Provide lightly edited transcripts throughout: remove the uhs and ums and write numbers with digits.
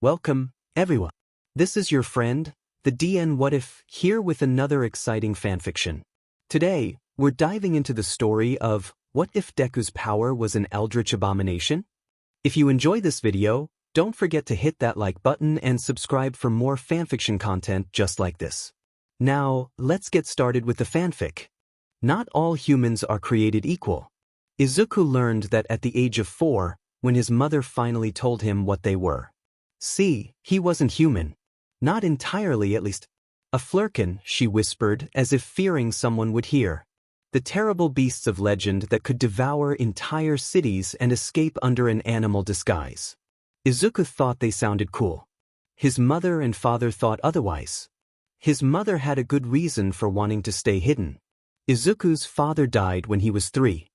Welcome, everyone. This is your friend, the DN What If, here with another exciting fanfiction. Today, we're diving into the story of What If Deku's Power Was an Eldritch Abomination? If you enjoy this video, don't forget to hit that like button and subscribe for more fanfiction content just like this. Now, let's get started with the fanfic. Not all humans are created equal. Izuku learned that at the age of 4, when his mother finally told him what they were. See, he wasn't human. Not entirely, at least. A flurkin, she whispered, as if fearing someone would hear. The terrible beasts of legend that could devour entire cities and escape under an animal disguise. Izuku thought they sounded cool. His mother and father thought otherwise. His mother had a good reason for wanting to stay hidden. Izuku's father died when he was 3.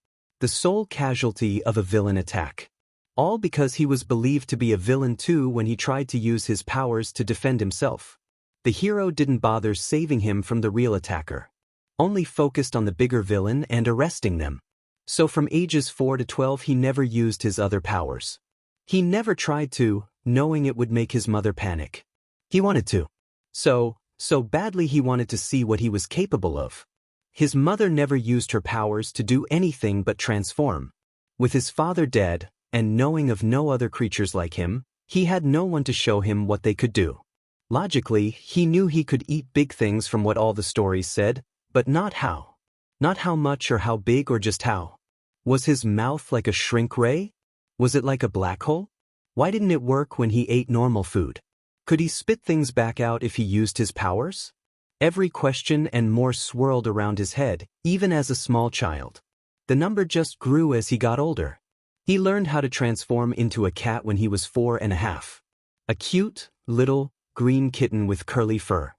The sole casualty of a villain attack. All because he was believed to be a villain too when he tried to use his powers to defend himself. The hero didn't bother saving him from the real attacker. Only focused on the bigger villain and arresting them. So from ages 4 to 12 he never used his other powers. He never tried to, knowing it would make his mother panic. He wanted to. So badly he wanted to see what he was capable of. His mother never used her powers to do anything but transform. With his father dead, and knowing of no other creatures like him, he had no one to show him what they could do. Logically, he knew he could eat big things from what all the stories said, but not how. Not how much or how big or just how. Was his mouth like a shrink ray? Was it like a black hole? Why didn't it work when he ate normal food? Could he spit things back out if he used his powers? Every question and more swirled around his head, even as a small child. The number just grew as he got older. He learned how to transform into a cat when he was 4.5. A cute, little, green kitten with curly fur.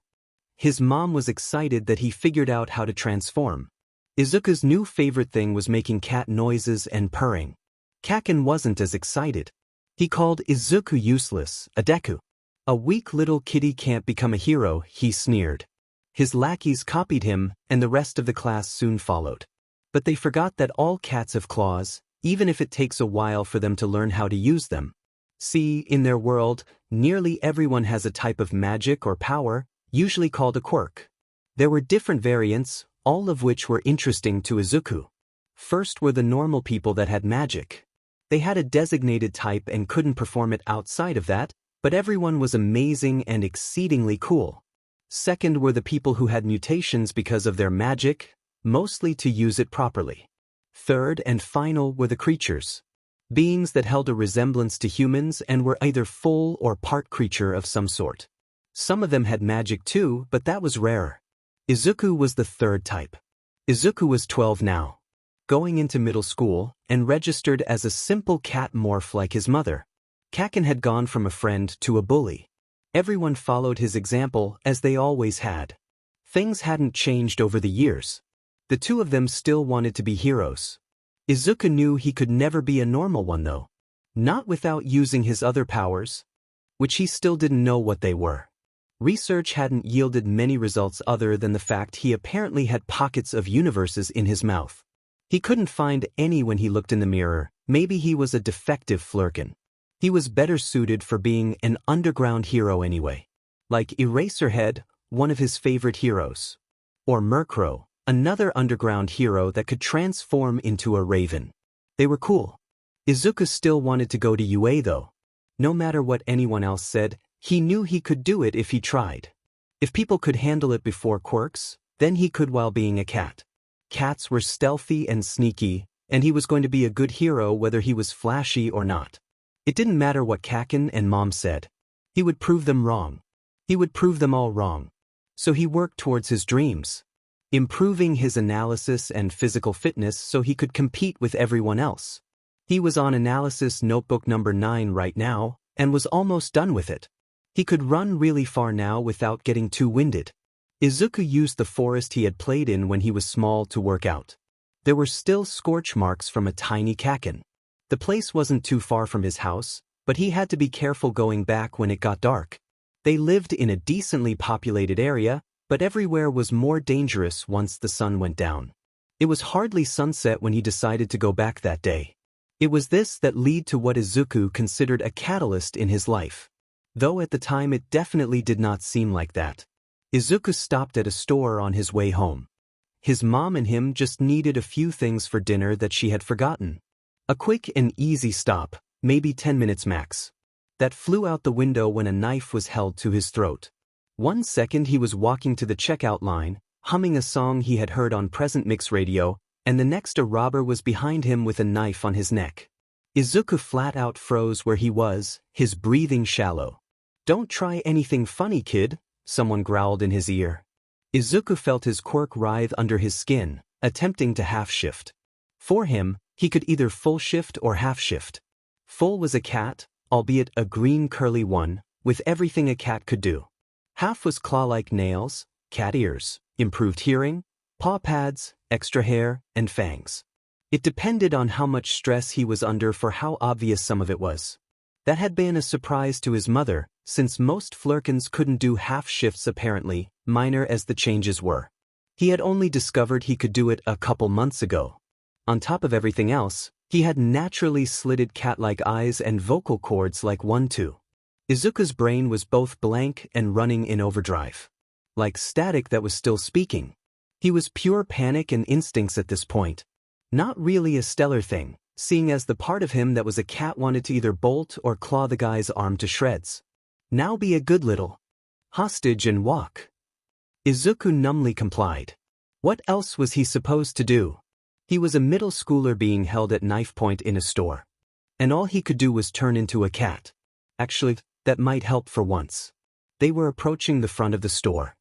His mom was excited that he figured out how to transform. Izuku's new favorite thing was making cat noises and purring. Kaken wasn't as excited. He called Izuku useless, a Deku. A weak little kitty can't become a hero, he sneered. His lackeys copied him, and the rest of the class soon followed. But they forgot that all cats have claws, even if it takes a while for them to learn how to use them. See, in their world, nearly everyone has a type of magic or power, usually called a quirk. There were different variants, all of which were interesting to Izuku. First were the normal people that had magic. They had a designated type and couldn't perform it outside of that, but everyone was amazing and exceedingly cool. Second were the people who had mutations because of their magic, mostly to use it properly. Third and final were the creatures. Beings that held a resemblance to humans and were either full or part creature of some sort. Some of them had magic too, but that was rarer. Izuku was the third type. Izuku was 12 now. Going into middle school, and registered as a simple cat morph like his mother. Kaken had gone from a friend to a bully. Everyone followed his example, as they always had. Things hadn't changed over the years. The two of them still wanted to be heroes. Izuku knew he could never be a normal one though. Not without using his other powers, which he still didn't know what they were. Research hadn't yielded many results other than the fact he apparently had pockets of universes in his mouth. He couldn't find any when he looked in the mirror. Maybe he was a defective flurkin. He was better suited for being an underground hero anyway. Like Eraserhead, one of his favorite heroes. Or Murkrow, another underground hero that could transform into a raven. They were cool. Izuku still wanted to go to UA though. No matter what anyone else said, he knew he could do it if he tried. If people could handle it before quirks, then he could while being a cat. Cats were stealthy and sneaky, and he was going to be a good hero whether he was flashy or not. It didn't matter what Kaken and Mom said. He would prove them wrong. He would prove them all wrong. So he worked towards his dreams. Improving his analysis and physical fitness so he could compete with everyone else. He was on analysis notebook number 9 right now, and was almost done with it. He could run really far now without getting too winded. Izuku used the forest he had played in when he was small to work out. There were still scorch marks from a tiny Kaken. The place wasn't too far from his house, but he had to be careful going back when it got dark. They lived in a decently populated area, but everywhere was more dangerous once the sun went down. It was hardly sunset when he decided to go back that day. It was this that led to what Izuku considered a catalyst in his life. Though at the time it definitely did not seem like that. Izuku stopped at a store on his way home. His mom and him just needed a few things for dinner that she had forgotten. A quick and easy stop, maybe 10 minutes max. That flew out the window when a knife was held to his throat. 1 second he was walking to the checkout line, humming a song he had heard on Present Mix radio, and the next a robber was behind him with a knife on his neck. Izuku flat out froze where he was, his breathing shallow. "Don't try anything funny, kid," someone growled in his ear. Izuku felt his quirk writhe under his skin, attempting to half-shift. For him, he could either full-shift or half-shift. Full was a cat, albeit a green curly one, with everything a cat could do. Half was claw-like nails, cat ears, improved hearing, paw pads, extra hair, and fangs. It depended on how much stress he was under for how obvious some of it was. That had been a surprise to his mother, since most Flurkins couldn't do half-shifts apparently, minor as the changes were. He had only discovered he could do it a couple months ago. On top of everything else, he had naturally slitted cat-like eyes and vocal cords like one too. Izuku's brain was both blank and running in overdrive. Like static that was still speaking. He was pure panic and instincts at this point. Not really a stellar thing, seeing as the part of him that was a cat wanted to either bolt or claw the guy's arm to shreds. Now be a good little hostage and walk. Izuku numbly complied. What else was he supposed to do? He was a middle schooler being held at knife point in a store. And all he could do was turn into a cat. Actually, that might help for once. They were approaching the front of the store.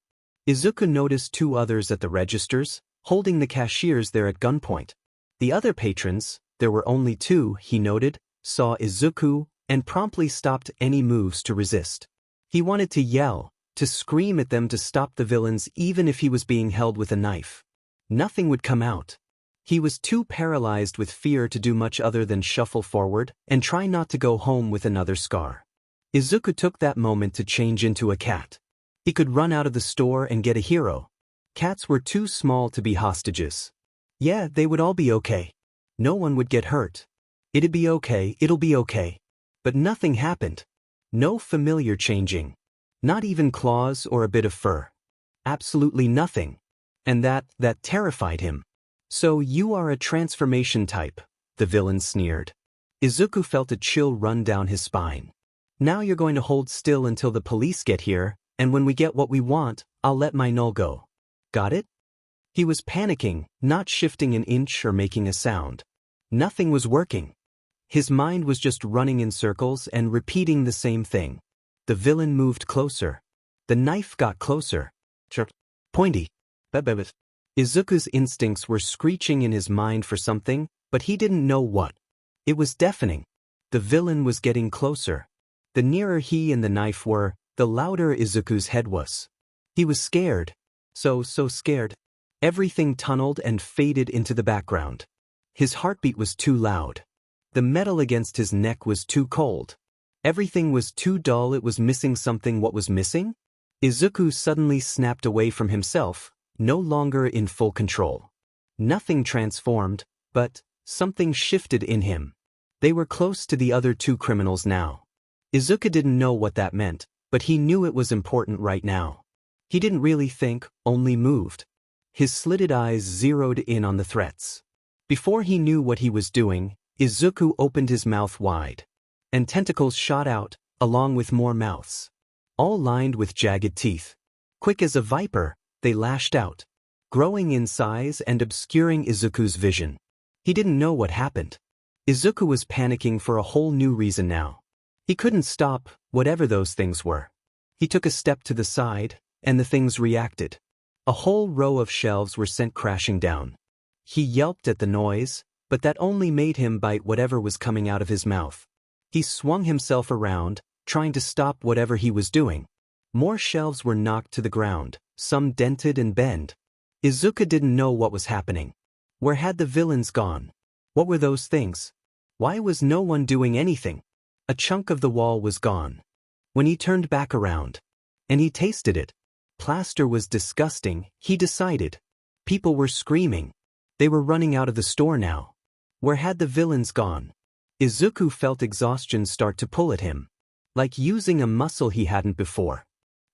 Izuku noticed 2 others at the registers, holding the cashiers there at gunpoint. The other patrons, there were only 2, he noted, saw Izuku, and promptly stopped any moves to resist. He wanted to yell, to scream at them to stop the villains even if he was being held with a knife. Nothing would come out. He was too paralyzed with fear to do much other than shuffle forward and try not to go home with another scar. Izuku took that moment to change into a cat. He could run out of the store and get a hero. Cats were too small to be hostages. Yeah, they would all be okay. No one would get hurt. It'll be okay. But nothing happened. No familiar changing. Not even claws or a bit of fur. Absolutely nothing. And that terrified him. So you are a transformation type, the villain sneered. Izuku felt a chill run down his spine. Now you're going to hold still until the police get here, and when we get what we want, I'll let my null go. Got it? He was panicking, not shifting an inch or making a sound. Nothing was working. His mind was just running in circles and repeating the same thing. The villain moved closer. The knife got closer. Pointy. Izuku's instincts were screeching in his mind for something, but he didn't know what. It was deafening. The villain was getting closer. The nearer he and the knife were, the louder Izuku's head was. He was scared. So scared. Everything tunneled and faded into the background. His heartbeat was too loud. The metal against his neck was too cold. Everything was too dull. It was missing something. What was missing? Izuku suddenly snapped away from himself, no longer in full control. Nothing transformed, but something shifted in him. They were close to the other 2 criminals now. Izuku didn't know what that meant, but he knew it was important right now. He didn't really think, only moved. His slitted eyes zeroed in on the threats. Before he knew what he was doing, Izuku opened his mouth wide. And tentacles shot out, along with more mouths. All lined with jagged teeth. Quick as a viper, they lashed out, growing in size and obscuring Izuku's vision. He didn't know what happened. Izuku was panicking for a whole new reason now. He couldn't stop, whatever those things were. He took a step to the side, and the things reacted. A whole row of shelves were sent crashing down. He yelped at the noise, but that only made him bite whatever was coming out of his mouth. He swung himself around, trying to stop whatever he was doing. More shelves were knocked to the ground, some dented and bent. Izuku didn't know what was happening. Where had the villains gone? What were those things? Why was no one doing anything? A chunk of the wall was gone. When he turned back around, and he tasted it. Plaster was disgusting, he decided. People were screaming. They were running out of the store now. Where had the villains gone? Izuku felt exhaustion start to pull at him. like using a muscle he hadn't before.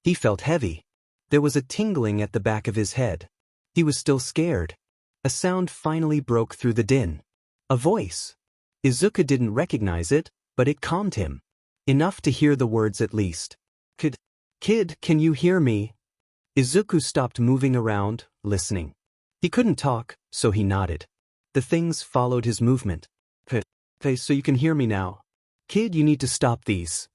He felt heavy. There was a tingling at the back of his head. He was still scared. A sound finally broke through the din. A voice. Izuku didn't recognize it, but it calmed him. Enough to hear the words at least. Kid, can you hear me? Izuku stopped moving around, listening. He couldn't talk, so he nodded. The things followed his movement. Okay, so you can hear me now. Kid, you need to stop these.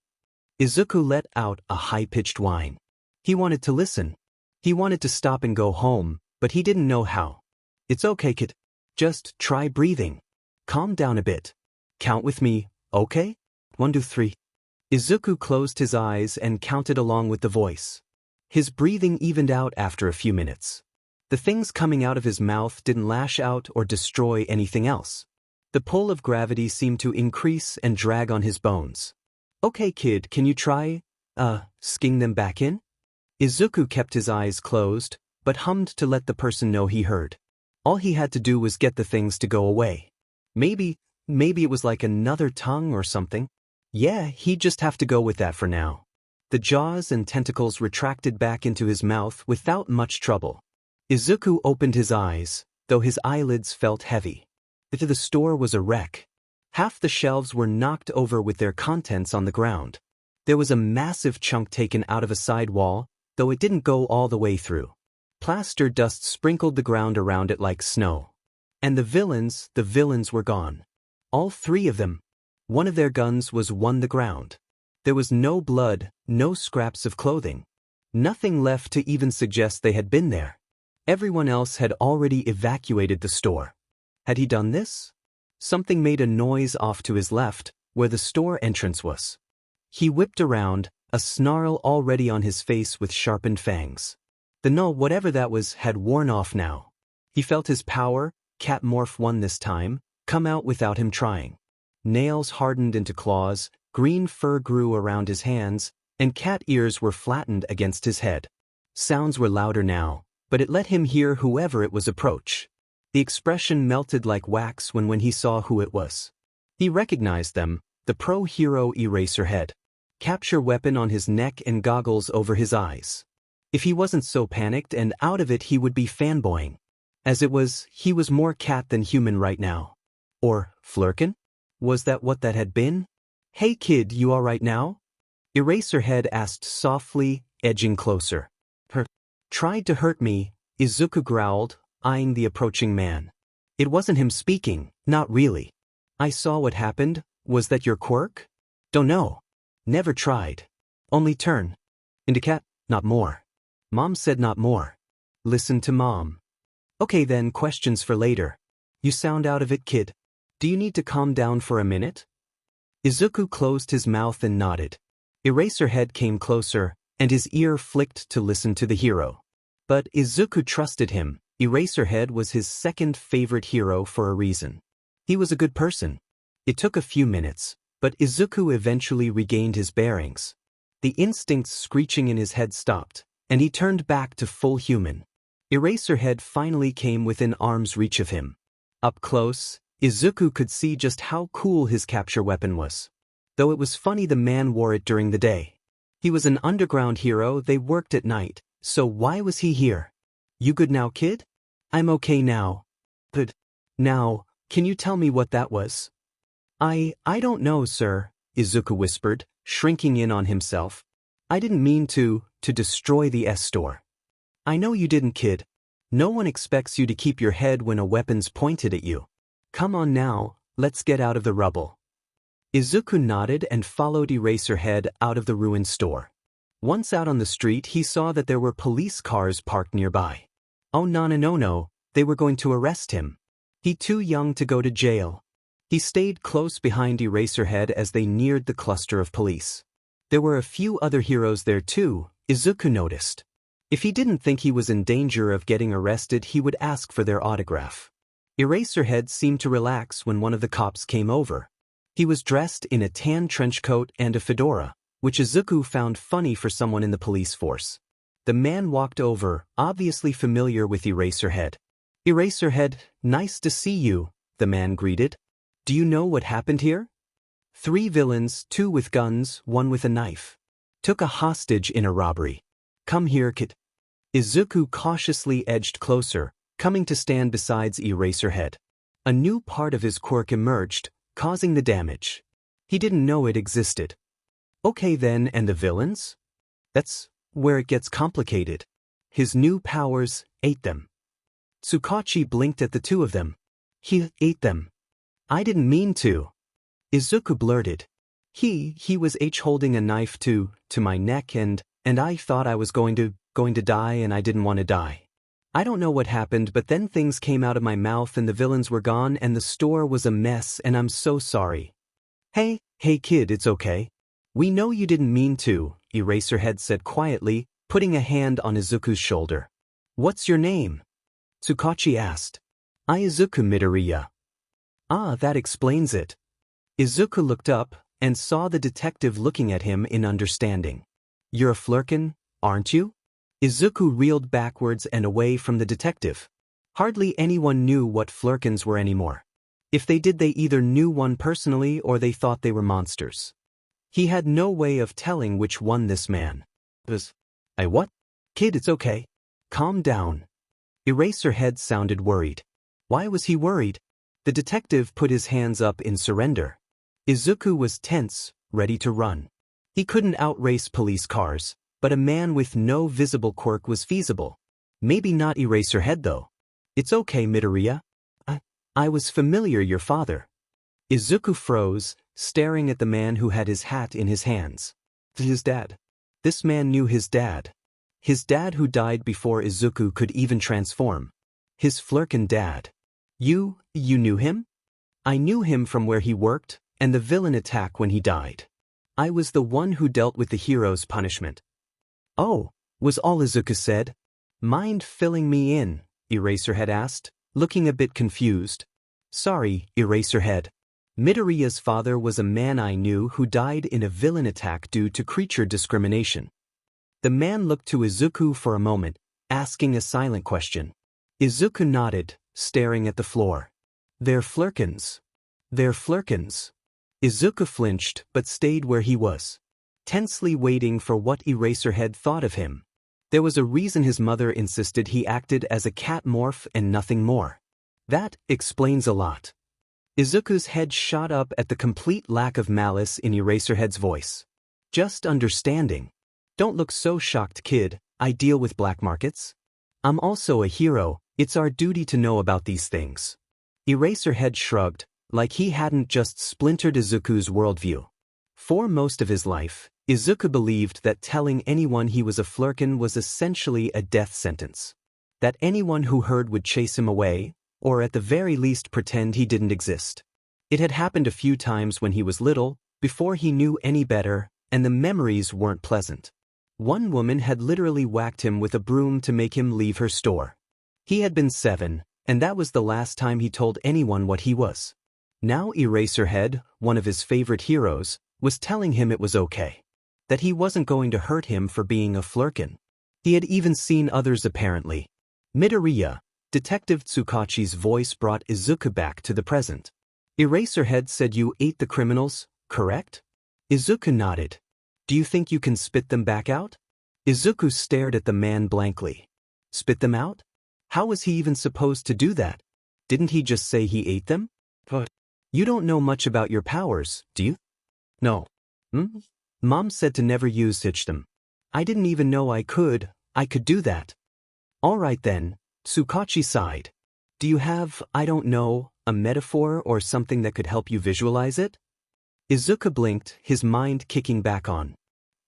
Izuku let out a high-pitched whine. He wanted to listen. He wanted to stop and go home, but he didn't know how. It's okay, kid. Just try breathing. Calm down a bit. Count with me, okay? 1, 2, 3. Izuku closed his eyes and counted along with the voice. His breathing evened out after a few minutes. The things coming out of his mouth didn't lash out or destroy anything else. The pull of gravity seemed to increase and drag on his bones. Okay, kid, can you try, sking them back in? Izuku kept his eyes closed, but hummed to let the person know he heard. All he had to do was get the things to go away. Maybe it was like another tongue or something. Yeah, he'd just have to go with that for now. The jaws and tentacles retracted back into his mouth without much trouble. Izuku opened his eyes, though his eyelids felt heavy. The store was a wreck. Half the shelves were knocked over with their contents on the ground. There was a massive chunk taken out of a side wall, though it didn't go all the way through. Plaster dust sprinkled the ground around it like snow. And the villains were gone. All 3 of them. One of their guns was on the ground. There was no blood, no scraps of clothing. Nothing left to even suggest they had been there. Everyone else had already evacuated the store. Had he done this? Something made a noise off to his left, where the store entrance was. He whipped around, a snarl already on his face with sharpened fangs. The null, whatever that was, had worn off now. He felt his power, Cat Morph 1 this time, come out without him trying. Nails hardened into claws, green fur grew around his hands, and cat ears were flattened against his head. Sounds were louder now, but it let him hear whoever it was approach. The expression melted like wax when he saw who it was. He recognized them, the pro-hero Eraserhead. Capture weapon on his neck and goggles over his eyes. If he wasn't so panicked and out of it, he would be fanboying. As it was, he was more cat than human right now. Or, Flurkin? Was that what that had been? Hey kid, you alright now? Eraserhead asked softly, edging closer. Tried to hurt me, Izuku growled, eyeing the approaching man. It wasn't him speaking, not really. I saw what happened. Was that your quirk? Don't know. Never tried. Only turn into cat, not more. Mom said not more. Listen to Mom. Okay then, questions for later. You sound out of it, kid. Do you need to calm down for a minute? Izuku closed his mouth and nodded. Eraserhead came closer, and his ear flicked to listen to the hero. But Izuku trusted him. Eraserhead was his second favorite hero for a reason. He was a good person. It took a few minutes, but Izuku eventually regained his bearings. The instincts screeching in his head stopped, and he turned back to full human. Eraserhead finally came within arm's reach of him. Up close, Izuku could see just how cool his capture weapon was. Though it was funny the man wore it during the day. He was an underground hero, they worked at night, so why was he here? You good now, kid? I'm okay now. Good. Now, can you tell me what that was? I don't know, sir, Izuku whispered, shrinking in on himself. I didn't mean to destroy the S-store. I know you didn't, kid. No one expects you to keep your head when a weapon's pointed at you. Come on now, let's get out of the rubble. Izuku nodded and followed Eraserhead out of the ruined store. Once out on the street, he saw that there were police cars parked nearby. Oh no, they were going to arrest him. He too young to go to jail. He stayed close behind Eraserhead as they neared the cluster of police. There were a few other heroes there too, Izuku noticed. If he didn't think he was in danger of getting arrested, he would ask for their autograph. Eraserhead seemed to relax when one of the cops came over. He was dressed in a tan trench coat and a fedora, which Izuku found funny for someone in the police force. The man walked over, obviously familiar with Eraserhead. Eraserhead, nice to see you, the man greeted. Do you know what happened here? 3 villains, 2 with guns, 1 with a knife. Took a hostage in a robbery. Come here, kid. Izuku cautiously edged closer, coming to stand beside Eraserhead. A new part of his quirk emerged, causing the damage. He didn't know it existed. Okay then, and the villains? That's where it gets complicated. His new powers ate them. Tsukachi blinked at the two of them. He ate them. I didn't mean to. Izuku blurted. He was holding a knife to my neck and I thought I was going to die and I didn't want to die. I don't know what happened, but then things came out of my mouth and the villains were gone and the store was a mess and I'm so sorry. Hey kid, it's okay. We know you didn't mean to, Eraserhead said quietly, putting a hand on Izuku's shoulder. What's your name? Tsukachi asked. Izuku Midoriya. Ah, that explains it. Izuku looked up and saw the detective looking at him in understanding. You're a flurkin, aren't you? Izuku reeled backwards and away from the detective. Hardly anyone knew what flurkins were anymore. If they did, they either knew one personally or they thought they were monsters. He had no way of telling which one this man was. What? Kid, it's okay. Calm down. Eraserhead sounded worried. Why was he worried? The detective put his hands up in surrender. Izuku was tense, ready to run. He couldn't outrace police cars, but a man with no visible quirk was feasible. Maybe not Eraserhead though. It's okay, Midoriya. I was familiar, your father. Izuku froze, staring at the man who had his hat in his hands. His dad. This man knew his dad. His dad who died before Izuku could even transform. His flurkin dad. You knew him? I knew him from where he worked, and the villain attack when he died. I was the one who dealt with the hero's punishment. Oh, was all Izuku said. Mind filling me in? Eraserhead asked, looking a bit confused. Sorry, Eraserhead. Midoriya's father was a man I knew who died in a villain attack due to creature discrimination. The man looked to Izuku for a moment, asking a silent question. Izuku nodded, staring at the floor. They're flurkins. They're flurkins. Izuku flinched but stayed where he was, tensely waiting for what Eraserhead thought of him. There was a reason his mother insisted he acted as a cat morph and nothing more. That explains a lot. Izuku's head shot up at the complete lack of malice in Eraserhead's voice. Just understanding. Don't look so shocked, kid. I deal with black markets. I'm also a hero. It's our duty to know about these things. Eraserhead shrugged, like he hadn't just splintered Izuku's worldview. For most of his life, Izuku believed that telling anyone he was a flurkin was essentially a death sentence. That anyone who heard would chase him away, or at the very least pretend he didn't exist. It had happened a few times when he was little, before he knew any better, and the memories weren't pleasant. One woman had literally whacked him with a broom to make him leave her store. He had been 7, and that was the last time he told anyone what he was. Now Eraserhead, one of his favorite heroes, was telling him it was okay. That he wasn't going to hurt him for being a flurkin. He had even seen others apparently. Midoriya, Detective Tsukachi's voice brought Izuku back to the present. Eraserhead said you ate the criminals, correct? Izuku nodded. Do you think you can spit them back out? Izuku stared at the man blankly. Spit them out? How was he even supposed to do that? Didn't he just say he ate them? But you don't know much about your powers, do you? No. Mom said to never use them. I didn't even know I could do that. All right then, Tsukachi sighed. Do you have, I don't know, a metaphor or something that could help you visualize it? Izuku blinked, his mind kicking back on.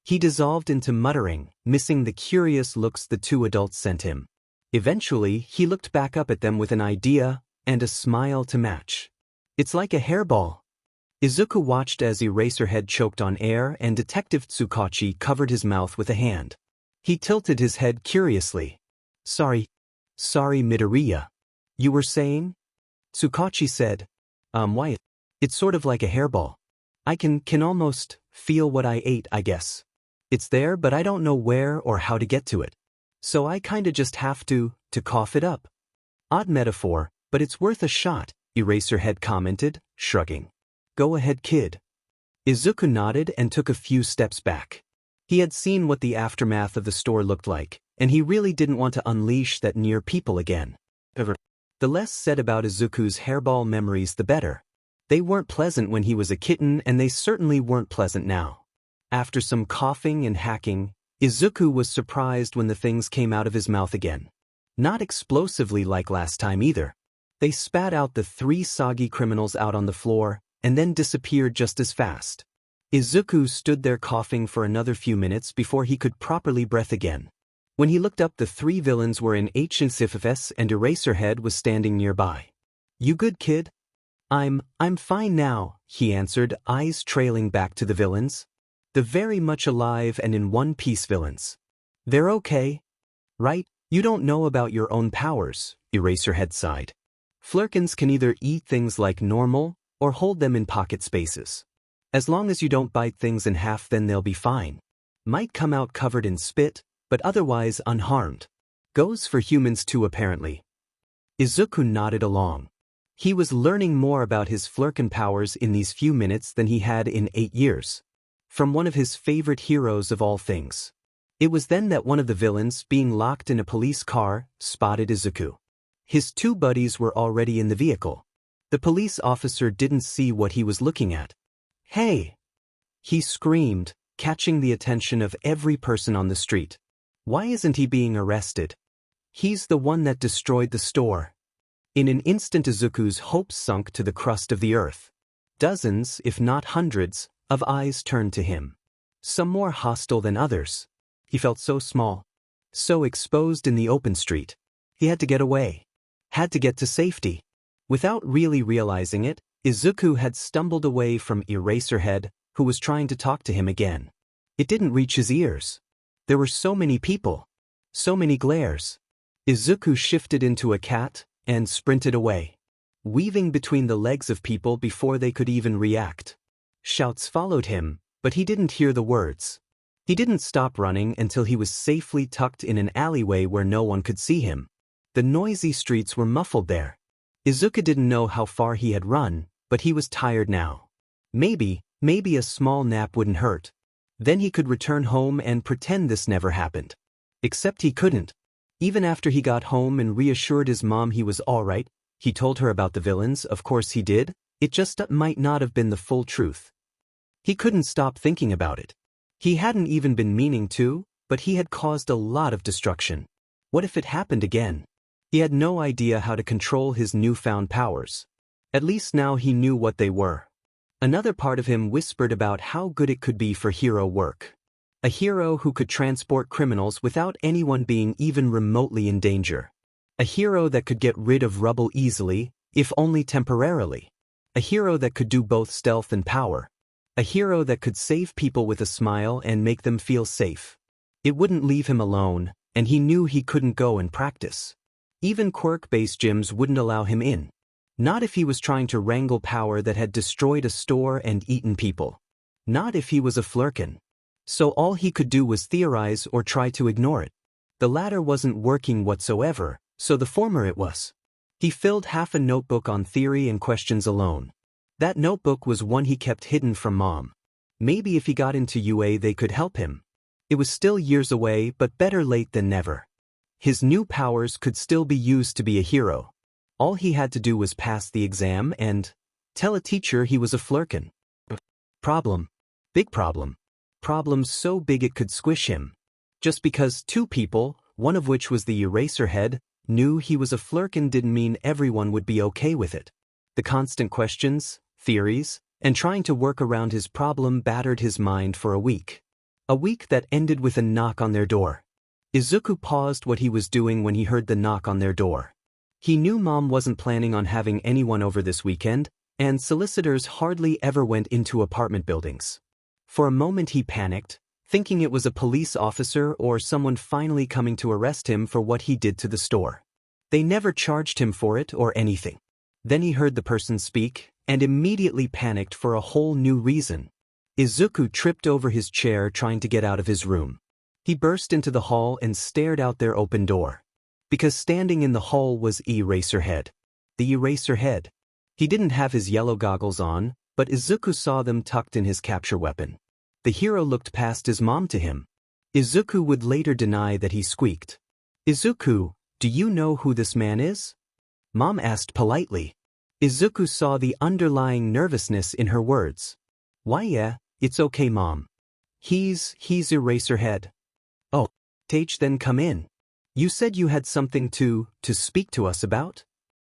He dissolved into muttering, missing the curious looks the two adults sent him. Eventually, he looked back up at them with an idea, and a smile to match. It's like a hairball. Izuku watched as Eraserhead choked on air and Detective Tsukachi covered his mouth with a hand. He tilted his head curiously. Sorry, Midoriya. You were saying? Tsukachi said. Why? It's sort of like a hairball. I can almost feel what I ate, I guess. It's there, but I don't know where or how to get to it. So I kinda just have to cough it up. Odd metaphor, but it's worth a shot, Eraserhead commented, shrugging. Go ahead, kid. Izuku nodded and took a few steps back. He had seen what the aftermath of the store looked like, and he really didn't want to unleash that near people again. The less said about Izuku's hairball memories the better. They weren't pleasant when he was a kitten, and they certainly weren't pleasant now. After some coughing and hacking, Izuku was surprised when the things came out of his mouth again. Not explosively like last time either. They spat out the 3 soggy criminals out on the floor, and then disappeared just as fast. Izuku stood there coughing for another few minutes before he could properly breathe again. When he looked up, the 3 villains were in ancient Sififes, and Eraserhead was standing nearby. "You good, kid?" I'm fine now," he answered, eyes trailing back to the villains. The very much alive and in one piece villains. "They're okay, right? You don't know about your own powers," Eraserhead sighed. "Flurkins can either eat things like normal, or hold them in pocket spaces. As long as you don't bite things in half, then they'll be fine. Might come out covered in spit, but otherwise unharmed. Goes for humans too, apparently." Izuku nodded along. He was learning more about his Flurkin powers in these few minutes than he had in 8 years. From one of his favorite heroes of all things. It was then that one of the villains, being locked in a police car, spotted Izuku. His 2 buddies were already in the vehicle. The police officer didn't see what he was looking at. "Hey!" he screamed, catching the attention of every person on the street. "Why isn't he being arrested? He's the one that destroyed the store." In an instant, Izuku's hopes sunk to the crust of the earth. Dozens, if not hundreds, of eyes turned to him. Some more hostile than others. He felt so small, so exposed in the open street. He had to get away. Had to get to safety. Without really realizing it, Izuku had stumbled away from Eraserhead, who was trying to talk to him again. It didn't reach his ears. There were so many people. So many glares. Izuku shifted into a cat and sprinted away, weaving between the legs of people before they could even react. Shouts followed him, but he didn't hear the words. He didn't stop running until he was safely tucked in an alleyway where no one could see him. The noisy streets were muffled there. Izuku didn't know how far he had run, but he was tired now. Maybe a small nap wouldn't hurt. Then he could return home and pretend this never happened. Except he couldn't. Even after he got home and reassured his mom he was all right, he told her about the villains. Of course he did. It just might not have been the full truth. He couldn't stop thinking about it. He hadn't even been meaning to, but he had caused a lot of destruction. What if it happened again? He had no idea how to control his newfound powers. At least now he knew what they were. Another part of him whispered about how good it could be for hero work. A hero who could transport criminals without anyone being even remotely in danger. A hero that could get rid of rubble easily, if only temporarily. A hero that could do both stealth and power. A hero that could save people with a smile and make them feel safe. It wouldn't leave him alone, and he knew he couldn't go and practice. Even quirk-based gyms wouldn't allow him in. Not if he was trying to wrangle power that had destroyed a store and eaten people. Not if he was a Flurkin. So all he could do was theorize or try to ignore it. The latter wasn't working whatsoever, so the former it was. He filled half a notebook on theory and questions alone. That notebook was one he kept hidden from Mom. Maybe if he got into UA they could help him. It was still years away, but better late than never. His new powers could still be used to be a hero. All he had to do was pass the exam and tell a teacher he was a Flurkin. Problem. Big problem. Problem so big it could squish him. Just because 2 people, one of which was the Eraserhead, knew he was a Flurkin didn't mean everyone would be okay with it. The constant questions, theories, and trying to work around his problem battered his mind for a week. A week that ended with a knock on their door. Izuku paused what he was doing when he heard the knock on their door. He knew Mom wasn't planning on having anyone over this weekend, and solicitors hardly ever went into apartment buildings. For a moment he panicked, thinking it was a police officer or someone finally coming to arrest him for what he did to the store. They never charged him for it or anything. Then he heard the person speak, and immediately panicked for a whole new reason. Izuku tripped over his chair trying to get out of his room. He burst into the hall and stared out their open door. Because standing in the hall was Eraserhead. The Eraserhead. He didn't have his yellow goggles on, but Izuku saw them tucked in his capture weapon. The hero looked past his mom to him. Izuku would later deny that he squeaked. "Izuku, do you know who this man is?" Mom asked politely. Izuku saw the underlying nervousness in her words. "Why yeah, it's okay mom. He's Eraserhead." "Oh, Tage, then come in. You said you had something to speak to us about?"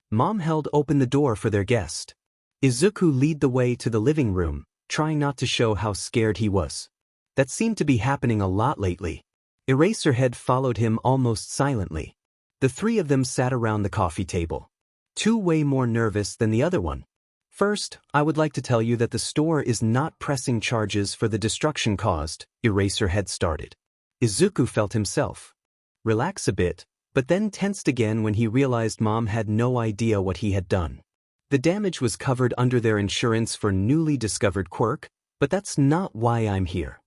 Mom held open the door for their guest. Izuku led the way to the living room, trying not to show how scared he was. That seemed to be happening a lot lately. Eraserhead followed him almost silently. The three of them sat around the coffee table. Two way more nervous than the other one. "First, I would like to tell you that the store is not pressing charges for the destruction caused," Eraserhead started. Izuku felt himself relax a bit, but then tensed again when he realized Mom had no idea what he had done. The damage was covered under their insurance for newly discovered quirk, but that's not why I'm here.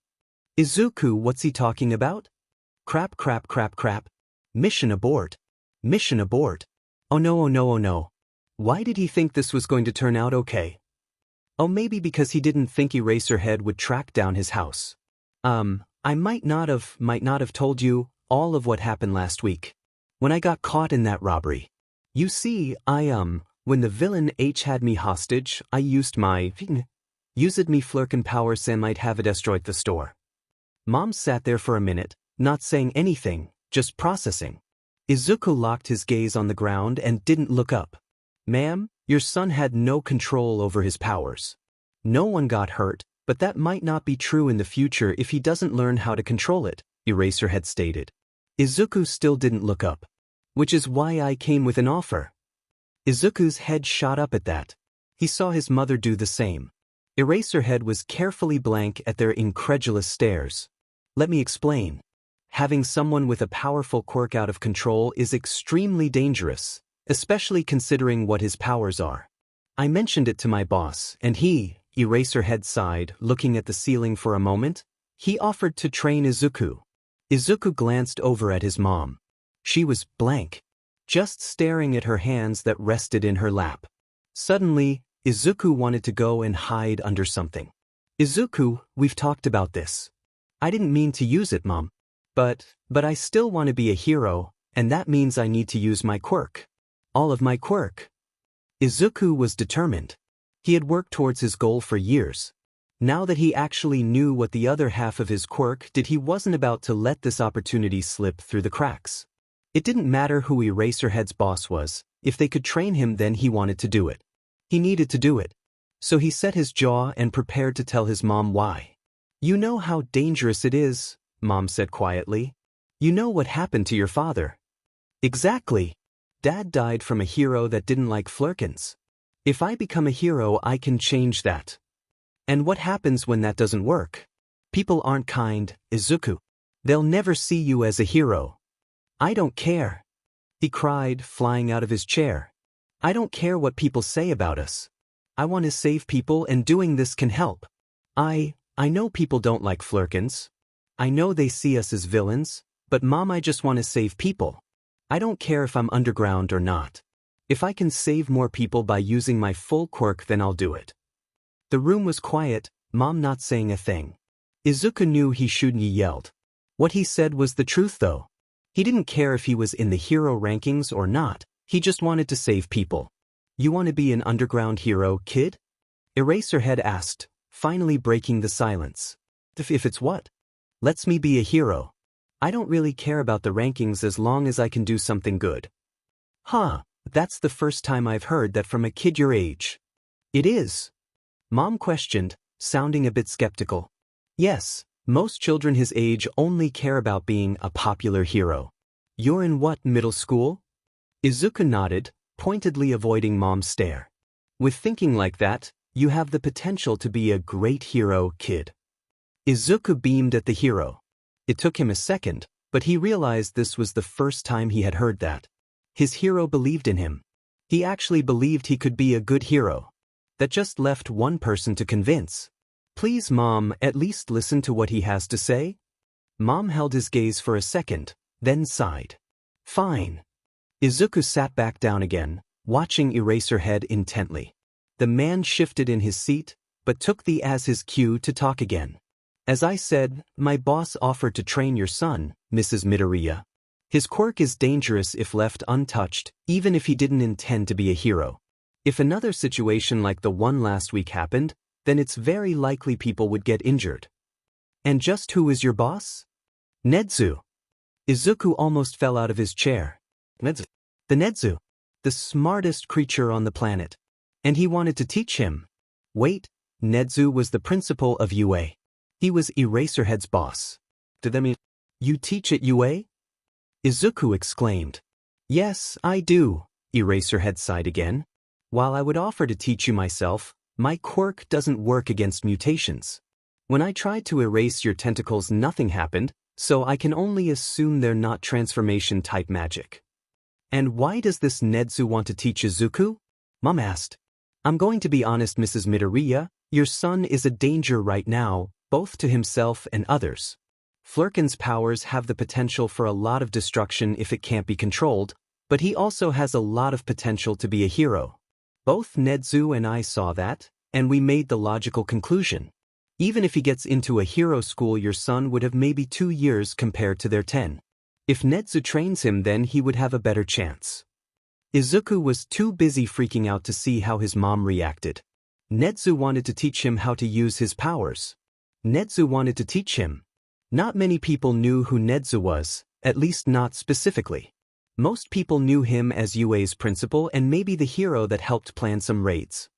"Izuku, what's he talking about?" Crap. Mission abort. Mission abort. Oh no. Why did he think this was going to turn out okay? Oh, maybe because he didn't think Eraserhead would track down his house. I might not have told you all of what happened last week. When I got caught in that robbery. You see, when the villain H had me hostage, I used me flurkin powers and might have destroyed the store. Mom sat there for a minute, not saying anything, just processing. Izuku locked his gaze on the ground and didn't look up. "Ma'am, your son had no control over his powers. No one got hurt, but that might not be true in the future if he doesn't learn how to control it," Eraserhead stated. Izuku still didn't look up. "Which is why I came with an offer." Izuku's head shot up at that. He saw his mother do the same. Eraserhead was carefully blank at their incredulous stares. "Let me explain. Having someone with a powerful quirk out of control is extremely dangerous, especially considering what his powers are. I mentioned it to my boss, and he," Eraserhead sighed, looking at the ceiling for a moment, "he offered to train Izuku." Izuku glanced over at his mom. She was blank, just staring at her hands that rested in her lap. Suddenly, Izuku wanted to go and hide under something. "Izuku, we've talked about this. I didn't mean to use it, Mom. But I still want to be a hero, and that means I need to use my quirk. All of my quirk." Izuku was determined. He had worked towards his goal for years. Now that he actually knew what the other half of his quirk did, he wasn't about to let this opportunity slip through the cracks. It didn't matter who Eraserhead's boss was. If they could train him, then he wanted to do it. He needed to do it. So he set his jaw and prepared to tell his mom why. "You know how dangerous it is," Mom said quietly. "You know what happened to your father." "Exactly. Dad died from a hero that didn't like flurkins. If I become a hero, I can change that. And what happens when that doesn't work? People aren't kind, Izuku. They'll never see you as a hero." "I don't care," he cried, flying out of his chair. "I don't care what people say about us. I want to save people, and doing this can help. I know people don't like flurkins. I know they see us as villains, but Mom, I just want to save people. I don't care if I'm underground or not. If I can save more people by using my full quirk, then I'll do it." The room was quiet, Mom not saying a thing. Izuku knew he shouldn't have yelled. What he said was the truth though. He didn't care if he was in the hero rankings or not, he just wanted to save people. "You want to be an underground hero, kid?" Eraserhead asked, finally breaking the silence. If it's what? Lets me be a hero. I don't really care about the rankings as long as I can do something good." "Huh, that's the first time I've heard that from a kid your age." "It is?" Mom questioned, sounding a bit skeptical. "Yes, most children his age only care about being a popular hero." "You're in what, middle school?" Izuku nodded, pointedly avoiding Mom's stare. "With thinking like that, you have the potential to be a great hero, kid." Izuku beamed at the hero. It took him a second, but he realized this was the first time he had heard that. His hero believed in him. He actually believed he could be a good hero. That just left one person to convince. "Please, Mom, at least listen to what he has to say." Mom held his gaze for a second, then sighed. "Fine." Izuku sat back down again, watching Eraserhead intently. The man shifted in his seat, but took the as his cue to talk again. As I said, my boss offered to train your son, Mrs. Midoriya. His quirk is dangerous if left untouched, even if he didn't intend to be a hero. If another situation like the one last week happened, then it's very likely people would get injured. And just who is your boss? Nedzu. Izuku almost fell out of his chair. Nedzu. The Nedzu. The smartest creature on the planet. And he wanted to teach him. Wait, Nedzu was the principal of UA. He was Eraserhead's boss. Did that mean you teach at UA? Izuku exclaimed. Yes, I do, Eraserhead sighed again. While I would offer to teach you myself, my quirk doesn't work against mutations. When I tried to erase your tentacles, nothing happened, so I can only assume they're not transformation-type magic. And why does this Nedzu want to teach Izuku? Mom asked. I'm going to be honest, Mrs. Midoriya, your son is a danger right now, both to himself and others. Flurkin's powers have the potential for a lot of destruction if it can't be controlled, but he also has a lot of potential to be a hero. Both Nedzu and I saw that, and we made the logical conclusion. Even if he gets into a hero school, your son would have maybe 2 years compared to their 10. If Nedzu trains him, then he would have a better chance. Izuku was too busy freaking out to see how his mom reacted. Nedzu wanted to teach him how to use his powers. Nedzu wanted to teach him. Not many people knew who Nedzu was, at least not specifically. Most people knew him as UA's principal and maybe the hero that helped plan some raids.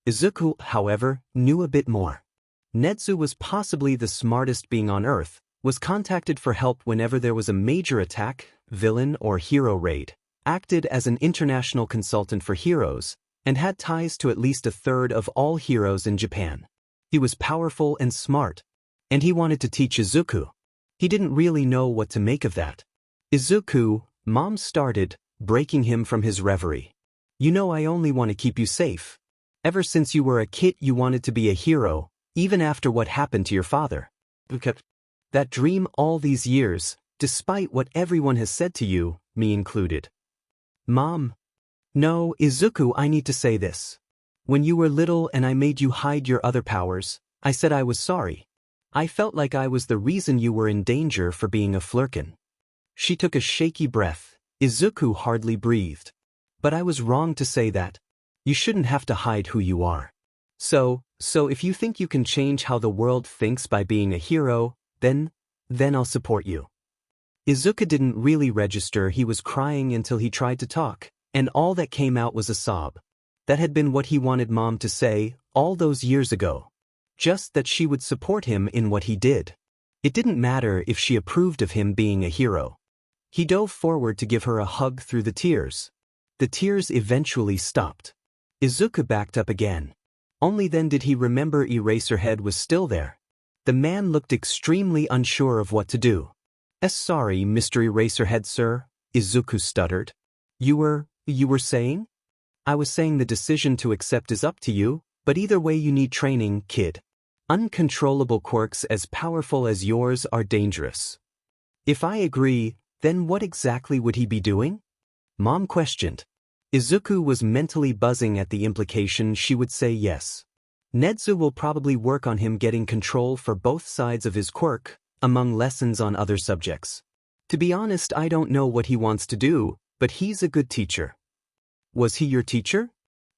Izuku, however, knew a bit more. Nedzu was possibly the smartest being on Earth, was contacted for help whenever there was a major attack, villain or hero raid, acted as an international consultant for heroes, and had ties to at least a third of all heroes in Japan. He was powerful and smart, and he wanted to teach Izuku. He didn't really know what to make of that. Izuku, Mom started, breaking him from his reverie. You know, I only want to keep you safe. Ever since you were a kid you wanted to be a hero, even after what happened to your father. That dream all these years, despite what everyone has said to you, me included. Mom. No, Izuku, I need to say this. When you were little and I made you hide your other powers, I said I was sorry. I felt like I was the reason you were in danger for being a Flurkin. She took a shaky breath. Izuku hardly breathed. But I was wrong to say that. You shouldn't have to hide who you are. So if you think you can change how the world thinks by being a hero, then I'll support you. Izuku didn't really register he was crying until he tried to talk, and all that came out was a sob. That had been what he wanted Mom to say all those years ago. Just that she would support him in what he did. It didn't matter if she approved of him being a hero. He dove forward to give her a hug through the tears. The tears eventually stopped. Izuku backed up again. Only then did he remember Eraserhead was still there. The man looked extremely unsure of what to do. Sorry, Mr. Eraserhead, sir, Izuku stuttered. You were saying? I was saying the decision to accept is up to you, but either way you need training, kid. Uncontrollable quirks as powerful as yours are dangerous. If I agree, then what exactly would he be doing? Mom questioned. Izuku was mentally buzzing at the implication she would say yes. Nedzu will probably work on him getting control for both sides of his quirk, among lessons on other subjects. To be honest, I don't know what he wants to do, but he's a good teacher. Was he your teacher?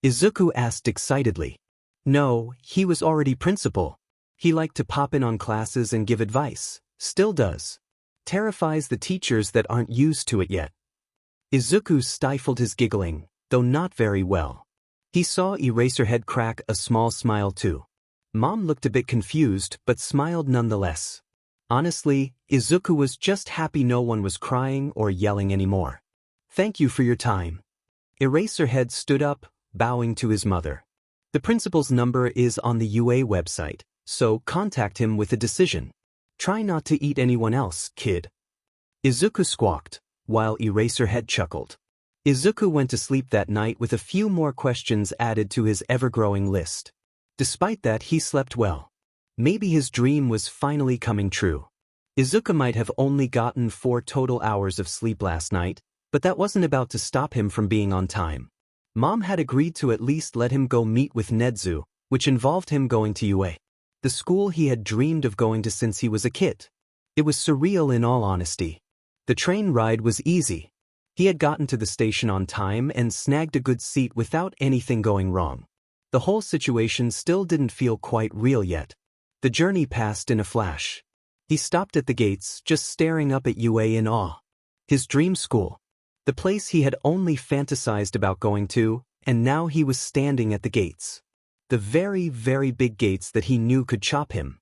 Izuku asked excitedly. No, he was already principal. He liked to pop in on classes and give advice, still does. Terrifies the teachers that aren't used to it yet. Izuku stifled his giggling, though not very well. He saw Eraserhead crack a small smile too. Mom looked a bit confused but smiled nonetheless. Honestly, Izuku was just happy no one was crying or yelling anymore. Thank you for your time. Eraserhead stood up, bowing to his mother. The principal's number is on the UA website, so contact him with a decision. Try not to eat anyone else, kid. Izuku squawked, while Eraserhead chuckled. Izuku went to sleep that night with a few more questions added to his ever-growing list. Despite that, he slept well. Maybe his dream was finally coming true. Izuku might have only gotten 4 total hours of sleep last night, but that wasn't about to stop him from being on time. Mom had agreed to at least let him go meet with Nedzu, which involved him going to UA, the school he had dreamed of going to since he was a kid. It was surreal in all honesty. The train ride was easy. He had gotten to the station on time and snagged a good seat without anything going wrong. The whole situation still didn't feel quite real yet. The journey passed in a flash. He stopped at the gates, just staring up at UA in awe. His dream school. The place he had only fantasized about going to, and now he was standing at the gates. The very, very big gates that he knew could chop him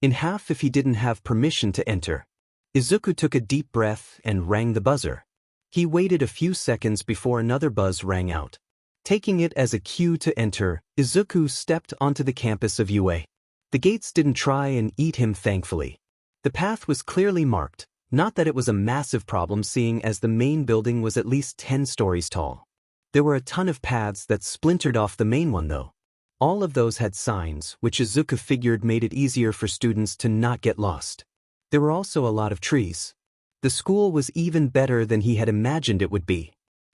in half if he didn't have permission to enter. Izuku took a deep breath and rang the buzzer. He waited a few seconds before another buzz rang out. Taking it as a cue to enter, Izuku stepped onto the campus of UA. The gates didn't try and eat him, thankfully. The path was clearly marked, not that it was a massive problem seeing as the main building was at least 10 stories tall. There were a ton of paths that splintered off the main one though. All of those had signs, which Izuku figured made it easier for students to not get lost. There were also a lot of trees. The school was even better than he had imagined it would be.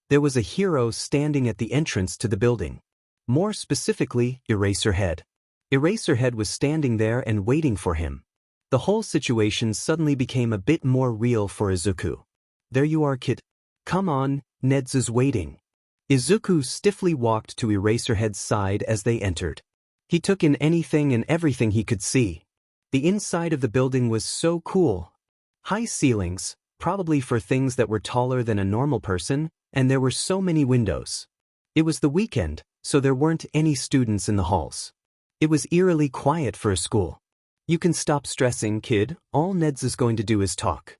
There was a hero standing at the entrance to the building. More specifically, Eraserhead. Eraserhead was standing there and waiting for him. The whole situation suddenly became a bit more real for Izuku. There you are, kid. Come on, Nedzu's waiting. Izuku stiffly walked to Eraserhead's side as they entered. He took in anything and everything he could see. The inside of the building was so cool. High ceilings, probably for things that were taller than a normal person, and there were so many windows. It was the weekend, so there weren't any students in the halls. It was eerily quiet for a school. You can stop stressing, kid, all Nedz is going to do is talk.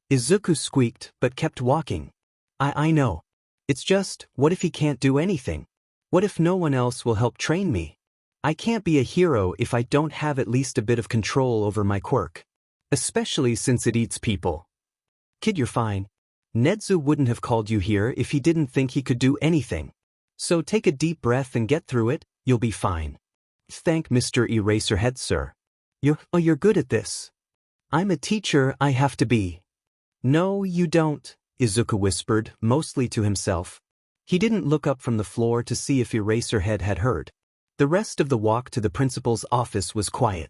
Izuku squeaked but kept walking. I know. It's just, what if he can't do anything? What if no one else will help train me? I can't be a hero if I don't have at least a bit of control over my quirk. Especially since it eats people. Kid, you're fine. Nedzu wouldn't have called you here if he didn't think he could do anything. So take a deep breath and get through it, you'll be fine. Thank Mr. Eraserhead, sir. You're good at this. I'm a teacher, I have to be. No, you don't, Izuku whispered, mostly to himself. He didn't look up from the floor to see if Eraserhead had heard. The rest of the walk to the principal's office was quiet.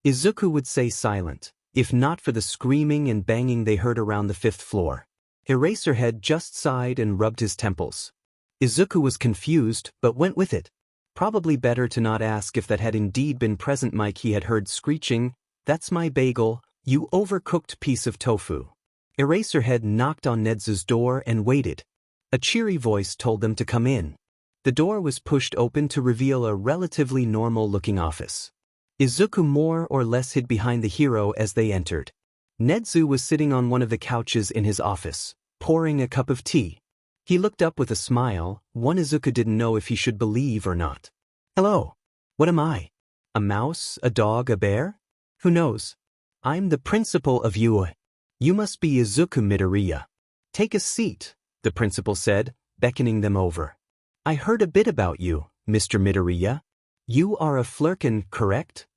Izuku would say silent, if not for the screaming and banging they heard around the 5th floor. Eraserhead just sighed and rubbed his temples. Izuku was confused, but went with it. Probably better to not ask if that had indeed been present. Mike, he had heard screeching, "That's my bagel, you overcooked piece of tofu." Eraserhead knocked on Nedzu's door and waited. A cheery voice told them to come in. The door was pushed open to reveal a relatively normal-looking office. Izuku more or less hid behind the hero as they entered. Nedzu was sitting on one of the couches in his office, pouring a cup of tea. He looked up with a smile, one Izuku didn't know if he should believe or not. Hello. What am I? A mouse, a dog, a bear? Who knows? I'm the principal of UA. You must be Izuku Midoriya. Take a seat, the principal said, beckoning them over. I heard a bit about you, Mr. Midoriya. You are a flurkin, correct?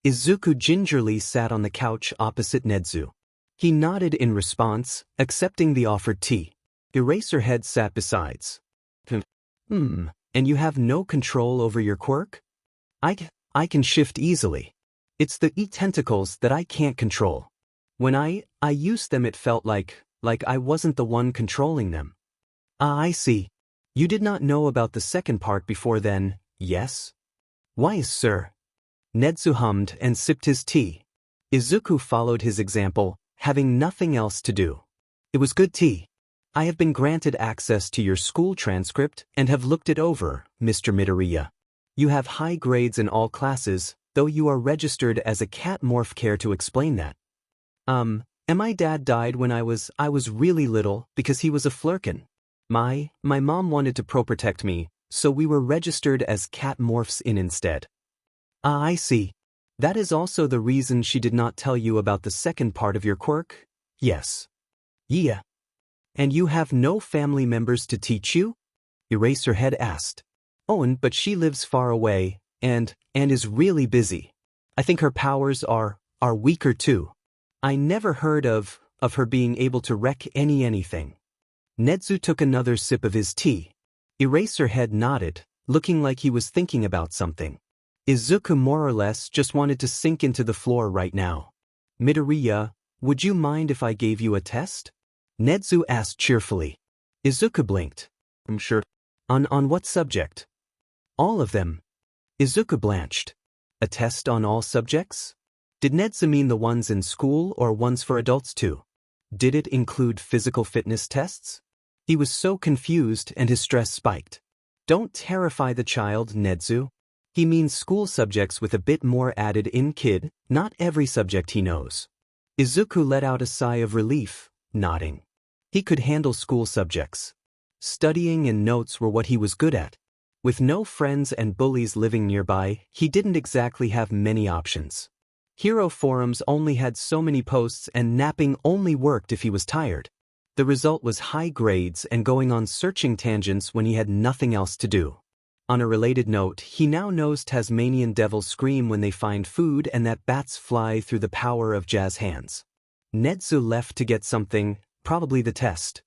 Izuku gingerly sat on the couch opposite Nedzu. He nodded in response, accepting the offered tea. Eraserhead sat besides. And you have no control over your quirk? I can shift easily. It's the tentacles that I can't control. When I used them it felt like I wasn't the one controlling them. Ah, I see. You did not know about the second part before then, yes? Why, sir? Nedzu hummed and sipped his tea. Izuku followed his example, having nothing else to do. It was good tea. I have been granted access to your school transcript and have looked it over, Mr. Midoriya. You have high grades in all classes, though you are registered as a cat morph. Care to explain that? And my dad died when I was really little because he was a flurkin. My mom wanted to protect me, so we were registered as cat morphs in instead. Ah, I see. That is also the reason she did not tell you about the second part of your quirk? Yes. Yeah. And you have no family members to teach you? Eraserhead asked. But she lives far away, and is really busy. I think her powers are weaker too. I never heard of her being able to wreck anything. Nedzu took another sip of his tea. Eraserhead nodded, looking like he was thinking about something. Izuku more or less just wanted to sink into the floor right now. Midoriya, would you mind if I gave you a test? Nedzu asked cheerfully. Izuku blinked. I'm sure. On what subject? All of them. Izuku blanched. A test on all subjects? Did Nedzu mean the ones in school or ones for adults too? Did it include physical fitness tests? He was so confused and his stress spiked. Don't terrify the child, Nedzu. He means school subjects with a bit more added in, kid, not every subject he knows. Izuku let out a sigh of relief, nodding. He could handle school subjects. Studying and notes were what he was good at. With no friends and bullies living nearby, he didn't exactly have many options. Hero forums only had so many posts and napping only worked if he was tired. The result was high grades and going on searching tangents when he had nothing else to do. On a related note, he now knows Tasmanian devils scream when they find food and that bats fly through the power of jazz hands. Nedzu left to get something, probably the test.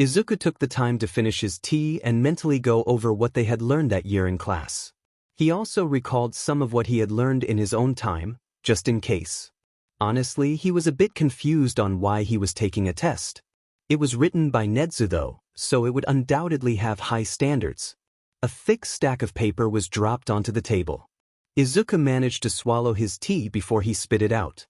Izuku took the time to finish his tea and mentally go over what they had learned that year in class. He also recalled some of what he had learned in his own time, just in case. Honestly, he was a bit confused on why he was taking a test. It was written by Nedzu though, so it would undoubtedly have high standards. A thick stack of paper was dropped onto the table. Izuku managed to swallow his tea before he spit it out.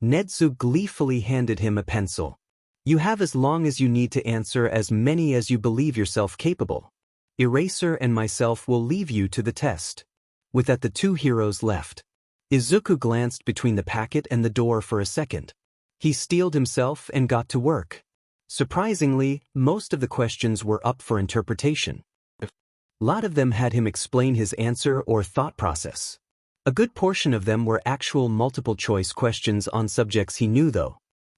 Nedzu gleefully handed him a pencil. You have as long as you need to answer as many as you believe yourself capable. Eraser and myself will leave you to the test. With that, the two heroes left. Izuku glanced between the packet and the door for a second. He steeled himself and got to work. Surprisingly, most of the questions were up for interpretation. A lot of them had him explain his answer or thought process. A good portion of them were actual multiple-choice questions on subjects he knew though.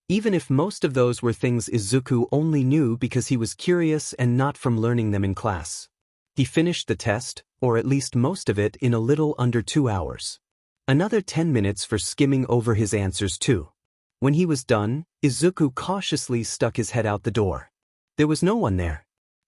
Even if most of those were things Izuku only knew because he was curious and not from learning them in class. He finished the test, or at least most of it, in a little under 2 hours. Another 10 minutes for skimming over his answers too. When he was done, Izuku cautiously stuck his head out the door. There was no one there.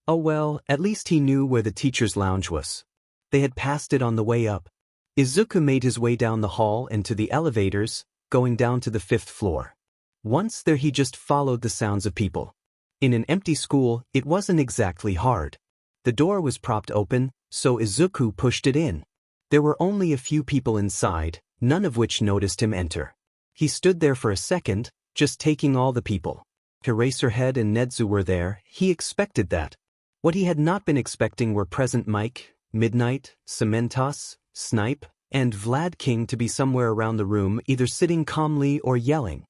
Oh well, at least he knew where the teacher's lounge was. They had passed it on the way up. Izuku made his way down the hall and to the elevators, going down to the 5th floor. Once there he just followed the sounds of people. In an empty school, it wasn't exactly hard. The door was propped open, so Izuku pushed it in. There were only a few people inside, none of which noticed him enter. He stood there for a second, just taking all the people. Eraserhead and Nedzu were there, he expected that. What he had not been expecting were Present Mike, Midnight, Cementos, Snipe, and Vlad King to be somewhere around the room either sitting calmly or yelling.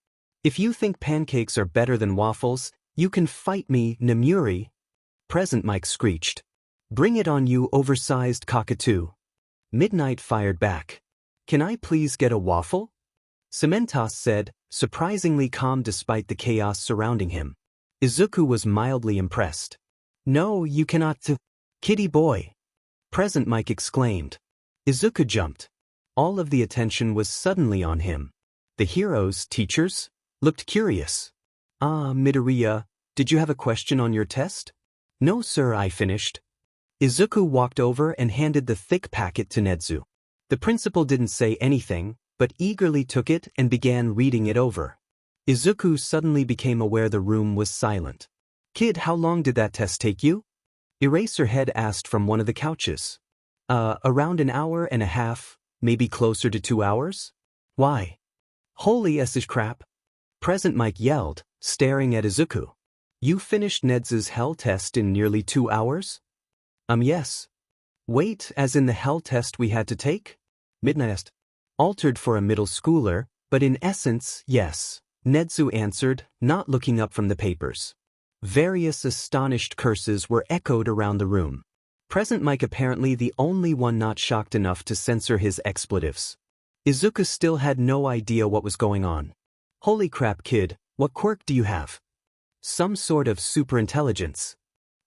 If you think pancakes are better than waffles, you can fight me, Namuri. Present Mike screeched. Bring it on, you oversized cockatoo. Midnight fired back. Can I please get a waffle? Cementos said, surprisingly calm despite the chaos surrounding him. Izuku was mildly impressed. No, you cannot. Kitty boy. Present Mike exclaimed. Izuku jumped. All of the attention was suddenly on him. The heroes, teachers, looked curious. Ah, Midoriya, did you have a question on your test? No sir, I finished. Izuku walked over and handed the thick packet to Nedzu. The principal didn't say anything, but eagerly took it and began reading it over. Izuku suddenly became aware the room was silent. Kid, how long did that test take you? Eraserhead asked from one of the couches. Around an hour and a half, maybe closer to 2 hours? Why? Holy s crap. Present Mike yelled, staring at Izuku. You finished Nedzu's hell test in nearly 2 hours? Yes. Wait, as in the hell test we had to take? Midnight. Altered for a middle schooler, but in essence, yes, Nedzu answered, not looking up from the papers. Various astonished curses were echoed around the room. Present Mike apparently the only one not shocked enough to censor his expletives. Izuku still had no idea what was going on. Holy crap, kid, what quirk do you have? Some sort of superintelligence?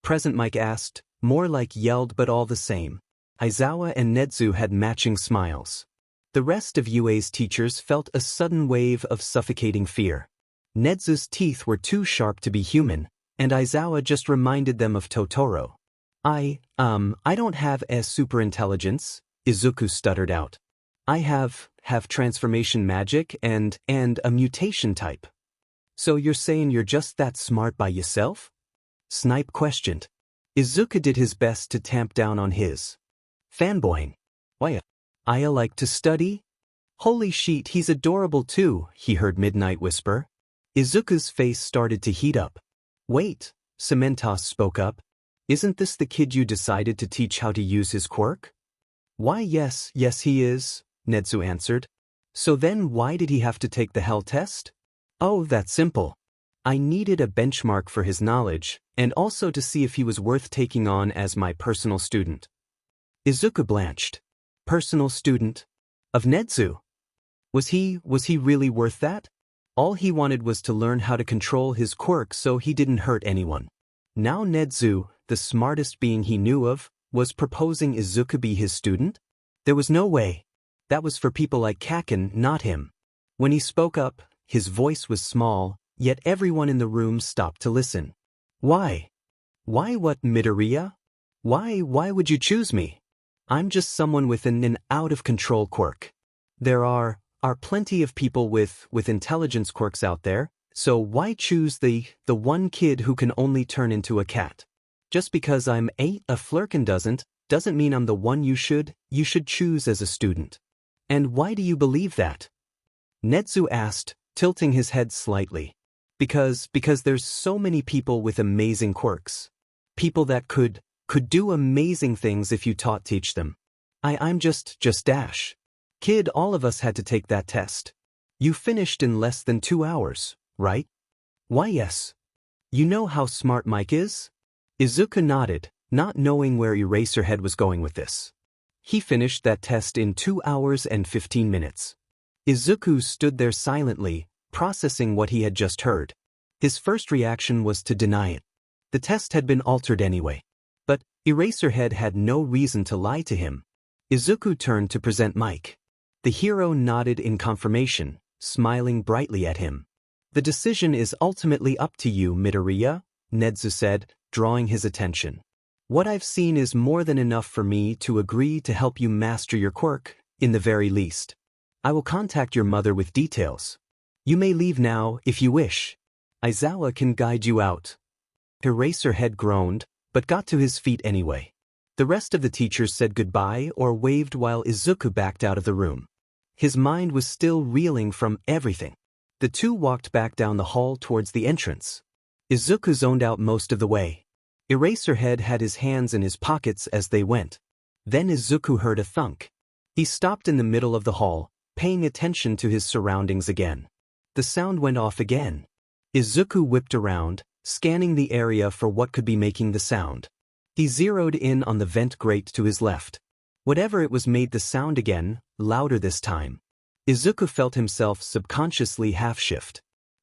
Present Mike asked, more like yelled but all the same. Aizawa and Nedzu had matching smiles. The rest of UA's teachers felt a sudden wave of suffocating fear. Nedzu's teeth were too sharp to be human, and Aizawa just reminded them of Totoro. I don't have a superintelligence, Izuku stuttered out. I have transformation magic and a mutation type. So you're saying you're just that smart by yourself? Snipe questioned. Izuku did his best to tamp down on his fanboying. Why, I like to study? Holy shit, he's adorable too, he heard Midnight whisper. Izuku's face started to heat up. Wait, Cementos spoke up. Isn't this the kid you decided to teach how to use his quirk? Why yes he is, Netsu answered. So then why did he have to take the hell test? Oh, that's simple. I needed a benchmark for his knowledge, and also to see if he was worth taking on as my personal student. Izuku blanched. Personal student? Of Netsu? Was he really worth that? All he wanted was to learn how to control his quirk so he didn't hurt anyone. Now Netsu, the smartest being he knew of, was proposing Izuku be his student? There was no way. That was for people like Kaken, not him. When he spoke up, his voice was small, yet everyone in the room stopped to listen. Why? Why what, Midoriya? Why would you choose me? I'm just someone with an out-of-control quirk. There are plenty of people with intelligence quirks out there, so why choose the one kid who can only turn into a cat? Just because I'm a flirkin doesn't mean I'm the one you should choose as a student. And why do you believe that? Netsu asked, tilting his head slightly. Because there's so many people with amazing quirks. People that could do amazing things if you teach them. I'm just Dash. Kid, all of us had to take that test. You finished in less than 2 hours, right? Why yes. You know how smart Mike is? Izuku nodded, not knowing where Eraserhead was going with this. He finished that test in 2 hours and 15 minutes. Izuku stood there silently, processing what he had just heard. His first reaction was to deny it. The test had been altered anyway. But Eraserhead had no reason to lie to him. Izuku turned to present Mike. The hero nodded in confirmation, smiling brightly at him. The decision is ultimately up to you, Midoriya, Netsu said, drawing his attention. What I've seen is more than enough for me to agree to help you master your quirk, in the very least. I will contact your mother with details. You may leave now if you wish. Aizawa can guide you out. Eraserhead groaned, but got to his feet anyway. The rest of the teachers said goodbye or waved while Izuku backed out of the room. His mind was still reeling from everything. The two walked back down the hall towards the entrance. Izuku zoned out most of the way. Eraserhead had his hands in his pockets as they went. Then Izuku heard a thunk. He stopped in the middle of the hall, paying attention to his surroundings again. The sound went off again. Izuku whipped around, scanning the area for what could be making the sound. He zeroed in on the vent grate to his left. Whatever it was made the sound again, louder this time. Izuku felt himself subconsciously half-shift.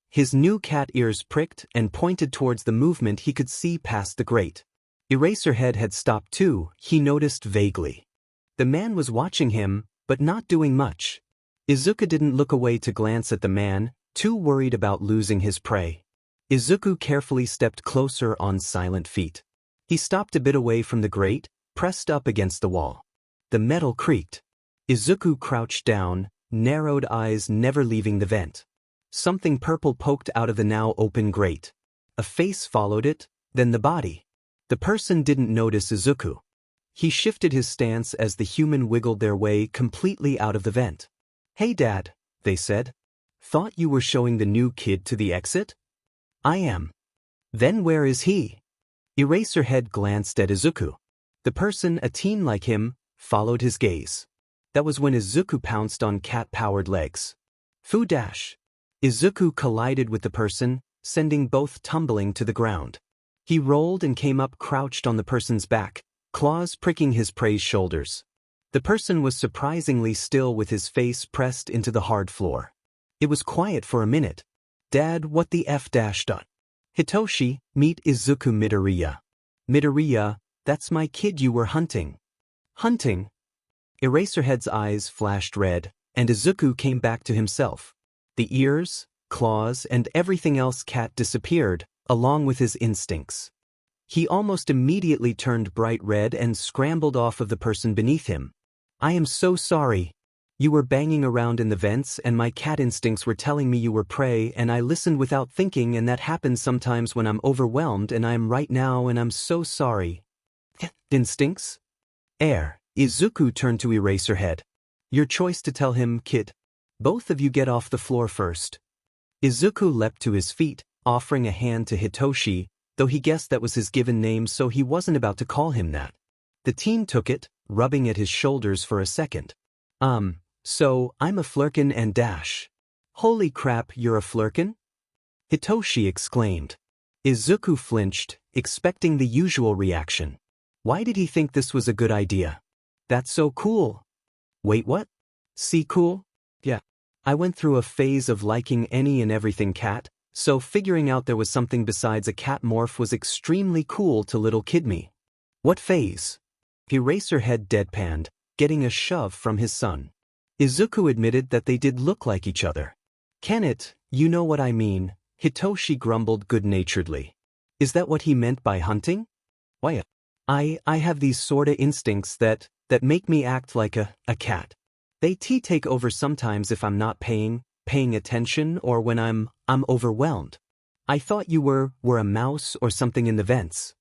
His new cat ears pricked and pointed towards the movement he could see past the grate. Eraserhead had stopped too, he noticed vaguely. The man was watching him, but not doing much. Izuku didn't look away to glance at the man, too worried about losing his prey. Izuku carefully stepped closer on silent feet. He stopped a bit away from the grate, pressed up against the wall. The metal creaked. Izuku crouched down, narrowed eyes never leaving the vent. Something purple poked out of the now open grate. A face followed it, then the body. The person didn't notice Izuku. He shifted his stance as the human wiggled their way completely out of the vent. Hey Dad, they said. Thought you were showing the new kid to the exit? I am. Then where is he? Eraserhead glanced at Izuku. The person, a teen like him, followed his gaze. That was when Izuku pounced on cat-powered legs. Fu dash. Izuku collided with the person, sending both tumbling to the ground. He rolled and came up crouched on the person's back, claws pricking his prey's shoulders. The person was surprisingly still with his face pressed into the hard floor. It was quiet for a minute. Dad, what the F dash dot? Hitoshi, meet Izuku Midoriya. Midoriya, that's my kid you were hunting. Hunting? Eraserhead's eyes flashed red, and Izuku came back to himself. The ears, claws, and everything else cat disappeared, along with his instincts. He almost immediately turned bright red and scrambled off of the person beneath him. I am so sorry. You were banging around in the vents and my cat instincts were telling me you were prey and I listened without thinking and that happens sometimes when I'm overwhelmed and I'm right now and I'm so sorry. Instincts? Air. Izuku turned to Eraserhead. Your choice to tell him, kid. Both of you get off the floor first. Izuku leapt to his feet, offering a hand to Hitoshi, though he guessed that was his given name so he wasn't about to call him that. The teen took it, rubbing at his shoulders for a second. So, I'm a flirkin and dash. Holy crap, you're a flirkin? Hitoshi exclaimed. Izuku flinched, expecting the usual reaction. Why did he think this was a good idea? That's so cool. Wait, what? See cool? Yeah. I went through a phase of liking any and everything cat, so figuring out there was something besides a cat morph was extremely cool to little kid me. What phase? Eraserhead deadpanned, getting a shove from his son. Izuku admitted that they did look like each other. Can it, you know what I mean, Hitoshi grumbled good-naturedly. Is that what he meant by hunting? Why? I have these sorta instincts that make me act like a cat. They take over sometimes if I'm not paying attention or when I'm overwhelmed. I thought you were a mouse or something in the vents.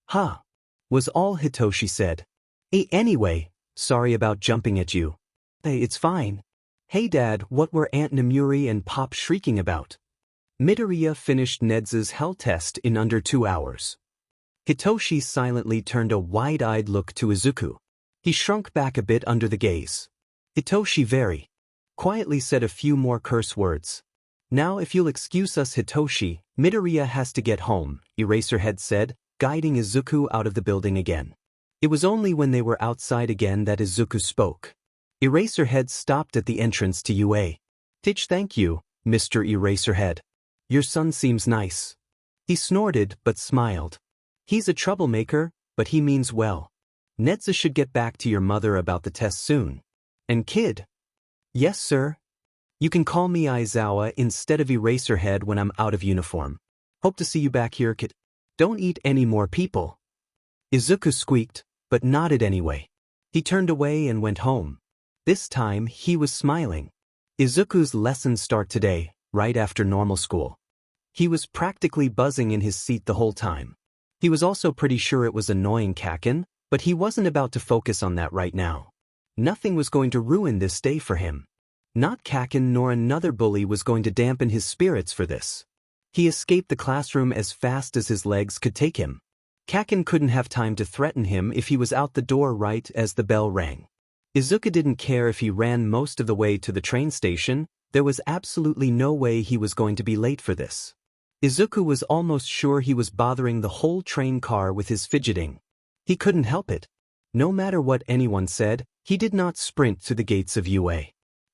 Huh. Was all Hitoshi said. Anyway, sorry about jumping at you. Hey, it's fine. Hey Dad, what were Aunt Namuri and Pop shrieking about? Midoriya finished Ned's hell test in under 2 hours. Hitoshi silently turned a wide-eyed look to Izuku. He shrunk back a bit under the gaze. Hitoshi very quietly said a few more curse words. Now if you'll excuse us Hitoshi, Midoriya has to get home, Eraserhead said, guiding Izuku out of the building again. It was only when they were outside again that Izuku spoke. Eraserhead stopped at the entrance to UA. Thank you, Mr. Eraserhead. Your son seems nice. He snorted but smiled. He's a troublemaker, but he means well. Nedza should get back to your mother about the test soon. And kid? Yes, sir. You can call me Aizawa instead of Eraserhead when I'm out of uniform. Hope to see you back here, kid. Don't eat any more people. Izuku squeaked, but nodded anyway. He turned away and went home. This time, he was smiling. Izuku's lessons start today, right after normal school. He was practically buzzing in his seat the whole time. He was also pretty sure it was annoying Kakin, but he wasn't about to focus on that right now. Nothing was going to ruin this day for him. Not Kakin nor another bully was going to dampen his spirits for this. He escaped the classroom as fast as his legs could take him. Kakin couldn't have time to threaten him if he was out the door right as the bell rang. Izuku didn't care if he ran most of the way to the train station, there was absolutely no way he was going to be late for this. Izuku was almost sure he was bothering the whole train car with his fidgeting. He couldn't help it. No matter what anyone said, he did not sprint to the gates of UA.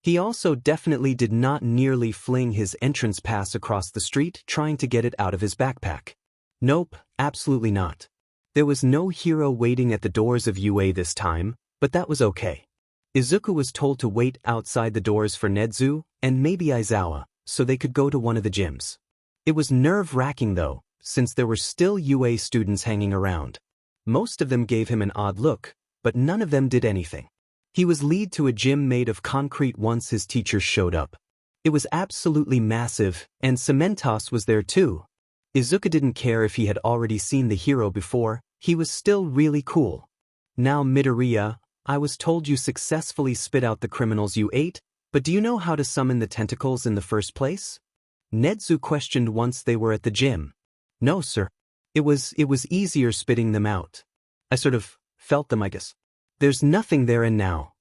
He also definitely did not nearly fling his entrance pass across the street trying to get it out of his backpack. Nope, absolutely not. There was no hero waiting at the doors of UA this time, but that was okay. Izuku was told to wait outside the doors for Nedzu and maybe Aizawa, so they could go to one of the gyms. It was nerve-wracking though, since there were still UA students hanging around. Most of them gave him an odd look, but none of them did anything. He was led to a gym made of concrete once his teachers showed up. It was absolutely massive, and Cementos was there too. Izuku didn't care if he had already seen the hero before, he was still really cool. Now Midoriya, I was told you successfully spit out the criminals you ate, but do you know how to summon the tentacles in the first place? Nedzu questioned once they were at the gym. No, sir. It was easier spitting them out. I sort of felt them, I guess. There's nothing there and now.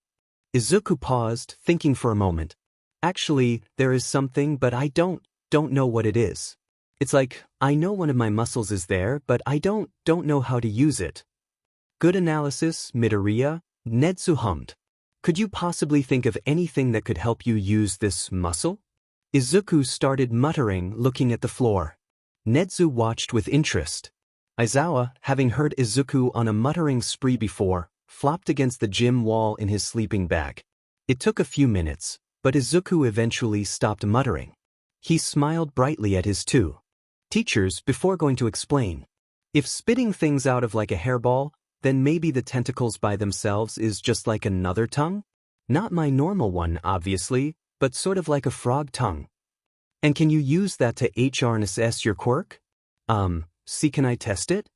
Izuku paused, thinking for a moment. Actually, there is something, but I don't know what it is. It's like, I know one of my muscles is there, but I don't know how to use it. Good analysis, Midoriya, Nedzu hummed. Could you possibly think of anything that could help you use this muscle? Izuku started muttering, looking at the floor. Nedzu watched with interest. Aizawa, having heard Izuku on a muttering spree before, flopped against the gym wall in his sleeping bag. It took a few minutes, but Izuku eventually stopped muttering. He smiled brightly at his two teachers before going to explain. If spitting things out of like a hairball, then maybe the tentacles by themselves is just like another tongue? Not my normal one, obviously, but sort of like a frog tongue. And can you use that to harness your quirk? See, can I test it?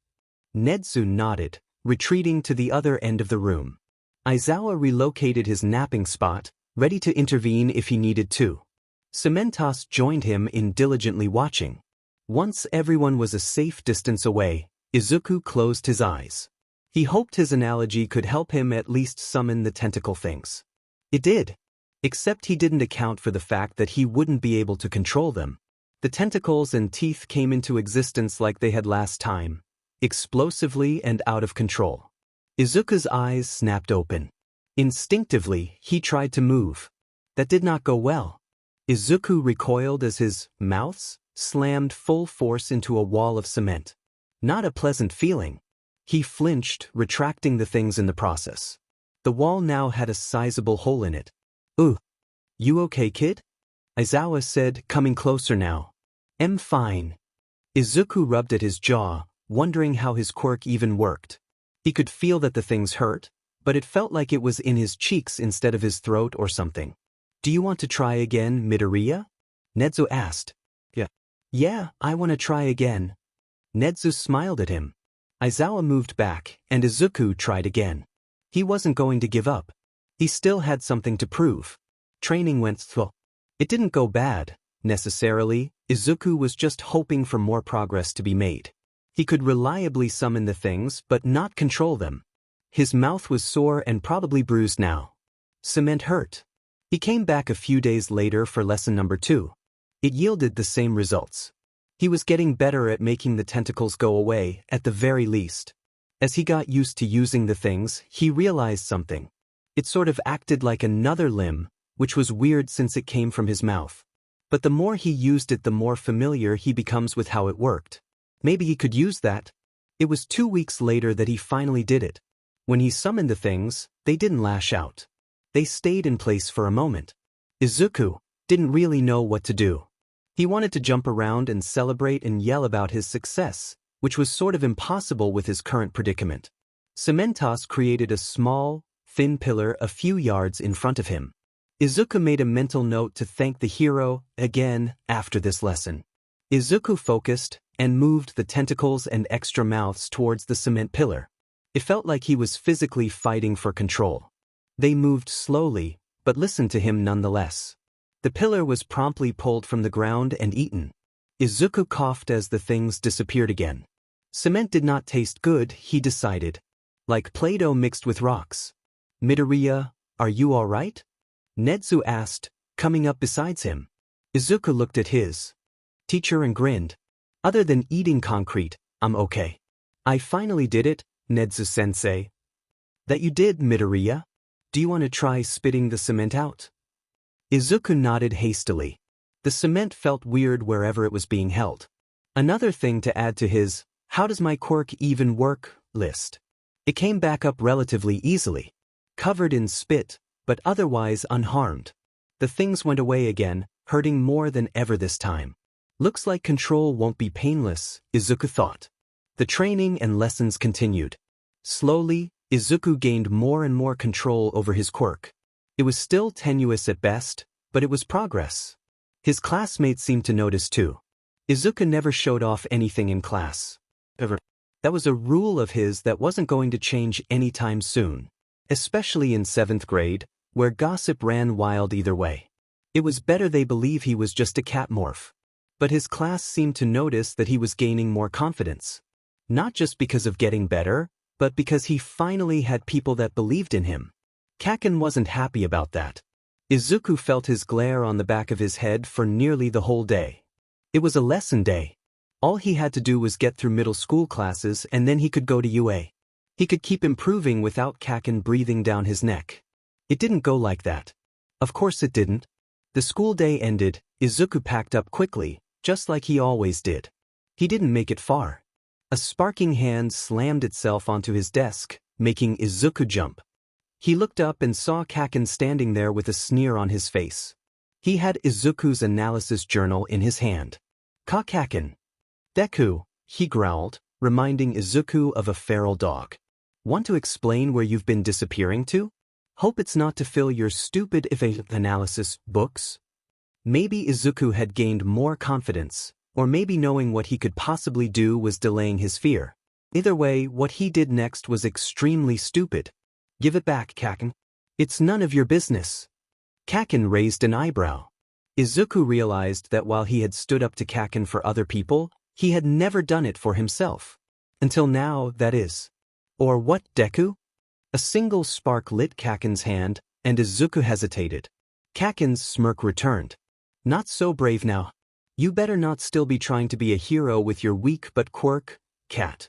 Netsu nodded, retreating to the other end of the room. Izawa relocated his napping spot, ready to intervene if he needed to. Cementos joined him in diligently watching. Once everyone was a safe distance away, Izuku closed his eyes. He hoped his analogy could help him at least summon the tentacle things. It did. Except he didn't account for the fact that he wouldn't be able to control them. The tentacles and teeth came into existence like they had last time, explosively and out of control. Izuku's eyes snapped open. Instinctively, he tried to move. That did not go well. Izuku recoiled as his mouth slammed full force into a wall of cement. Not a pleasant feeling. He flinched, retracting the things in the process. The wall now had a sizable hole in it. "Ooh. You okay, kid?" Izawa said, coming closer now. "I'm fine." Izuku rubbed at his jaw, wondering how his quirk even worked. He could feel that the things hurt, but it felt like it was in his cheeks instead of his throat or something. "Do you want to try again, Midoriya?" Netsu asked. Yeah, I want to try again." Netsu smiled at him. Izawa moved back, and Izuku tried again. He wasn't going to give up. He still had something to prove. Training went slow. It didn't go bad, necessarily. Izuku was just hoping for more progress to be made. He could reliably summon the things but not control them. His mouth was sore and probably bruised now. Cement hurt. He came back a few days later for lesson number 2. It yielded the same results. He was getting better at making the tentacles go away, at the very least. As he got used to using the things, he realized something. It sort of acted like another limb, which was weird since it came from his mouth. But the more he used it, the more familiar he becomes with how it worked. Maybe he could use that. It was 2 weeks later that he finally did it. When he summoned the things, they didn't lash out. They stayed in place for a moment. Izuku didn't really know what to do. He wanted to jump around and celebrate and yell about his success, which was sort of impossible with his current predicament. Cementos created a small, thin pillar a few yards in front of him. Izuku made a mental note to thank the hero again after this lesson. Izuku focused and moved the tentacles and extra mouths towards the cement pillar. It felt like he was physically fighting for control. They moved slowly, but listened to him nonetheless. The pillar was promptly pulled from the ground and eaten. Izuku coughed as the things disappeared again. Cement did not taste good, he decided. Like Play-Doh mixed with rocks. "Midoriya, are you all right?" Netsu asked, coming up beside him. Izuku looked at his teacher and grinned. "Other than eating concrete, I'm okay." "I finally did it, Netsu-sensei." "That you did, Midoriya? Do you want to try spitting the cement out?" Izuku nodded hastily. The cement felt weird wherever it was being held. Another thing to add to his "how does my quirk even work" list. It came back up relatively easily. Covered in spit, but otherwise unharmed. The things went away again, hurting more than ever this time. Looks like control won't be painless, Izuku thought. The training and lessons continued. Slowly, Izuku gained more and more control over his quirk. It was still tenuous at best, but it was progress. His classmates seemed to notice too. Izuku never showed off anything in class. Ever. That was a rule of his that wasn't going to change anytime soon. Especially in 7th grade, where gossip ran wild either way. It was better they believe he was just a cat morph. But his class seemed to notice that he was gaining more confidence. Not just because of getting better, but because he finally had people that believed in him. Kaken wasn't happy about that. Izuku felt his glare on the back of his head for nearly the whole day. It was a lesson day. All he had to do was get through middle school classes and then he could go to UA. He could keep improving without Kaken breathing down his neck. It didn't go like that. Of course it didn't. The school day ended, Izuku packed up quickly, just like he always did. He didn't make it far. A sparking hand slammed itself onto his desk, making Izuku jump. He looked up and saw Kaken standing there with a sneer on his face. He had Izuku's analysis journal in his hand. Kaken. "Deku," he growled, reminding Izuku of a feral dog. "Want to explain where you've been disappearing to?" Hope it's not to fill your stupid analysis books. Maybe Izuku had gained more confidence, or maybe knowing what he could possibly do was delaying his fear. Either way, what he did next was extremely stupid. Give it back, Kaken. It's none of your business. Kaken raised an eyebrow. Izuku realized that while he had stood up to Kaken for other people, he had never done it for himself. Until now, that is. Or what, Deku? A single spark lit Kaken's hand, and Izuku hesitated. Kaken's smirk returned. Not so brave now. You better not still be trying to be a hero with your weak but quirk, cat.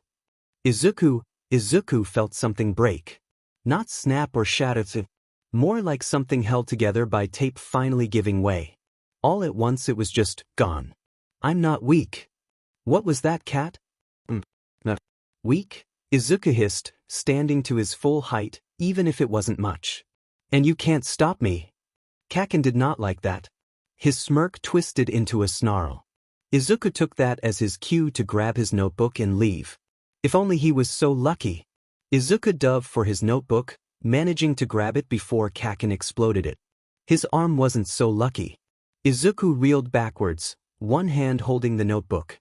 Izuku felt something break. Not snap or shatter, more like something held together by tape finally giving way. All at once it was just gone. I'm not weak. What was that, cat? Weak? Izuku hissed, standing to his full height, even if it wasn't much. And you can't stop me. Kaken did not like that. His smirk twisted into a snarl. Izuku took that as his cue to grab his notebook and leave. If only he was so lucky. Izuku dove for his notebook, managing to grab it before Kaken exploded it. His arm wasn't so lucky. Izuku reeled backwards, one hand holding the notebook,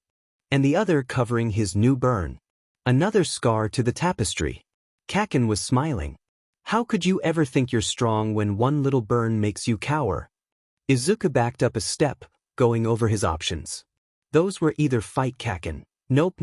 and the other covering his new burn. Another scar to the tapestry. Kaken was smiling. How could you ever think you're strong when one little burn makes you cower? Izuku backed up a step, going over his options. Those were either fight Kaken, nope,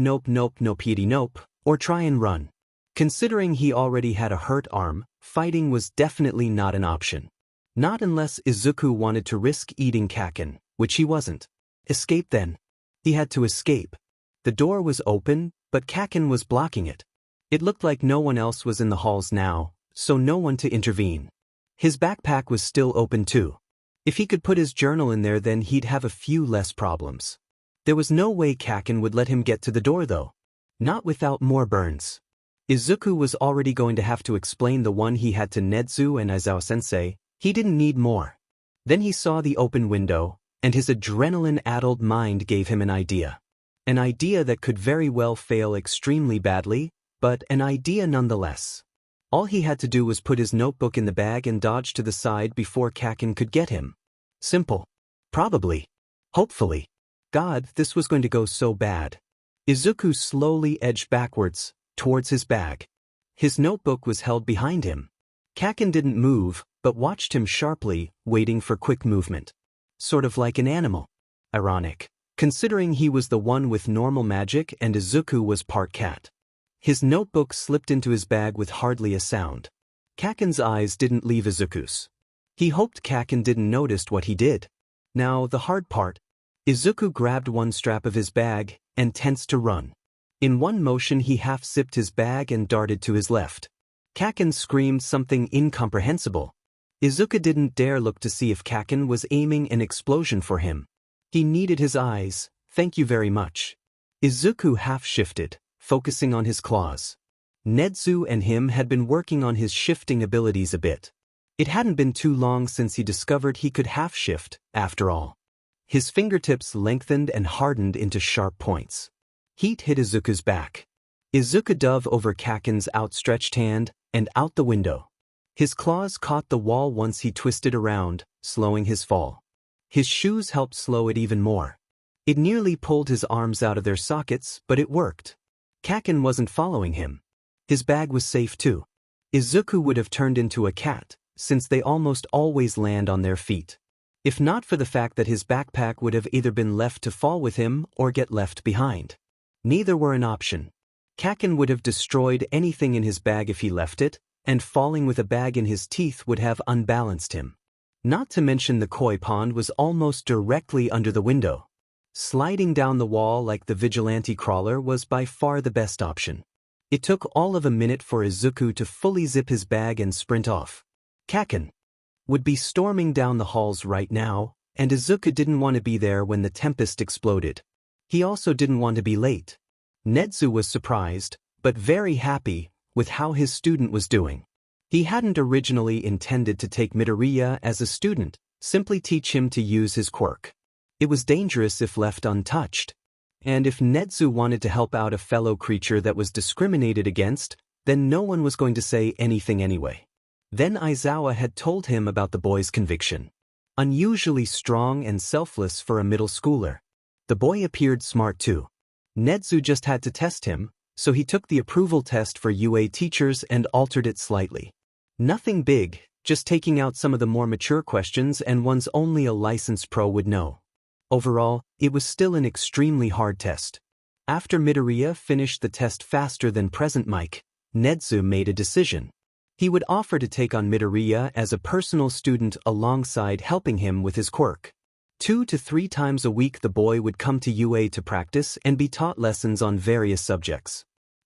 or try and run. Considering he already had a hurt arm, fighting was definitely not an option. Not unless Izuku wanted to risk eating Kaken, which he wasn't. Escape then. He had to escape. The door was open, but Kaken was blocking it. It looked like no one else was in the halls now, so no one to intervene. His backpack was still open too. If he could put his journal in there, then he'd have a few less problems. There was no way Kaken would let him get to the door though. Not without more burns. Izuku was already going to have to explain the one he had to Nezu and Aizawa-sensei. He didn't need more. Then he saw the open window, and his adrenaline-addled mind gave him an idea. An idea that could very well fail extremely badly, but an idea nonetheless. All he had to do was put his notebook in the bag and dodge to the side before Kaken could get him. Simple. Probably. Hopefully. God, this was going to go so bad. Izuku slowly edged backwards, towards his bag. His notebook was held behind him. Kaken didn't move, but watched him sharply, waiting for quick movement. Sort of like an animal. Ironic, considering he was the one with normal magic and Izuku was part cat. His notebook slipped into his bag with hardly a sound. Kaken's eyes didn't leave Izuku's. He hoped Kaken didn't notice what he did. Now the hard part. Izuku grabbed one strap of his bag and tensed to run. In one motion he half-zipped his bag and darted to his left. Kaken screamed something incomprehensible. Izuku didn't dare look to see if Kaken was aiming an explosion for him. He needed his eyes, thank you very much. Izuku half-shifted, focusing on his claws. Nezu and him had been working on his shifting abilities a bit. It hadn't been too long since he discovered he could half-shift, after all. His fingertips lengthened and hardened into sharp points. Heat hit Izuku's back. Izuku dove over Kaken's outstretched hand, and out the window. His claws caught the wall once he twisted around, slowing his fall. His shoes helped slow it even more. It nearly pulled his arms out of their sockets, but it worked. Kaken wasn't following him. His bag was safe too. Izuku would have turned into a cat, since they almost always land on their feet. If not for the fact that his backpack would have either been left to fall with him or get left behind. Neither were an option. Kaken would have destroyed anything in his bag if he left it, and falling with a bag in his teeth would have unbalanced him. Not to mention the koi pond was almost directly under the window. Sliding down the wall like the vigilante crawler was by far the best option. It took all of a minute for Izuku to fully zip his bag and sprint off. Kaken would be storming down the halls right now, and Izuku didn't want to be there when the tempest exploded. He also didn't want to be late. Nezu was surprised, but very happy, with how his student was doing. He hadn't originally intended to take Midoriya as a student, simply teach him to use his quirk. It was dangerous if left untouched. And if Nezu wanted to help out a fellow creature that was discriminated against, then no one was going to say anything anyway. Then Aizawa had told him about the boy's conviction. Unusually strong and selfless for a middle schooler. The boy appeared smart too. Nedzu just had to test him, so he took the approval test for UA teachers and altered it slightly. Nothing big, just taking out some of the more mature questions and ones only a licensed pro would know. Overall, it was still an extremely hard test. After Midoriya finished the test faster than present Mike, Nedzu made a decision. He would offer to take on Midoriya as a personal student alongside helping him with his quirk. 2 to 3 times a week the boy would come to UA to practice and be taught lessons on various subjects.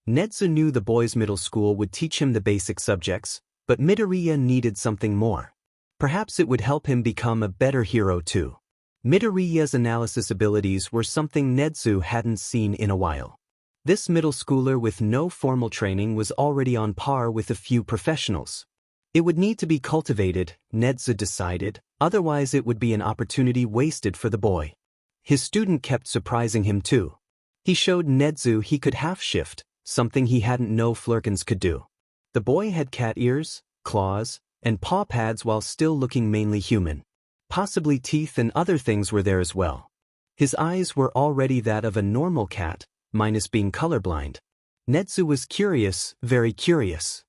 Nedzu knew the boy's middle school would teach him the basic subjects, but Midoriya needed something more. Perhaps it would help him become a better hero too. Midoriya's analysis abilities were something Nedzu hadn't seen in a while. This middle schooler with no formal training was already on par with a few professionals. It would need to be cultivated, Nedzu decided, otherwise it would be an opportunity wasted for the boy. His student kept surprising him too. He showed Nedzu he could half-shift, something he hadn't known Flurkins could do. The boy had cat ears, claws, and paw pads while still looking mainly human. Possibly teeth and other things were there as well. His eyes were already that of a normal cat, minus being colorblind. Nedzu was curious, very curious.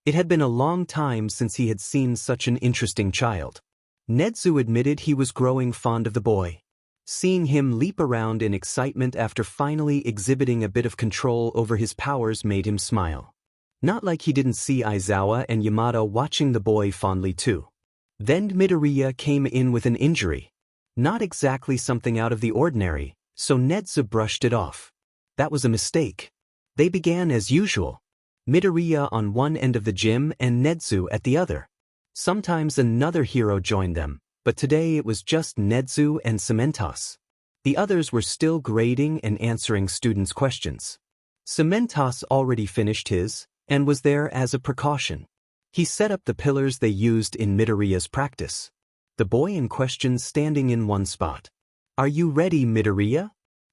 It had been a long time since he had seen such an interesting child. Nedzu admitted he was growing fond of the boy. Seeing him leap around in excitement after finally exhibiting a bit of control over his powers made him smile. Not like he didn't see Aizawa and Yamada watching the boy fondly too. Then Midoriya came in with an injury. Not exactly something out of the ordinary, so Nedzu brushed it off. That was a mistake. They began as usual. Midoriya on one end of the gym and Nedzu at the other. Sometimes another hero joined them, but today it was just Nedzu and Cementos. The others were still grading and answering students' questions. Cementos already finished his, and was there as a precaution. He set up the pillars they used in Midoriya's practice. The boy in question standing in one spot. "Are you ready, Midoriya?"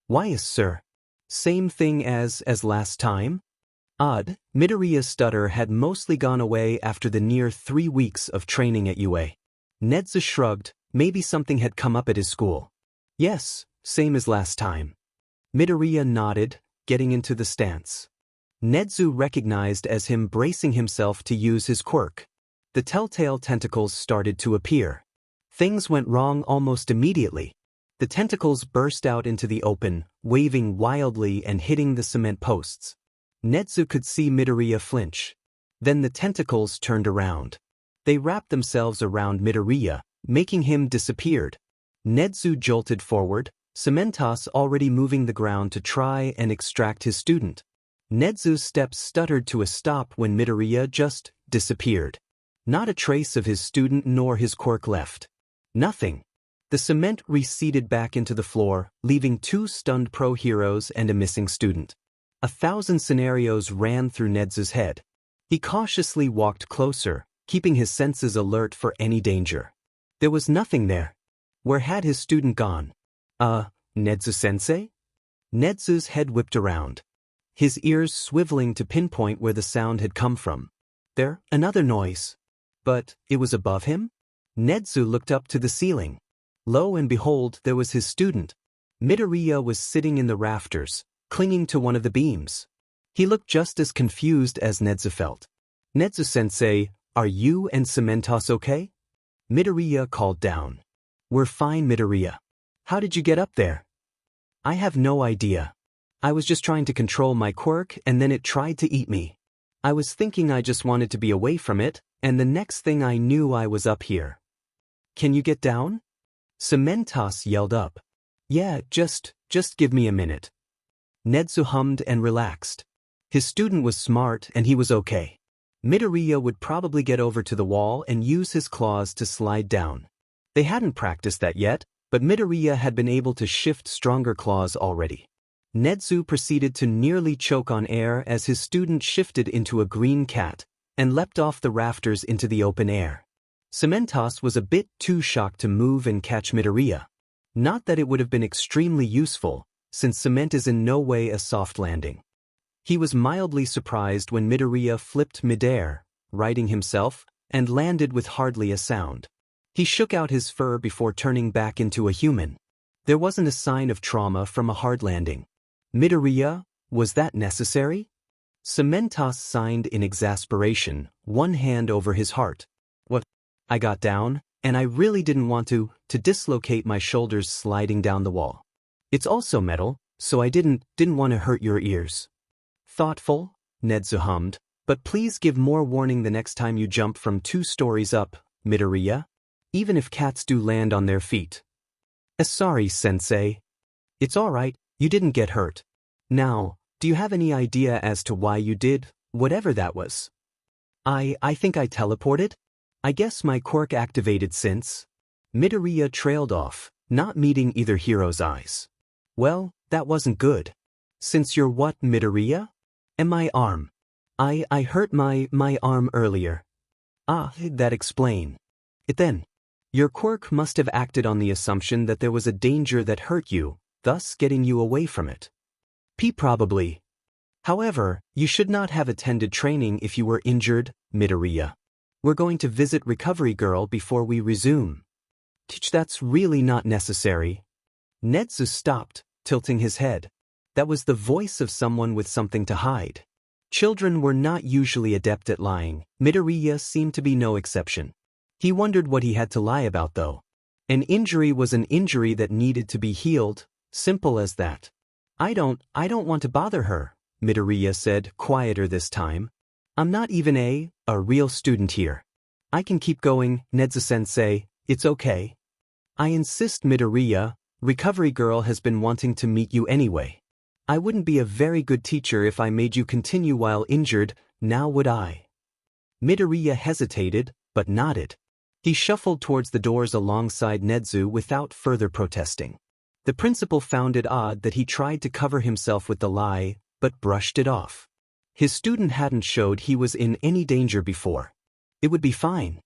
"Why, yes, sir." "Same thing as last time?" Odd, Midoriya's stutter had mostly gone away after the near 3 weeks of training at UA. Nedzu shrugged, maybe something had come up at his school. "Yes, same as last time." Midoriya nodded, getting into the stance. Nedzu recognized as him bracing himself to use his quirk. The telltale tentacles started to appear. Things went wrong almost immediately. The tentacles burst out into the open, waving wildly and hitting the cement posts. Nedzu could see Midoriya flinch. Then the tentacles turned around. They wrapped themselves around Midoriya, making him disappeared. Nedzu jolted forward, Cementos already moving the ground to try and extract his student. Nedzu's steps stuttered to a stop when Midoriya just disappeared. Not a trace of his student nor his quirk left. Nothing. The cement receded back into the floor, leaving 2 stunned pro heroes and a missing student. 1,000 scenarios ran through Nedzu's head. He cautiously walked closer, keeping his senses alert for any danger. There was nothing there. Where had his student gone? Nedzu-sensei? Nedzu's head whipped around. His ears swiveling to pinpoint where the sound had come from. There, another noise. But it was above him? Nedzu looked up to the ceiling. Lo and behold, there was his student. Midoriya was sitting in the rafters, clinging to one of the beams. He looked just as confused as Nedzu felt. "Nedzu-sensei, are you and Cementos okay?" Midoriya called down. "We're fine, Midoriya. How did you get up there?" "I have no idea. I was just trying to control my quirk and then it tried to eat me. I was thinking I just wanted to be away from it, and the next thing I knew I was up here." "Can you get down?" Cementos yelled up. "Yeah, just give me a minute." Nedzu hummed and relaxed. His student was smart and he was okay. Midoriya would probably get over to the wall and use his claws to slide down. They hadn't practiced that yet, but Midoriya had been able to shift stronger claws already. Nedzu proceeded to nearly choke on air as his student shifted into a green cat and leapt off the rafters into the open air. Cementos was a bit too shocked to move and catch Midoriya. Not that it would have been extremely useful, since cement is in no way a soft landing. He was mildly surprised when Midoriya flipped midair, righting himself, and landed with hardly a sound. He shook out his fur before turning back into a human. There wasn't a sign of trauma from a hard landing. Midoriya, was that necessary? Cementos signed in exasperation, one hand over his heart. What? I got down, and I really didn't want to dislocate my shoulders sliding down the wall. It's also metal, so I didn't want to hurt your ears. Thoughtful, Nezu hummed, but please give more warning the next time you jump from 2 stories up, Midoriya. Even if cats do land on their feet. Sorry, Sensei. It's alright, you didn't get hurt. Now, do you have any idea as to why you did whatever that was? I think I teleported? I guess my quirk activated since. Midoriya trailed off, not meeting either hero's eyes. Well, that wasn't good. Since you're what, Midoriya? And my arm. I hurt my arm earlier. Ah, that explain. It then. Your quirk must have acted on the assumption that there was a danger that hurt you, thus getting you away from it. Probably. However, you should not have attended training if you were injured, Midoriya. We're going to visit Recovery Girl before we resume. That's really not necessary. Nezu stopped, tilting his head. That was the voice of someone with something to hide. Children were not usually adept at lying. Midoriya seemed to be no exception. He wondered what he had to lie about though. An injury was an injury that needed to be healed, simple as that. I don't want to bother her, Midoriya said, quieter this time. I'm not even a real student here. I can keep going, Nezu-sensei, it's okay. I insist, Midoriya, Recovery Girl has been wanting to meet you anyway. I wouldn't be a very good teacher if I made you continue while injured, now would I? Midoriya hesitated, but nodded. He shuffled towards the doors alongside Nezu without further protesting. The principal found it odd that he tried to cover himself with the lie, but brushed it off. His student hadn't showed he was in any danger before. It would be fine.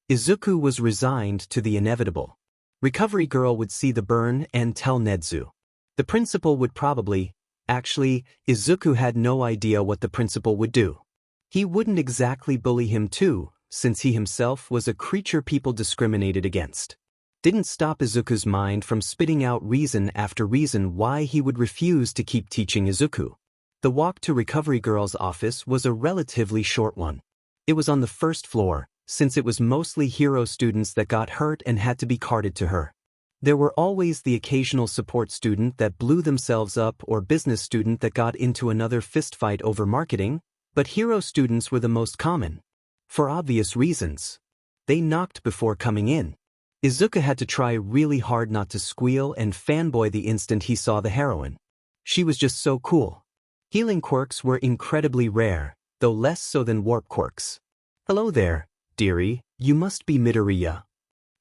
Izuku was resigned to the inevitable. Recovery Girl would see the burn and tell Nezu. The principal would probably. Actually, Izuku had no idea what the principal would do. He wouldn't exactly bully him too, since he himself was a creature people discriminated against. Didn't stop Izuku's mind from spitting out reason after reason why he would refuse to keep teaching Izuku. The walk to Recovery Girl's office was a relatively short one. It was on the 1st floor, since it was mostly hero students that got hurt and had to be carted to her. There were always the occasional support student that blew themselves up or business student that got into another fistfight over marketing, but hero students were the most common. For obvious reasons. They knocked before coming in. Izuku had to try really hard not to squeal and fanboy the instant he saw the heroine. She was just so cool. Healing quirks were incredibly rare, though less so than warp quirks. Hello there, dearie, you must be Midoriya.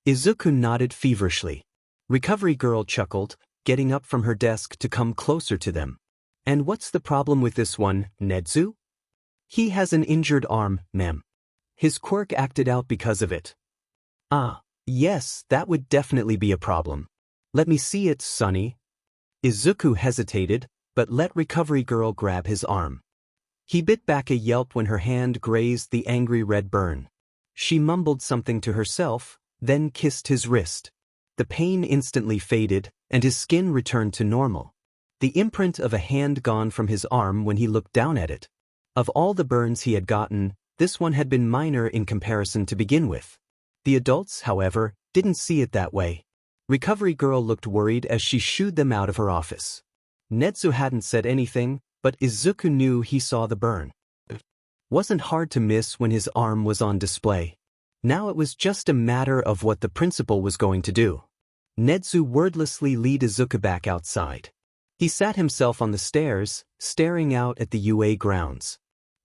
Izuku nodded feverishly. Recovery Girl chuckled, getting up from her desk to come closer to them. And what's the problem with this one, Nezu? He has an injured arm, ma'am. His quirk acted out because of it. Ah, yes, that would definitely be a problem. Let me see it, Sonny. Izuku hesitated, but let Recovery Girl grab his arm. He bit back a yelp when her hand grazed the angry red burn. She mumbled something to herself, then kissed his wrist. The pain instantly faded, and his skin returned to normal. The imprint of a hand gone from his arm when he looked down at it. Of all the burns he had gotten, this one had been minor in comparison to begin with. The adults, however, didn't see it that way. Recovery Girl looked worried as she shooed them out of her office. Nezu hadn't said anything, but Izuku knew he saw the burn. Wasn't hard to miss when his arm was on display. Now it was just a matter of what the principal was going to do. Nezu wordlessly led Izuku back outside. He sat himself on the stairs, staring out at the UA grounds.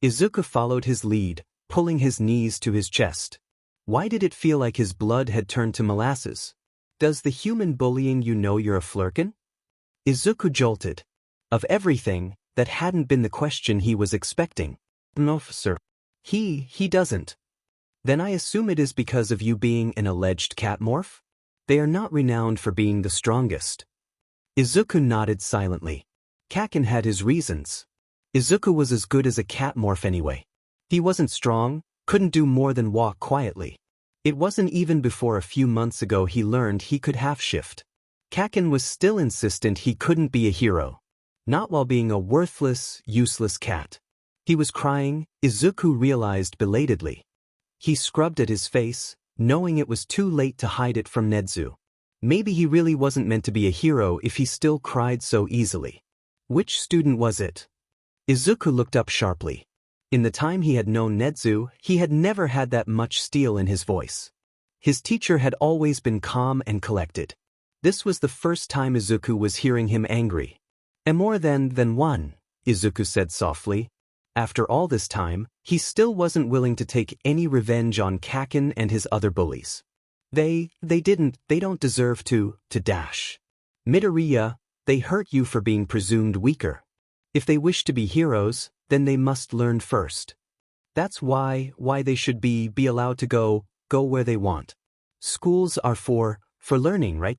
Izuku followed his lead, pulling his knees to his chest. Why did it feel like his blood had turned to molasses? Does the human bullying you know you're a flirkin? Izuku jolted. Of everything, that hadn't been the question he was expecting. No, sir. He doesn't. Then I assume it is because of you being an alleged catmorph? They are not renowned for being the strongest. Izuku nodded silently. Kaken had his reasons. Izuku was as good as a catmorph anyway. He wasn't strong, couldn't do more than walk quietly. It wasn't even before a few months ago he learned he could half-shift. Kaken was still insistent he couldn't be a hero. Not while being a worthless, useless cat. He was crying, Izuku realized belatedly. He scrubbed at his face, knowing it was too late to hide it from Nezu. Maybe he really wasn't meant to be a hero if he still cried so easily. Which student was it? Izuku looked up sharply. In the time he had known Nezu, he had never had that much steel in his voice. His teacher had always been calm and collected. This was the first time Izuku was hearing him angry. And more than one, Izuku said softly. After all this time, he still wasn't willing to take any revenge on Kaken and his other bullies. They don't deserve to dash. Midoriya, they hurt you for being presumed weaker. If they wish to be heroes, then they must learn first. That's why they should be allowed to go where they want. Schools are for learning, right?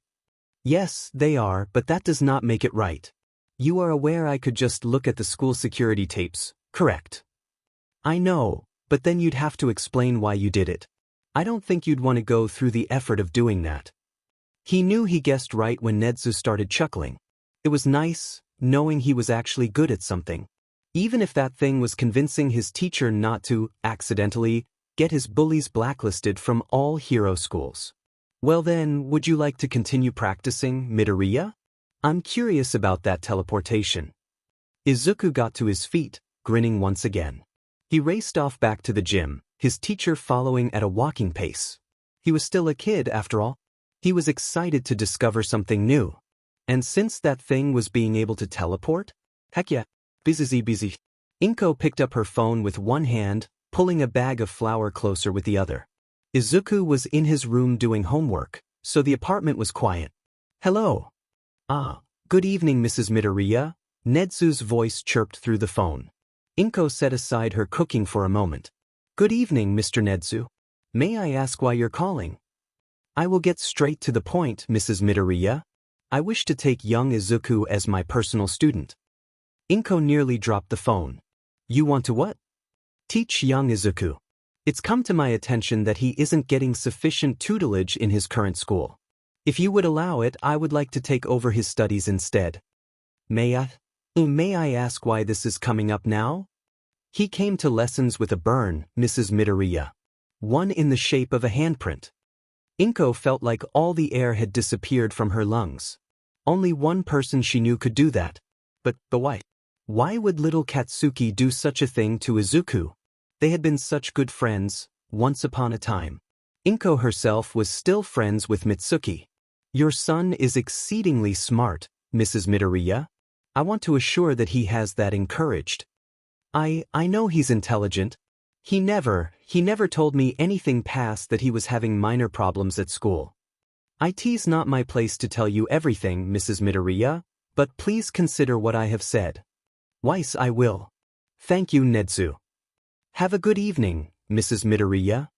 Yes, they are, but that does not make it right. You are aware I could just look at the school security tapes, correct? I know, but then you'd have to explain why you did it. I don't think you'd want to go through the effort of doing that. He knew he guessed right when Nezu started chuckling. It was nice, knowing he was actually good at something. Even if that thing was convincing his teacher not to, accidentally, get his bullies blacklisted from all hero schools. Well then, would you like to continue practicing, Midoriya? I'm curious about that teleportation. Izuku got to his feet, grinning once again. He raced off back to the gym, his teacher following at a walking pace. He was still a kid after all. He was excited to discover something new. And since that thing was being able to teleport? Heck yeah. Busy. Inko picked up her phone with one hand, pulling a bag of flour closer with the other. Izuku was in his room doing homework, so the apartment was quiet. Hello. Good evening, Mrs. Midoriya, Nezu's voice chirped through the phone. Inko set aside her cooking for a moment. Good evening, Mr. Nezu. May I ask why you're calling? I will get straight to the point, Mrs. Midoriya. I wish to take young Izuku as my personal student. Inko nearly dropped the phone. You want to what? Teach young Izuku. It's come to my attention that he isn't getting sufficient tutelage in his current school. If you would allow it, I would like to take over his studies instead. May I ask why this is coming up now? He came to lessons with a burn, Mrs. Midoriya. One in the shape of a handprint. Inko felt like all the air had disappeared from her lungs. Only one person she knew could do that. But why? Why would little Katsuki do such a thing to Izuku? They had been such good friends, once upon a time. Inko herself was still friends with Mitsuki. Your son is exceedingly smart, Mrs. Midoriya. I want to assure that he has that encouraged. I know he's intelligent. He never told me anything past that he was having minor problems at school. It's not my place to tell you everything, Mrs. Midoriya, but please consider what I have said. Weiss, I will. Thank you, Nezu. Have a good evening, Mrs. Midoriya.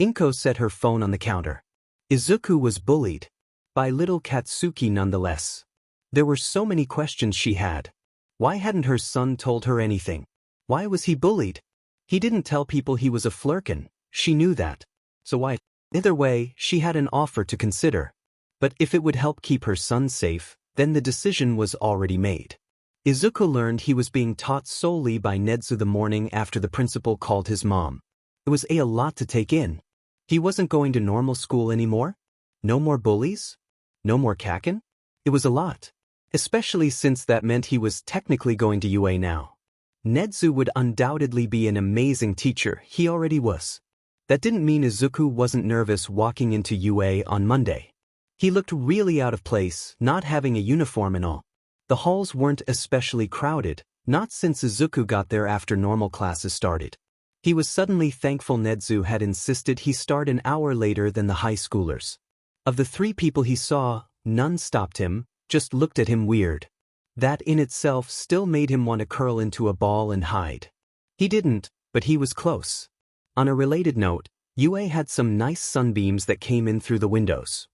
Inko set her phone on the counter. Izuku was bullied. By little Katsuki nonetheless. There were so many questions she had. Why hadn't her son told her anything? Why was he bullied? He didn't tell people he was a flirkin, she knew that. So why? Either way, she had an offer to consider. But if it would help keep her son safe, then the decision was already made. Izuku learned he was being taught solely by Nezu the morning after the principal called his mom. It was a lot to take in. He wasn't going to normal school anymore? No more bullies? No more Kaken? It was a lot. Especially since that meant he was technically going to UA now. Nezu would undoubtedly be an amazing teacher, he already was. That didn't mean Izuku wasn't nervous walking into UA on Monday. He looked really out of place, not having a uniform and all. The halls weren't especially crowded, not since Izuku got there after normal classes started. He was suddenly thankful Nezu had insisted he start an hour later than the high schoolers. Of the 3 people he saw, none stopped him, just looked at him weird. That in itself still made him want to curl into a ball and hide. He didn't, but he was close. On a related note, UA had some nice sunbeams that came in through the windows.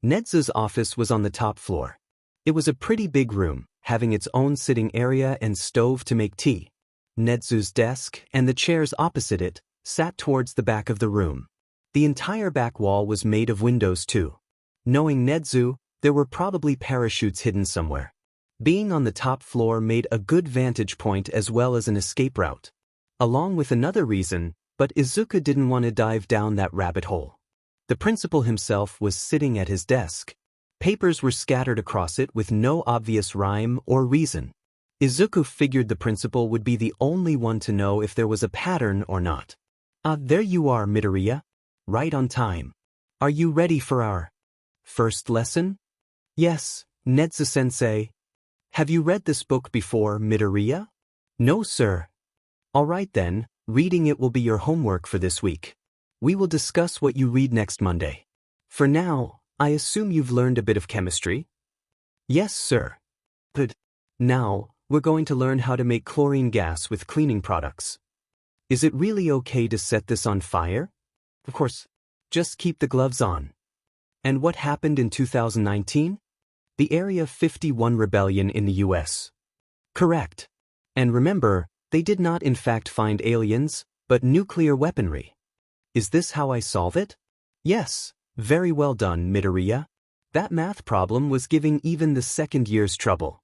Nezu's office was on the top floor. It was a pretty big room, having its own sitting area and stove to make tea. Nezu's desk and the chairs opposite it, sat towards the back of the room. The entire back wall was made of windows too. Knowing Nezu, there were probably parachutes hidden somewhere. Being on the top floor made a good vantage point as well as an escape route. Along with another reason, but Izuku didn't want to dive down that rabbit hole. The principal himself was sitting at his desk. Papers were scattered across it with no obvious rhyme or reason. Izuku figured the principal would be the only one to know if there was a pattern or not. There you are, Midoriya. Right on time. Are you ready for our first lesson? Yes, Nezu-sensei. Have you read this book before, Midoriya? No, sir. All right then, reading it will be your homework for this week. We will discuss what you read next Monday. For now, I assume you've learned a bit of chemistry? Yes, sir. Good. Now, we're going to learn how to make chlorine gas with cleaning products. Is it really okay to set this on fire? Of course. Just keep the gloves on. And what happened in 2019? The Area 51 rebellion in the US. Correct. And remember, they did not in fact find aliens, but nuclear weaponry. Is this how I solve it? Yes, very well done, Midoriya. That math problem was giving even the second years trouble.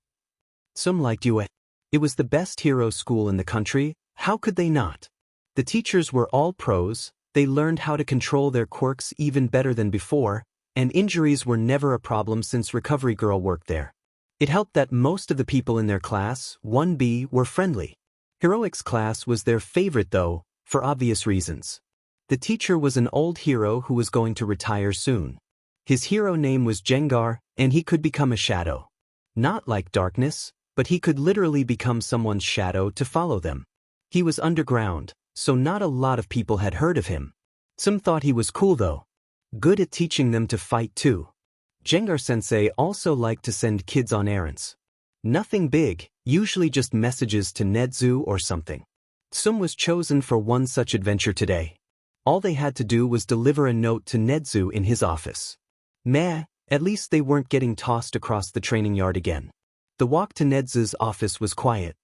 Some liked you. It was the best hero school in the country, how could they not? The teachers were all pros, they learned how to control their quirks even better than before, and injuries were never a problem since Recovery Girl worked there. It helped that most of the people in their class, 1B, were friendly. Heroics class was their favorite though, for obvious reasons. The teacher was an old hero who was going to retire soon. His hero name was Jengar, and he could become a shadow. Not like darkness, but he could literally become someone's shadow to follow them. He was underground, so not a lot of people had heard of him. Some thought he was cool though. Good at teaching them to fight too. Jengar-sensei also liked to send kids on errands. Nothing big, usually just messages to Nezu or something. Sum was chosen for one such adventure today. All they had to do was deliver a note to Nezu in his office. Meh, at least they weren't getting tossed across the training yard again. The walk to Nezu's office was quiet.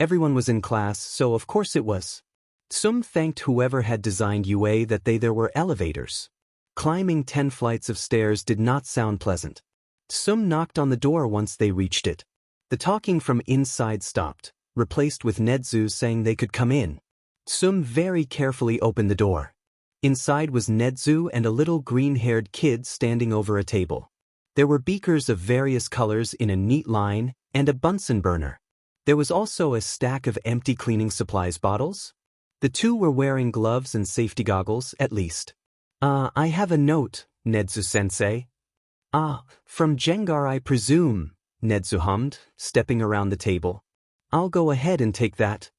Everyone was in class, so of course it was. Sum thanked whoever had designed UA that there were elevators. Climbing 10 flights of stairs did not sound pleasant. Sum knocked on the door once they reached it. The talking from inside stopped, replaced with Nezu saying they could come in. Sum very carefully opened the door. Inside was Nezu and a little green-haired kid standing over a table. There were beakers of various colors in a neat line and a Bunsen burner. There was also a stack of empty cleaning supplies bottles. The two were wearing gloves and safety goggles, at least. I have a note, Nezu-sensei. From Jengar I presume, Nezu hummed, stepping around the table. I'll go ahead and take that.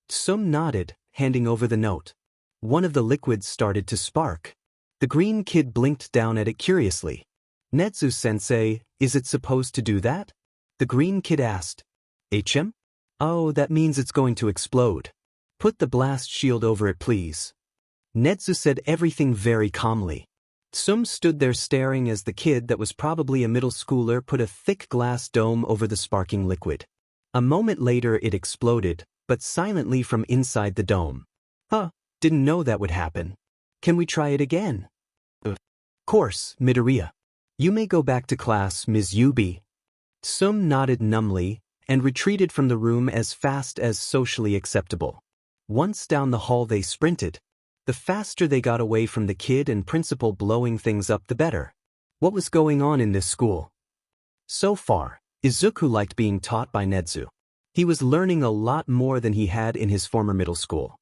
Sum nodded, handing over the note. One of the liquids started to spark. The green kid blinked down at it curiously. Nezu-sensei, is it supposed to do that? The green kid asked. HM? Oh, that means it's going to explode. Put the blast shield over it, please. Nezu said everything very calmly. Sum stood there staring as the kid that was probably a middle schooler put a thick glass dome over the sparking liquid. A moment later it exploded, but silently from inside the dome. Didn't know that would happen. Can we try it again? Of course, Midoriya. You may go back to class, Ms. Yubi. Sum nodded numbly and retreated from the room as fast as socially acceptable. Once down the hall they sprinted. The faster they got away from the kid and principal blowing things up the better. What was going on in this school? So far, Izuku liked being taught by Nezu. He was learning a lot more than he had in his former middle school.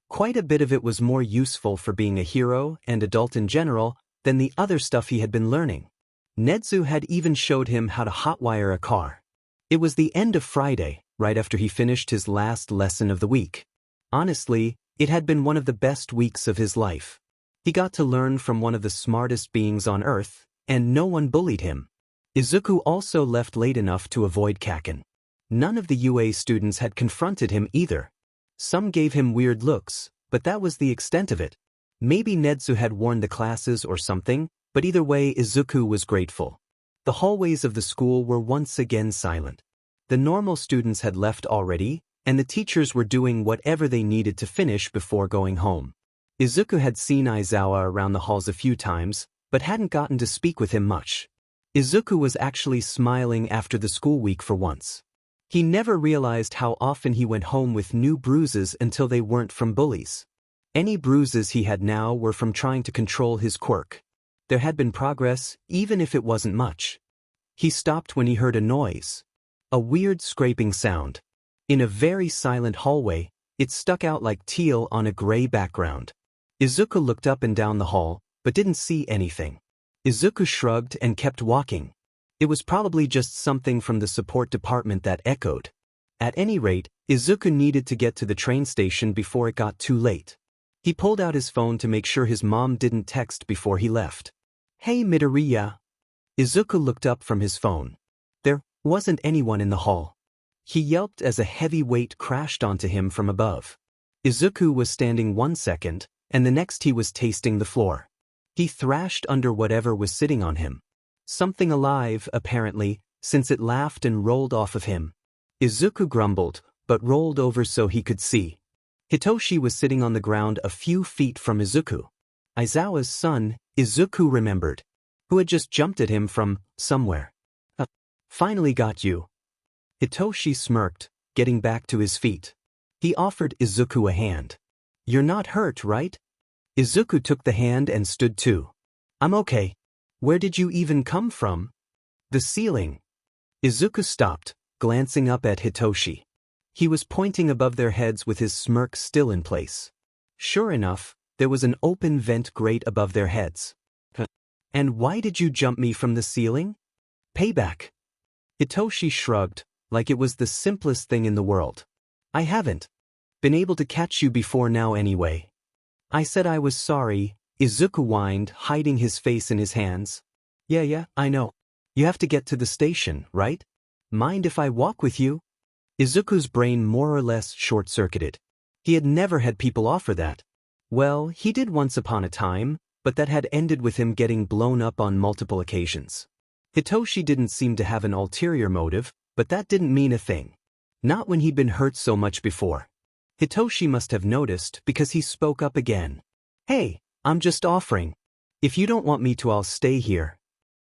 Quite a bit of it was more useful for being a hero and adult in general than the other stuff he had been learning. Nezu had even showed him how to hotwire a car. It was the end of Friday, right after he finished his last lesson of the week. Honestly, it had been one of the best weeks of his life. He got to learn from one of the smartest beings on Earth, and no one bullied him. Izuku also left late enough to avoid Kaken. None of the UA students had confronted him either. Some gave him weird looks, but that was the extent of it. Maybe Nezu had warned the classes or something, but either way Izuku was grateful. The hallways of the school were once again silent. The normal students had left already, and the teachers were doing whatever they needed to finish before going home. Izuku had seen Aizawa around the halls a few times, but hadn't gotten to speak with him much. Izuku was actually smiling after the school week for once. He never realized how often he went home with new bruises until they weren't from bullies. Any bruises he had now were from trying to control his quirk. There had been progress, even if it wasn't much. He stopped when he heard a noise. A weird scraping sound. In a very silent hallway, it stuck out like teal on a gray background. Izuku looked up and down the hall, but didn't see anything. Izuku shrugged and kept walking. It was probably just something from the support department that echoed. At any rate, Izuku needed to get to the train station before it got too late. He pulled out his phone to make sure his mom didn't text before he left. "Hey Midoriya." Izuku looked up from his phone. There wasn't anyone in the hall. He yelped as a heavy weight crashed onto him from above. Izuku was standing 1 second, and the next he was tasting the floor. He thrashed under whatever was sitting on him. Something alive, apparently, since it laughed and rolled off of him. Izuku grumbled, but rolled over so he could see. Hitoshi was sitting on the ground a few feet from Izuku. Aizawa's son, Izuku remembered, who had just jumped at him from somewhere. Finally got you." Hitoshi smirked, getting back to his feet. He offered Izuku a hand. "You're not hurt, right?" Izuku took the hand and stood too. "I'm okay. Where did you even come from?" "The ceiling." Izuku stopped, glancing up at Hitoshi. He was pointing above their heads with his smirk still in place. Sure enough, there was an open vent grate above their heads. "And why did you jump me from the ceiling?" "Payback." Hitoshi shrugged, like it was the simplest thing in the world. "I haven't been able to catch you before now anyway." "I said I was sorry," Izuku whined, hiding his face in his hands. Yeah, I know. You have to get to the station, right? Mind if I walk with you?" Izuku's brain more or less short-circuited. He had never had people offer that. Well, he did once upon a time, but that had ended with him getting blown up on multiple occasions. Hitoshi didn't seem to have an ulterior motive, but that didn't mean a thing. Not when he'd been hurt so much before. Hitoshi must have noticed because he spoke up again. "Hey, I'm just offering. If you don't want me to, I'll stay here."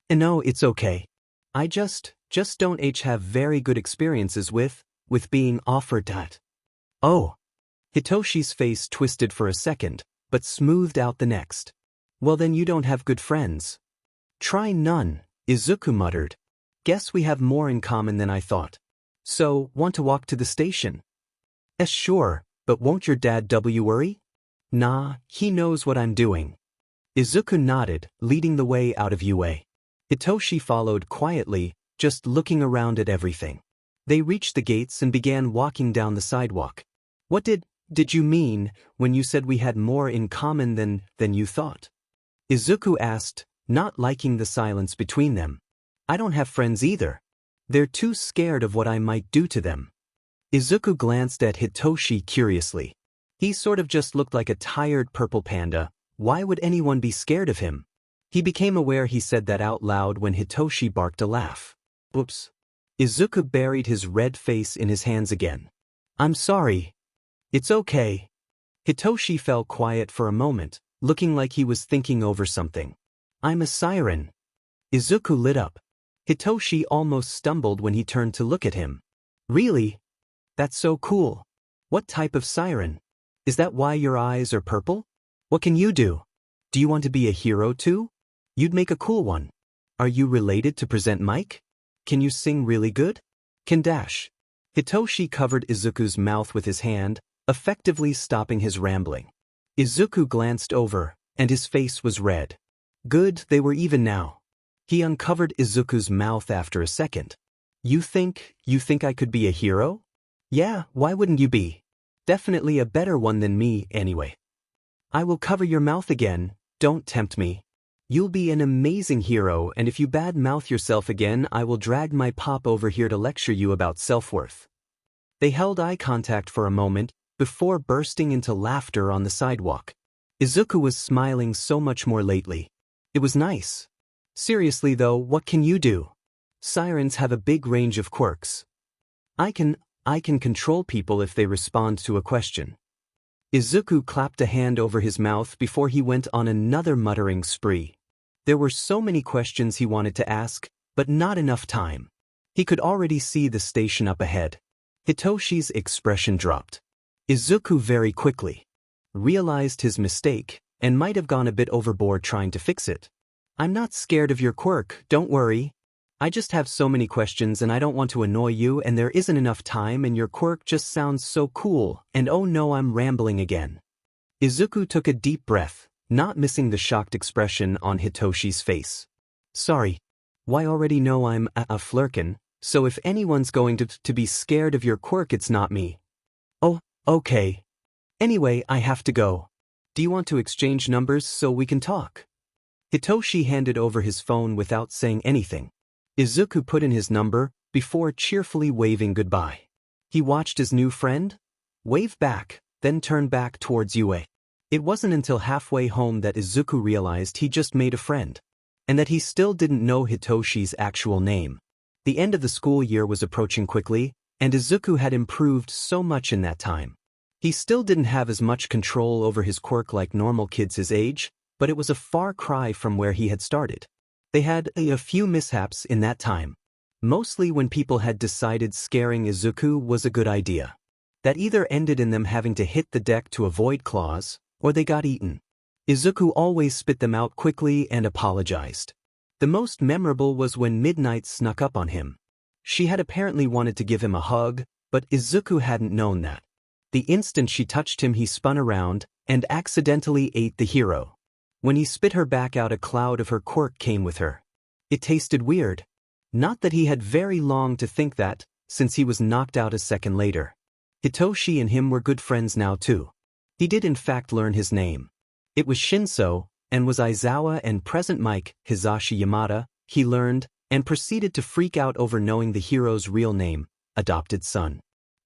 "No, it's okay. I just don't have very good experiences with being offered that." "Oh." Hitoshi's face twisted for a second, but smoothed out the next. "Well then you don't have good friends." "Try none," Izuku muttered. "Guess we have more in common than I thought. So, want to walk to the station?" Sure, but won't your dad worry?" "Nah, he knows what I'm doing." Izuku nodded, leading the way out of UA. Hitoshi followed quietly, just looking around at everything. They reached the gates and began walking down the sidewalk. "What did you mean when you said we had more in common than you thought?" Izuku asked, not liking the silence between them. "I don't have friends either. They're too scared of what I might do to them." Izuku glanced at Hitoshi curiously. He sort of just looked like a tired purple panda. Why would anyone be scared of him? He became aware he said that out loud when Hitoshi barked a laugh. "Oops." Izuku buried his red face in his hands again. "I'm sorry." "It's okay." Hitoshi fell quiet for a moment, looking like he was thinking over something. "I'm a siren." Izuku lit up. Hitoshi almost stumbled when he turned to look at him. "Really? That's so cool. What type of siren? Is that why your eyes are purple? What can you do? Do you want to be a hero too? You'd make a cool one. Are you related to Present Mike? Can you sing really good?" "Can dash." Hitoshi covered Izuku's mouth with his hand, effectively stopping his rambling. Izuku glanced over, and his face was red. Good, they were even now. He uncovered Izuku's mouth after a second. You think I could be a hero?" "Yeah, why wouldn't you be? Definitely a better one than me, anyway." "I will cover your mouth again, don't tempt me. You'll be an amazing hero, and if you bad-mouth yourself again, I will drag my pop over here to lecture you about self-worth." They held eye contact for a moment, before bursting into laughter on the sidewalk. Izuku was smiling so much more lately. It was nice. "Seriously though, what can you do? Sirens have a big range of quirks." I can control people if they respond to a question." Izuku clapped a hand over his mouth before he went on another muttering spree. There were so many questions he wanted to ask, but not enough time. He could already see the station up ahead. Hitoshi's expression dropped. Izuku very quickly realized his mistake and might have gone a bit overboard trying to fix it. I'm not scared of your quirk, don't worry. I just have so many questions and I don't want to annoy you and there isn't enough time and your quirk just sounds so cool and oh no I'm rambling again. Izuku took a deep breath, not missing the shocked expression on Hitoshi's face. Sorry. Why already know I'm a flirkin, so if anyone's going to be scared of your quirk it's not me. Oh, okay. Anyway, I have to go. Do you want to exchange numbers so we can talk? Hitoshi handed over his phone without saying anything. Izuku put in his number before cheerfully waving goodbye. He watched his new friend wave back, then turn back towards Yue. It wasn't until halfway home that Izuku realized he just made a friend, and that he still didn't know Hitoshi's actual name. The end of the school year was approaching quickly, and Izuku had improved so much in that time. He still didn't have as much control over his quirk like normal kids his age, but it was a far cry from where he had started. They had a few mishaps in that time, mostly when people had decided scaring Izuku was a good idea. That either ended in them having to hit the deck to avoid claws, or they got eaten. Izuku always spit them out quickly and apologized. The most memorable was when Midnight snuck up on him. She had apparently wanted to give him a hug, but Izuku hadn't known that. The instant she touched him he spun around and accidentally ate the hero. When he spit her back out a cloud of her quirk came with her. It tasted weird. Not that he had very long to think that, since he was knocked out a second later. Hitoshi and him were good friends now too. He did in fact learn his name. It was Shinso, and was Aizawa and present Mike, Hisashi Yamada, he learned, and proceeded to freak out over knowing the hero's real name, adopted son.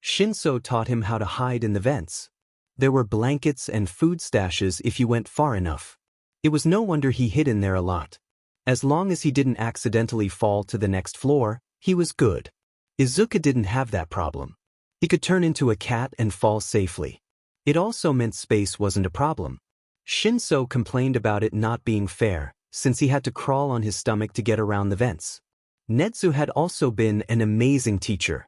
Shinso taught him how to hide in the vents. There were blankets and food stashes if you went far enough. It was no wonder he hid in there a lot. As long as he didn't accidentally fall to the next floor, he was good. Izuku didn't have that problem. He could turn into a cat and fall safely. It also meant space wasn't a problem. Shinso complained about it not being fair, since he had to crawl on his stomach to get around the vents. Netsu had also been an amazing teacher.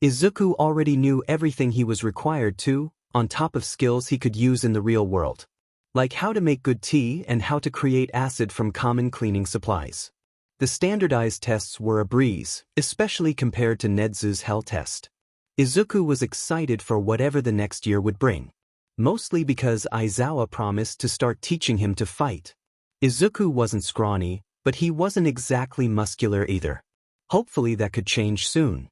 Izuku already knew everything he was required to, on top of skills he could use in the real world. Like how to make good tea and how to create acid from common cleaning supplies. The standardized tests were a breeze, especially compared to Netsu's hell test. Izuku was excited for whatever the next year would bring. Mostly because Aizawa promised to start teaching him to fight. Izuku wasn't scrawny, but he wasn't exactly muscular either. Hopefully that could change soon.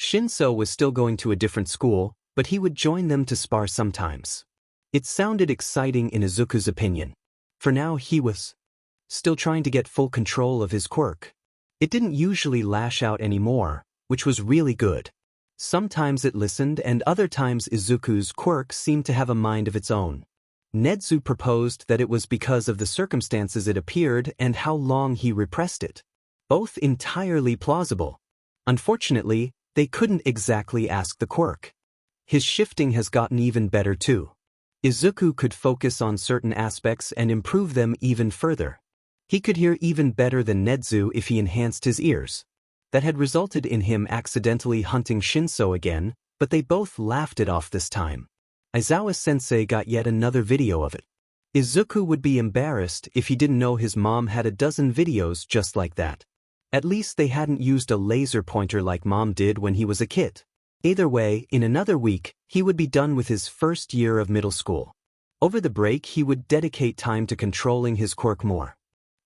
Shinso was still going to a different school, but he would join them to spar sometimes. It sounded exciting in Izuku's opinion. For now he was still trying to get full control of his quirk. It didn't usually lash out anymore, which was really good. Sometimes it listened and other times Izuku's quirk seemed to have a mind of its own. Netsu proposed that it was because of the circumstances it appeared and how long he repressed it. Both entirely plausible. Unfortunately, they couldn't exactly ask the quirk. His shifting has gotten even better too. Izuku could focus on certain aspects and improve them even further. He could hear even better than Netsu if he enhanced his ears. That had resulted in him accidentally hunting Shinso again, but they both laughed it off this time. Aizawa-sensei got yet another video of it. Izuku would be embarrassed if he didn't know his mom had a dozen videos just like that. At least they hadn't used a laser pointer like mom did when he was a kid. Either way, in another week, he would be done with his first year of middle school. Over the break he would dedicate time to controlling his quirk more.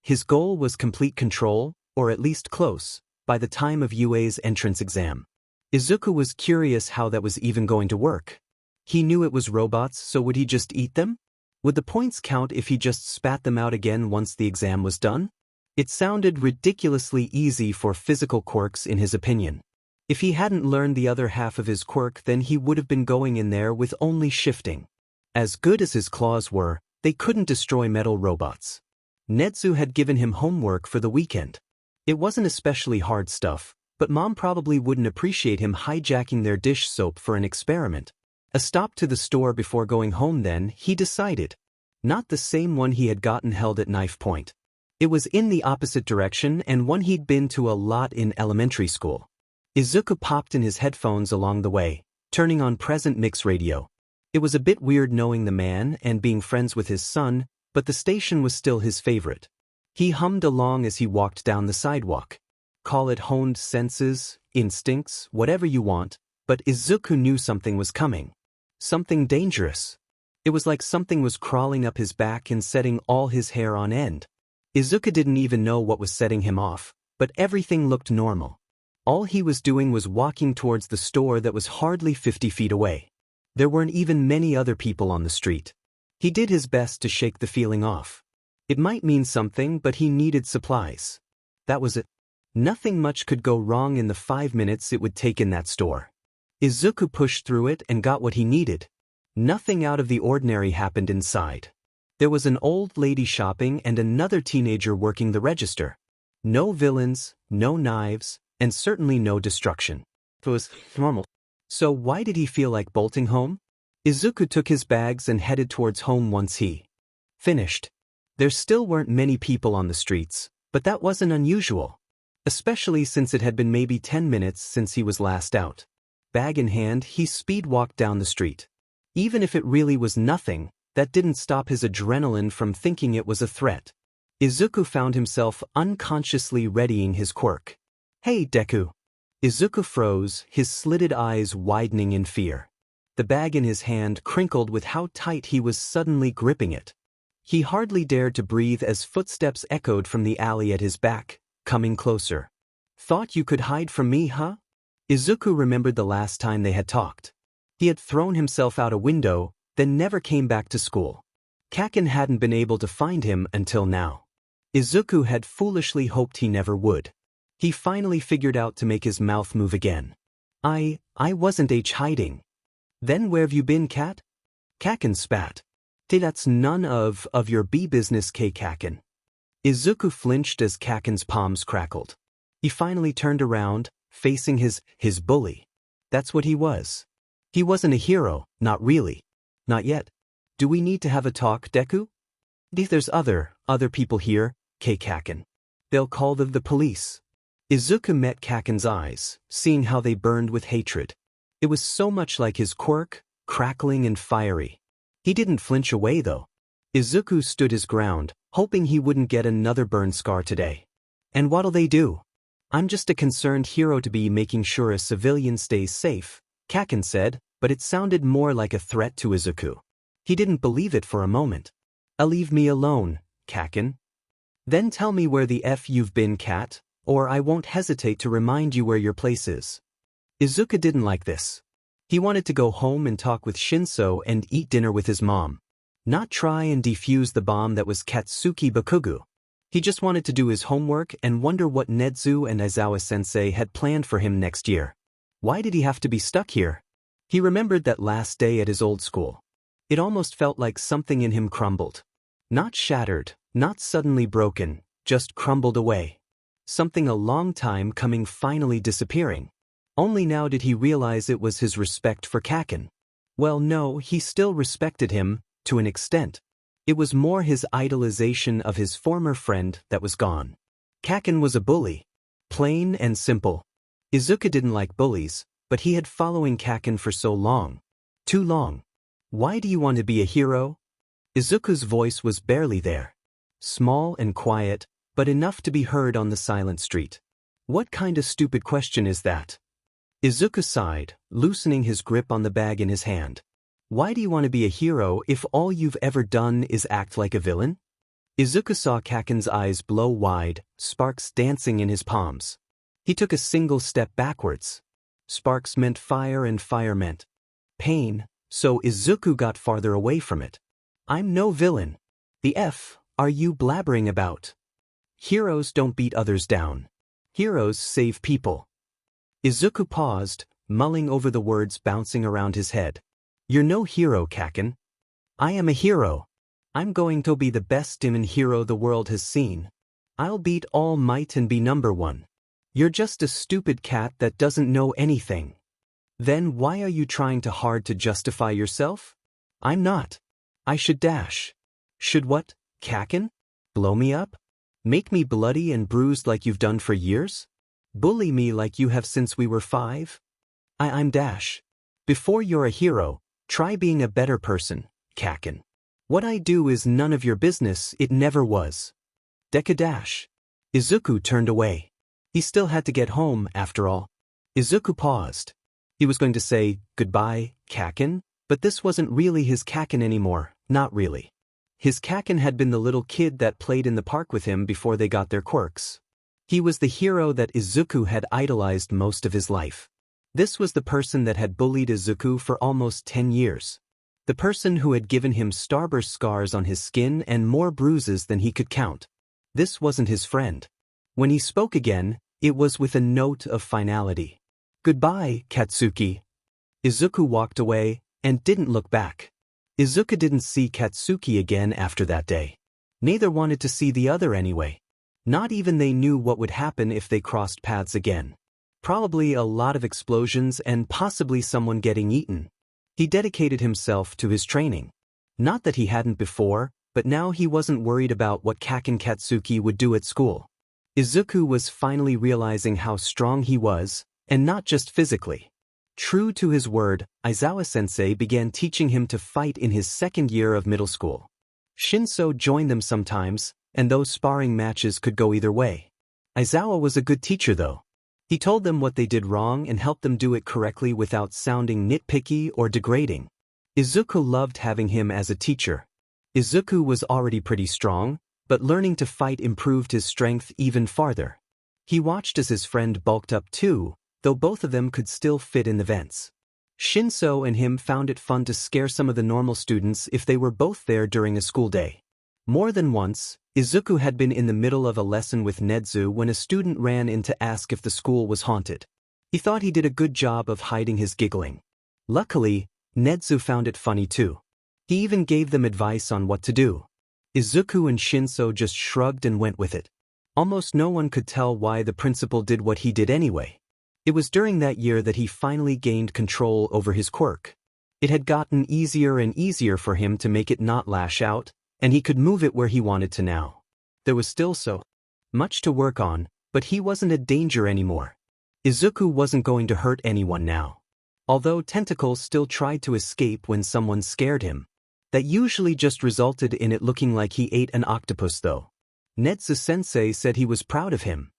His goal was complete control, or at least close, by the time of Yue's entrance exam. Izuku was curious how that was even going to work. He knew it was robots, so would he just eat them? Would the points count if he just spat them out again once the exam was done? It sounded ridiculously easy for physical quirks in his opinion. If he hadn't learned the other half of his quirk then he would have been going in there with only shifting. As good as his claws were, they couldn't destroy metal robots. Netsu had given him homework for the weekend. It wasn't especially hard stuff, but mom probably wouldn't appreciate him hijacking their dish soap for an experiment. A stop to the store before going home then, he decided. Not the same one he had gotten held at knife point. It was in the opposite direction and one he'd been to a lot in elementary school. Izuku popped in his headphones along the way, turning on present mix radio. It was a bit weird knowing the man and being friends with his son, but the station was still his favorite. He hummed along as he walked down the sidewalk. Call it honed senses, instincts, whatever you want, but Izuku knew something was coming. Something dangerous. It was like something was crawling up his back and setting all his hair on end. Izuku didn't even know what was setting him off, but everything looked normal. All he was doing was walking towards the store that was hardly 50 feet away. There weren't even many other people on the street. He did his best to shake the feeling off. It might mean something, but he needed supplies. That was it. Nothing much could go wrong in the 5 minutes it would take in that store. Izuku pushed through it and got what he needed. Nothing out of the ordinary happened inside. There was an old lady shopping and another teenager working the register. No villains, no knives, and certainly no destruction. It was normal. So why did he feel like bolting home? Izuku took his bags and headed towards home once he finished. There still weren't many people on the streets, but that wasn't unusual. Especially since it had been maybe 10 minutes since he was last out. Bag in hand, he speed-walked down the street. Even if it really was nothing, that didn't stop his adrenaline from thinking it was a threat. Izuku found himself unconsciously readying his quirk. "Hey, Deku." Izuku froze, his slitted eyes widening in fear. The bag in his hand crinkled with how tight he was suddenly gripping it. He hardly dared to breathe as footsteps echoed from the alley at his back, coming closer. "Thought you could hide from me, huh?" Izuku remembered the last time they had talked. He had thrown himself out a window, then never came back to school. Kaken hadn't been able to find him until now. Izuku had foolishly hoped he never would. He finally figured out to make his mouth move again. I wasn't hiding." "Then where've you been, Cat?" Kaken spat. "That's none of your business, Kaken." Izuku flinched as Kaken's palms crackled. He finally turned around, facing his bully. That's what he was. He wasn't a hero, not really. Not yet. "Do we need to have a talk, Deku?" "There's other people here, Kaken. They'll call the police." Izuku met Kaken's eyes, seeing how they burned with hatred. It was so much like his quirk, crackling and fiery. He didn't flinch away though. Izuku stood his ground, hoping he wouldn't get another burn scar today. "And what'll they do?" "I'm just a concerned hero to be making sure a civilian stays safe," Kaken said, but it sounded more like a threat to Izuku. He didn't believe it for a moment. "Leave me alone, Kaken." "Then tell me where the F you've been, Cat, or I won't hesitate to remind you where your place is." Izuku didn't like this. He wanted to go home and talk with Shinso and eat dinner with his mom. Not try and defuse the bomb that was Katsuki Bakugu. He just wanted to do his homework and wonder what Nedzu and Aizawa-sensei had planned for him next year. Why did he have to be stuck here? He remembered that last day at his old school. It almost felt like something in him crumbled. Not shattered, not suddenly broken, just crumbled away. Something a long time coming finally disappearing. Only now did he realize it was his respect for Kaken. Well, no, he still respected him, to an extent. It was more his idolization of his former friend that was gone. Kaken was a bully. Plain and simple. Izuku didn't like bullies, but he had following Kaken for so long. Too long. "Why do you want to be a hero?" Izuku's voice was barely there. Small and quiet, but enough to be heard on the silent street. What kind of stupid question is that? Izuku sighed, loosening his grip on the bag in his hand. Why do you want to be a hero if all you've ever done is act like a villain? Izuku saw Kaken's eyes blow wide, sparks dancing in his palms. He took a single step backwards. Sparks meant fire and fire meant pain, so Izuku got farther away from it. "I'm no villain. The F are you blabbering about? Heroes don't beat others down. Heroes save people." Izuku paused, mulling over the words bouncing around his head. "You're no hero, Kaken." "I am a hero. I'm going to be the best demon hero the world has seen. I'll beat All Might and be #1. You're just a stupid cat that doesn't know anything." Then why are you trying too hard to justify yourself? I'm not. I should dash. Should what, Kaken? Blow me up? Make me bloody and bruised like you've done for years? Bully me like you have since we were 5? I'm dash. Before you're a hero, try being a better person, Kaken. What I do is none of your business, it never was. Deku dash. Izuku turned away. He still had to get home, after all. Izuku paused. He was going to say, goodbye, Kaken, but this wasn't really his Kaken anymore, not really. His Kaken had been the little kid that played in the park with him before they got their quirks. He was the hero that Izuku had idolized most of his life. This was the person that had bullied Izuku for almost 10 years. The person who had given him starburst scars on his skin and more bruises than he could count. This wasn't his friend. When he spoke again, it was with a note of finality. Goodbye, Katsuki. Izuku walked away and didn't look back. Izuku didn't see Katsuki again after that day. Neither wanted to see the other anyway. Not even they knew what would happen if they crossed paths again. Probably a lot of explosions and possibly someone getting eaten. He dedicated himself to his training. Not that he hadn't before, but now he wasn't worried about what Kaken Katsuki would do at school. Izuku was finally realizing how strong he was, and not just physically. True to his word, Aizawa-sensei began teaching him to fight in his 2nd year of middle school. Shinso joined them sometimes, and those sparring matches could go either way. Aizawa was a good teacher though. He told them what they did wrong and helped them do it correctly without sounding nitpicky or degrading. Izuku loved having him as a teacher. Izuku was already pretty strong, but learning to fight improved his strength even farther. He watched as his friend bulked up too, though both of them could still fit in the vents. Shinso and him found it fun to scare some of the normal students if they were both there during a school day. More than once, Izuku had been in the middle of a lesson with Nezu when a student ran in to ask if the school was haunted. He thought he did a good job of hiding his giggling. Luckily, Nezu found it funny too. He even gave them advice on what to do. Izuku and Shinso just shrugged and went with it. Almost no one could tell why the principal did what he did anyway. It was during that year that he finally gained control over his quirk. It had gotten easier and easier for him to make it not lash out, and he could move it where he wanted to now. There was still so much to work on, but he wasn't a danger anymore. Izuku wasn't going to hurt anyone now. Although tentacles still tried to escape when someone scared him. That usually just resulted in it looking like he ate an octopus though. Nezu-sensei said he was proud of him.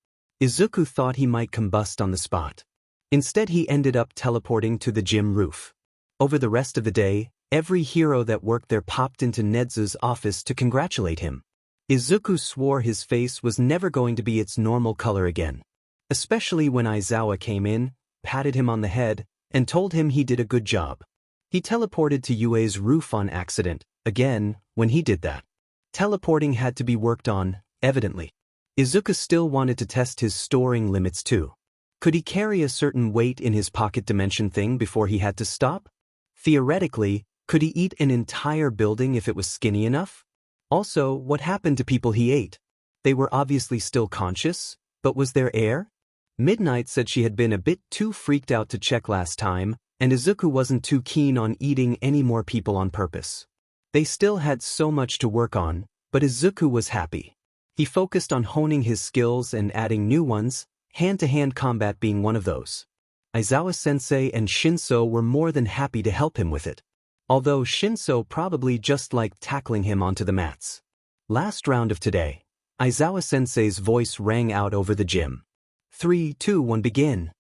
Izuku thought he might combust on the spot. Instead he ended up teleporting to the gym roof. Over the rest of the day, every hero that worked there popped into Nezu's office to congratulate him. Izuku swore his face was never going to be its normal color again. Especially when Aizawa came in, patted him on the head, and told him he did a good job. He teleported to Yue's roof on accident, again, when he did that. Teleporting had to be worked on, evidently. Izuku still wanted to test his storing limits too. Could he carry a certain weight in his pocket dimension thing before he had to stop? Theoretically, could he eat an entire building if it was skinny enough? Also, what happened to people he ate? They were obviously still conscious, but was there air? Midnight said she had been a bit too freaked out to check last time, and Izuku wasn't too keen on eating any more people on purpose. They still had so much to work on, but Izuku was happy. He focused on honing his skills and adding new ones, hand-to-hand combat being one of those. Aizawa-sensei and Shinso were more than happy to help him with it. Although Shinso probably just liked tackling him onto the mats. Last round of today, Aizawa-sensei's voice rang out over the gym. 3, 2, 1, begin.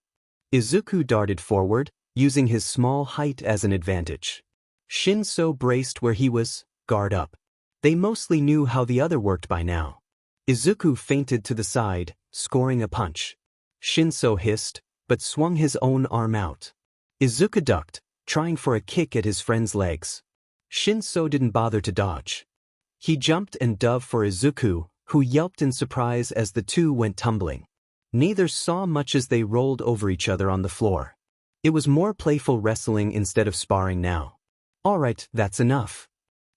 Izuku darted forward, using his small height as an advantage. Shinso braced where he was, guard up. They mostly knew how the other worked by now. Izuku feinted to the side, scoring a punch. Shinso hissed, but swung his own arm out. Izuku ducked, trying for a kick at his friend's legs. Shinso didn't bother to dodge. He jumped and dove for Izuku, who yelped in surprise as the two went tumbling. Neither saw much as they rolled over each other on the floor. It was more playful wrestling instead of sparring now. Alright, that's enough.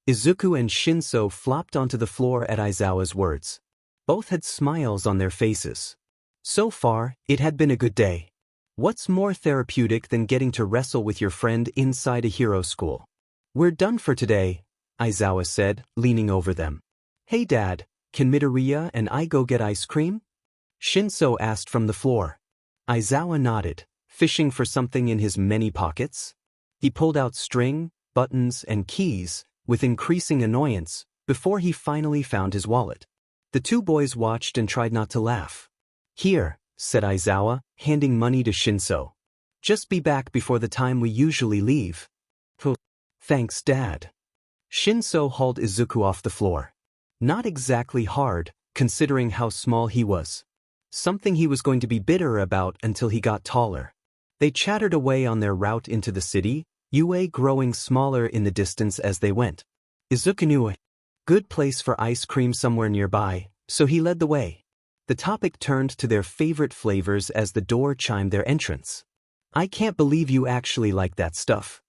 Izuku and Shinso flopped onto the floor at Aizawa's words. Both had smiles on their faces. So far, it had been a good day. What's more therapeutic than getting to wrestle with your friend inside a hero school? We're done for today, Izawa said, leaning over them. Hey Dad, can Midoriya and I go get ice cream? Shinso asked from the floor. Izawa nodded, fishing for something in his many pockets. He pulled out string, buttons, and keys, with increasing annoyance, before he finally found his wallet. The two boys watched and tried not to laugh. Here, said Izawa, handing money to Shinso. Just be back before the time we usually leave. Thanks, Dad. Shinso hauled Izuku off the floor. Not exactly hard, considering how small he was. Something he was going to be bitter about until he got taller. They chattered away on their route into the city, UA growing smaller in the distance as they went. Izuku knew a good place for ice cream somewhere nearby, so he led the way. The topic turned to their favorite flavors as the door chimed their entrance. I can't believe you actually like that stuff.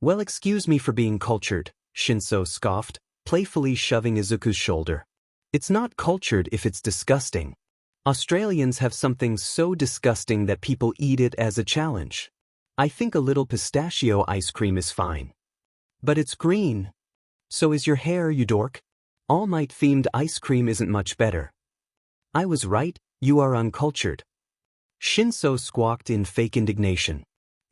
Well, excuse me for being cultured, Shinso scoffed, playfully shoving Izuku's shoulder. It's not cultured if it's disgusting. Australians have something so disgusting that people eat it as a challenge. I think a little pistachio ice cream is fine. But it's green. So is your hair, you dork. All Might-themed ice cream isn't much better. I was right, you are uncultured. Shinso squawked in fake indignation.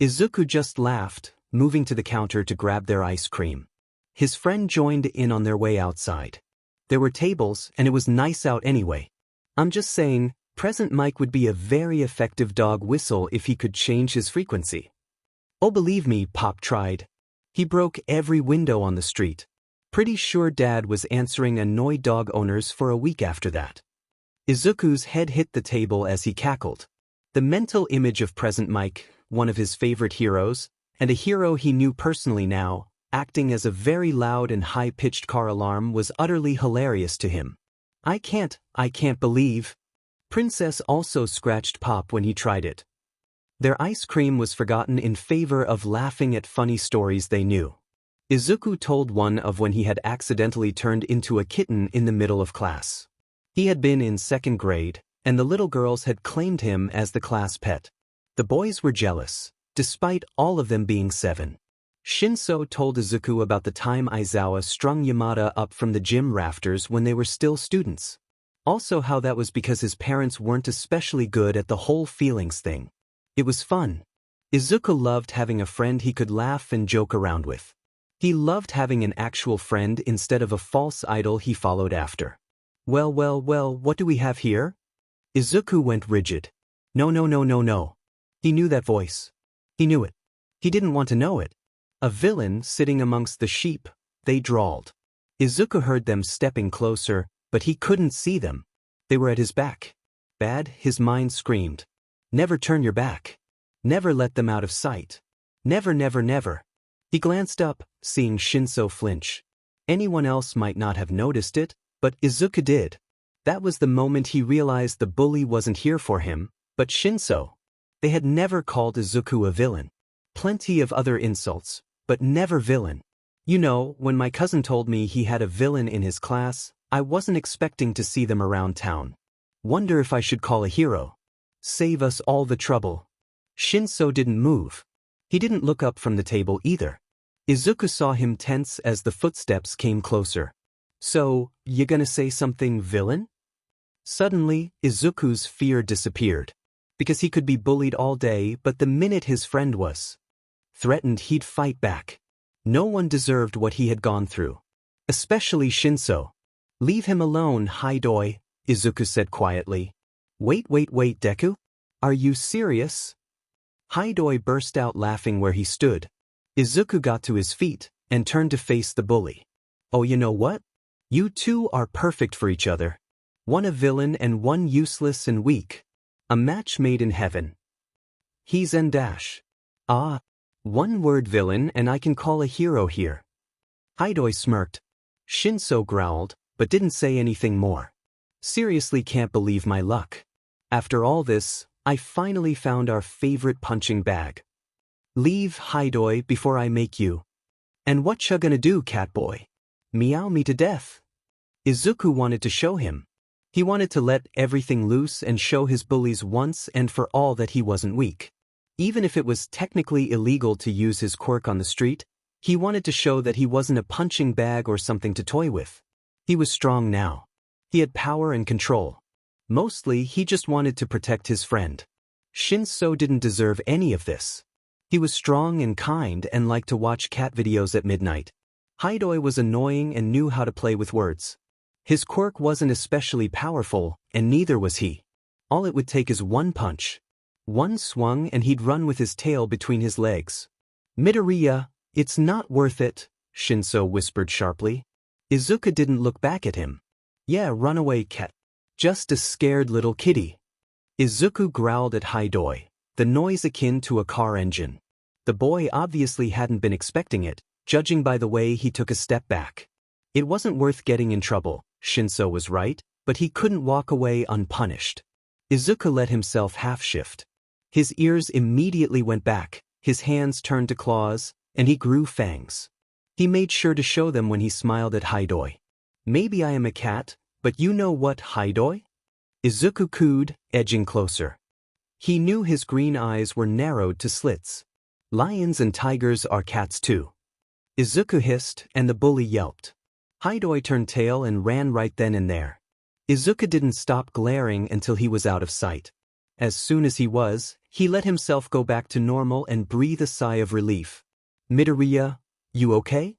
Izuku just laughed, moving to the counter to grab their ice cream. His friend joined in on their way outside. There were tables, and it was nice out anyway. I'm just saying, Present Mike would be a very effective dog whistle if he could change his frequency. Oh, believe me, Pop tried. He broke every window on the street. Pretty sure Dad was answering annoyed dog owners for a week after that. Izuku's head hit the table as he cackled. The mental image of Present Mike, one of his favorite heroes, and a hero he knew personally now, acting as a very loud and high-pitched car alarm was utterly hilarious to him. I can't believe. Princess also scratched Pop when he tried it. Their ice cream was forgotten in favor of laughing at funny stories they knew. Izuku told one of when he had accidentally turned into a kitten in the middle of class. He had been in second grade, and the little girls had claimed him as the class pet. The boys were jealous, despite all of them being 7. Shinso told Izuku about the time Izawa strung Yamada up from the gym rafters when they were still students. Also how that was because his parents weren't especially good at the whole feelings thing. It was fun. Izuku loved having a friend he could laugh and joke around with. He loved having an actual friend instead of a false idol he followed after. Well, what do we have here? Izuku went rigid. No. He knew that voice. He knew it. He didn't want to know it. A villain sitting amongst the sheep, they drawled. Izuku heard them stepping closer, but he couldn't see them. They were at his back. Bad, his mind screamed. Never turn your back. Never let them out of sight. Never. He glanced up, seeing Shinso flinch. Anyone else might not have noticed it, but Izuku did. That was the moment he realized the bully wasn't here for him, but Shinso. They had never called Izuku a villain. Plenty of other insults, but never villain. You know, when my cousin told me he had a villain in his class, I wasn't expecting to see them around town. Wonder if I should call a hero. Save us all the trouble. Shinso didn't move. He didn't look up from the table either. Izuku saw him tense as the footsteps came closer. So, you gonna say something, villain? Suddenly, Izuku's fear disappeared. Because he could be bullied all day, but the minute his friend was threatened, he'd fight back. No one deserved what he had gone through. Especially Shinso. Leave him alone, Haidoi, Izuku said quietly. Wait, Deku? Are you serious? Haidoi burst out laughing where he stood. Izuku got to his feet and turned to face the bully. Oh, you know what? You two are perfect for each other. One a villain and one useless and weak. A match made in heaven. He's en dash. Ah, one word villain and I can call a hero here. Haidoi smirked. Shinso growled, but didn't say anything more. Seriously can't believe my luck. After all this, I finally found our favorite punching bag. Leave, Haidoi, before I make you. And what ya gonna do, catboy? Meow me to death. Izuku wanted to show him. He wanted to let everything loose and show his bullies once and for all that he wasn't weak. Even if it was technically illegal to use his quirk on the street, he wanted to show that he wasn't a punching bag or something to toy with. He was strong now. He had power and control. Mostly, he just wanted to protect his friend. Shinso didn't deserve any of this. He was strong and kind and liked to watch cat videos at midnight. Haidoi was annoying and knew how to play with words. His quirk wasn't especially powerful, and neither was he. All it would take is one punch. One swung and he'd run with his tail between his legs. Midoriya, it's not worth it, Shinso whispered sharply. Izuku didn't look back at him. Yeah, run away, cat. Just a scared little kitty. Izuku growled at Haidoi, the noise akin to a car engine. The boy obviously hadn't been expecting it, judging by the way he took a step back. It wasn't worth getting in trouble, Shinso was right, but he couldn't walk away unpunished. Izuku let himself half-shift. His ears immediately went back, his hands turned to claws, and he grew fangs. He made sure to show them when he smiled at Haidoi. Maybe I am a cat, but you know what, Haidoi? Izuku cooed, edging closer. He knew his green eyes were narrowed to slits. Lions and tigers are cats too. Izuku hissed, and the bully yelped. Haidoi turned tail and ran right then and there. Izuku didn't stop glaring until he was out of sight. As soon as he let himself go back to normal and breathe a sigh of relief. Midoriya, you okay?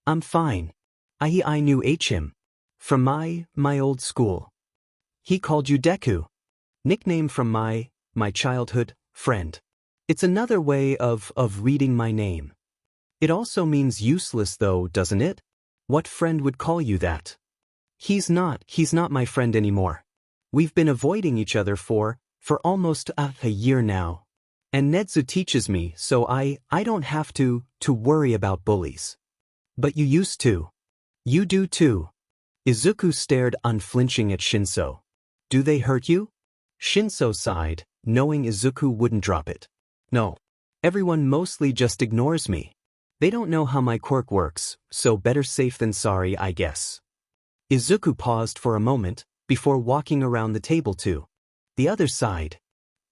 I'm fine. I knew him. From my old school. He called you Deku. Nickname from my childhood friend. It's another way of reading my name. It also means useless though, doesn't it? What friend would call you that? He's not my friend anymore. We've been avoiding each other for almost a year now. And Netsu teaches me, so I don't have to worry about bullies. But you used to. You do too. Izuku stared unflinching at Shinso. Do they hurt you? Shinso sighed, knowing Izuku wouldn't drop it. No. Everyone mostly just ignores me. They don't know how my quirk works, so better safe than sorry, I guess. Izuku paused for a moment, before walking around the table to the other side.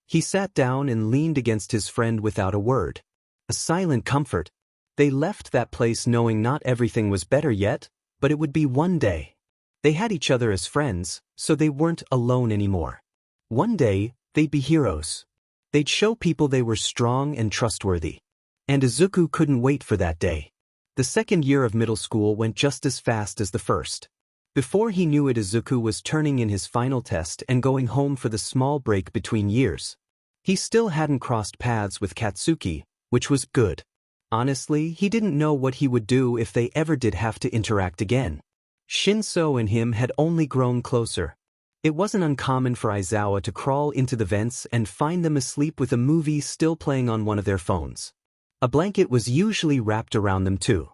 He sat down and leaned against his friend without a word. A silent comfort. They left that place knowing not everything was better yet, but it would be one day. They had each other as friends, so they weren't alone anymore. One day, they'd be heroes. They'd show people they were strong and trustworthy. And Izuku couldn't wait for that day. The second year of middle school went just as fast as the first. Before he knew it, Izuku was turning in his final test and going home for the small break between years. He still hadn't crossed paths with Katsuki, which was good. Honestly, he didn't know what he would do if they ever did have to interact again. Shinso and him had only grown closer. It wasn't uncommon for Aizawa to crawl into the vents and find them asleep with a movie still playing on one of their phones. A blanket was usually wrapped around them too.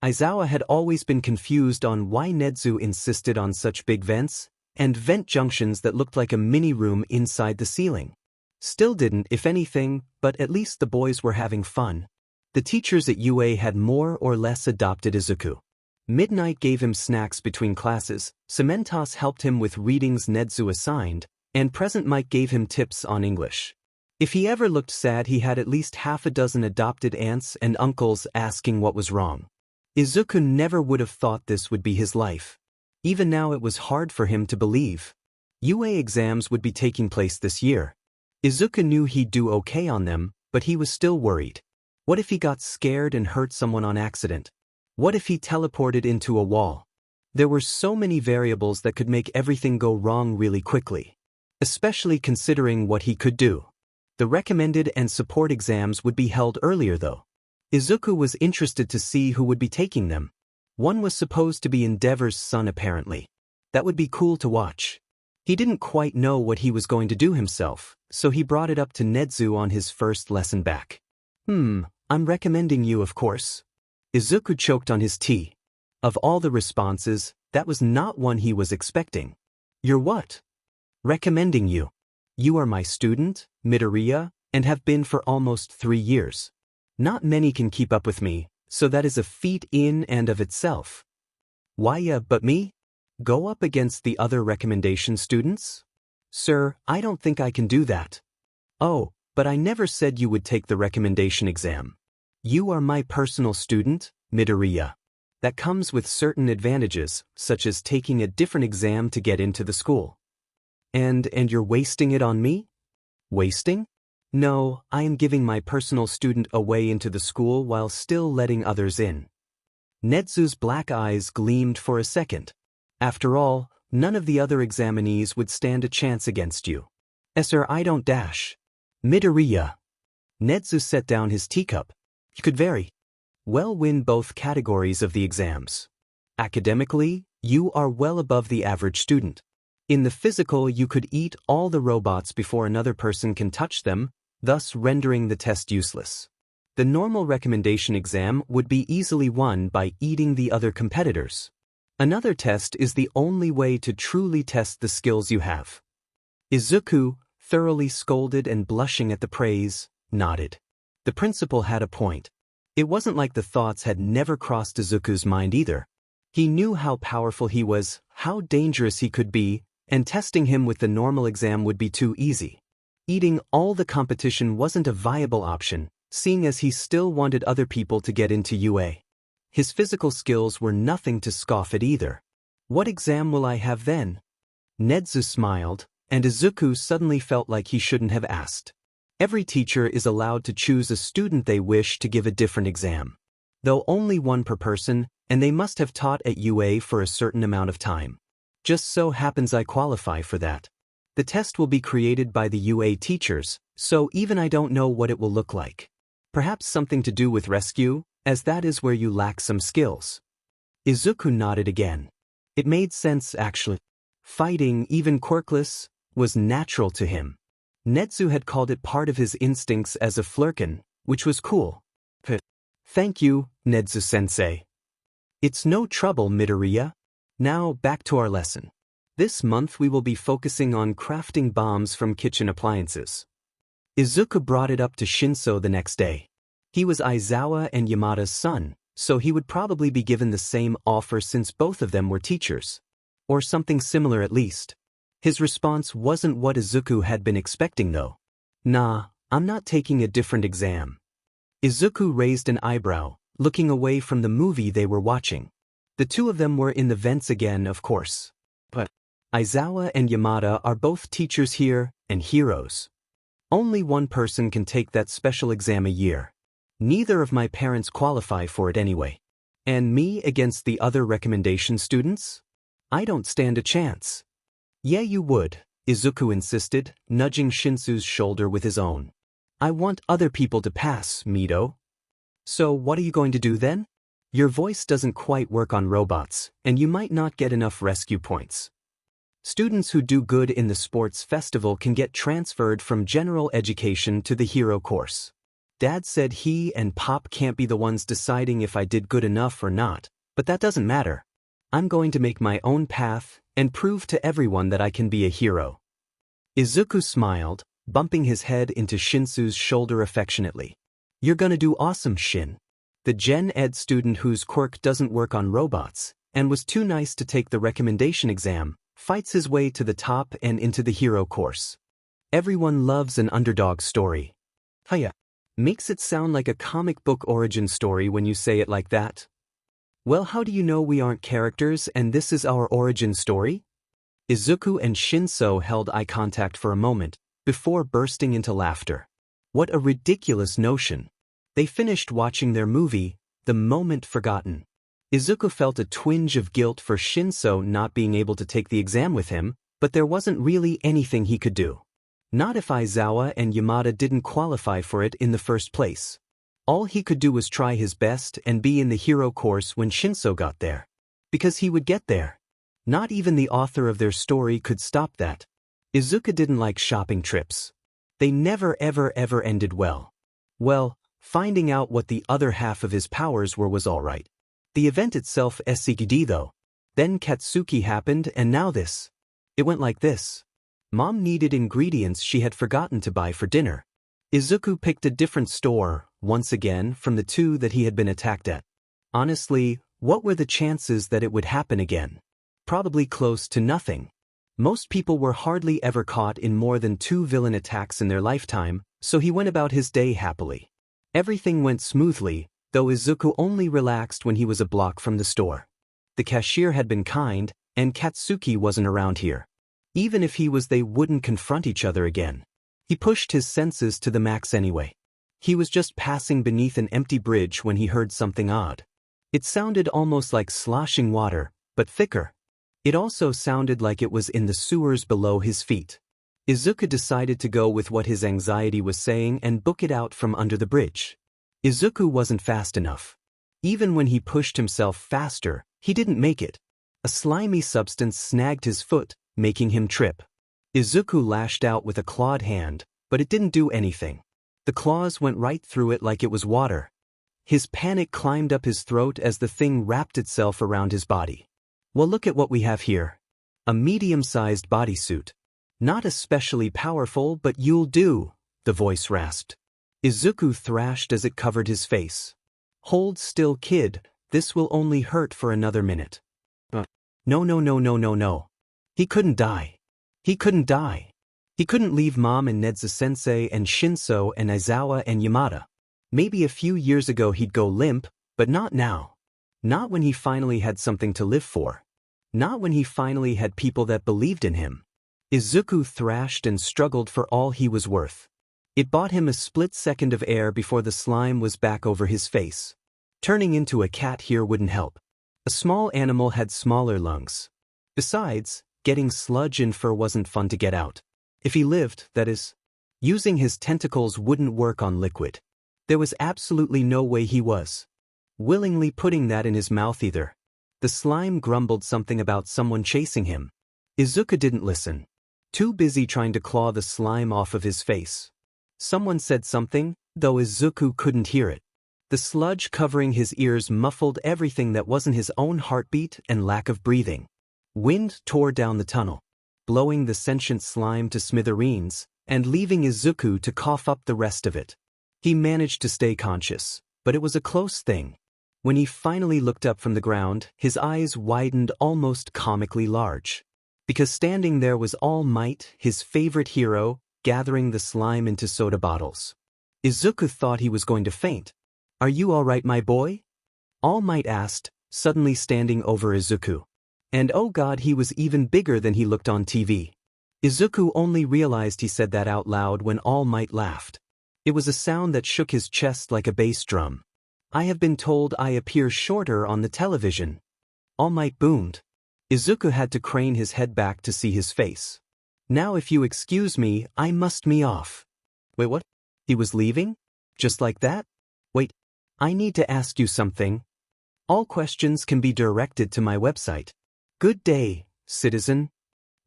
Aizawa had always been confused on why Netsu insisted on such big vents, and vent junctions that looked like a mini-room inside the ceiling. Still didn't, if anything, but at least the boys were having fun. The teachers at UA had more or less adopted Izuku. Midnight gave him snacks between classes, Cementos helped him with readings Netsu assigned, and Present Mike gave him tips on English. If he ever looked sad, he had at least half a dozen adopted aunts and uncles asking what was wrong. Izuku never would have thought this would be his life. Even now it was hard for him to believe. UA exams would be taking place this year. Izuku knew he'd do okay on them, but he was still worried. What if he got scared and hurt someone on accident? What if he teleported into a wall? There were so many variables that could make everything go wrong really quickly. Especially considering what he could do. The recommended and support exams would be held earlier though. Izuku was interested to see who would be taking them. One was supposed to be Endeavor's son apparently. That would be cool to watch. He didn't quite know what he was going to do himself, so he brought it up to Netsu on his first lesson back. I'm recommending you, of course. Izuku choked on his tea. Of all the responses, that was not one he was expecting. You're what? Recommending you. You are my student, Midoriya, and have been for almost 3 years. Not many can keep up with me, so that is a feat in and of itself. Why, but me? Go up against the other recommendation students? Sir, I don't think I can do that. Oh, But I never said you would take the recommendation exam. You are my personal student, Midoriya. That comes with certain advantages, such as taking a different exam to get into the school. And you're wasting it on me? Wasting? No, I am giving my personal student a way into the school while still letting others in. Netsu's black eyes gleamed for a second. After all, none of the other examinees would stand a chance against you. Sir, I don't dash. Midoriya. Netsu set down his teacup. You could very well win both categories of the exams. Academically, you are well above the average student. In the physical, you could eat all the robots before another person can touch them, thus rendering the test useless. The normal recommendation exam would be easily won by eating the other competitors. Another test is the only way to truly test the skills you have. Izuku, thoroughly scolded and blushing at the praise, nodded. The principal had a point. It wasn't like the thoughts had never crossed Izuku's mind either. He knew how powerful he was, how dangerous he could be, and testing him with the normal exam would be too easy. Eating all the competition wasn't a viable option, seeing as he still wanted other people to get into UA. His physical skills were nothing to scoff at either. What exam will I have then? Netsu smiled, and Izuku suddenly felt like he shouldn't have asked. Every teacher is allowed to choose a student they wish to give a different exam. Though only one per person, and they must have taught at UA for a certain amount of time. Just so happens I qualify for that. The test will be created by the UA teachers, so even I don't know what it will look like. Perhaps something to do with rescue, as that is where you lack some skills. Izuku nodded again. It made sense actually. Fighting, even quirkless, was natural to him. Netsu had called it part of his instincts as a flurkin, which was cool. Thank you, Netsu-sensei. It's no trouble, Midoriya. Now back to our lesson. This month we will be focusing on crafting bombs from kitchen appliances. Izuku brought it up to Shinso the next day. He was Aizawa and Yamada's son, so he would probably be given the same offer since both of them were teachers. Or something similar at least. His response wasn't what Izuku had been expecting though. Nah, I'm not taking a different exam. Izuku raised an eyebrow, looking away from the movie they were watching. The two of them were in the vents again, of course. But Aizawa and Yamada are both teachers here and heroes. Only one person can take that special exam a year. Neither of my parents qualify for it anyway. And me against the other recommendation students? I don't stand a chance. Yeah, you would, Izuku insisted, nudging Shinsu's shoulder with his own. I want other people to pass, Mido. So what are you going to do then? Your voice doesn't quite work on robots, and you might not get enough rescue points. Students who do good in the sports festival can get transferred from general education to the hero course. Dad said he and Pop can't be the ones deciding if I did good enough or not, but that doesn't matter. I'm going to make my own path and prove to everyone that I can be a hero. Izuku smiled, bumping his head into Shinsu's shoulder affectionately. You're gonna do awesome, Shin. The Gen Ed student whose quirk doesn't work on robots, and was too nice to take the recommendation exam, fights his way to the top and into the hero course. Everyone loves an underdog story. Hiya. Makes it sound like a comic book origin story when you say it like that. Well, how do you know we aren't characters and this is our origin story? Izuku and Shinso held eye contact for a moment, before bursting into laughter. What a ridiculous notion. They finished watching their movie, The Moment Forgotten. Izuku felt a twinge of guilt for Shinso not being able to take the exam with him, but there wasn't really anything he could do. Not if Aizawa and Yamada didn't qualify for it in the first place. All he could do was try his best and be in the hero course when Shinso got there. Because he would get there. Not even the author of their story could stop that. Izuku didn't like shopping trips. They never ever ended well. Well, finding out what the other half of his powers were was alright. The event itself SCD though. Then Katsuki happened and now this. It went like this. Mom needed ingredients she had forgotten to buy for dinner. Izuku picked a different store, once again, from the two that he had been attacked at. Honestly, what were the chances that it would happen again? Probably close to nothing. Most people were hardly ever caught in more than 2 villain attacks in their lifetime, So he went about his day happily. Everything went smoothly, though Izuku only relaxed when he was a block from the store. The cashier had been kind, and Katsuki wasn't around here. Even if he was, they wouldn't confront each other again. He pushed his senses to the max anyway. He was just passing beneath an empty bridge when he heard something odd. It sounded almost like sloshing water, but thicker. It also sounded like it was in the sewers below his feet. Izuku decided to go with what his anxiety was saying and book it out from under the bridge. Izuku wasn't fast enough. Even when he pushed himself faster, he didn't make it. A slimy substance snagged his foot, making him trip. Izuku lashed out with a clawed hand, but it didn't do anything. The claws went right through it like it was water. His panic climbed up his throat as the thing wrapped itself around his body. Well, look at what we have here. A medium-sized bodysuit. Not especially powerful, but you'll do, the voice rasped. Izuku thrashed as it covered his face. Hold still, kid, this will only hurt for another minute. No. He couldn't die. He couldn't die. He couldn't leave Mom and Nedza-sensei and Shinso and Aizawa and Yamada. Maybe a few years ago he'd go limp, but not now. Not when he finally had something to live for. Not when he finally had people that believed in him. Izuku thrashed and struggled for all he was worth. It bought him a split second of air before the slime was back over his face. Turning into a cat here wouldn't help. A small animal had smaller lungs. Besides, getting sludge and fur wasn't fun to get out. If he lived, that is. Using his tentacles wouldn't work on liquid. There was absolutely no way he was willingly putting that in his mouth either. The slime grumbled something about someone chasing him. Izuku didn't listen. Too busy trying to claw the slime off of his face. Someone said something, though Izuku couldn't hear it. The sludge covering his ears muffled everything that wasn't his own heartbeat and lack of breathing. Wind tore down the tunnel, blowing the sentient slime to smithereens, and leaving Izuku to cough up the rest of it. He managed to stay conscious, but it was a close thing. When he finally looked up from the ground, his eyes widened almost comically large. Because standing there was All Might, his favorite hero, gathering the slime into soda bottles. Izuku thought he was going to faint. "Are you all right, my boy?" All Might asked, suddenly standing over Izuku. And oh god, he was even bigger than he looked on TV. Izuku only realized he said that out loud when All Might laughed. It was a sound that shook his chest like a bass drum. "I have been told I appear shorter on the television." All Might boomed. Izuku had to crane his head back to see his face. "Now if you excuse me, I must me off." Wait, what? He was leaving? Just like that? Wait, I need to ask you something. All questions can be directed to my website. Good day, citizen.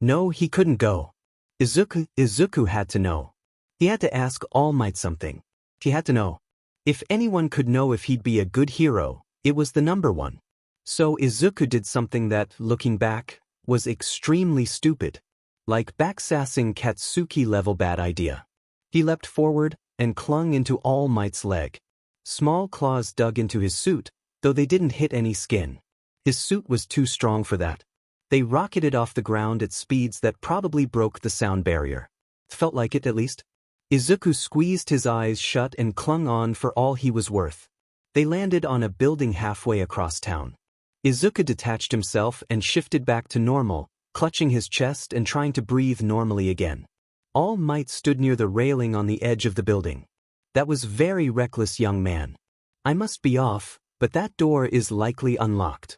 No, he couldn't go. Izuku had to know. He had to ask All Might something. He had to know. If anyone could know if he'd be a good hero, it was the number one. So Izuku did something that, looking back, was extremely stupid. Like backsassing Katsuki-level bad idea. He leapt forward and clung into All Might's leg. Small claws dug into his suit, though they didn't hit any skin. His suit was too strong for that. They rocketed off the ground at speeds that probably broke the sound barrier. Felt like it, at least. Izuku squeezed his eyes shut and clung on for all he was worth. They landed on a building halfway across town. Izuku detached himself and shifted back to normal, clutching his chest and trying to breathe normally again. All Might stood near the railing on the edge of the building. "That was very reckless, young man. I must be off, but that door is likely unlocked."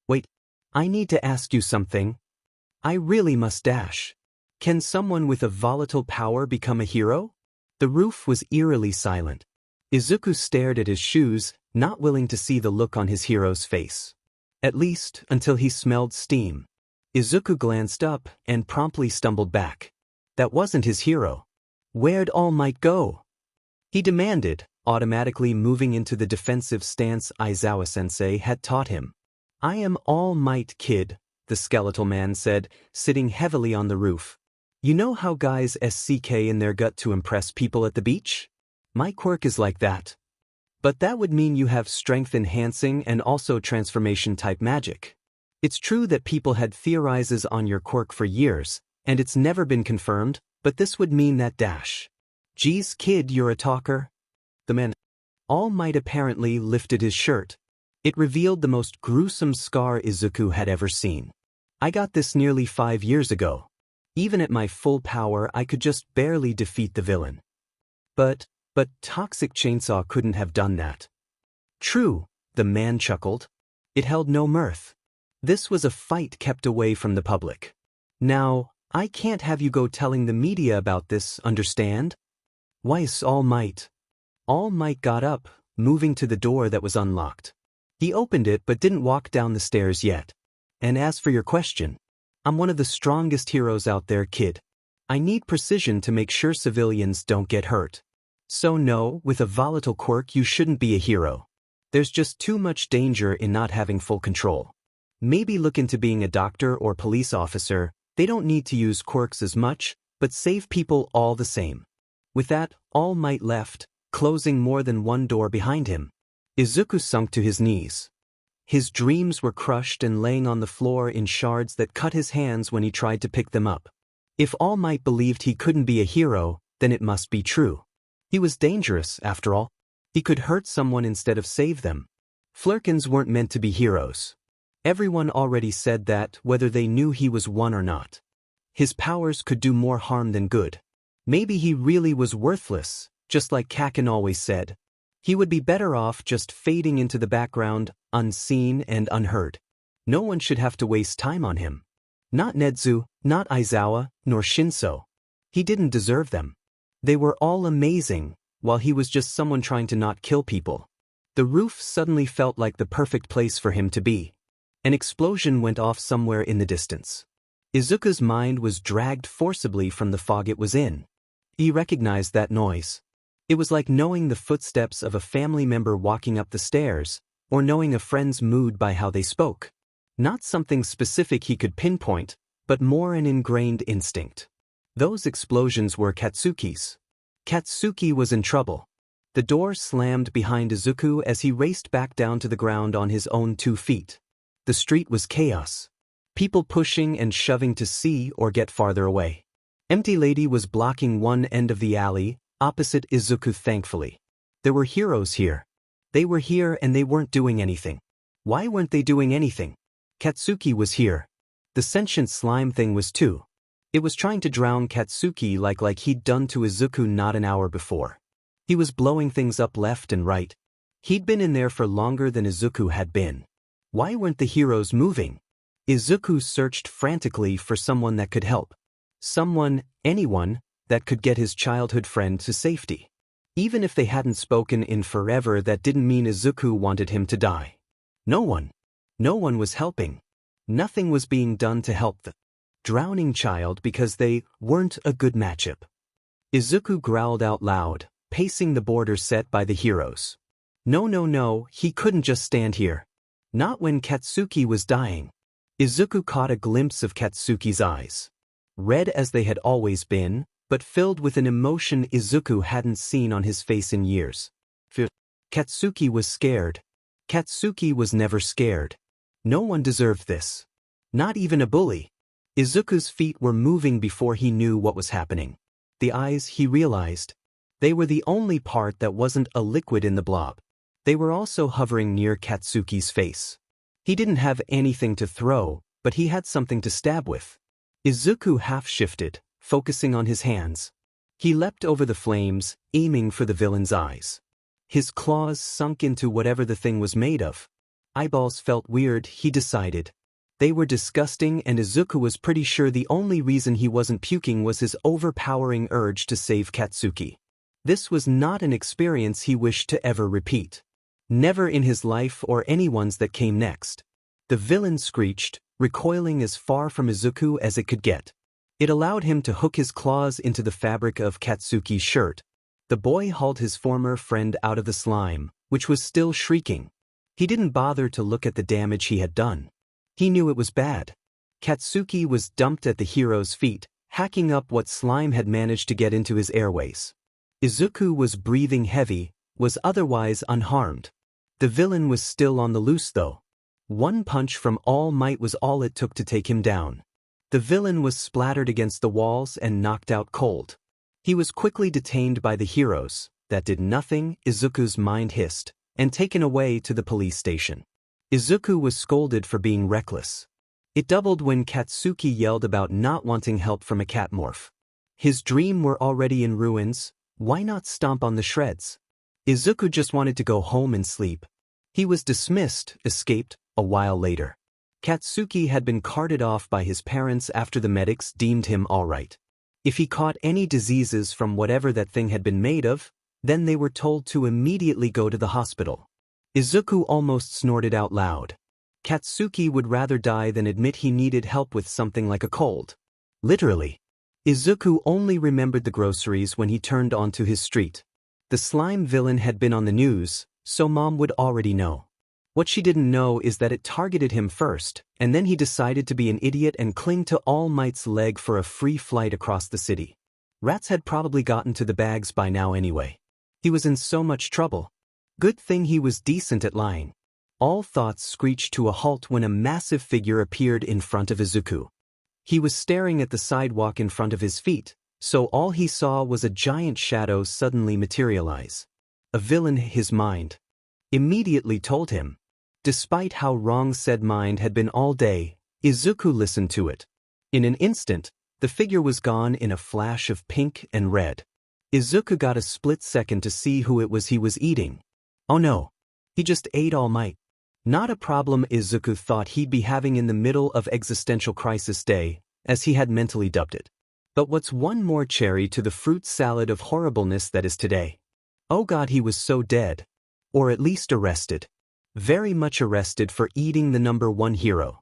"Wait, I need to ask you something. I really must dash. Can someone with a volatile power become a hero?" The roof was eerily silent. Izuku stared at his shoes, not willing to see the look on his hero's face. At least, until he smelled steam. Izuku glanced up and promptly stumbled back. That wasn't his hero. Where'd All Might go? He demanded, automatically moving into the defensive stance Aizawa-sensei had taught him. "I am All Might, kid," the skeletal man said, sitting heavily on the roof. "You know how guys SCK in their gut to impress people at the beach? My quirk is like that. But that would mean you have strength-enhancing and also transformation-type magic. It's true that people had theorizes on your quirk for years, and it's never been confirmed, but this would mean that dash. Geez, kid, you're a talker. The man. All Might apparently lifted his shirt. It revealed the most gruesome scar Izuku had ever seen. I got this nearly 5 years ago. Even at my full power, I could just barely defeat the villain. But Toxic Chainsaw couldn't have done that. True, the man chuckled. It held no mirth. This was a fight kept away from the public. Now, I can't have you go telling the media about this, understand? Why's All Might? All Might got up, moving to the door that was unlocked. He opened it but didn't walk down the stairs yet. And as for your question, I'm one of the strongest heroes out there, kid. I need precision to make sure civilians don't get hurt. So no, with a volatile quirk you shouldn't be a hero. There's just too much danger in not having full control. Maybe look into being a doctor or police officer. They don't need to use quirks as much, but save people all the same. With that, All Might left, closing more than one door behind him. Izuku sunk to his knees. His dreams were crushed and laying on the floor in shards that cut his hands when he tried to pick them up. If All Might believed he couldn't be a hero, then it must be true. He was dangerous, after all. He could hurt someone instead of save them. Flurkins weren't meant to be heroes. Everyone already said that, whether they knew he was one or not. His powers could do more harm than good. Maybe he really was worthless, just like Kakin always said. He would be better off just fading into the background, unseen and unheard. No one should have to waste time on him. Not Nedzu, not Aizawa, nor Shinso. He didn't deserve them. They were all amazing, while he was just someone trying to not kill people. The roof suddenly felt like the perfect place for him to be. An explosion went off somewhere in the distance. Izuku's mind was dragged forcibly from the fog it was in. He recognized that noise. It was like knowing the footsteps of a family member walking up the stairs, or knowing a friend's mood by how they spoke. Not something specific he could pinpoint, but more an ingrained instinct. Those explosions were Katsuki's. Katsuki was in trouble. The door slammed behind Izuku as he raced back down to the ground on his own 2 feet. The street was chaos. People pushing and shoving to see or get farther away. Empty Lady was blocking one end of the alley, opposite Izuku thankfully. There were heroes here. They were here and they weren't doing anything. Why weren't they doing anything? Katsuki was here. The sentient slime thing was too. It was trying to drown Katsuki like he'd done to Izuku not an hour before. He was blowing things up left and right. He'd been in there for longer than Izuku had been. Why weren't the heroes moving? Izuku searched frantically for someone that could help. Someone, anyone, that could get his childhood friend to safety. Even if they hadn't spoken in forever, that didn't mean Izuku wanted him to die. No one. No one was helping. Nothing was being done to help the drowning child because they weren't a good matchup. Izuku growled out loud, pacing the border set by the heroes. No, he couldn't just stand here. Not when Katsuki was dying. Izuku caught a glimpse of Katsuki's eyes. Red as they had always been, but filled with an emotion Izuku hadn't seen on his face in years. Katsuki was scared. Katsuki was never scared. No one deserved this. Not even a bully. Izuku's feet were moving before he knew what was happening. The eyes, he realized. They were the only part that wasn't a liquid in the blob. They were also hovering near Katsuki's face. He didn't have anything to throw, but he had something to stab with. Izuku half-shifted, focusing on his hands. He leapt over the flames, aiming for the villain's eyes. His claws sunk into whatever the thing was made of. Eyeballs felt weird, he decided. They were disgusting, and Izuku was pretty sure the only reason he wasn't puking was his overpowering urge to save Katsuki. This was not an experience he wished to ever repeat. Never in his life or anyone's that came next. The villain screeched, recoiling as far from Izuku as it could get. It allowed him to hook his claws into the fabric of Katsuki's shirt. The boy hauled his former friend out of the slime, which was still shrieking. He didn't bother to look at the damage he had done. He knew it was bad. Katsuki was dumped at the hero's feet, hacking up what slime had managed to get into his airways. Izuku was breathing heavy, was otherwise unharmed. The villain was still on the loose though. One punch from All Might was all it took to take him down. The villain was splattered against the walls and knocked out cold. He was quickly detained by the heroes. That did nothing, Izuku's mind hissed, and taken away to the police station. Izuku was scolded for being reckless. It doubled when Katsuki yelled about not wanting help from a cat morph. His dream were already in ruins, why not stomp on the shreds? Izuku just wanted to go home and sleep. He was dismissed, escaped, a while later. Katsuki had been carted off by his parents after the medics deemed him alright. If he caught any diseases from whatever that thing had been made of, then they were told to immediately go to the hospital. Izuku almost snorted out loud. Katsuki would rather die than admit he needed help with something like a cold. Literally. Izuku only remembered the groceries when he turned onto his street. The slime villain had been on the news, so Mom would already know. What she didn't know is that it targeted him first, and then he decided to be an idiot and cling to All Might's leg for a free flight across the city. Rats had probably gotten to the bags by now anyway. He was in so much trouble. Good thing he was decent at lying. All thoughts screeched to a halt when a massive figure appeared in front of Izuku. He was staring at the sidewalk in front of his feet, so all he saw was a giant shadow suddenly materialize. A villain, his mind immediately told him. Despite how wrong said mind had been all day, Izuku listened to it. In an instant, the figure was gone in a flash of pink and red. Izuku got a split second to see who it was he was eating. Oh no. He just ate All Might. Not a problem Izuku thought he'd be having in the middle of existential crisis day, as he had mentally dubbed it. But what's one more cherry to the fruit salad of horribleness that is today? Oh God, he was so dead. Or at least arrested. Very much arrested for eating the number one hero.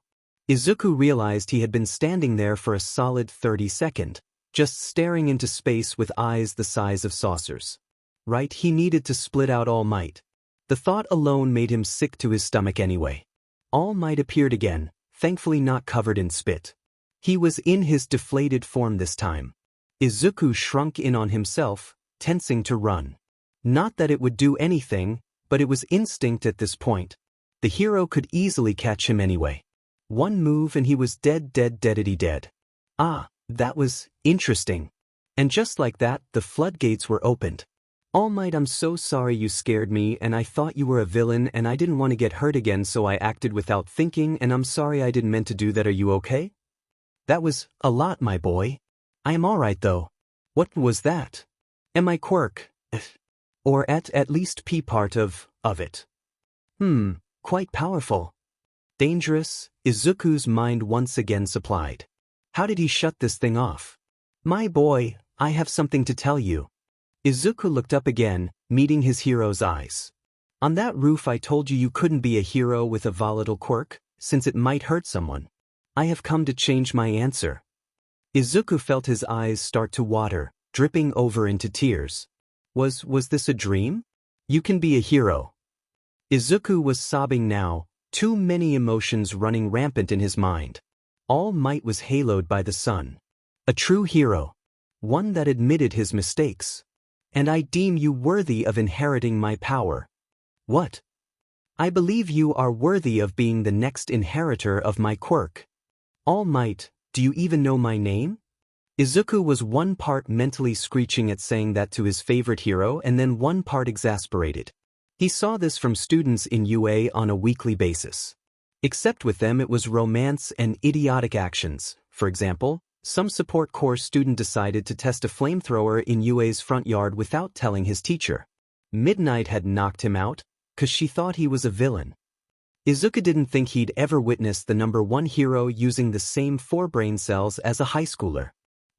Izuku realized he had been standing there for a solid 30 seconds, just staring into space with eyes the size of saucers. Right, he needed to split out All Might. The thought alone made him sick to his stomach anyway. All Might appeared again, thankfully not covered in spit. He was in his deflated form this time. Izuku shrunk in on himself, tensing to run. Not that it would do anything, but it was instinct at this point. The hero could easily catch him anyway. One move and he was dead. Ah, that was interesting. And just like that, the floodgates were opened. All Might, I'm so sorry you scared me and I thought you were a villain and I didn't want to get hurt again so I acted without thinking and I'm sorry I didn't meant to do that. Are you okay? That was a lot, my boy. I am alright though. What was that? Am I quirk? Or at least P part of it. Quite powerful. Dangerous, Izuku's mind once again supplied. How did he shut this thing off? My boy, I have something to tell you. Izuku looked up again, meeting his hero's eyes. On that roof I told you you couldn't be a hero with a volatile quirk, since it might hurt someone. I have come to change my answer. Izuku felt his eyes start to water, dripping over into tears. Was this a dream? You can be a hero. Izuku was sobbing now, too many emotions running rampant in his mind. All Might was haloed by the sun. A true hero. One that admitted his mistakes. And I deem you worthy of inheriting my power. What? I believe you are worthy of being the next inheritor of my quirk. All Might, do you even know my name? Izuku was one part mentally screeching at saying that to his favorite hero and then one part exasperated. He saw this from students in UA on a weekly basis. Except with them it was romance and idiotic actions. For example, some support course student decided to test a flamethrower in UA's front yard without telling his teacher. Midnight had knocked him out, 'cause she thought he was a villain. Izuku didn't think he'd ever witness the number one hero using the same 4 brain cells as a high schooler.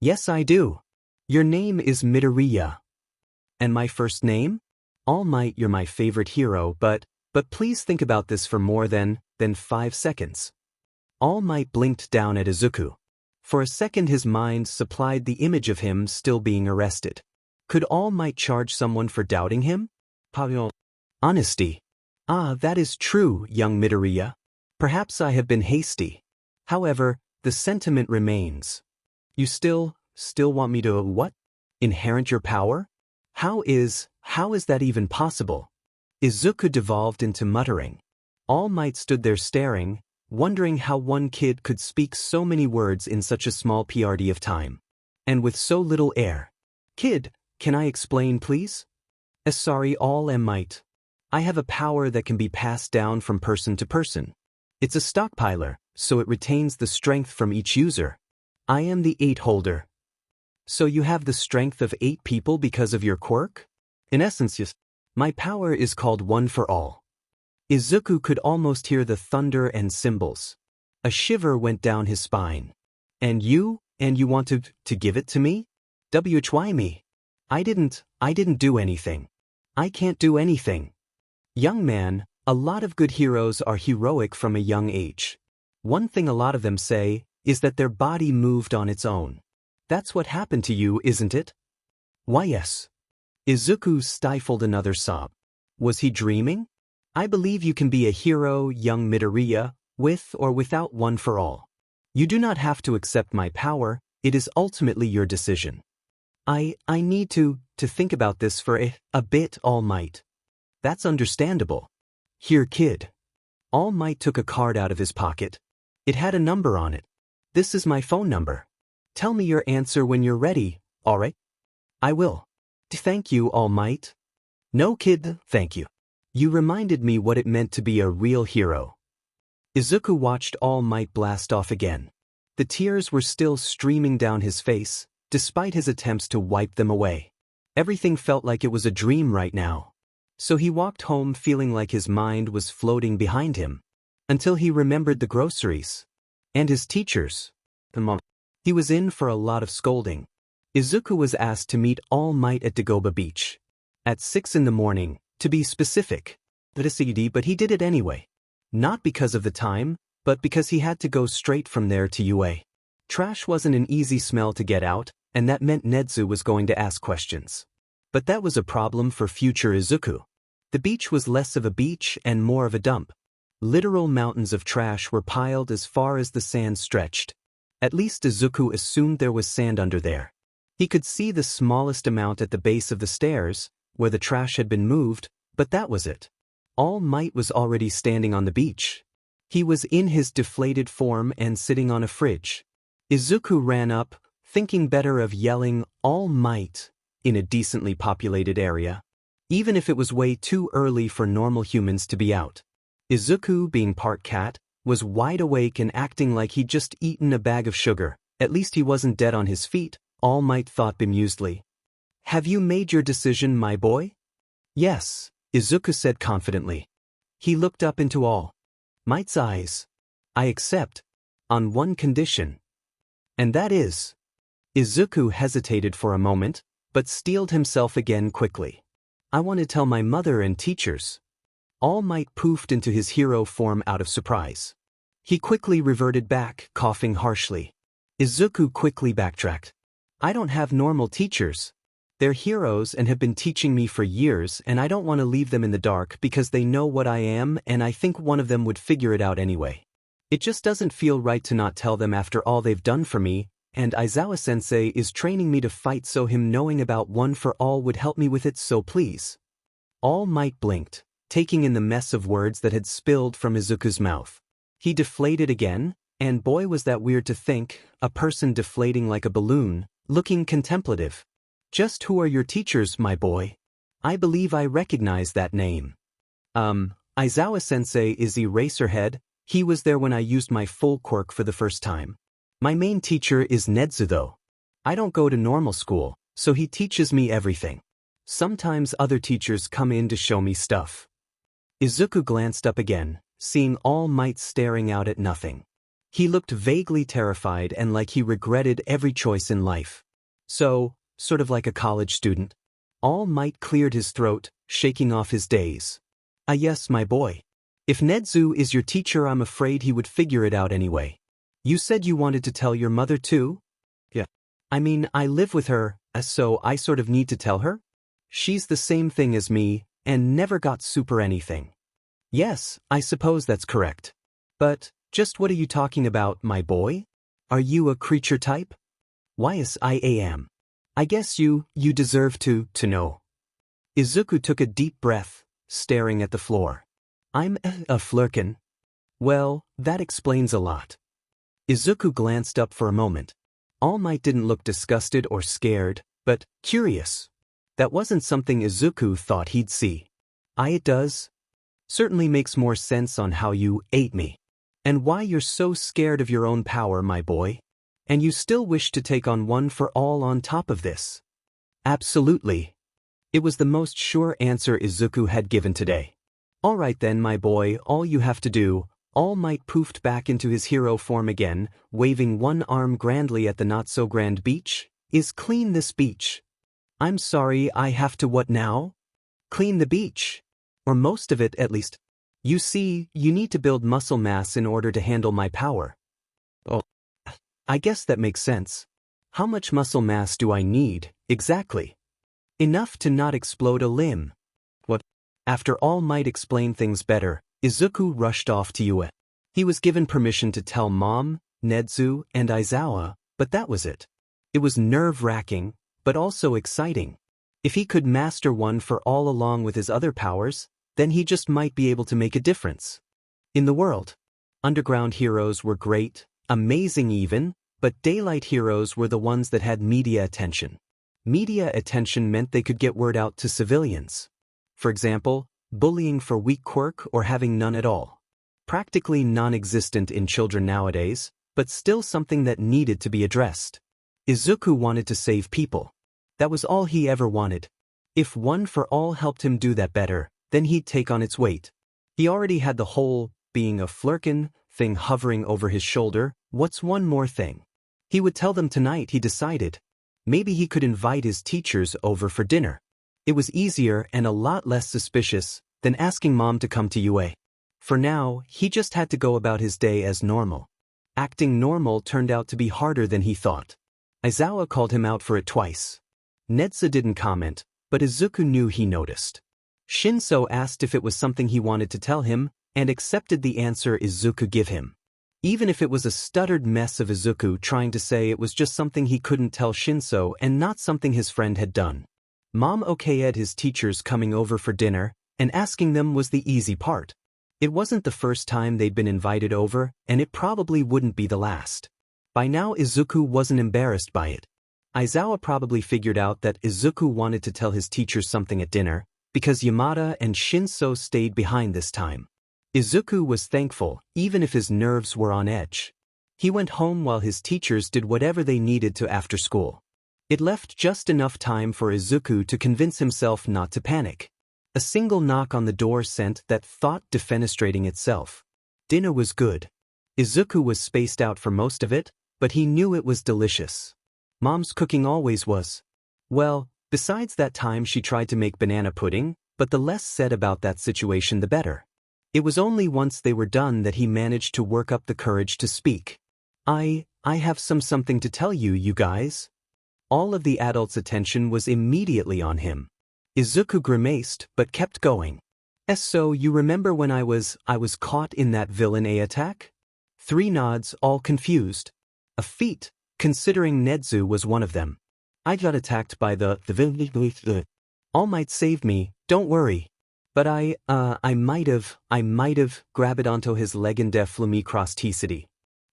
Yes, I do. Your name is Midoriya. And my first name? All Might, you're my favorite hero, but please think about this for more than 5 seconds. All Might blinked down at Izuku. For a second his mind supplied the image of him still being arrested. Could All Might charge someone for doubting him? Honesty. Ah, that is true, young Midoriya. Perhaps I have been hasty. However, the sentiment remains. You still want me to what? Inherit your power? How is that even possible? Izuku devolved into muttering. All Might stood there staring, wondering how one kid could speak so many words in such a small PRD of time. And with so little air. Kid, can I explain please? Sorry All Might. I have a power that can be passed down from person to person. It's a stockpiler, so it retains the strength from each user. I am the 8 holder. So you have the strength of 8 people because of your quirk? In essence, yes. My power is called One for All. Izuku could almost hear the thunder and cymbals. A shiver went down his spine. And you wanted to give it to me? Why me? I didn't do anything. I can't do anything. Young man, a lot of good heroes are heroic from a young age. One thing a lot of them say is that their body moved on its own. That's what happened to you, isn't it? Why yes. Izuku stifled another sob. Was he dreaming? I believe you can be a hero, young Midoriya, with or without One for All. You do not have to accept my power, it is ultimately your decision. I need to think about this for a bit, All Might. That's understandable. Here kid. All Might took a card out of his pocket. It had a number on it. This is my phone number. Tell me your answer when you're ready, alright? I will. Thank you, All Might. No kid, thank you. You reminded me what it meant to be a real hero. Izuku watched All Might blast off again. The tears were still streaming down his face, despite his attempts to wipe them away. Everything felt like it was a dream right now. So he walked home feeling like his mind was floating behind him. Until he remembered the groceries. And his teachers. He was in for a lot of scolding. Izuku was asked to meet All Might at Dagoba Beach. At 6 in the morning, to be specific. But he did it anyway. Not because of the time, but because he had to go straight from there to UA. Trash wasn't an easy smell to get out, and that meant Nezu was going to ask questions. But that was a problem for future Izuku. The beach was less of a beach and more of a dump. Literal mountains of trash were piled as far as the sand stretched. At least Izuku assumed there was sand under there. He could see the smallest amount at the base of the stairs, where the trash had been moved, but that was it. All Might was already standing on the beach. He was in his deflated form and sitting on a fridge. Izuku ran up, thinking better of yelling, All Might, in a decently populated area. Even if it was way too early for normal humans to be out. Izuku, being part cat, was wide awake and acting like he'd just eaten a bag of sugar. At least he wasn't dead on his feet, All Might thought bemusedly. Have you made your decision, my boy? Yes, Izuku said confidently. He looked up into All Might's eyes. I accept. On one condition. And that is. Izuku hesitated for a moment, but steeled himself again quickly. I want to tell my mother and teachers. All Might poofed into his hero form out of surprise. He quickly reverted back, coughing harshly. Izuku quickly backtracked. I don't have normal teachers. They're heroes and have been teaching me for years, and I don't want to leave them in the dark because they know what I am, and I think one of them would figure it out anyway. It just doesn't feel right to not tell them after all they've done for me, and Aizawa-sensei is training me to fight, so him knowing about One for All would help me with it, so please. All Might blinked, taking in the mess of words that had spilled from Izuku's mouth. He deflated again, and boy was that weird to think, a person deflating like a balloon, looking contemplative. Just who are your teachers, my boy? I believe I recognize that name. Aizawa-sensei is Eraserhead. He was there when I used my full quirk for the first time. My main teacher is Nezu though. I don't go to normal school, so he teaches me everything. Sometimes other teachers come in to show me stuff. Izuku glanced up again, seeing All Might staring out at nothing. He looked vaguely terrified and like he regretted every choice in life. So, sort of like a college student. All Might cleared his throat, shaking off his daze. Yes, my boy. If Nezu is your teacher, I'm afraid he would figure it out anyway. You said you wanted to tell your mother too? Yeah. I mean, I live with her, so I sort of need to tell her? She's the same thing as me, and never got super anything. Yes, I suppose that's correct. But, just what are you talking about, my boy? Are you a creature type? Yes, I am. I guess you deserve to know. Izuku took a deep breath, staring at the floor. I'm a flurkin. Well, that explains a lot. Izuku glanced up for a moment. All Might didn't look disgusted or scared, But, curious. That wasn't something Izuku thought he'd see. It does. Certainly makes more sense on how you ate me. And why you're so scared of your own power, my boy. And you still wish to take on one for all on top of this. Absolutely. It was the most sure answer Izuku had given today. All right then, my boy, all you have to do. All Might poofed back into his hero form again, waving one arm grandly at the not-so-grand beach, is clean this beach. I'm sorry, I have to what now? Clean the beach. Or most of it, at least. You see, you need to build muscle mass in order to handle my power. Oh, I guess that makes sense. How much muscle mass do I need, exactly? Enough to not explode a limb. What? After All Might explain things better, Izuku rushed off to Yue. He was given permission to tell Mom, Nedzu, and Aizawa, but that was it. It was nerve-wracking, but also exciting. If he could master one for all along with his other powers, then he just might be able to make a difference. In the world, underground heroes were great, amazing even, but daylight heroes were the ones that had media attention. Media attention meant they could get word out to civilians. For example, bullying for weak quirk or having none at all. Practically non-existent in children nowadays, but still something that needed to be addressed. Izuku wanted to save people. That was all he ever wanted. If One for All helped him do that better, then he'd take on its weight. He already had the whole being a flirkin thing hovering over his shoulder. What's one more thing? He would tell them tonight, he decided. Maybe he could invite his teachers over for dinner. It was easier and a lot less suspicious than asking Mom to come to Yue. For now, he just had to go about his day as normal. Acting normal turned out to be harder than he thought. Aizawa called him out for it twice. Nedza didn't comment, but Izuku knew he noticed. Shinso asked if it was something he wanted to tell him, and accepted the answer Izuku gave him. Even if it was a stuttered mess of Izuku trying to say it was just something he couldn't tell Shinso and not something his friend had done. Mom okayed his teachers coming over for dinner, and asking them was the easy part. It wasn't the first time they'd been invited over, and it probably wouldn't be the last. By now Izuku wasn't embarrassed by it. Aizawa probably figured out that Izuku wanted to tell his teachers something at dinner, because Yamada and Shinso stayed behind this time. Izuku was thankful, even if his nerves were on edge. He went home while his teachers did whatever they needed to after school. It left just enough time for Izuku to convince himself not to panic. A single knock on the door sent that thought defenestrating itself. Dinner was good. Izuku was spaced out for most of it, but he knew it was delicious. Mom's cooking always was. Well, besides that time she tried to make banana pudding, but the less said about that situation the better. It was only once they were done that he managed to work up the courage to speak. I have something to tell you, you guys. All of the adults' attention was immediately on him. Izuku grimaced, but kept going. So you remember when I was caught in that villain A attack? 3 nods, all confused. A feat, considering Nedzu was one of them. I got attacked by the All Might saved me, don't worry. But I might have grabbed onto his leg and flumi cross T-City.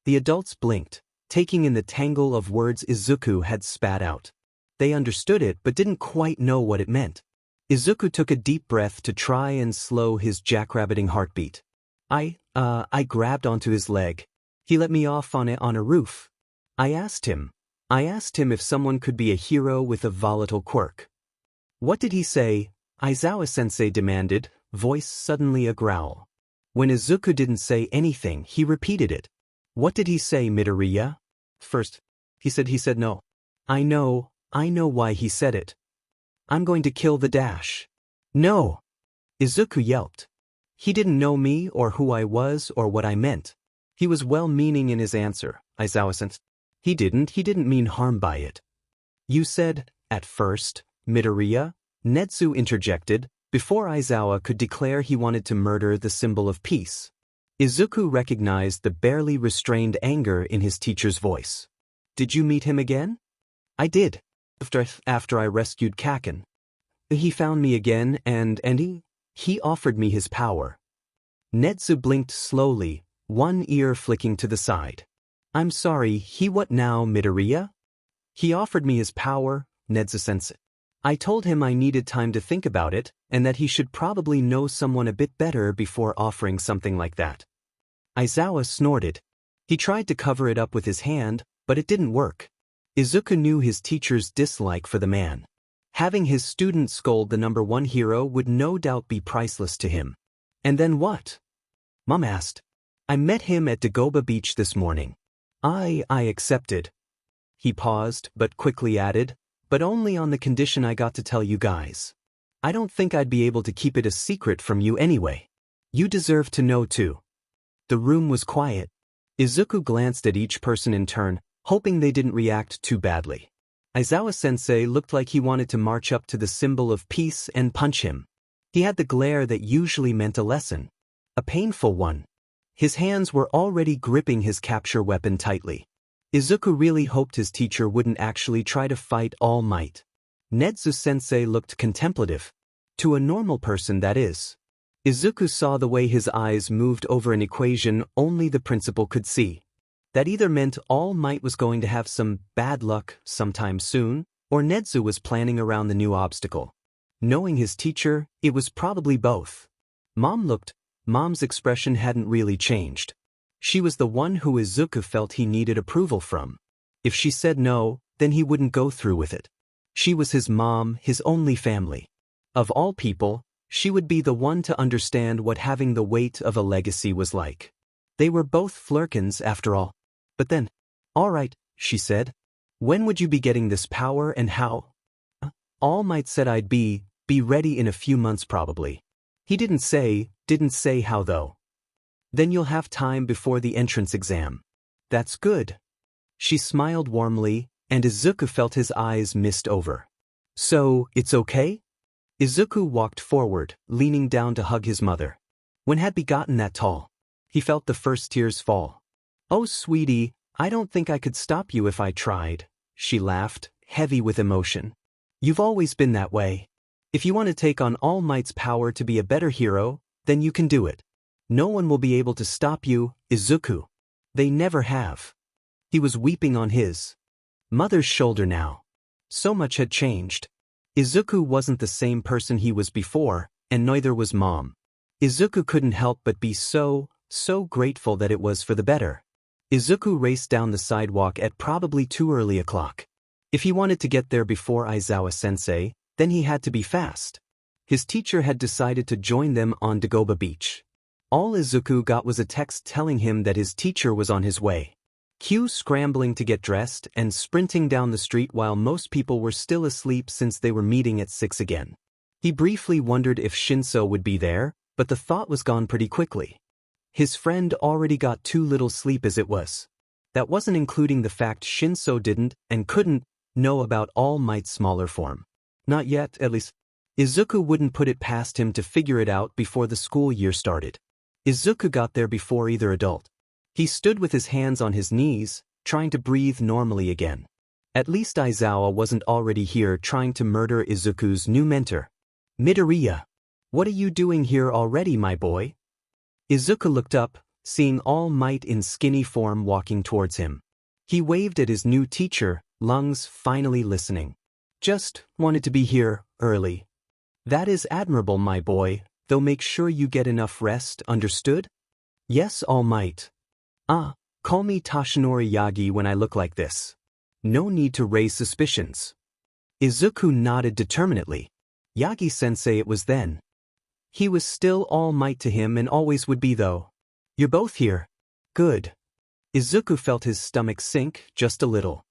The adults blinked, taking in the tangle of words Izuku had spat out. They understood it but didn't quite know what it meant. Izuku took a deep breath to try and slow his jackrabbiting heartbeat. I grabbed onto his leg. He let me off on a roof. I asked him if someone could be a hero with a volatile quirk. What did he say? Aizawa-sensei demanded, voice suddenly a growl. When Izuku didn't say anything, he repeated it. What did he say, Midoriya? First, he said no. I know why he said it. I'm going to kill the dash. No! Izuku yelped. He didn't know me or who I was or what I meant. He was well-meaning in his answer, Aizawa-sensei. He didn't mean harm by it. You said, at first, Midoriya? Nedzu interjected, before Aizawa could declare he wanted to murder the symbol of peace. Izuku recognized the barely restrained anger in his teacher's voice. Did you meet him again? I did. After I rescued Kaken. He found me again and he offered me his power. Nedzu blinked slowly, one ear flicking to the side. I'm sorry, he what now, Midoriya? He offered me his power, Nezu-sensei. I told him I needed time to think about it, and that he should probably know someone a bit better before offering something like that. Aizawa snorted. He tried to cover it up with his hand, but it didn't work. Izuku knew his teacher's dislike for the man. Having his student scold the #1 hero would no doubt be priceless to him. And then what? Mom asked. I met him at Dagoba Beach this morning. I accepted. He paused, but quickly added, but only on the condition I got to tell you guys. I don't think I'd be able to keep it a secret from you anyway. You deserve to know too. The room was quiet. Izuku glanced at each person in turn, hoping they didn't react too badly. Aizawa-sensei looked like he wanted to march up to the symbol of peace and punch him. He had the glare that usually meant a lesson. A painful one. His hands were already gripping his capture weapon tightly. Izuku really hoped his teacher wouldn't actually try to fight All Might. Nezu-sensei looked contemplative. To a normal person, that is. Izuku saw the way his eyes moved over an equation only the principal could see. That either meant All Might was going to have some bad luck sometime soon, or Nezu was planning around the new obstacle. Knowing his teacher, it was probably both. Mom's expression hadn't really changed. She was the one who Izuku felt he needed approval from. If she said no, then he wouldn't go through with it. She was his mom, his only family. Of all people, she would be the one to understand what having the weight of a legacy was like. They were both flirkins after all. But then, all right, she said. When would you be getting this power and how? All Might said I'd be ready in a few months probably. He didn't say how though. Then you'll have time before the entrance exam. That's good. She smiled warmly, and Izuku felt his eyes mist over. So, it's okay? Izuku walked forward, leaning down to hug his mother. When had he gotten that tall? He felt the first tears fall. Oh sweetie, I don't think I could stop you if I tried, she laughed, heavy with emotion. You've always been that way. If you want to take on All Might's power to be a better hero, then you can do it. No one will be able to stop you, Izuku. They never have. He was weeping on his mother's shoulder now. So much had changed. Izuku wasn't the same person he was before, and neither was Mom. Izuku couldn't help but be so grateful that it was for the better. Izuku raced down the sidewalk at probably too early a clock. If he wanted to get there before Aizawa-sensei, then he had to be fast. His teacher had decided to join them on Dagoba Beach. All Izuku got was a text telling him that his teacher was on his way. Q scrambling to get dressed and sprinting down the street while most people were still asleep since they were meeting at 6 again. He briefly wondered if Shinso would be there, but the thought was gone pretty quickly. His friend already got too little sleep as it was. That wasn't including the fact Shinso didn't and couldn't know about All Might's smaller form. Not yet, at least. Izuku wouldn't put it past him to figure it out before the school year started. Izuku got there before either adult. He stood with his hands on his knees, trying to breathe normally again. At least Aizawa wasn't already here trying to murder Izuku's new mentor. Midoriya. What are you doing here already, my boy? Izuku looked up, seeing All Might in skinny form walking towards him. He waved at his new teacher, lungs finally listening. Just wanted to be here early. That is admirable, my boy, though make sure you get enough rest, understood? Yes, All Might. Call me Toshinori Yagi when I look like this. No need to raise suspicions. Izuku nodded determinedly. Yagi-sensei it was then. He was still All Might to him and always would be though. You're both here. Good. Izuku felt his stomach sink just a little.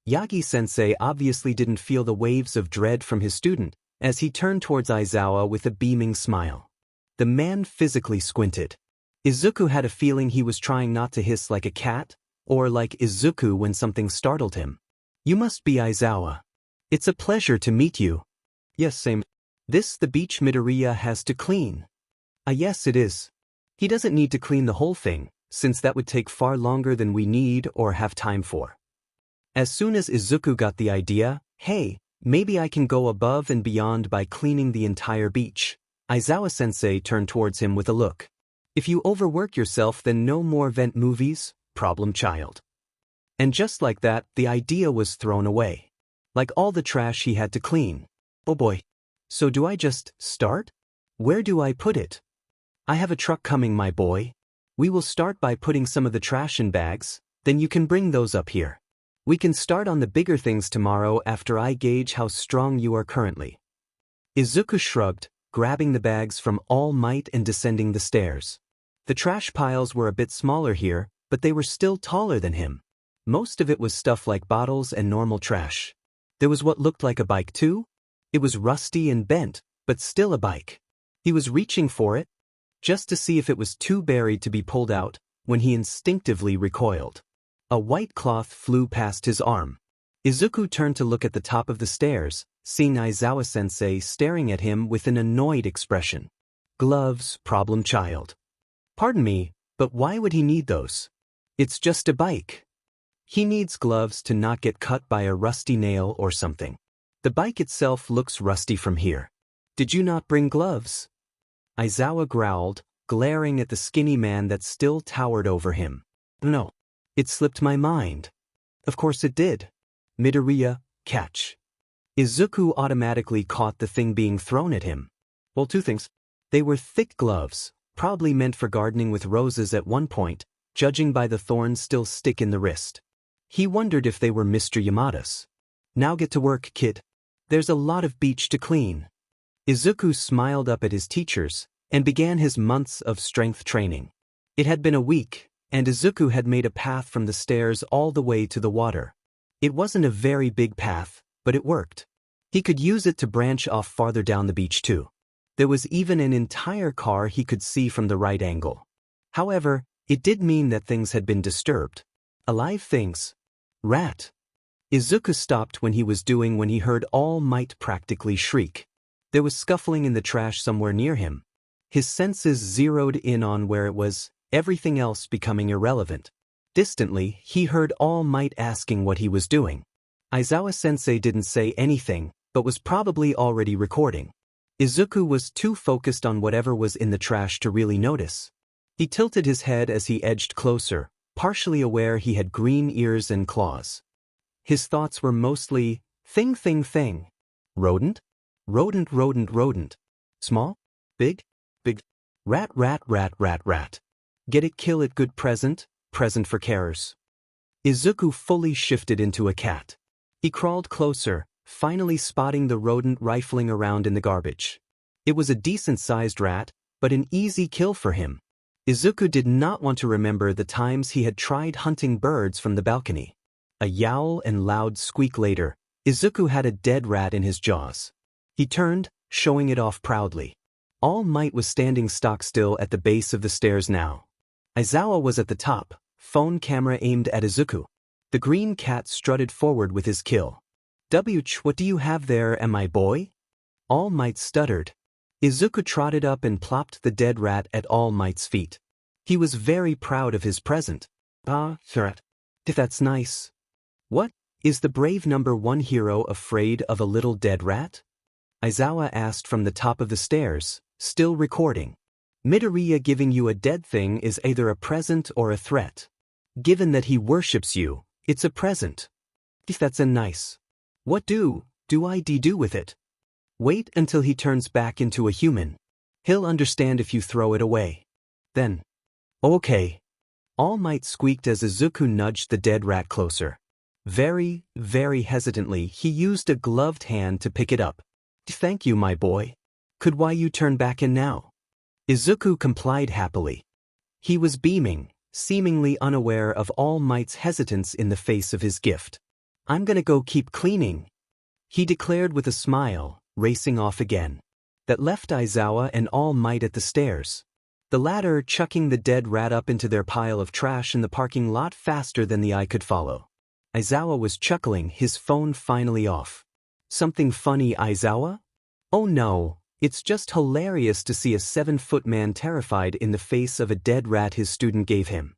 Yagi-sensei obviously didn't feel the waves of dread from his student, as he turned towards Aizawa with a beaming smile. The man physically squinted. Izuku had a feeling he was trying not to hiss like a cat, or like Izuku when something startled him. You must be Aizawa. It's a pleasure to meet you. Yes, same. This the beach Midoriya has to clean. Yes it is. He doesn't need to clean the whole thing, since that would take far longer than we need or have time for. As soon as Izuku got the idea, hey, maybe I can go above and beyond by cleaning the entire beach, Aizawa-sensei turned towards him with a look. If you overwork yourself, then no more vent movies, problem child. And just like that, the idea was thrown away. Like all the trash he had to clean. Oh boy. So do I just start? Where do I put it? I have a truck coming, my boy. We will start by putting some of the trash in bags, then you can bring those up here. We can start on the bigger things tomorrow after I gauge how strong you are currently. Izuku shrugged, grabbing the bags from All Might and descending the stairs. The trash piles were a bit smaller here, but they were still taller than him. Most of it was stuff like bottles and normal trash. There was what looked like a bike too. It was rusty and bent, but still a bike. He was reaching for it, just to see if it was too buried to be pulled out, when he instinctively recoiled. A white cloth flew past his arm. Izuku turned to look at the top of the stairs, seeing Aizawa-sensei staring at him with an annoyed expression. Gloves, problem child. Pardon me, but why would he need those? It's just a bike. He needs gloves to not get cut by a rusty nail or something. The bike itself looks rusty from here. Did you not bring gloves? Aizawa growled, glaring at the skinny man that still towered over him. No. It slipped my mind. Of course it did. Midoriya, catch. Izuku automatically caught the thing being thrown at him. Well, two things. They were thick gloves, probably meant for gardening with roses at one point, judging by the thorns still stick in the wrist. He wondered if they were Mr. Yamada's. Now get to work, kid. There's a lot of beach to clean. Izuku smiled up at his teachers, and began his months of strength training. It had been a week, and Izuku had made a path from the stairs all the way to the water. It wasn't a very big path, but it worked. He could use it to branch off farther down the beach too. There was even an entire car he could see from the right angle. However, it did mean that things had been disturbed. Alive things. Rat. Izuku stopped when he heard All Might practically shriek. There was scuffling in the trash somewhere near him. His senses zeroed in on where it was, everything else becoming irrelevant. Distantly, he heard All Might asking what he was doing. Aizawa-sensei didn't say anything, but was probably already recording. Izuku was too focused on whatever was in the trash to really notice. He tilted his head as he edged closer, partially aware he had green ears and claws. His thoughts were mostly, thing. Rodent? Rodent. Small? Big? Rat. Get it, kill it, good present for carers. Izuku fully shifted into a cat. He crawled closer, finally spotting the rodent rifling around in the garbage. It was a decent-sized rat, but an easy kill for him. Izuku did not want to remember the times he had tried hunting birds from the balcony. A yowl and loud squeak later, Izuku had a dead rat in his jaws. He turned, showing it off proudly. All Might was standing stock still at the base of the stairs now. Aizawa was at the top, phone camera aimed at Izuku. The green cat strutted forward with his kill. What do you have there, my boy? All Might stuttered. Izuku trotted up and plopped the dead rat at All Might's feet. He was very proud of his present. Rat. That's nice. What, is the brave #1 hero afraid of a little dead rat? Aizawa asked from the top of the stairs, still recording. Midoriya giving you a dead thing is either a present or a threat. Given that he worships you, it's a present. That's a nice. What do I do with it? Wait until he turns back into a human. He'll understand if you throw it away. Then. Okay. All Might squeaked as Izuku nudged the dead rat closer. Very hesitantly, he used a gloved hand to pick it up. Thank you, my boy. Could you turn back in now? Izuku complied happily. He was beaming, seemingly unaware of All Might's hesitance in the face of his gift. I'm gonna go keep cleaning, he declared with a smile, racing off again. That left Aizawa and All Might at the stairs. The latter chucking the dead rat up into their pile of trash in the parking lot faster than the eye could follow. Aizawa was chuckling, his phone finally off. Something funny, Aizawa? Oh no, it's just hilarious to see a 7-foot man terrified in the face of a dead rat his student gave him.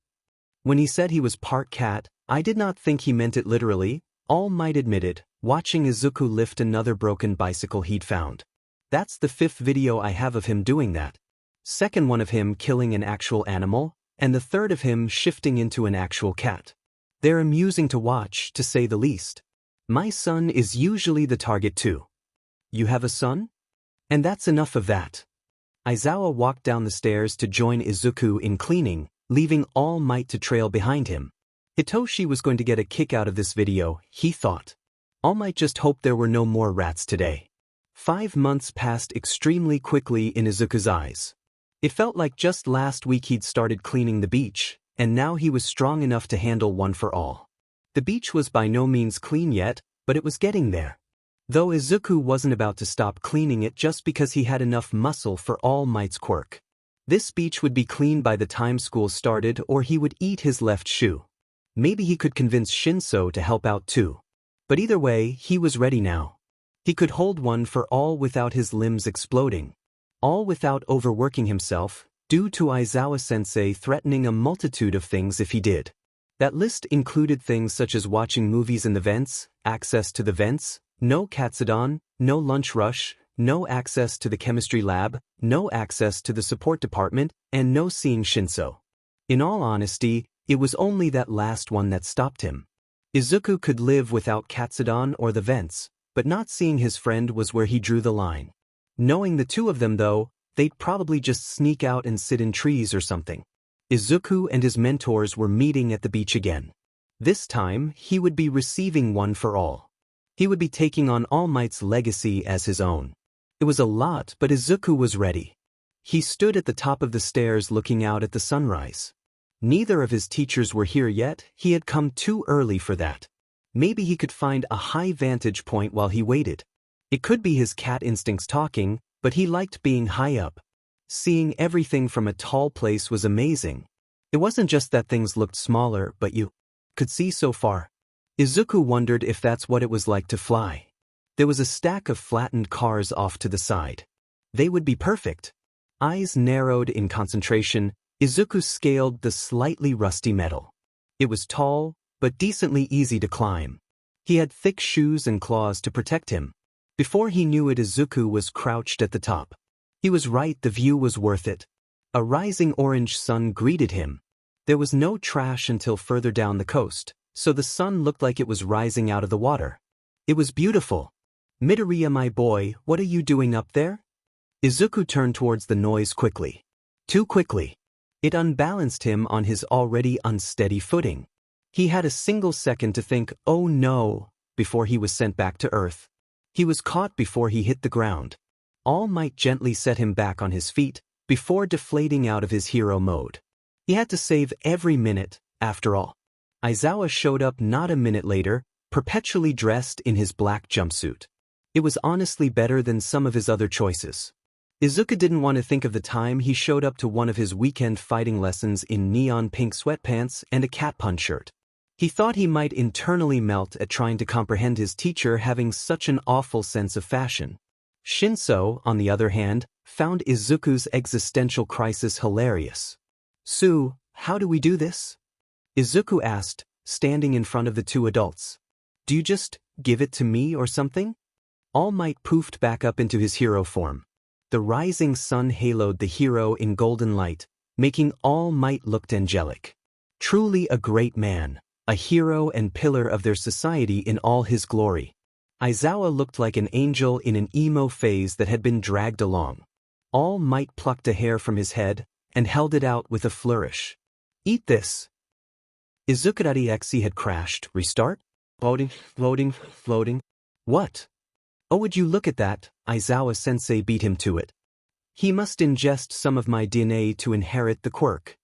When he said he was part cat, I did not think he meant it literally, All Might admitted, watching Izuku lift another broken bicycle he'd found. That's the 5th video I have of him doing that. Second one of him killing an actual animal, and the third of him shifting into an actual cat. They're amusing to watch, to say the least. My son is usually the target too. You have a son? And that's enough of that. Aizawa walked down the stairs to join Izuku in cleaning, leaving All Might to trail behind him. Hitoshi was going to get a kick out of this video, he thought. All Might just hoped there were no more rats today. 5 months passed extremely quickly in Izuku's eyes. It felt like just last week he'd started cleaning the beach, and now he was strong enough to handle one for all. The beach was by no means clean yet, but it was getting there. Though Izuku wasn't about to stop cleaning it just because he had enough muscle for All Might's quirk. This beach would be clean by the time school started, or he would eat his left shoe. Maybe he could convince Shinso to help out too. But either way, he was ready now. He could hold one for all without his limbs exploding. All without overworking himself, due to Aizawa-sensei threatening a multitude of things if he did. That list included things such as watching movies in the vents, access to the vents, no katsudon, no lunch rush, no access to the chemistry lab, no access to the support department, and no seeing Shinso. In all honesty, it was only that last one that stopped him. Izuku could live without katsudon or the vents, but not seeing his friend was where he drew the line. Knowing the two of them though, they'd probably just sneak out and sit in trees or something. Izuku and his mentors were meeting at the beach again. This time, he would be receiving one for all. He would be taking on All Might's legacy as his own. It was a lot, but Izuku was ready. He stood at the top of the stairs looking out at the sunrise. Neither of his teachers were here yet, he had come too early for that. Maybe he could find a high vantage point while he waited. It could be his cat instincts talking, but he liked being high up. Seeing everything from a tall place was amazing. It wasn't just that things looked smaller, but you could see so far. Izuku wondered if that's what it was like to fly. There was a stack of flattened cars off to the side. They would be perfect. Eyes narrowed in concentration, Izuku scaled the slightly rusty metal. It was tall, but decently easy to climb. He had thick shoes and claws to protect him. Before he knew it, Izuku was crouched at the top. He was right, the view was worth it. A rising orange sun greeted him. There was no trash until further down the coast, so the sun looked like it was rising out of the water. It was beautiful. Midoriya, my boy, what are you doing up there? Izuku turned towards the noise quickly. Too quickly. It unbalanced him on his already unsteady footing. He had a single second to think, oh no, before he was sent back to Earth. He was caught before he hit the ground. All Might gently set him back on his feet, before deflating out of his hero mode. He had to save every minute, after all. Aizawa showed up not a minute later, perpetually dressed in his black jumpsuit. It was honestly better than some of his other choices. Izuku didn't want to think of the time he showed up to one of his weekend fighting lessons in neon pink sweatpants and a cat pun shirt. He thought he might internally melt at trying to comprehend his teacher having such an awful sense of fashion. Shinso, on the other hand, found Izuku's existential crisis hilarious. "Sue, how do we do this?" Izuku asked, standing in front of the two adults. "Do you just give it to me or something?" All Might poofed back up into his hero form. The rising sun haloed the hero in golden light, making All Might look angelic. Truly a great man, a hero and pillar of their society in all his glory. Aizawa looked like an angel in an emo phase that had been dragged along. All Might plucked a hair from his head and held it out with a flourish. "Eat this." Izukuri had crashed. Restart? Floating. What? Oh, would you look at that, Aizawa-sensei beat him to it. He must ingest some of my DNA to inherit the quirk.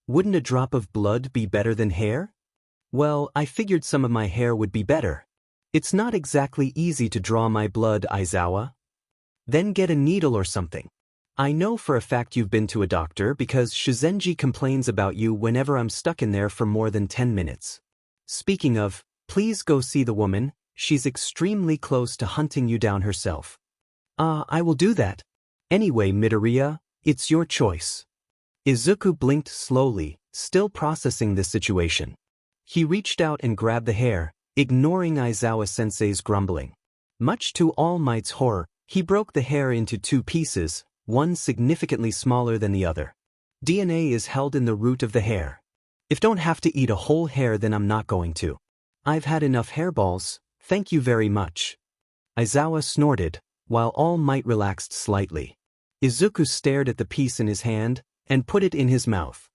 Wouldn't a drop of blood be better than hair? Well, I figured some of my hair would be better. It's not exactly easy to draw my blood, Aizawa. Then get a needle or something. I know for a fact you've been to a doctor because Shizenji complains about you whenever I'm stuck in there for more than 10 minutes. Speaking of, please go see the woman, she's extremely close to hunting you down herself. I will do that. Anyway, Midoriya, it's your choice. Izuku blinked slowly, still processing this situation. He reached out and grabbed the hair, ignoring Aizawa-sensei's grumbling. Much to All Might's horror, he broke the hair into 2 pieces, one significantly smaller than the other. DNA is held in the root of the hair. If don't have to eat a whole hair, then I'm not going to. I've had enough hairballs, Thank you very much. Aizawa snorted, while All Might relaxed slightly. Izuku stared at the piece in his hand and put it in his mouth.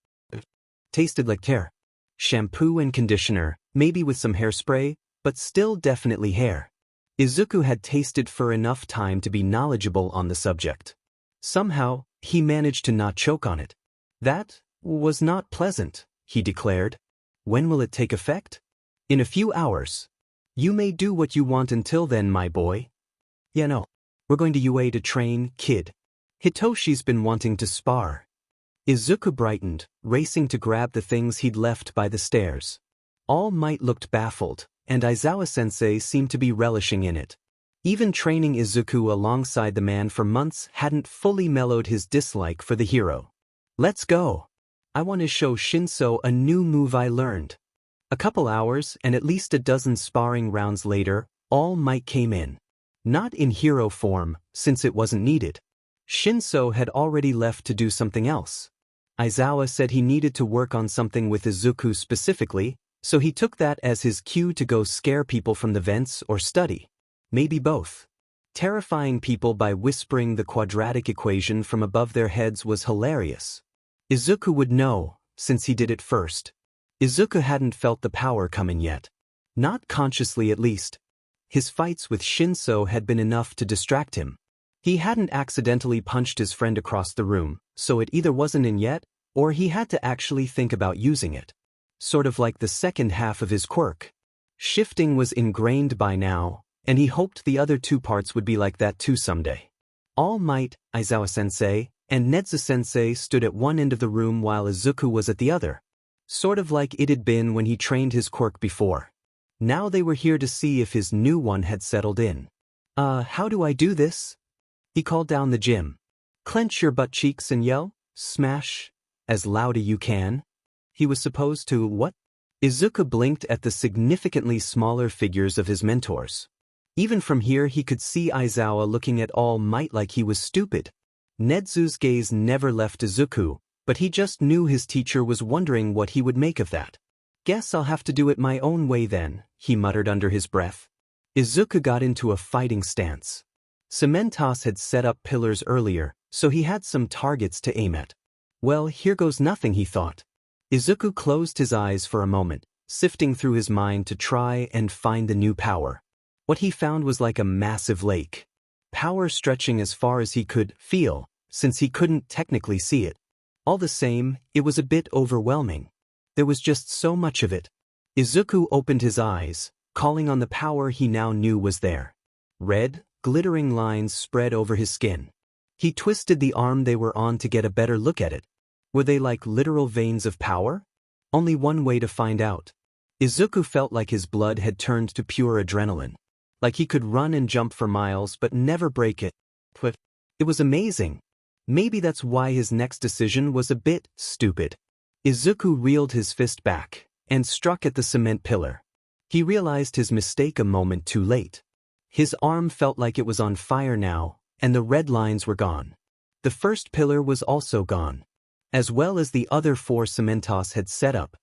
Tasted like hair. Shampoo and conditioner, maybe with some hairspray, but still definitely hair. Izuku had tasted for enough time to be knowledgeable on the subject. Somehow, he managed to not choke on it. That was not pleasant, he declared. When will it take effect? In a few hours. You may do what you want until then, my boy. Yeah, no. We're going to UA to train, kid. Hitoshi's been wanting to spar. Izuku brightened, racing to grab the things he'd left by the stairs. All Might looked baffled, and Aizawa-sensei seemed to be relishing in it. Even training Izuku alongside the man for months hadn't fully mellowed his dislike for the hero. Let's go. I want to show Shinso a new move I learned. A couple hours and at least a dozen sparring rounds later, All Might came in. Not in hero form, since it wasn't needed. Shinso had already left to do something else. Aizawa said he needed to work on something with Izuku specifically, so he took that as his cue to go scare people from the vents or study. Maybe both. Terrifying people by whispering the quadratic equation from above their heads was hilarious. Izuku would know, since he did it first. Izuku hadn't felt the power coming yet. Not consciously at least. His fights with Shinso had been enough to distract him. He hadn't accidentally punched his friend across the room, so it either wasn't in yet, or he had to actually think about using it. Sort of like the second half of his quirk. Shifting was ingrained by now, and he hoped the other two parts would be like that too someday. All Might, Aizawa-sensei, and Nezu-sensei stood at one end of the room while Izuku was at the other. Sort of like it had been when he trained his quirk before. Now they were here to see if his new one had settled in. How do I do this? He called down the gym. Clench your butt cheeks and yell, smash, as loud as you can. He was supposed to what? Izuku blinked at the significantly smaller figures of his mentors. Even from here he could see Aizawa looking at All Might like he was stupid. Nezu's gaze never left Izuku, but he just knew his teacher was wondering what he would make of that. Guess I'll have to do it my own way then, he muttered under his breath. Izuku got into a fighting stance. Cementos had set up pillars earlier, so he had some targets to aim at. Well, here goes nothing, he thought. Izuku closed his eyes for a moment, sifting through his mind to try and find the new power. What he found was like a massive lake. Power stretching as far as he could feel, since he couldn't technically see it. All the same, it was a bit overwhelming. There was just so much of it. Izuku opened his eyes, calling on the power he now knew was there. Red, glittering lines spread over his skin. He twisted the arm they were on to get a better look at it. Were they like literal veins of power? Only one way to find out. Izuku felt like his blood had turned to pure adrenaline. Like he could run and jump for miles but never break it. It was amazing. Maybe that's why his next decision was a bit stupid. Izuku reeled his fist back and struck at the cement pillar. He realized his mistake a moment too late. His arm felt like it was on fire now, and the red lines were gone. The first pillar was also gone, as well as the other 4 Cementos had set up.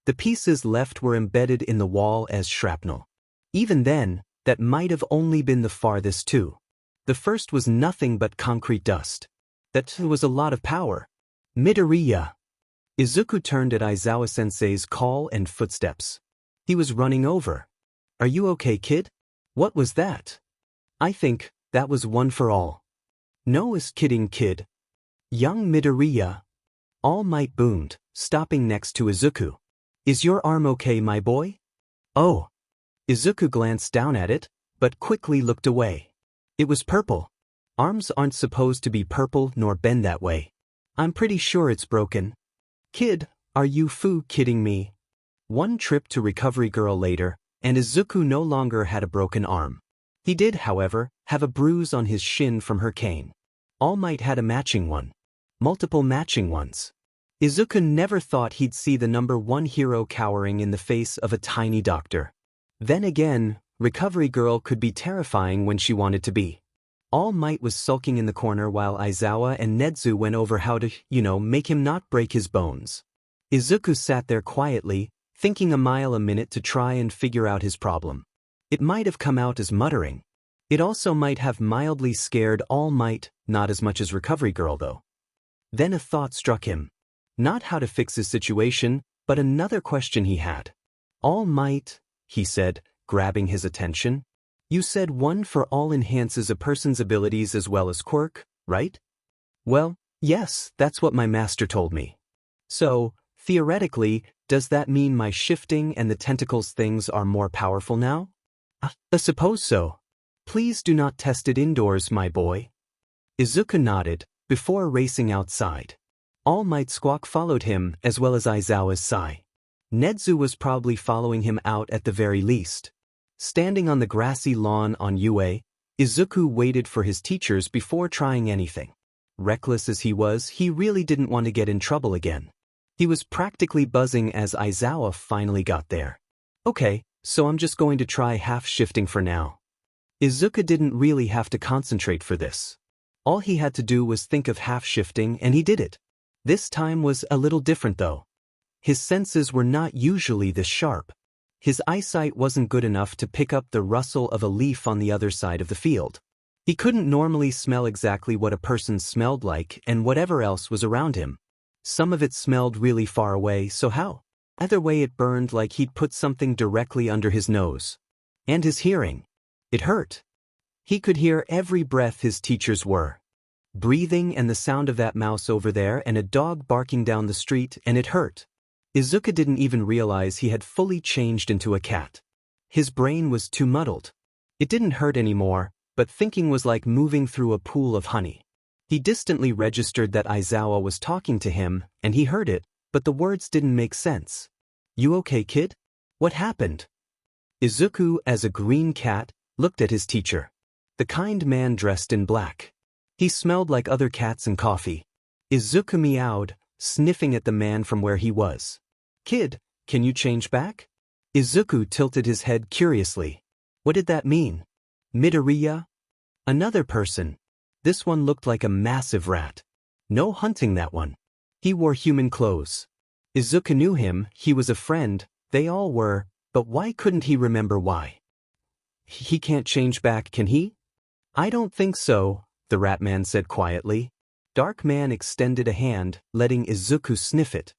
The pieces left were embedded in the wall as shrapnel. Even then, that might have only been the farthest two. The first was nothing but concrete dust. That was a lot of power. Midoriya. Izuku turned at Aizawa-sensei's call and footsteps. He was running over. Are you okay, kid? What was that? I think that was one for all. No is kidding, kid. Young Midoriya. All Might boomed, stopping next to Izuku. Is your arm okay, my boy? Oh. Izuku glanced down at it, but quickly looked away. It was purple. Arms aren't supposed to be purple nor bend that way. I'm pretty sure it's broken. Kid, are you kidding me? One trip to Recovery Girl later, and Izuku no longer had a broken arm. He did, however, have a bruise on his shin from her cane. All Might had a matching one. Multiple matching ones. Izuku never thought he'd see the number 1 hero cowering in the face of a tiny doctor. Then again, Recovery Girl could be terrifying when she wanted to be. All Might was sulking in the corner while Aizawa and Nezu went over how to, make him not break his bones. Izuku sat there quietly, thinking a mile a minute to try and figure out his problem. It might have come out as muttering. It also might have mildly scared All Might, not as much as Recovery Girl though. Then a thought struck him. Not how to fix his situation, but another question he had. All Might, he said, grabbing his attention. You said one for all enhances a person's abilities as well as quirk, right? Well, yes, that's what my master told me. So, theoretically, does that mean my shifting and the tentacles things are more powerful now? I suppose so. Please do not test it indoors, my boy. Izuku nodded, before racing outside. All Might Squawk followed him, as well as Aizawa's Sai. Nedzu was probably following him out at the very least. Standing on the grassy lawn on UA, Izuku waited for his teachers before trying anything. Reckless as he was, he really didn't want to get in trouble again. He was practically buzzing as Aizawa finally got there. Okay, so I'm just going to try half-shifting for now. Izuku didn't really have to concentrate for this. All he had to do was think of half-shifting and he did it. This time was a little different though. His senses were not usually this sharp. His eyesight wasn't good enough to pick up the rustle of a leaf on the other side of the field. He couldn't normally smell exactly what a person smelled like and whatever else was around him. Some of it smelled really far away, so how? Either way it burned like he'd put something directly under his nose. And his hearing. It hurt. He could hear every breath his teachers were breathing and the sound of that mouse over there and a dog barking down the street, and it hurt. Izuku didn't even realize he had fully changed into a cat. His brain was too muddled. It didn't hurt anymore, but thinking was like moving through a pool of honey. He distantly registered that Aizawa was talking to him, and he heard it, but the words didn't make sense. You okay, kid? What happened? Izuku, as a green cat, looked at his teacher. The kind man dressed in black. He smelled like other cats and coffee. Izuku meowed, sniffing at the man from where he was. Kid, can you change back? Izuku tilted his head curiously. What did that mean? Midoriya? Another person. This one looked like a massive rat. No hunting that one. He wore human clothes. Izuku knew him, he was a friend, they all were, but why couldn't he remember why? He can't change back, can he? I don't think so, the rat man said quietly. Dark Man extended a hand, letting Izuku sniff it.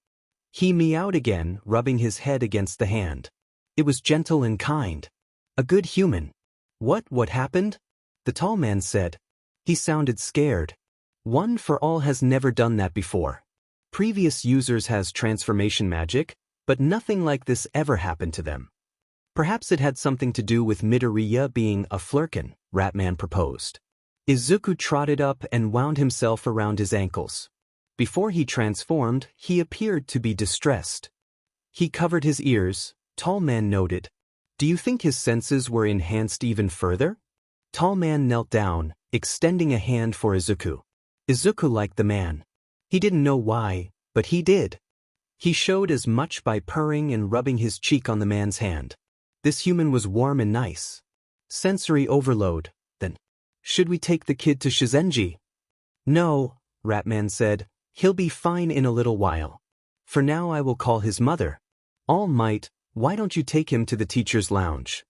He meowed again, rubbing his head against the hand. It was gentle and kind. A good human. What happened? The tall man said. He sounded scared. One for All has never done that before. Previous users has transformation magic, but nothing like this ever happened to them. Perhaps it had something to do with Midoriya being a flurkin, Ratman proposed. Izuku trotted up and wound himself around his ankles. Before he transformed, he appeared to be distressed. He covered his ears, Tall Man noted. Do you think his senses were enhanced even further? Tall Man knelt down, extending a hand for Izuku. Izuku liked the man. He didn't know why, but he did. He showed as much by purring and rubbing his cheek on the man's hand. This human was warm and nice. Sensory overload, then. Should we take the kid to Shizenji? No, Ratman said. He'll be fine in a little while. For now I will call his mother. All Might, why don't you take him to the teacher's lounge?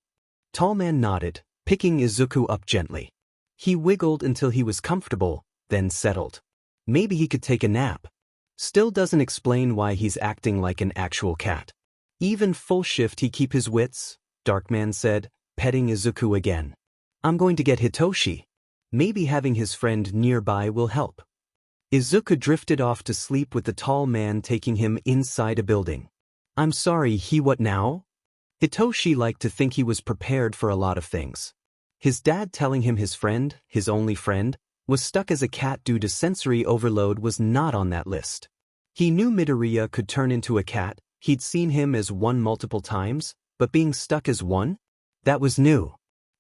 Tall Man nodded, picking Izuku up gently. He wiggled until he was comfortable, then settled. Maybe he could take a nap. Still doesn't explain why he's acting like an actual cat. Even full shift he keep his wits, Darkman said, petting Izuku again. I'm going to get Hitoshi. Maybe having his friend nearby will help. Izuku drifted off to sleep with the tall man taking him inside a building. I'm sorry, he what now? Hitoshi liked to think he was prepared for a lot of things. His dad telling him his friend, his only friend, was stuck as a cat due to sensory overload was not on that list. He knew Midoriya could turn into a cat, he'd seen him as one multiple times, but being stuck as one? That was new.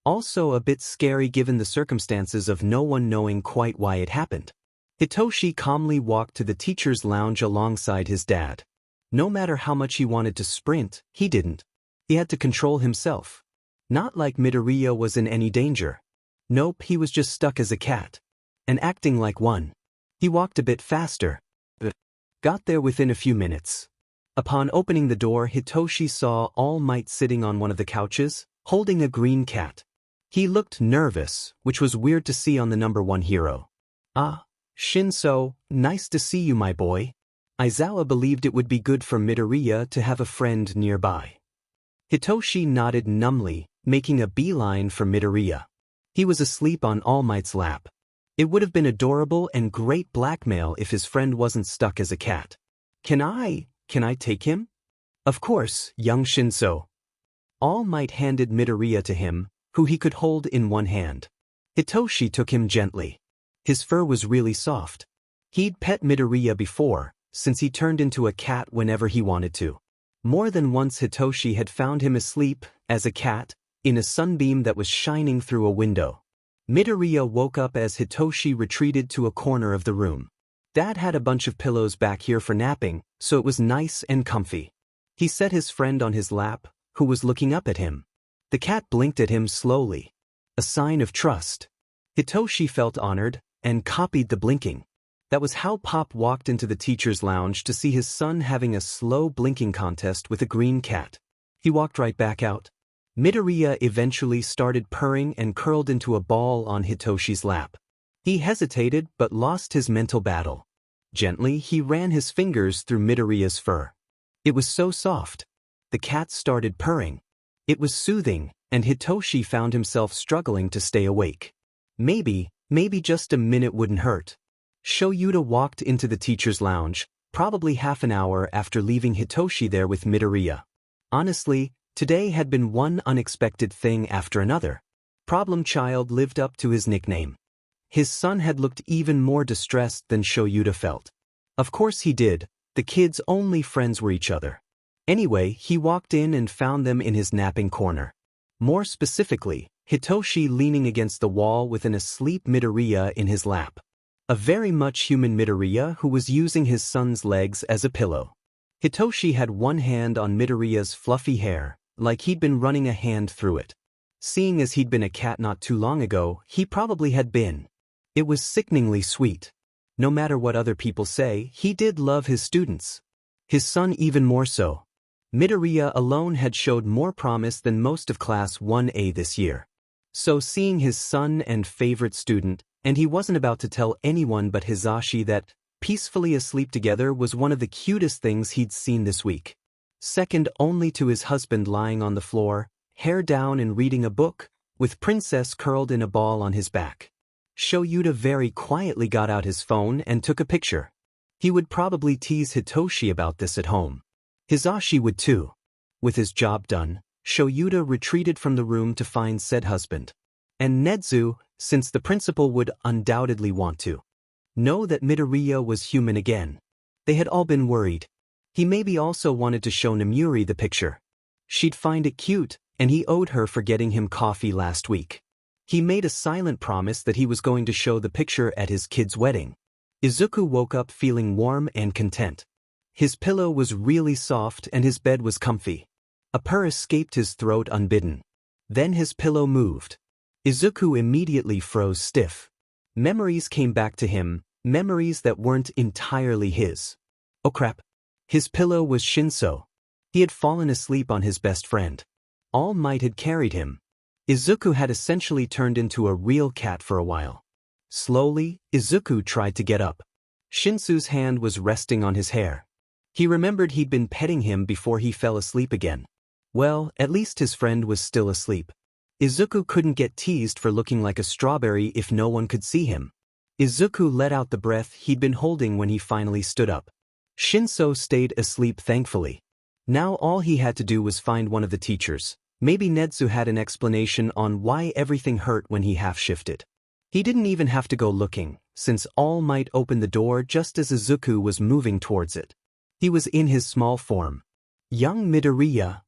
Also a bit scary given the circumstances of no one knowing quite why it happened. Hitoshi calmly walked to the teacher's lounge alongside his dad. No matter how much he wanted to sprint, he didn't. He had to control himself. Not like Midoriya was in any danger. Nope, he was just stuck as a cat. And acting like one. He walked a bit faster, but got there within a few minutes. Upon opening the door, Hitoshi saw All Might sitting on one of the couches, holding a green cat. He looked nervous, which was weird to see on the #1 hero. "Ah, Shinso, nice to see you, my boy." Aizawa believed it would be good for Midoriya to have a friend nearby. Hitoshi nodded numbly, making a beeline for Midoriya. He was asleep on All Might's lap. It would have been adorable and great blackmail if his friend wasn't stuck as a cat. Can I take him?" "Of course, young Shinso." All Might handed Midoriya to him, who he could hold in one hand. Hitoshi took him gently. His fur was really soft. He'd pet Midoriya before, since he turned into a cat whenever he wanted to. More than once Hitoshi had found him asleep, as a cat, in a sunbeam that was shining through a window. Midoriya woke up as Hitoshi retreated to a corner of the room. Dad had a bunch of pillows back here for napping, so it was nice and comfy. He set his friend on his lap, who was looking up at him. The cat blinked at him slowly. A sign of trust. Hitoshi felt honored, and copied the blinking. That was how Pop walked into the teacher's lounge to see his son having a slow blinking contest with a green cat. He walked right back out. Midoriya eventually started purring and curled into a ball on Hitoshi's lap. He hesitated but lost his mental battle. Gently, he ran his fingers through Midoriya's fur. It was so soft. The cat started purring. It was soothing, and Hitoshi found himself struggling to stay awake. Maybe just a minute wouldn't hurt. Shoyuta walked into the teacher's lounge, probably half an hour after leaving Hitoshi there with Midoriya. Honestly, today had been one unexpected thing after another. Problem Child lived up to his nickname. His son had looked even more distressed than Shoyuta felt. Of course he did, the kids' only friends were each other. Anyway, he walked in and found them in his napping corner. More specifically, Hitoshi leaning against the wall with an asleep Midoriya in his lap. A very much human Midoriya who was using his son's legs as a pillow. Hitoshi had one hand on Midoriya's fluffy hair, like he'd been running a hand through it. Seeing as he'd been a cat not too long ago, he probably had been. It was sickeningly sweet. No matter what other people say, he did love his students. His son even more so. Midoriya alone had showed more promise than most of Class 1A this year. So seeing his son and favorite student, and he wasn't about to tell anyone but Hisashi that peacefully asleep together was one of the cutest things he'd seen this week. Second only to his husband lying on the floor, hair down and reading a book, with Princess curled in a ball on his back. Shoyuta very quietly got out his phone and took a picture. He would probably tease Hitoshi about this at home. Hisashi would too. With his job done, Shoyuta retreated from the room to find said husband. And Nedzu, since the principal would undoubtedly want to know that Midoriya was human again. They had all been worried. He maybe also wanted to show Namuri the picture. She'd find it cute, and he owed her for getting him coffee last week. He made a silent promise that he was going to show the picture at his kid's wedding. Izuku woke up feeling warm and content. His pillow was really soft and his bed was comfy. A purr escaped his throat unbidden. Then his pillow moved. Izuku immediately froze stiff. Memories came back to him, memories that weren't entirely his. Oh crap. His pillow was Shinso. He had fallen asleep on his best friend. All Might had carried him. Izuku had essentially turned into a real cat for a while. Slowly, Izuku tried to get up. Shinsu's hand was resting on his hair. He remembered he'd been petting him before he fell asleep again. Well, at least his friend was still asleep. Izuku couldn't get teased for looking like a strawberry if no one could see him. Izuku let out the breath he'd been holding when he finally stood up. Shinso stayed asleep thankfully. Now all he had to do was find one of the teachers. Maybe Nedzu had an explanation on why everything hurt when he half-shifted. He didn't even have to go looking, since All Might opened the door just as Izuku was moving towards it. He was in his small form. "Young Midoriya,"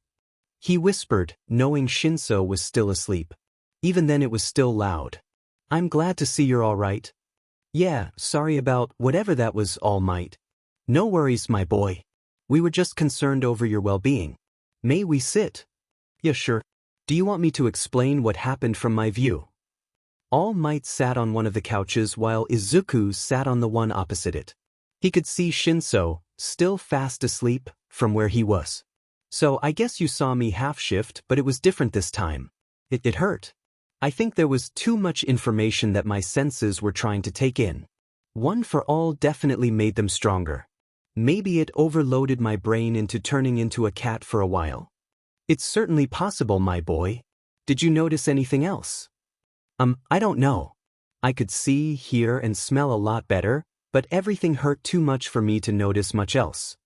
he whispered, knowing Shinso was still asleep. Even then it was still loud. "I'm glad to see you're all right." "Yeah, sorry about whatever that was, All Might." "No worries, my boy. We were just concerned over your well-being. May we sit?" "Yeah, sure. Do you want me to explain what happened from my view?" All Might sat on one of the couches while Izuku sat on the one opposite it. He could see Shinso, still fast asleep, from where he was. So I guess you saw me half-shift, but it was different this time. It hurt. I think there was too much information that my senses were trying to take in. One for all definitely made them stronger. Maybe it overloaded my brain into turning into a cat for a while. It's certainly possible, my boy. Did you notice anything else? I don't know. I could see, hear, and smell a lot better, but everything hurt too much for me to notice much else.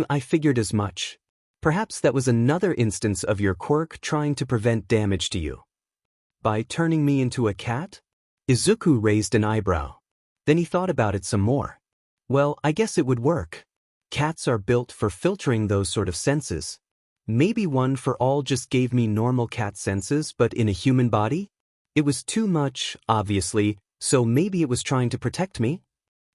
I figured as much. Perhaps that was another instance of your quirk trying to prevent damage to you. By turning me into a cat? Izuku raised an eyebrow. Then he thought about it some more. Well, I guess it would work. Cats are built for filtering those sort of senses. Maybe one for all just gave me normal cat senses, but in a human body? It was too much, obviously, so maybe it was trying to protect me?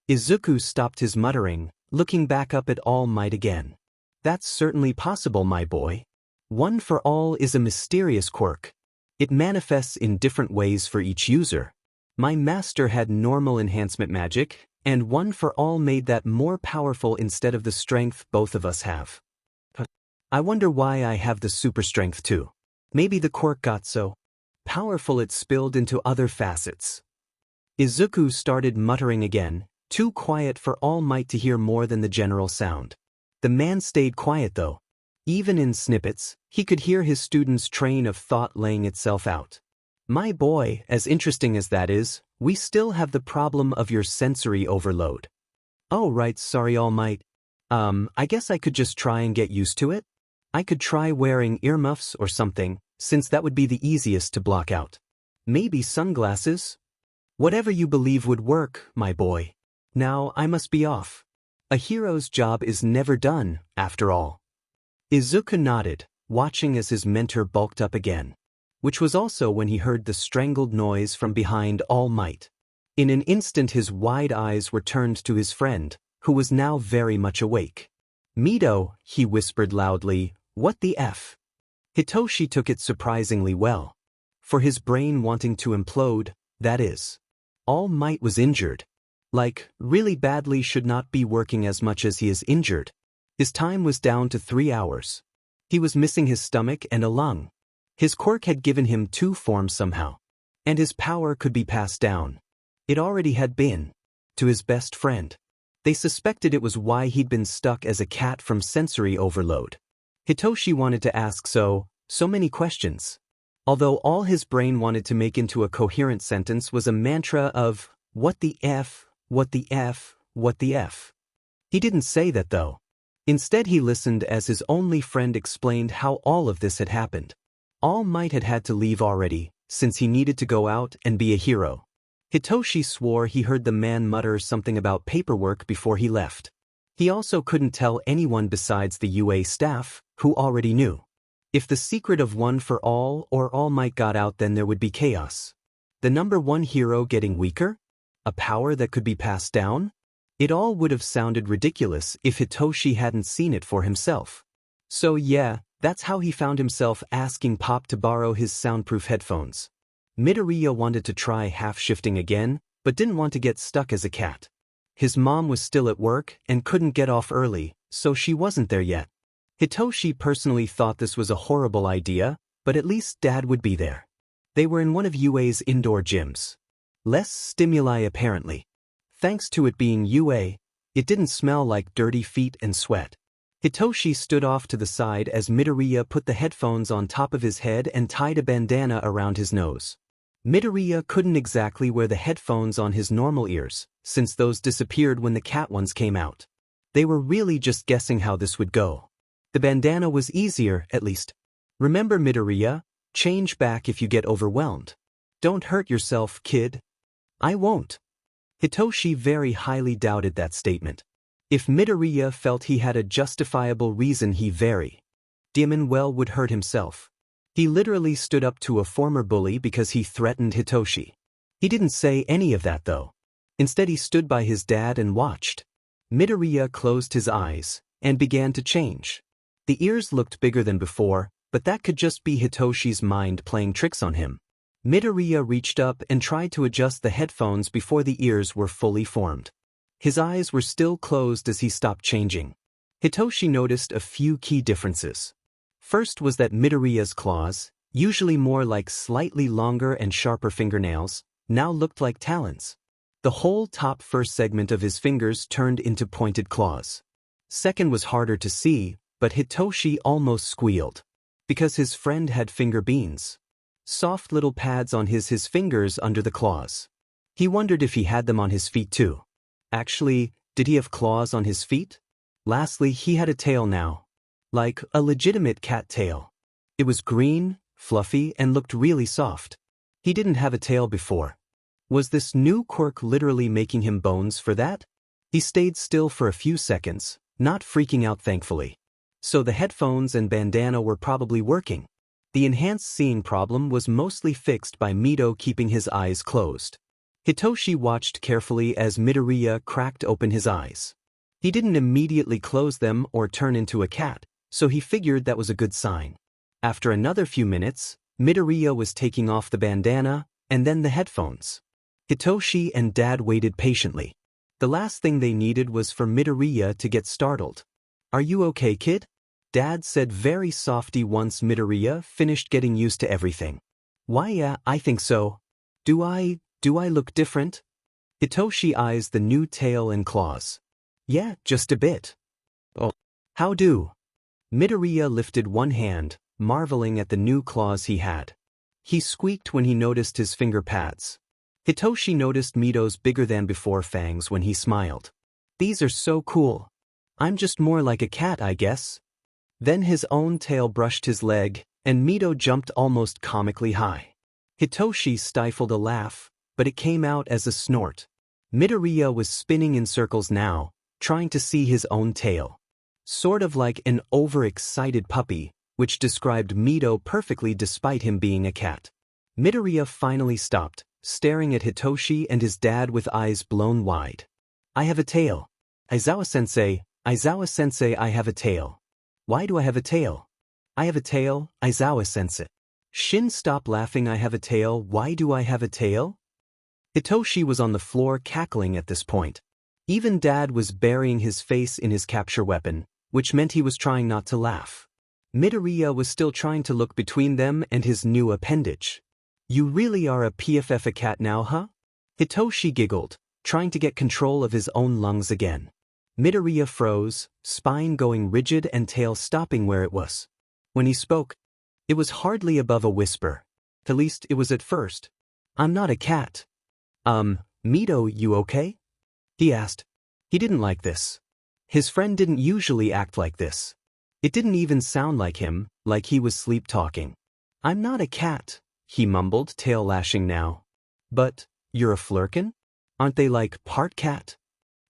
Izuku stopped his muttering, looking back up at All Might again. That's certainly possible, my boy. One for all is a mysterious quirk. It manifests in different ways for each user. My master had normal enhancement magic, and one for all made that more powerful instead of the strength both of us have. I wonder why I have the super strength too. Maybe the quirk got so powerful it spilled into other facets. Izuku started muttering again, too quiet for All Might to hear more than the general sound. The man stayed quiet though. Even in snippets, he could hear his student's train of thought laying itself out. My boy, as interesting as that is, we still have the problem of your sensory overload. Oh right, sorry All Might. I guess I could just try and get used to it? I could try wearing earmuffs or something, since that would be the easiest to block out. Maybe sunglasses? Whatever you believe would work, my boy. Now I must be off. A hero's job is never done, after all. Izuku nodded, watching as his mentor bulked up again, which was also when he heard the strangled noise from behind All Might. In an instant his wide eyes were turned to his friend, who was now very much awake. Mido, he whispered loudly, what the F? Hitoshi took it surprisingly well. For his brain wanting to implode, that is. All Might was injured. Like, really badly should not be working as much as he is injured. His time was down to 3 hours. He was missing his stomach and a lung. His quirk had given him 2 forms somehow. And his power could be passed down. It already had been. To his best friend. They suspected it was why he'd been stuck as a cat from sensory overload. Hitoshi wanted to ask so many questions. Although all his brain wanted to make into a coherent sentence was a mantra of, what the F, what the F, what the F. He didn't say that though. Instead he listened as his only friend explained how all of this had happened. All Might had had to leave already, since he needed to go out and be a hero. Hitoshi swore he heard the man mutter something about paperwork before he left. He also couldn't tell anyone besides the UA staff, who already knew. If the secret of one for all or All Might got out, then there would be chaos. The number 1 hero getting weaker? A power that could be passed down? It all would have sounded ridiculous if Hitoshi hadn't seen it for himself. So yeah, that's how he found himself asking Pop to borrow his soundproof headphones. Midoriya wanted to try half-shifting again, but didn't want to get stuck as a cat. His mom was still at work and couldn't get off early, so she wasn't there yet. Hitoshi personally thought this was a horrible idea, but at least Dad would be there. They were in one of UA's indoor gyms. Less stimuli apparently. Thanks to it being UA, it didn't smell like dirty feet and sweat. Hitoshi stood off to the side as Midoriya put the headphones on top of his head and tied a bandana around his nose. Midoriya couldn't exactly wear the headphones on his normal ears, since those disappeared when the cat ones came out. They were really just guessing how this would go. The bandana was easier, at least. Remember Midoriya, change back if you get overwhelmed. Don't hurt yourself, kid. I won't. Hitoshi very highly doubted that statement. If Midoriya felt he had a justifiable reason, he very well would hurt himself. He literally stood up to a former bully because he threatened Hitoshi. He didn't say any of that though. Instead he stood by his dad and watched. Midoriya closed his eyes and began to change. The ears looked bigger than before, but that could just be Hitoshi's mind playing tricks on him. Midoriya reached up and tried to adjust the headphones before the ears were fully formed. His eyes were still closed as he stopped changing. Hitoshi noticed a few key differences. First was that Midoriya's claws, usually more like slightly longer and sharper fingernails, now looked like talons. The whole top first segment of his fingers turned into pointed claws. Second was harder to see, but Hitoshi almost squealed. Because his friend had finger beans. Soft little pads on his fingers under the claws. He wondered if he had them on his feet too. Actually, did he have claws on his feet? Lastly, he had a tail now. Like a legitimate cat tail. It was green, fluffy, and looked really soft. He didn't have a tail before. Was this new quirk literally making him bones for that? He stayed still for a few seconds, not freaking out thankfully. So the headphones and bandana were probably working. The enhanced seeing problem was mostly fixed by Mito keeping his eyes closed. Hitoshi watched carefully as Midoriya cracked open his eyes. He didn't immediately close them or turn into a cat, so he figured that was a good sign. After another few minutes, Midoriya was taking off the bandana, and then the headphones. Hitoshi and Dad waited patiently. The last thing they needed was for Midoriya to get startled. "Are you okay, kid?" Dad said very softly once Midoriya finished getting used to everything. "Why yeah, I think so. Do I look different?" Hitoshi eyes the new tail and claws. "Yeah, just a bit." "Oh, how do?" Midoriya lifted one hand, marveling at the new claws he had. He squeaked when he noticed his finger pads. Hitoshi noticed Mito's bigger-than-before fangs when he smiled. "These are so cool. I'm just more like a cat, I guess." Then his own tail brushed his leg, and Mito jumped almost comically high. Hitoshi stifled a laugh, but it came out as a snort. Midoriya was spinning in circles now, trying to see his own tail. Sort of like an overexcited puppy, which described Mito perfectly despite him being a cat. Midoriya finally stopped, staring at Hitoshi and his dad with eyes blown wide. "I have a tail. Aizawa-sensei, I have a tail." "Why do I have a tail?" "I have a tail, Aizawa-sensei." "Shin, stop laughing, I have a tail, why do I have a tail?" Hitoshi was on the floor cackling at this point. Even Dad was burying his face in his capture weapon, which meant he was trying not to laugh. Midoriya was still trying to look between them and his new appendage. "You really are a PFF a cat now, huh?" Hitoshi giggled, trying to get control of his own lungs again. Midoriya froze, spine going rigid and tail stopping where it was. When he spoke, it was hardly above a whisper. At least it was at first. "I'm not a cat." Mito, you okay?" he asked. He didn't like this. His friend didn't usually act like this. It didn't even sound like him, like he was sleep-talking. "I'm not a cat," he mumbled, tail lashing now. "But, you're a flurkin? Aren't they like part cat?"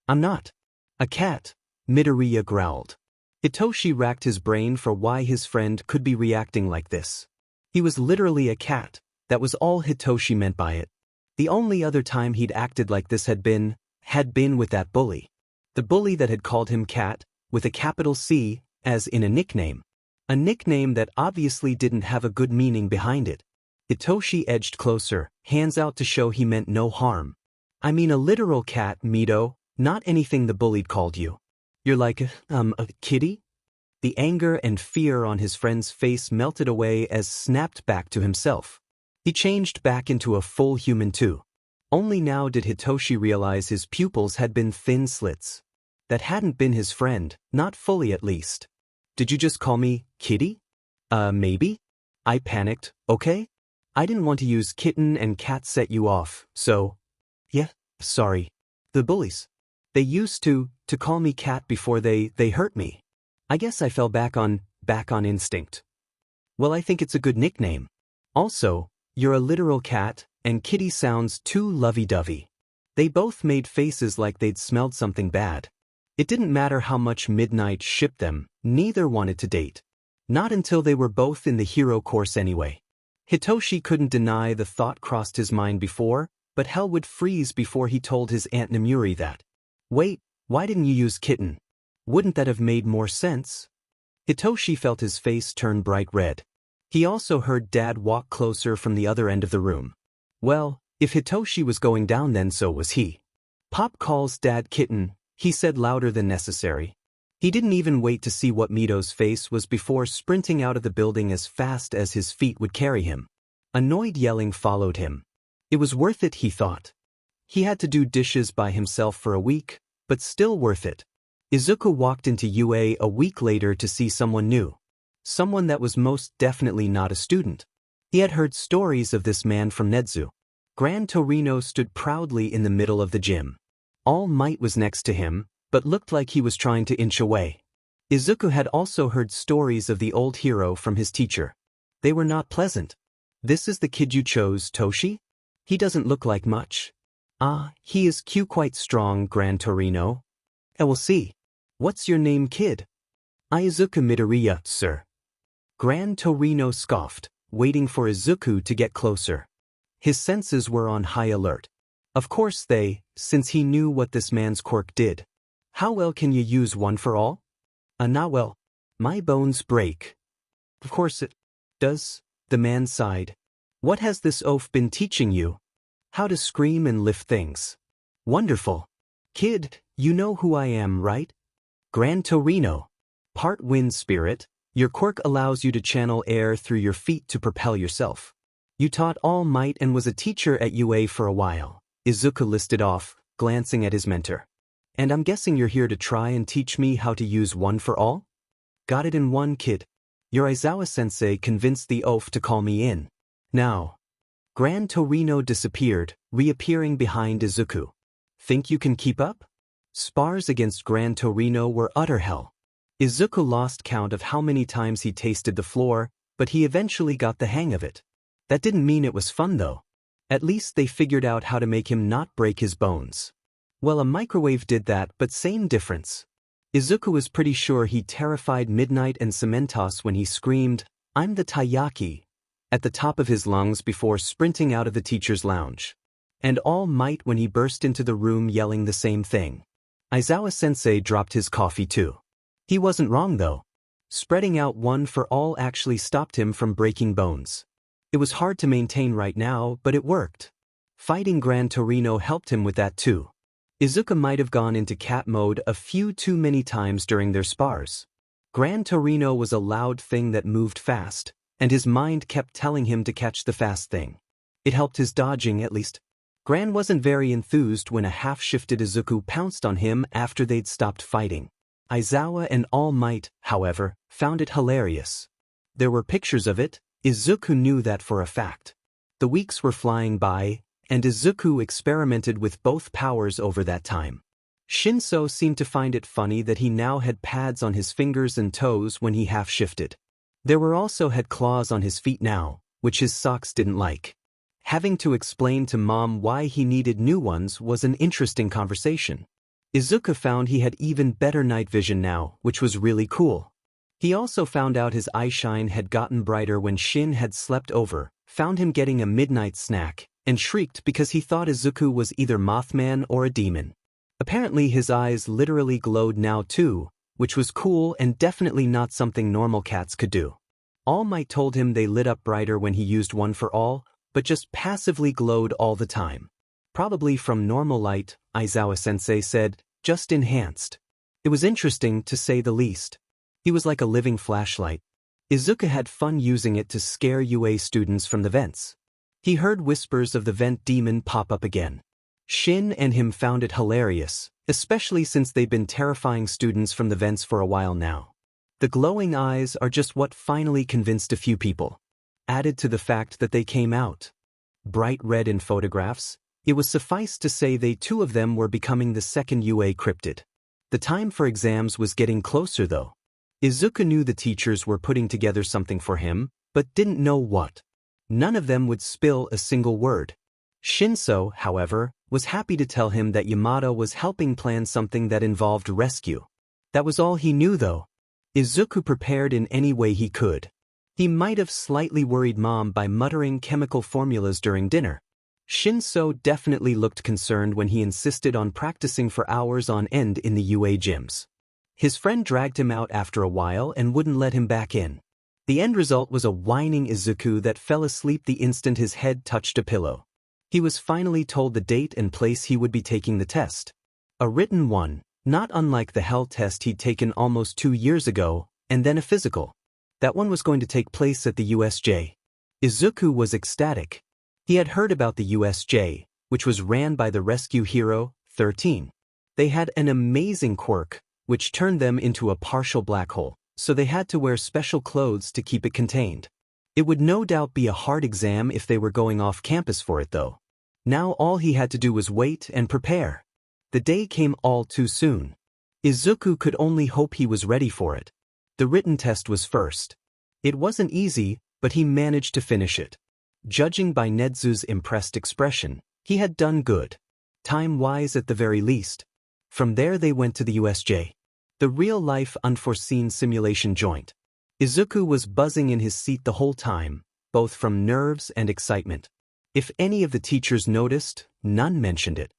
"I'm not a cat," Midoriya growled. Hitoshi racked his brain for why his friend could be reacting like this. He was literally a cat, that was all Hitoshi meant by it. The only other time he'd acted like this had been with that bully. The bully that had called him Cat, with a capital C, as in a nickname. A nickname that obviously didn't have a good meaning behind it. Hitoshi edged closer, hands out to show he meant no harm. "I mean a literal cat, Mito, not anything the bullied called you. You're like a kitty?" The anger and fear on his friend's face melted away as snapped back to himself. He changed back into a full human too. Only now did Hitoshi realize his pupils had been thin slits. That hadn't been his friend, not fully at least. "Did you just call me kitty?" Maybe?" I panicked, "okay? I didn't want to use kitten and cat set you off, so..." "Yeah, sorry. The bullies. They used to call me Cat before they hurt me. I guess I fell back on instinct." "Well, I think it's a good nickname. Also, you're a literal cat, and kitty sounds too lovey-dovey." They both made faces like they'd smelled something bad. It didn't matter how much Midnight shipped them, neither wanted to date. Not until they were both in the hero course anyway. Hitoshi couldn't deny the thought crossed his mind before, but hell would freeze before he told his Aunt Nemuri that. "Wait, why didn't you use kitten? Wouldn't that have made more sense?" Hitoshi felt his face turn bright red. He also heard Dad walk closer from the other end of the room. Well, if Hitoshi was going down then so was he. "Pop calls Dad kitten," he said louder than necessary. He didn't even wait to see what Mito's face was before sprinting out of the building as fast as his feet would carry him. Annoyed yelling followed him. It was worth it, he thought. He had to do dishes by himself for a week, but still worth it. Izuku walked into UA a week later to see someone new. Someone that was most definitely not a student. He had heard stories of this man from Nedzu. Gran Torino stood proudly in the middle of the gym. All Might was next to him, but looked like he was trying to inch away. Izuku had also heard stories of the old hero from his teacher. They were not pleasant. This is the kid you chose, Toshi? He doesn't look like much. Ah, he is quite strong, Gran Torino. I will see. What's your name, kid? Izuku Midoriya, sir. Gran Torino scoffed, waiting for Izuku to get closer. His senses were on high alert. Of course since he knew what this man's quirk did. How well can you use one for all? Not well. My bones break. Of course it does, the man sighed. What has this oaf been teaching you? How to scream and lift things. Wonderful. Kid, you know who I am, right? Gran Torino. Part wind spirit, your quirk allows you to channel air through your feet to propel yourself. You taught All Might and was a teacher at UA for a while, Izuku listed off, glancing at his mentor. And I'm guessing you're here to try and teach me how to use one for all? Got it in one, kid. Your Aizawa-sensei convinced the oaf to call me in. Now. Gran Torino disappeared, reappearing behind Izuku. Think you can keep up? Spars against Gran Torino were utter hell. Izuku lost count of how many times he tasted the floor, but he eventually got the hang of it. That didn't mean it was fun though. At least they figured out how to make him not break his bones. Well, a microwave did that, but same difference. Izuku was pretty sure he terrified Midnight and Cementos when he screamed, "I'm the Taiyaki," at the top of his lungs before sprinting out of the teacher's lounge. And All Might when he burst into the room yelling the same thing. Aizawa-sensei dropped his coffee too. He wasn't wrong though. Spreading out one for all actually stopped him from breaking bones. It was hard to maintain right now, but it worked. Fighting Gran Torino helped him with that too. Izuku might have gone into cat mode a few too many times during their spars. Gran Torino was a loud thing that moved fast, and his mind kept telling him to catch the fast thing. It helped his dodging at least. Gran wasn't very enthused when a half-shifted Izuku pounced on him after they'd stopped fighting. Aizawa and All Might, however, found it hilarious. There were pictures of it, Izuku knew that for a fact. The weeks were flying by, and Izuku experimented with both powers over that time. Shinso seemed to find it funny that he now had pads on his fingers and toes when he half-shifted. There were also had claws on his feet now, which his socks didn't like. Having to explain to Mom why he needed new ones was an interesting conversation. Izuku found he had even better night vision now, which was really cool. He also found out his eyeshine had gotten brighter when Shin had slept over, found him getting a midnight snack, and shrieked because he thought Izuku was either Mothman or a demon. Apparently his eyes literally glowed now too, which was cool and definitely not something normal cats could do. All Might told him they lit up brighter when he used one for all, but just passively glowed all the time. Probably from normal light, Aizawa-sensei said, just enhanced. It was interesting, to say the least. He was like a living flashlight. Izuku had fun using it to scare UA students from the vents. He heard whispers of the vent demon pop up again. Shin and him found it hilarious, especially since they've been terrifying students from the vents for a while now. The glowing eyes are just what finally convinced a few people. Added to the fact that they came out bright red in photographs, it was suffice to say they two of them were becoming the second UA cryptid. The time for exams was getting closer though. Izuku knew the teachers were putting together something for him, but didn't know what. None of them would spill a single word. Shinso, however, was happy to tell him that Yamada was helping plan something that involved rescue. That was all he knew though. Izuku prepared in any way he could. He might have slightly worried Mom by muttering chemical formulas during dinner. Shinso definitely looked concerned when he insisted on practicing for hours on end in the UA gyms. His friend dragged him out after a while and wouldn't let him back in. The end result was a whining Izuku that fell asleep the instant his head touched a pillow. He was finally told the date and place he would be taking the test. A written one, Not unlike the hell test he'd taken almost 2 years ago, and then a physical. That one was going to take place at the USJ. Izuku was ecstatic. He had heard about the USJ, which was ran by the rescue hero, 13. They had an amazing quirk, which turned them into a partial black hole, so they had to wear special clothes to keep it contained. It would no doubt be a hard exam if they were going off campus for it though. Now all he had to do was wait and prepare. The day came all too soon. Izuku could only hope he was ready for it. The written test was first. It wasn't easy, but he managed to finish it. Judging by Nezu's impressed expression, he had done good. Time-wise at the very least. From there they went to the USJ. The real-life unforeseen simulation joint. Izuku was buzzing in his seat the whole time, both from nerves and excitement. If any of the teachers noticed, none mentioned it.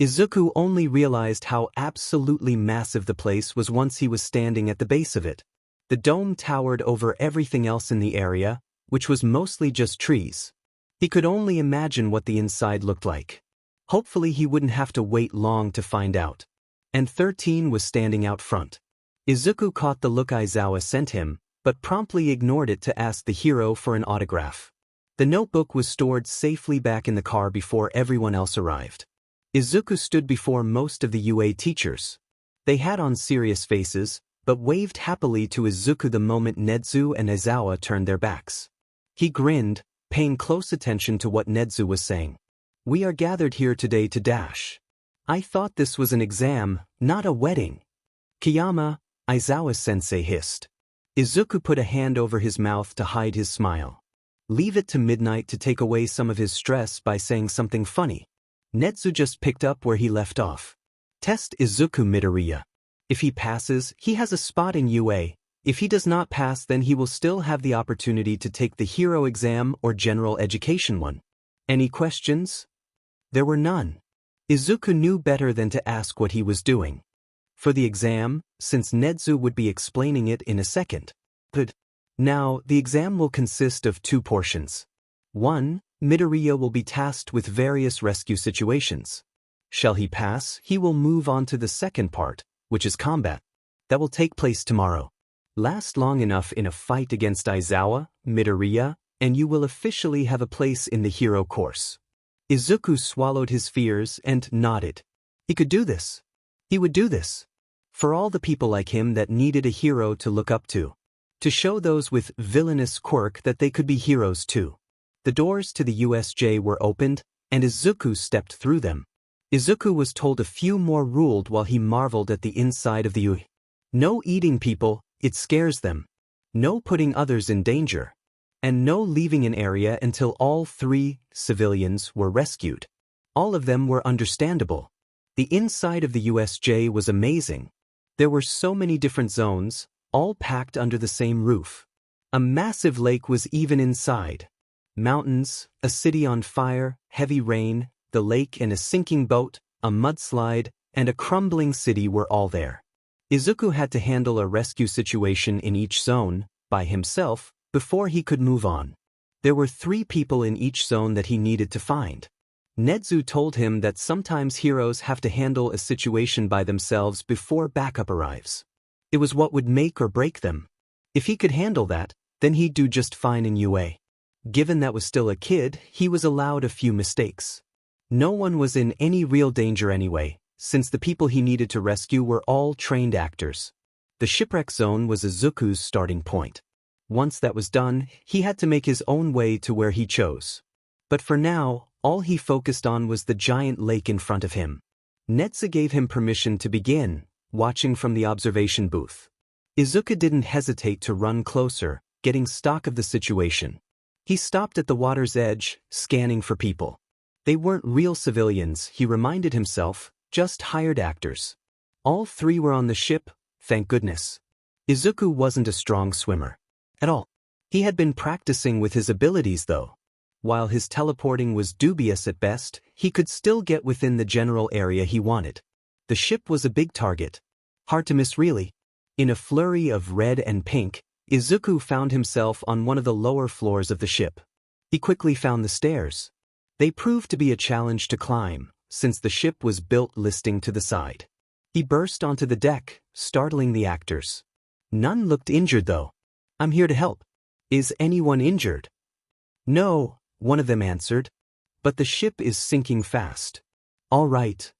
Izuku only realized how absolutely massive the place was once he was standing at the base of it. The dome towered over everything else in the area, which was mostly just trees. He could only imagine what the inside looked like. Hopefully he wouldn't have to wait long to find out. And 13 was standing out front. Izuku caught the look Aizawa sent him, but promptly ignored it to ask the hero for an autograph. The notebook was stored safely back in the car before everyone else arrived. Izuku stood before most of the UA teachers. They had on serious faces, but waved happily to Izuku the moment Nezu and Aizawa turned their backs. He grinned, paying close attention to what Nezu was saying. "We are gathered here today to dash. I thought this was an exam, not a wedding." "Kiyama," Aizawa-sensei hissed. Izuku put a hand over his mouth to hide his smile. Leave it to Midnight to take away some of his stress by saying something funny. Nezu just picked up where he left off. "Test Izuku Midoriya. If he passes, he has a spot in UA. If he does not pass, then he will still have the opportunity to take the hero exam or general education one. Any questions?" There were none. Izuku knew better than to ask what he was doing. For the exam, since Nezu would be explaining it in a second. Good. Now, the exam will consist of 2 portions. 1. Midoriya will be tasked with various rescue situations. Shall he pass, he will move on to the second part, which is combat. That will take place tomorrow. Last long enough in a fight against Aizawa, Midoriya, and you will officially have a place in the hero course. Izuku swallowed his fears and nodded. He could do this. He would do this. For all the people like him that needed a hero to look up to. To show those with villainous quirk that they could be heroes too. The doors to the USJ were opened, and Izuku stepped through them. Izuku was told a few more ruled while he marveled at the inside of the UI. No eating people, it scares them. No putting others in danger. And no leaving an area until all 3 civilians were rescued. All of them were understandable. The inside of the USJ was amazing. There were so many different zones, all packed under the same roof. A massive lake was even inside. Mountains, a city on fire, heavy rain, the lake and a sinking boat, a mudslide, and a crumbling city were all there. Izuku had to handle a rescue situation in each zone, by himself, before he could move on. There were 3 people in each zone that he needed to find. Nezu told him that sometimes heroes have to handle a situation by themselves before backup arrives. It was what would make or break them. If he could handle that, then he'd do just fine in UA. Given that was still a kid, he was allowed a few mistakes. No one was in any real danger anyway, since the people he needed to rescue were all trained actors. The shipwreck zone was Izuku's starting point. Once that was done, he had to make his own way to where he chose. But for now, all he focused on was the giant lake in front of him. Nezu gave him permission to begin, watching from the observation booth. Izuku didn't hesitate to run closer, getting stock of the situation. He stopped at the water's edge, scanning for people. They weren't real civilians, he reminded himself, just hired actors. All 3 were on the ship, thank goodness. Izuku wasn't a strong swimmer. At all. He had been practicing with his abilities though. While his teleporting was dubious at best, he could still get within the general area he wanted. The ship was a big target. Hard to miss really. In a flurry of red and pink, Izuku found himself on one of the lower floors of the ship. He quickly found the stairs. They proved to be a challenge to climb, since the ship was built listing to the side. He burst onto the deck, startling the actors. None looked injured though. I'm here to help. Is anyone injured? No, one of them answered. But the ship is sinking fast. All right.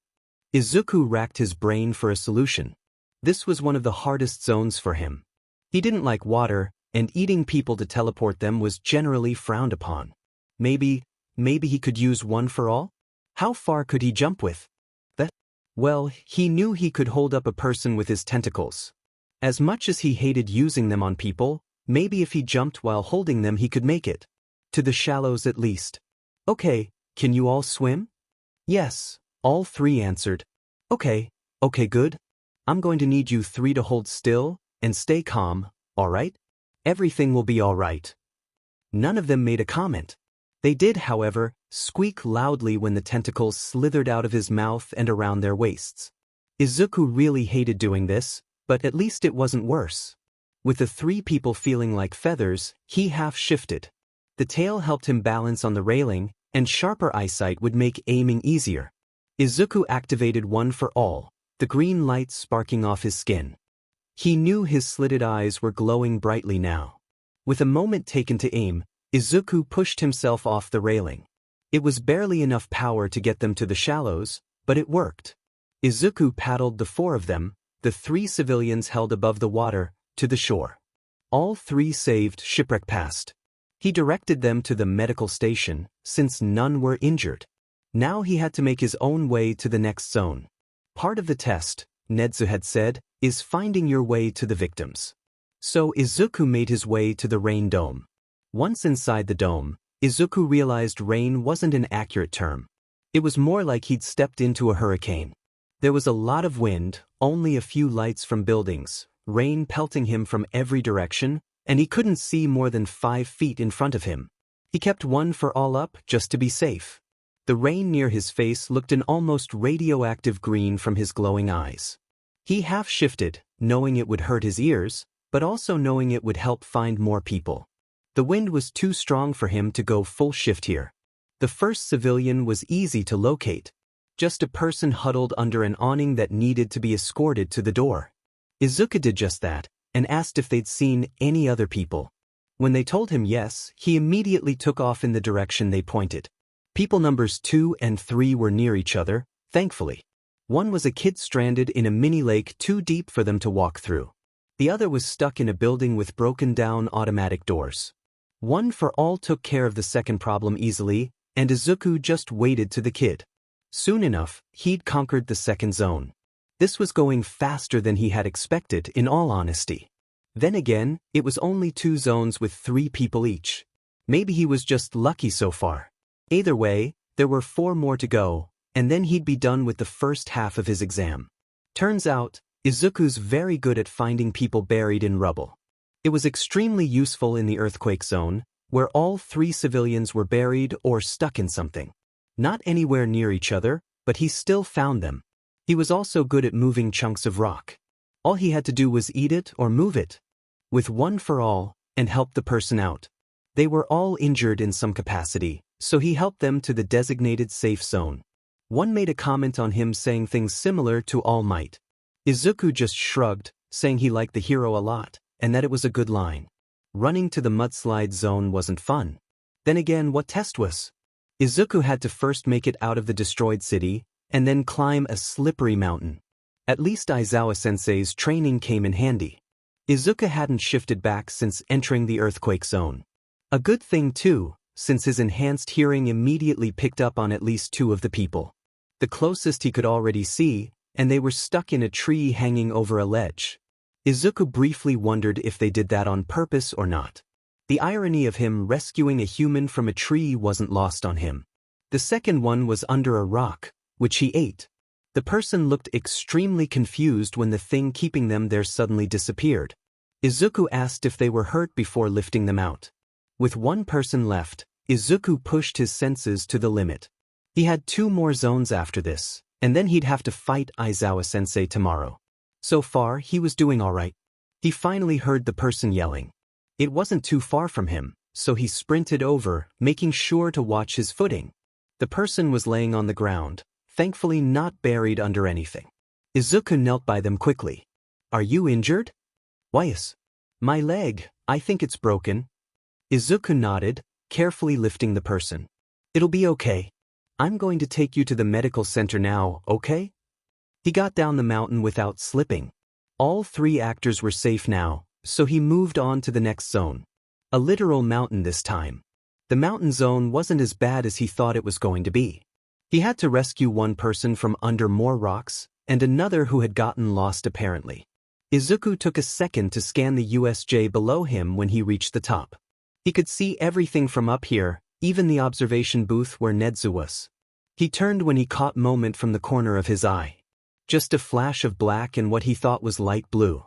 Izuku racked his brain for a solution. This was one of the hardest zones for him. He didn't like water, and eating people to teleport them was generally frowned upon. Maybe he could use one for all? How far could he jump with? Well, he knew he could hold up a person with his tentacles. As much as he hated using them on people, maybe if he jumped while holding them he could make it. To the shallows at least. Okay, can you all swim? Yes, all three answered. Okay, good. I'm going to need you three to hold still and stay calm, alright? Everything will be alright. None of them made a comment. They did, however, squeak loudly when the tentacles slithered out of his mouth and around their waists. Izuku really hated doing this, but at least it wasn't worse. With the three people feeling like feathers, he half-shifted. The tail helped him balance on the railing, and sharper eyesight would make aiming easier. Izuku activated one for all, the green light sparking off his skin. He knew his slitted eyes were glowing brightly now. With a moment taken to aim, Izuku pushed himself off the railing. It was barely enough power to get them to the shallows, but it worked. Izuku paddled the four of them, the three civilians held above the water, to the shore. All three saved shipwreck past. He directed them to the medical station, since none were injured. Now he had to make his own way to the next zone. Part of the test, Netsu had said, is finding your way to the victims. So Izuku made his way to the rain dome. Once inside the dome, Izuku realized rain wasn't an accurate term. It was more like he'd stepped into a hurricane. There was a lot of wind, only a few lights from buildings, rain pelting him from every direction, and he couldn't see more than 5 feet in front of him. He kept one for all up just to be safe. The rain near his face looked an almost radioactive green from his glowing eyes. He half-shifted, knowing it would hurt his ears, but also knowing it would help find more people. The wind was too strong for him to go full shift here. The first civilian was easy to locate. Just a person huddled under an awning that needed to be escorted to the door. Izuku did just that, and asked if they'd seen any other people. When they told him yes, he immediately took off in the direction they pointed. People numbers 2 and 3 were near each other, thankfully. One was a kid stranded in a mini lake too deep for them to walk through. The other was stuck in a building with broken-down automatic doors. One for all took care of the second problem easily, and Izuku just waited to the kid. Soon enough, he'd conquered the second zone. This was going faster than he had expected, in all honesty. Then again, it was only 2 zones with 3 people each. Maybe he was just lucky so far. Either way, there were 4 more to go, and then he'd be done with the first half of his exam. Turns out, Izuku's very good at finding people buried in rubble. It was extremely useful in the earthquake zone, where all 3 civilians were buried or stuck in something. Not anywhere near each other, but he still found them. He was also good at moving chunks of rock. All he had to do was eat it or move it. With one for all, and help the person out. They were all injured in some capacity, so he helped them to the designated safe zone. One made a comment on him saying things similar to All Might. Izuku just shrugged, saying he liked the hero a lot, and that it was a good line. Running to the mudslide zone wasn't fun. Then again, what test was? Izuku had to first make it out of the destroyed city, and then climb a slippery mountain. At least Aizawa-sensei's training came in handy. Izuku hadn't shifted back since entering the earthquake zone. A good thing too, since his enhanced hearing immediately picked up on at least 2 of the people. The closest he could already see, and they were stuck in a tree hanging over a ledge. Izuku briefly wondered if they did that on purpose or not. The irony of him rescuing a human from a tree wasn't lost on him. The second one was under a rock, which he ate. The person looked extremely confused when the thing keeping them there suddenly disappeared. Izuku asked if they were hurt before lifting them out. With one person left, Izuku pushed his senses to the limit. He had 2 more zones after this, and then he'd have to fight Aizawa-sensei tomorrow. So far, he was doing alright. He finally heard the person yelling. It wasn't too far from him, so he sprinted over, making sure to watch his footing. The person was laying on the ground, thankfully not buried under anything. Izuku knelt by them quickly. Are you injured? Yes. My leg, I think it's broken. Izuku nodded, carefully lifting the person. It'll be okay. I'm going to take you to the medical center now, okay? He got down the mountain without slipping. All three actors were safe now, so he moved on to the next zone. A literal mountain this time. The mountain zone wasn't as bad as he thought it was going to be. He had to rescue one person from under more rocks, and another who had gotten lost apparently. Izuku took a second to scan the USJ below him when he reached the top. He could see everything from up here, even the observation booth where Nedzu was. He turned when he caught moment from the corner of his eye. Just a flash of black and what he thought was light blue.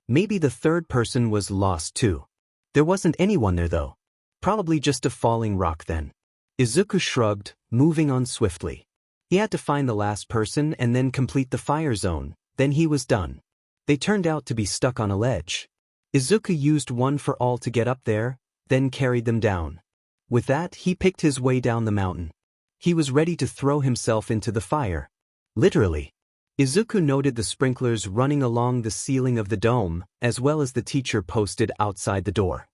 Maybe the third person was lost too. There wasn't anyone there though. Probably just a falling rock then. Izuku shrugged, moving on swiftly. He had to find the last person and then complete the fire zone, then he was done. They turned out to be stuck on a ledge. Izuku used one for all to get up there, then carried them down. With that, he picked his way down the mountain. He was ready to throw himself into the fire. Literally. Izuku noted the sprinklers running along the ceiling of the dome, as well as the teacher posted outside the door.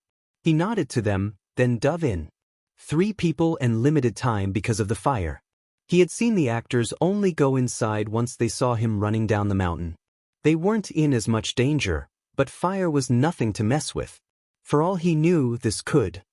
He nodded to them, then dove in. 3 people and limited time because of the fire. He had seen the actors only go inside once they saw him running down the mountain. They weren't in as much danger, but fire was nothing to mess with. For all he knew, this could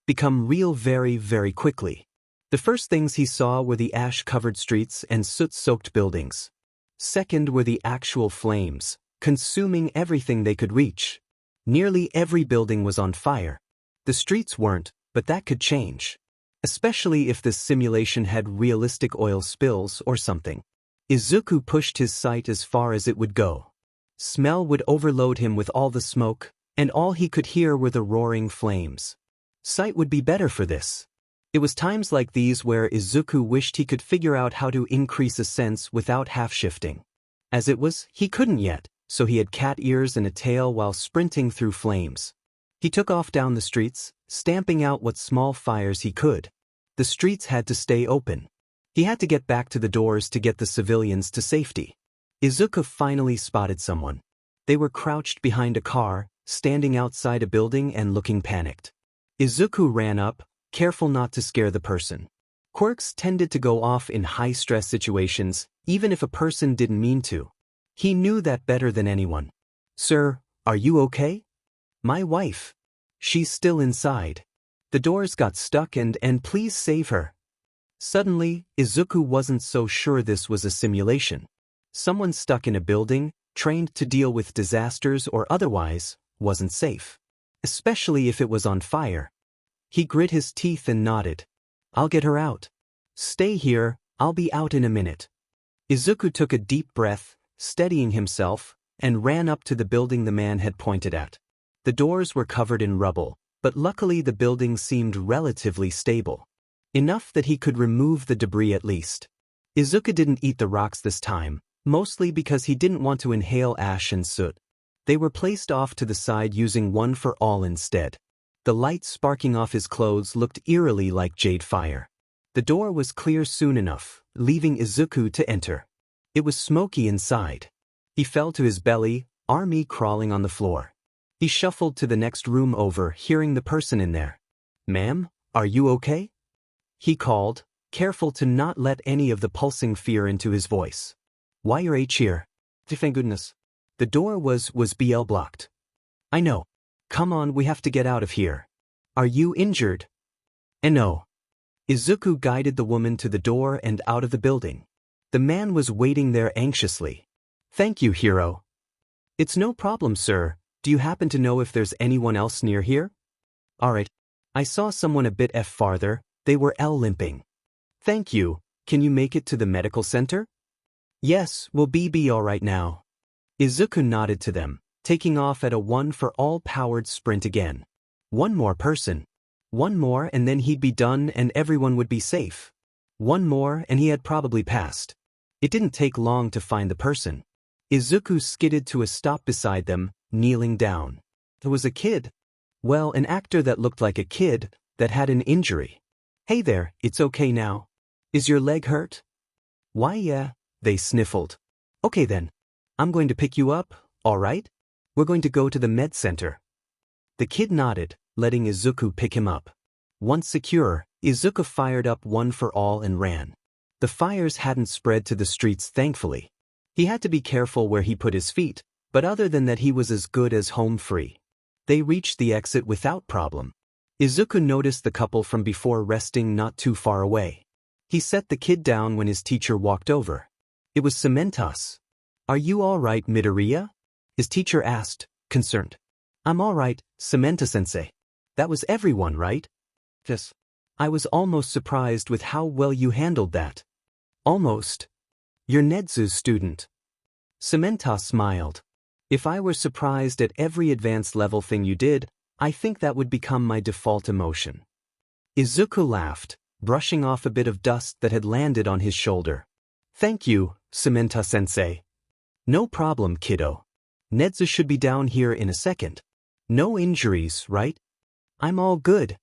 become real very, very quickly. The first things he saw were the ash-covered streets and soot-soaked buildings. Second were the actual flames, consuming everything they could reach. Nearly every building was on fire. The streets weren't, but that could change. Especially if this simulation had realistic oil spills or something. Izuku pushed his sight as far as it would go. Smell would overload him with all the smoke, and all he could hear were the roaring flames. Sight would be better for this. It was times like these where Izuku wished he could figure out how to increase a sense without half-shifting. As it was, he couldn't yet, so he had cat ears and a tail while sprinting through flames. He took off down the streets, stamping out what small fires he could. The streets had to stay open. He had to get back to the doors to get the civilians to safety. Izuku finally spotted someone. They were crouched behind a car, standing outside a building and looking panicked. Izuku ran up, careful not to scare the person. Quirks tended to go off in high-stress situations, even if a person didn't mean to. He knew that better than anyone. "Sir, are you okay?" "My wife. She's still inside. The doors got stuck and please save her." Suddenly, Izuku wasn't so sure this was a simulation. Someone stuck in a building, trained to deal with disasters or otherwise, wasn't safe. Especially if it was on fire. He grit his teeth and nodded. "I'll get her out. Stay here, I'll be out in a minute." Izuku took a deep breath, steadying himself, and ran up to the building the man had pointed at. The doors were covered in rubble, but luckily the building seemed relatively stable. Enough that he could remove the debris at least. Izuku didn't eat the rocks this time, mostly because he didn't want to inhale ash and soot. They were placed off to the side using one for all instead. The light sparking off his clothes looked eerily like jade fire. The door was clear soon enough, leaving Izuku to enter. It was smoky inside. He fell to his belly, army crawling on the floor. He shuffled to the next room over, hearing the person in there. "Ma'am, are you okay?" He called, careful to not let any of the pulsing fear into his voice. "Why are H here?" "Thank goodness." The door was BL blocked. "I know. Come on, we have to get out of here." "Are you injured?" "No." Izuku guided the woman to the door and out of the building. The man was waiting there anxiously. "Thank you, hero." "It's no problem, sir. Do you happen to know if there's anyone else near here?" "Alright. I saw someone a bit farther. They were limping." "Thank you. Can you make it to the medical center?" "Yes, we'll be alright now." Izuku nodded to them, taking off at a one-for-all powered sprint again. One more person. One more and then he'd be done and everyone would be safe. One more and he had probably passed. It didn't take long to find the person. Izuku skidded to a stop beside them, kneeling down. There was a kid. Well, an actor that looked like a kid, that had an injury. "Hey there, it's okay now. Is your leg hurt?" "Why yeah," they sniffled. "Okay then. I'm going to pick you up, all right? We're going to go to the med center. The kid nodded, letting Izuku pick him up. Once secure, Izuku fired up One for All and ran. The fires hadn't spread to the streets, thankfully. He had to be careful where he put his feet, but other than that he was as good as home free. They reached the exit without problem. Izuku noticed the couple from before resting not too far away. He set the kid down when his teacher walked over. It was Cementos. "Are you all right, Midoriya?" his teacher asked, concerned. "I'm all right, Cementa-sensei. That was everyone, right?" "Yes." "I was almost surprised with how well you handled that." "Almost. You're Nedzu's student." Cementos smiled. "If I were surprised at every advanced level thing you did, I think that would become my default emotion." Izuku laughed, brushing off a bit of dust that had landed on his shoulder. "Thank you, Cementa-sensei." "No problem, kiddo. Nedzu should be down here in a second. No injuries, right?" "I'm all good,"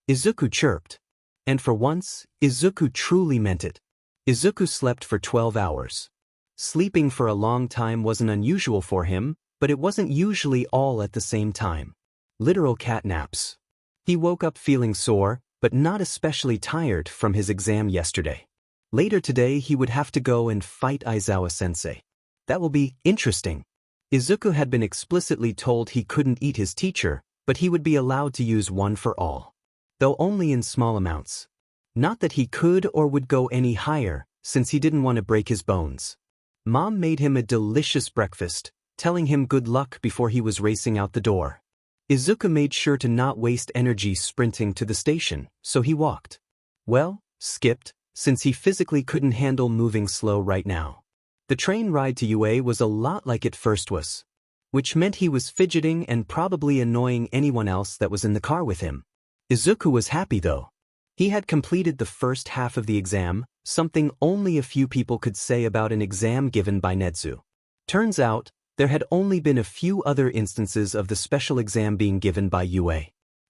Izuku chirped. And for once, Izuku truly meant it. Izuku slept for 12 hours. Sleeping for a long time wasn't unusual for him, but it wasn't usually all at the same time. Literal cat naps. He woke up feeling sore, but not especially tired from his exam yesterday. Later today he would have to go and fight Aizawa-sensei. That will be interesting. Izuku had been explicitly told he couldn't eat his teacher, but he would be allowed to use One for All. Though only in small amounts. Not that he could or would go any higher, since he didn't want to break his bones. Mom made him a delicious breakfast, telling him good luck before he was racing out the door. Izuku made sure to not waste energy sprinting to the station, so he walked. Well, skipped, since he physically couldn't handle moving slow right now. The train ride to UA was a lot like it first was. Which meant he was fidgeting and probably annoying anyone else that was in the car with him. Izuku was happy though. He had completed the first half of the exam, something only a few people could say about an exam given by Nedzu. Turns out, there had only been a few other instances of the special exam being given by UA.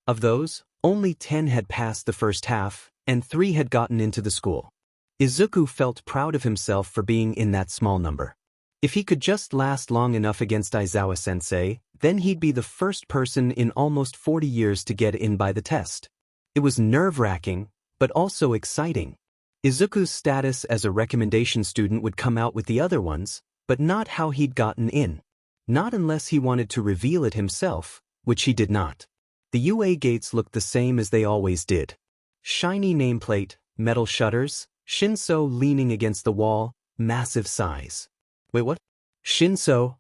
Of those, only 10 had passed the first half, and 3 had gotten into the school. Izuku felt proud of himself for being in that small number. If he could just last long enough against Aizawa-sensei, then he'd be the first person in almost 40 years to get in by the test. It was nerve-wracking, but also exciting. Izuku's status as a recommendation student would come out with the other ones, but not how he'd gotten in. Not unless he wanted to reveal it himself, which he did not. The UA gates looked the same as they always did. Shiny nameplate, metal shutters, Shinso leaning against the wall, massive size. "Wait, what?" "Shinso,"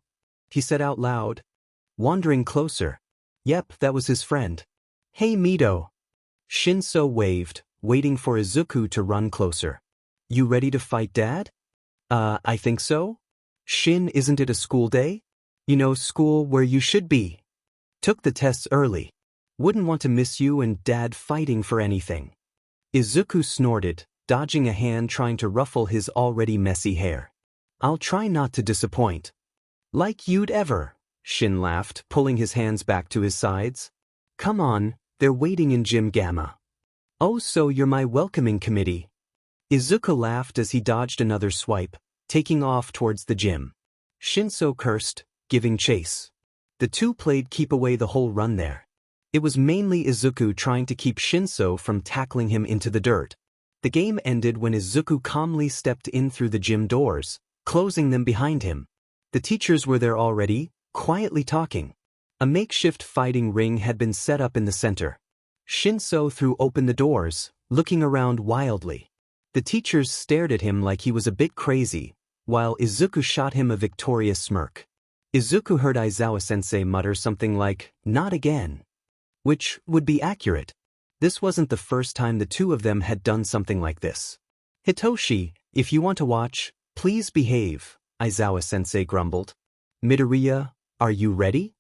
he said out loud. Wandering closer. Yep, that was his friend. "Hey Mido." Shinso waved, waiting for Izuku to run closer. "You ready to fight Dad?" I think so." "Shin, isn't it a school day? You know, school where you should be." "Took the tests early. Wouldn't want to miss you and Dad fighting for anything." Izuku snorted, dodging a hand trying to ruffle his already messy hair. "I'll try not to disappoint." "Like you'd ever," Shin laughed, pulling his hands back to his sides. "Come on, they're waiting in Gym Gamma." "Oh, so you're my welcoming committee." Izuku laughed as he dodged another swipe, taking off towards the gym. Shinso cursed, giving chase. The two played keep away the whole run there. It was mainly Izuku trying to keep Shinso from tackling him into the dirt. The game ended when Izuku calmly stepped in through the gym doors, closing them behind him. The teachers were there already, quietly talking. A makeshift fighting ring had been set up in the center. Shinso threw open the doors, looking around wildly. The teachers stared at him like he was a bit crazy, while Izuku shot him a victorious smirk. Izuku heard Aizawa-sensei mutter something like, "Not again." Which would be accurate. This wasn't the first time the two of them had done something like this. "Hitoshi, if you want to watch, please behave," Aizawa-sensei grumbled. "Midoriya, are you ready?"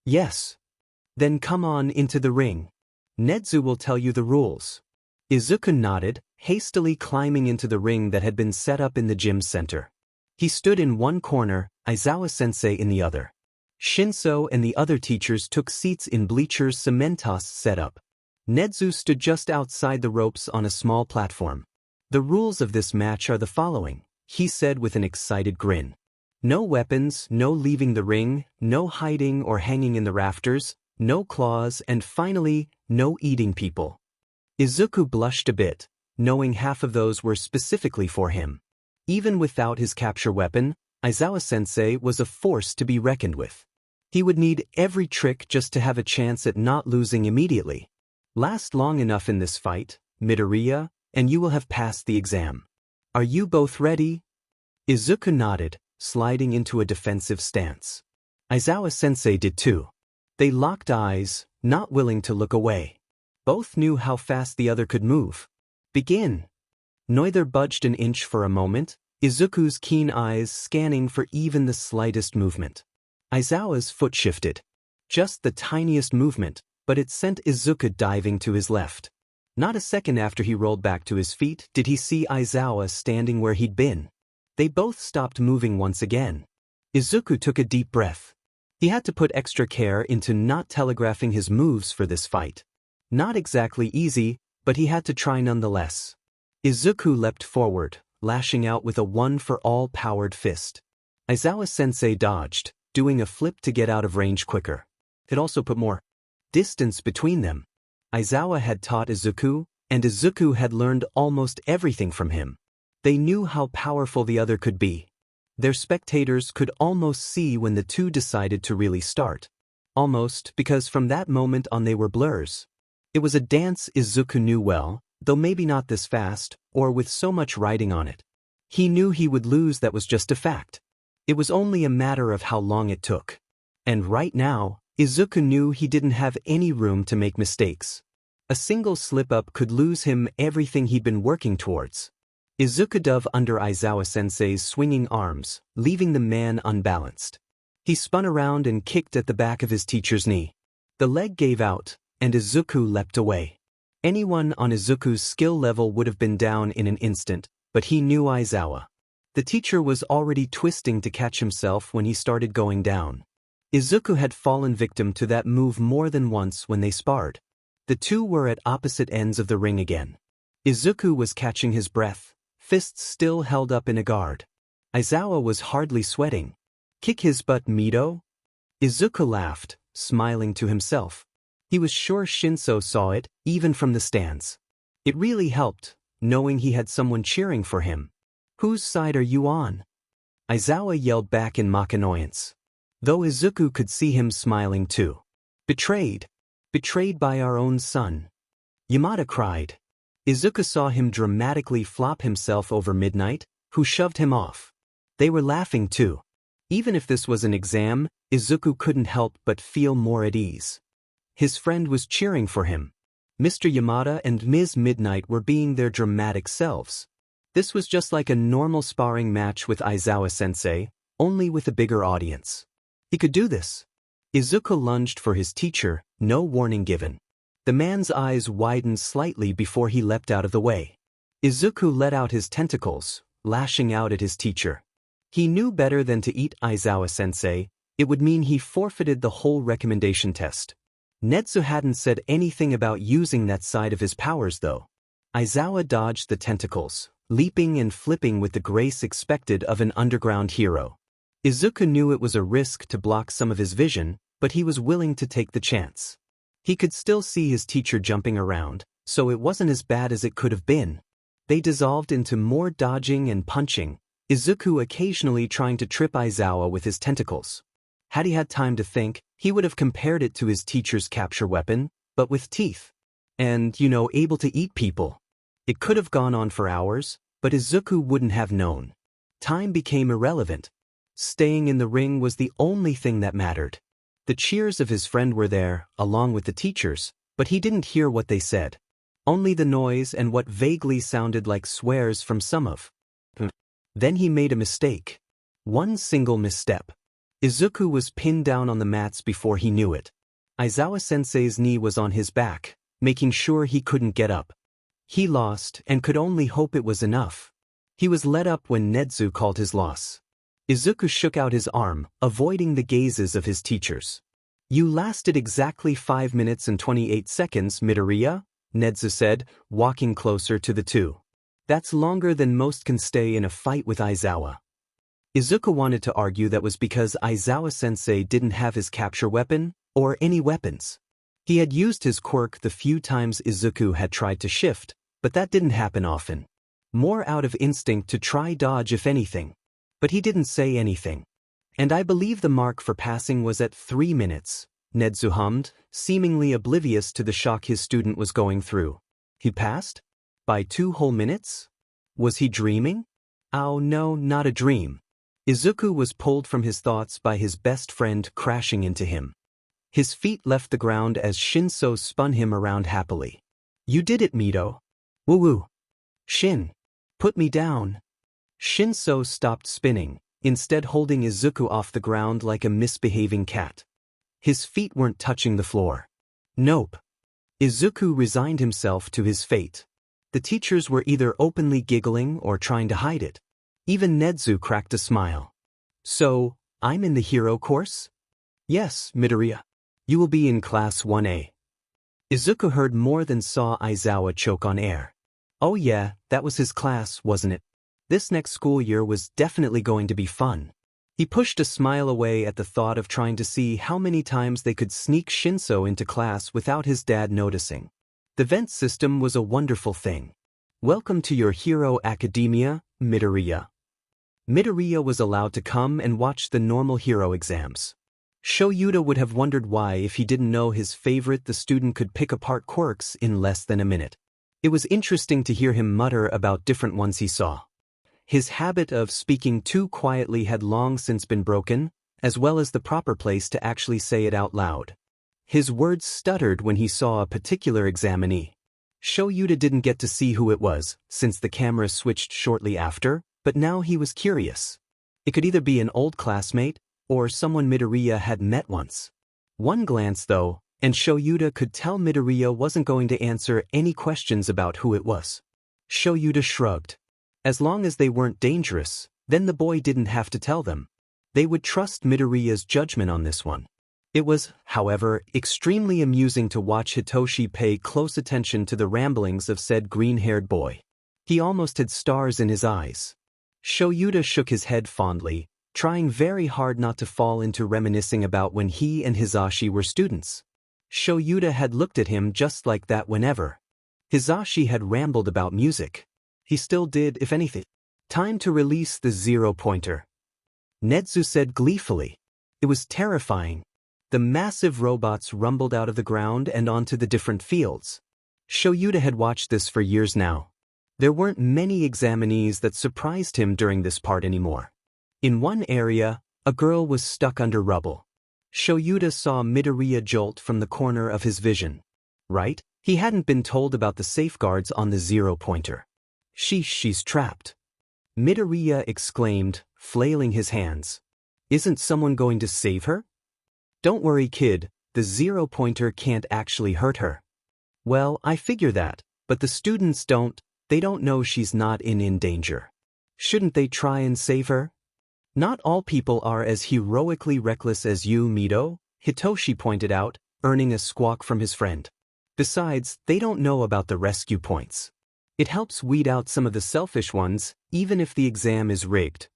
"Yes." "Then come on into the ring. Nedzu will tell you the rules." Izuku nodded, hastily climbing into the ring that had been set up in the gym center. He stood in one corner, Aizawa-sensei in the other. Shinso and the other teachers took seats in bleachers Cementos set up. Nedzu stood just outside the ropes on a small platform. "The rules of this match are the following," he said with an excited grin. No weapons, no leaving the ring, no hiding or hanging in the rafters, no claws, and finally, no eating people. Izuku blushed a bit, knowing half of those were specifically for him. Even without his capture weapon, Aizawa-sensei was a force to be reckoned with. He would need every trick just to have a chance at not losing immediately. Last long enough in this fight, Midoriya, and you will have passed the exam. Are you both ready? Izuku nodded, sliding into a defensive stance. Aizawa-sensei did too. They locked eyes, not willing to look away. Both knew how fast the other could move. Begin. Neither budged an inch for a moment, Izuku's keen eyes scanning for even the slightest movement. Aizawa's foot shifted. Just the tiniest movement, but it sent Izuku diving to his left. Not a second after he rolled back to his feet did he see Aizawa standing where he'd been. They both stopped moving once again. Izuku took a deep breath. He had to put extra care into not telegraphing his moves for this fight. Not exactly easy, but he had to try nonetheless. Izuku leapt forward, lashing out with a one-for-all powered fist. Aizawa-sensei dodged, doing a flip to get out of range quicker. It also put more distance between them. Aizawa had taught Izuku, and Izuku had learned almost everything from him. They knew how powerful the other could be. Their spectators could almost see when the two decided to really start. Almost, because from that moment on they were blurs. It was a dance Izuku knew well, though maybe not this fast, or with so much riding on it. He knew he would lose, that was just a fact. It was only a matter of how long it took. And right now, Izuku knew he didn't have any room to make mistakes. A single slip-up could lose him everything he'd been working towards. Izuku dove under Aizawa-sensei's swinging arms, leaving the man unbalanced. He spun around and kicked at the back of his teacher's knee. The leg gave out, and Izuku leapt away. Anyone on Izuku's skill level would have been down in an instant, but he knew Aizawa. The teacher was already twisting to catch himself when he started going down. Izuku had fallen victim to that move more than once when they sparred. The two were at opposite ends of the ring again. Izuku was catching his breath, fists still held up in a guard. Aizawa was hardly sweating. Kick his butt, Mido? Izuku laughed, smiling to himself. He was sure Shinso saw it, even from the stands. It really helped, knowing he had someone cheering for him. Whose side are you on? Aizawa yelled back in mock annoyance. Though Izuku could see him smiling too. Betrayed. Betrayed by our own son. Yamada cried. Izuku saw him dramatically flop himself over Midnight, who shoved him off. They were laughing too. Even if this was an exam, Izuku couldn't help but feel more at ease. His friend was cheering for him. Mr. Yamada and Ms. Midnight were being their dramatic selves. This was just like a normal sparring match with Aizawa-sensei, only with a bigger audience. He could do this. Izuku lunged for his teacher, no warning given. The man's eyes widened slightly before he leapt out of the way. Izuku let out his tentacles, lashing out at his teacher. He knew better than to eat Aizawa-sensei. It would mean he forfeited the whole recommendation test. Netsu hadn't said anything about using that side of his powers though. Aizawa dodged the tentacles, leaping and flipping with the grace expected of an underground hero. Izuku knew it was a risk to block some of his vision, but he was willing to take the chance. He could still see his teacher jumping around, so it wasn't as bad as it could have been. They dissolved into more dodging and punching, Izuku occasionally trying to trip Aizawa with his tentacles. Had he had time to think, he would have compared it to his teacher's capture weapon, but with teeth. And, able to eat people. It could have gone on for hours, but Izuku wouldn't have known. Time became irrelevant. Staying in the ring was the only thing that mattered. The cheers of his friend were there, along with the teachers, but he didn't hear what they said. Only the noise and what vaguely sounded like swears from some of them. Then he made a mistake. One single misstep. Izuku was pinned down on the mats before he knew it. Aizawa-sensei's knee was on his back, making sure he couldn't get up. He lost and could only hope it was enough. He was let up when Netsu called his loss. Izuku shook out his arm, avoiding the gazes of his teachers. You lasted exactly 5 minutes and 28 seconds, Midoriya, Netsu said, walking closer to the two. That's longer than most can stay in a fight with Aizawa. Izuku wanted to argue that was because Aizawa-sensei didn't have his capture weapon, or any weapons. He had used his quirk the few times Izuku had tried to shift, but that didn't happen often. More out of instinct to try dodge if anything. But he didn't say anything. And I believe the mark for passing was at 3 minutes, Nedzu hummed, seemingly oblivious to the shock his student was going through. He passed? By 2 whole minutes? Was he dreaming? Oh no, not a dream. Izuku was pulled from his thoughts by his best friend crashing into him. His feet left the ground as Shinso spun him around happily. You did it, Mito. Woo-woo. Shin. Put me down. Shinso stopped spinning, instead holding Izuku off the ground like a misbehaving cat. His feet weren't touching the floor. Nope. Izuku resigned himself to his fate. The teachers were either openly giggling or trying to hide it. Even Nedzu cracked a smile. So, I'm in the hero course? Yes, Midoriya. You will be in class 1A. Izuku heard more than saw Aizawa choke on air. Oh yeah, that was his class, wasn't it? This next school year was definitely going to be fun. He pushed a smile away at the thought of trying to see how many times they could sneak Shinso into class without his dad noticing. The vent system was a wonderful thing. Welcome to your hero academia, Midoriya. Midoriya was allowed to come and watch the normal hero exams. Shoyuta would have wondered why if he didn't know his favorite the student could pick apart quirks in less than a minute. It was interesting to hear him mutter about different ones he saw. His habit of speaking too quietly had long since been broken, as well as the proper place to actually say it out loud. His words stuttered when he saw a particular examinee. Shoyuta didn't get to see who it was, since the camera switched shortly after, but now he was curious. It could either be an old classmate, or someone Midoriya had met once. One glance though, and Shoyuta could tell Midoriya wasn't going to answer any questions about who it was. Shoyuta shrugged. As long as they weren't dangerous, then the boy didn't have to tell them. They would trust Midoriya's judgment on this one. It was, however, extremely amusing to watch Hitoshi pay close attention to the ramblings of said green-haired boy. He almost had stars in his eyes. Shoyuta shook his head fondly, trying very hard not to fall into reminiscing about when he and Hisashi were students. Shoyuta had looked at him just like that whenever Hisashi had rambled about music. He still did, if anything. Time to release the 0-pointer. Nedzu said gleefully. It was terrifying. The massive robots rumbled out of the ground and onto the different fields. Shoyuta had watched this for years now. There weren't many examinees that surprised him during this part anymore. In one area, a girl was stuck under rubble. Shoyuta saw Midoriya jolt from the corner of his vision. Right? He hadn't been told about the safeguards on the 0-pointer. She's trapped. Midoriya exclaimed, flailing his hands. Isn't someone going to save her? Don't worry, kid, the 0-pointer can't actually hurt her. Well, I figure that, but the students they don't know she's not in danger. Shouldn't they try and save her? Not all people are as heroically reckless as you, Mito, Hitoshi pointed out, earning a squawk from his friend. Besides, they don't know about the rescue points. It helps weed out some of the selfish ones, even if the exam is rigged.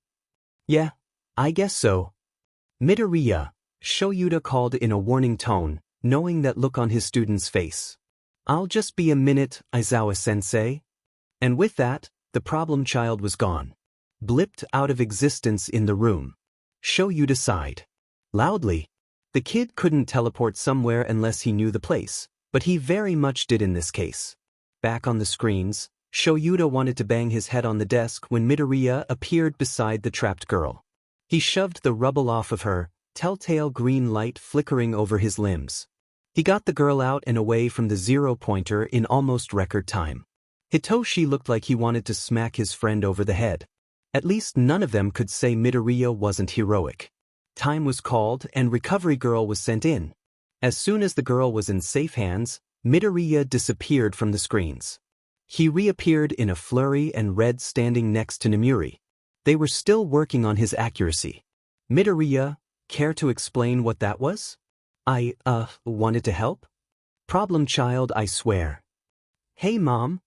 Yeah, I guess so. Midoriya, Shoyuta called in a warning tone, knowing that look on his student's face. I'll just be a minute, Aizawa-sensei. And with that, the problem child was gone. Blipped out of existence in the room. Shoyuta sighed. Loudly. The kid couldn't teleport somewhere unless he knew the place, but he very much did in this case. Back on the screens, Shoyuta wanted to bang his head on the desk when Midoriya appeared beside the trapped girl. He shoved the rubble off of her, telltale green light flickering over his limbs. He got the girl out and away from the 0-pointer in almost record time. Hitoshi looked like he wanted to smack his friend over the head. At least none of them could say Midoriya wasn't heroic. Time was called and Recovery Girl was sent in. As soon as the girl was in safe hands, Midoriya disappeared from the screens. He reappeared in a flurry and Red standing next to Nemuri. They were still working on his accuracy. Midoriya, care to explain what that was? I wanted to help? Problem child, I swear. Hey mom.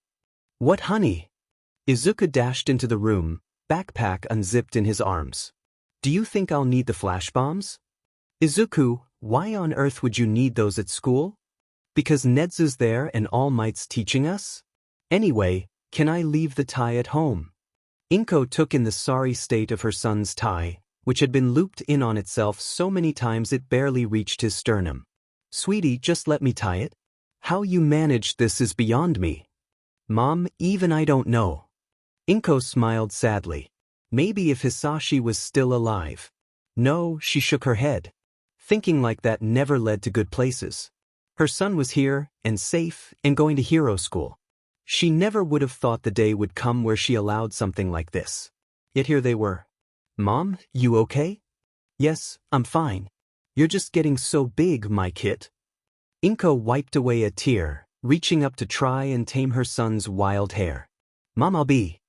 What honey? Izuku dashed into the room, backpack unzipped in his arms. Do you think I'll need the flash bombs? Izuku, why on earth would you need those at school? Because Nedzu's there and All Might's teaching us? Anyway, can I leave the tie at home? Inko took in the sorry state of her son's tie, which had been looped in on itself so many times it barely reached his sternum. Sweetie, just let me tie it. How you managed this is beyond me. Mom, even I don't know. Inko smiled sadly. Maybe if Hisashi was still alive. No, she shook her head. Thinking like that never led to good places. Her son was here, and safe, and going to hero school. She never would have thought the day would come where she allowed something like this. Yet here they were. Mom, you okay? Yes, I'm fine. You're just getting so big, my kid. Inko wiped away a tear, reaching up to try and tame her son's wild hair. Mom, I'll be.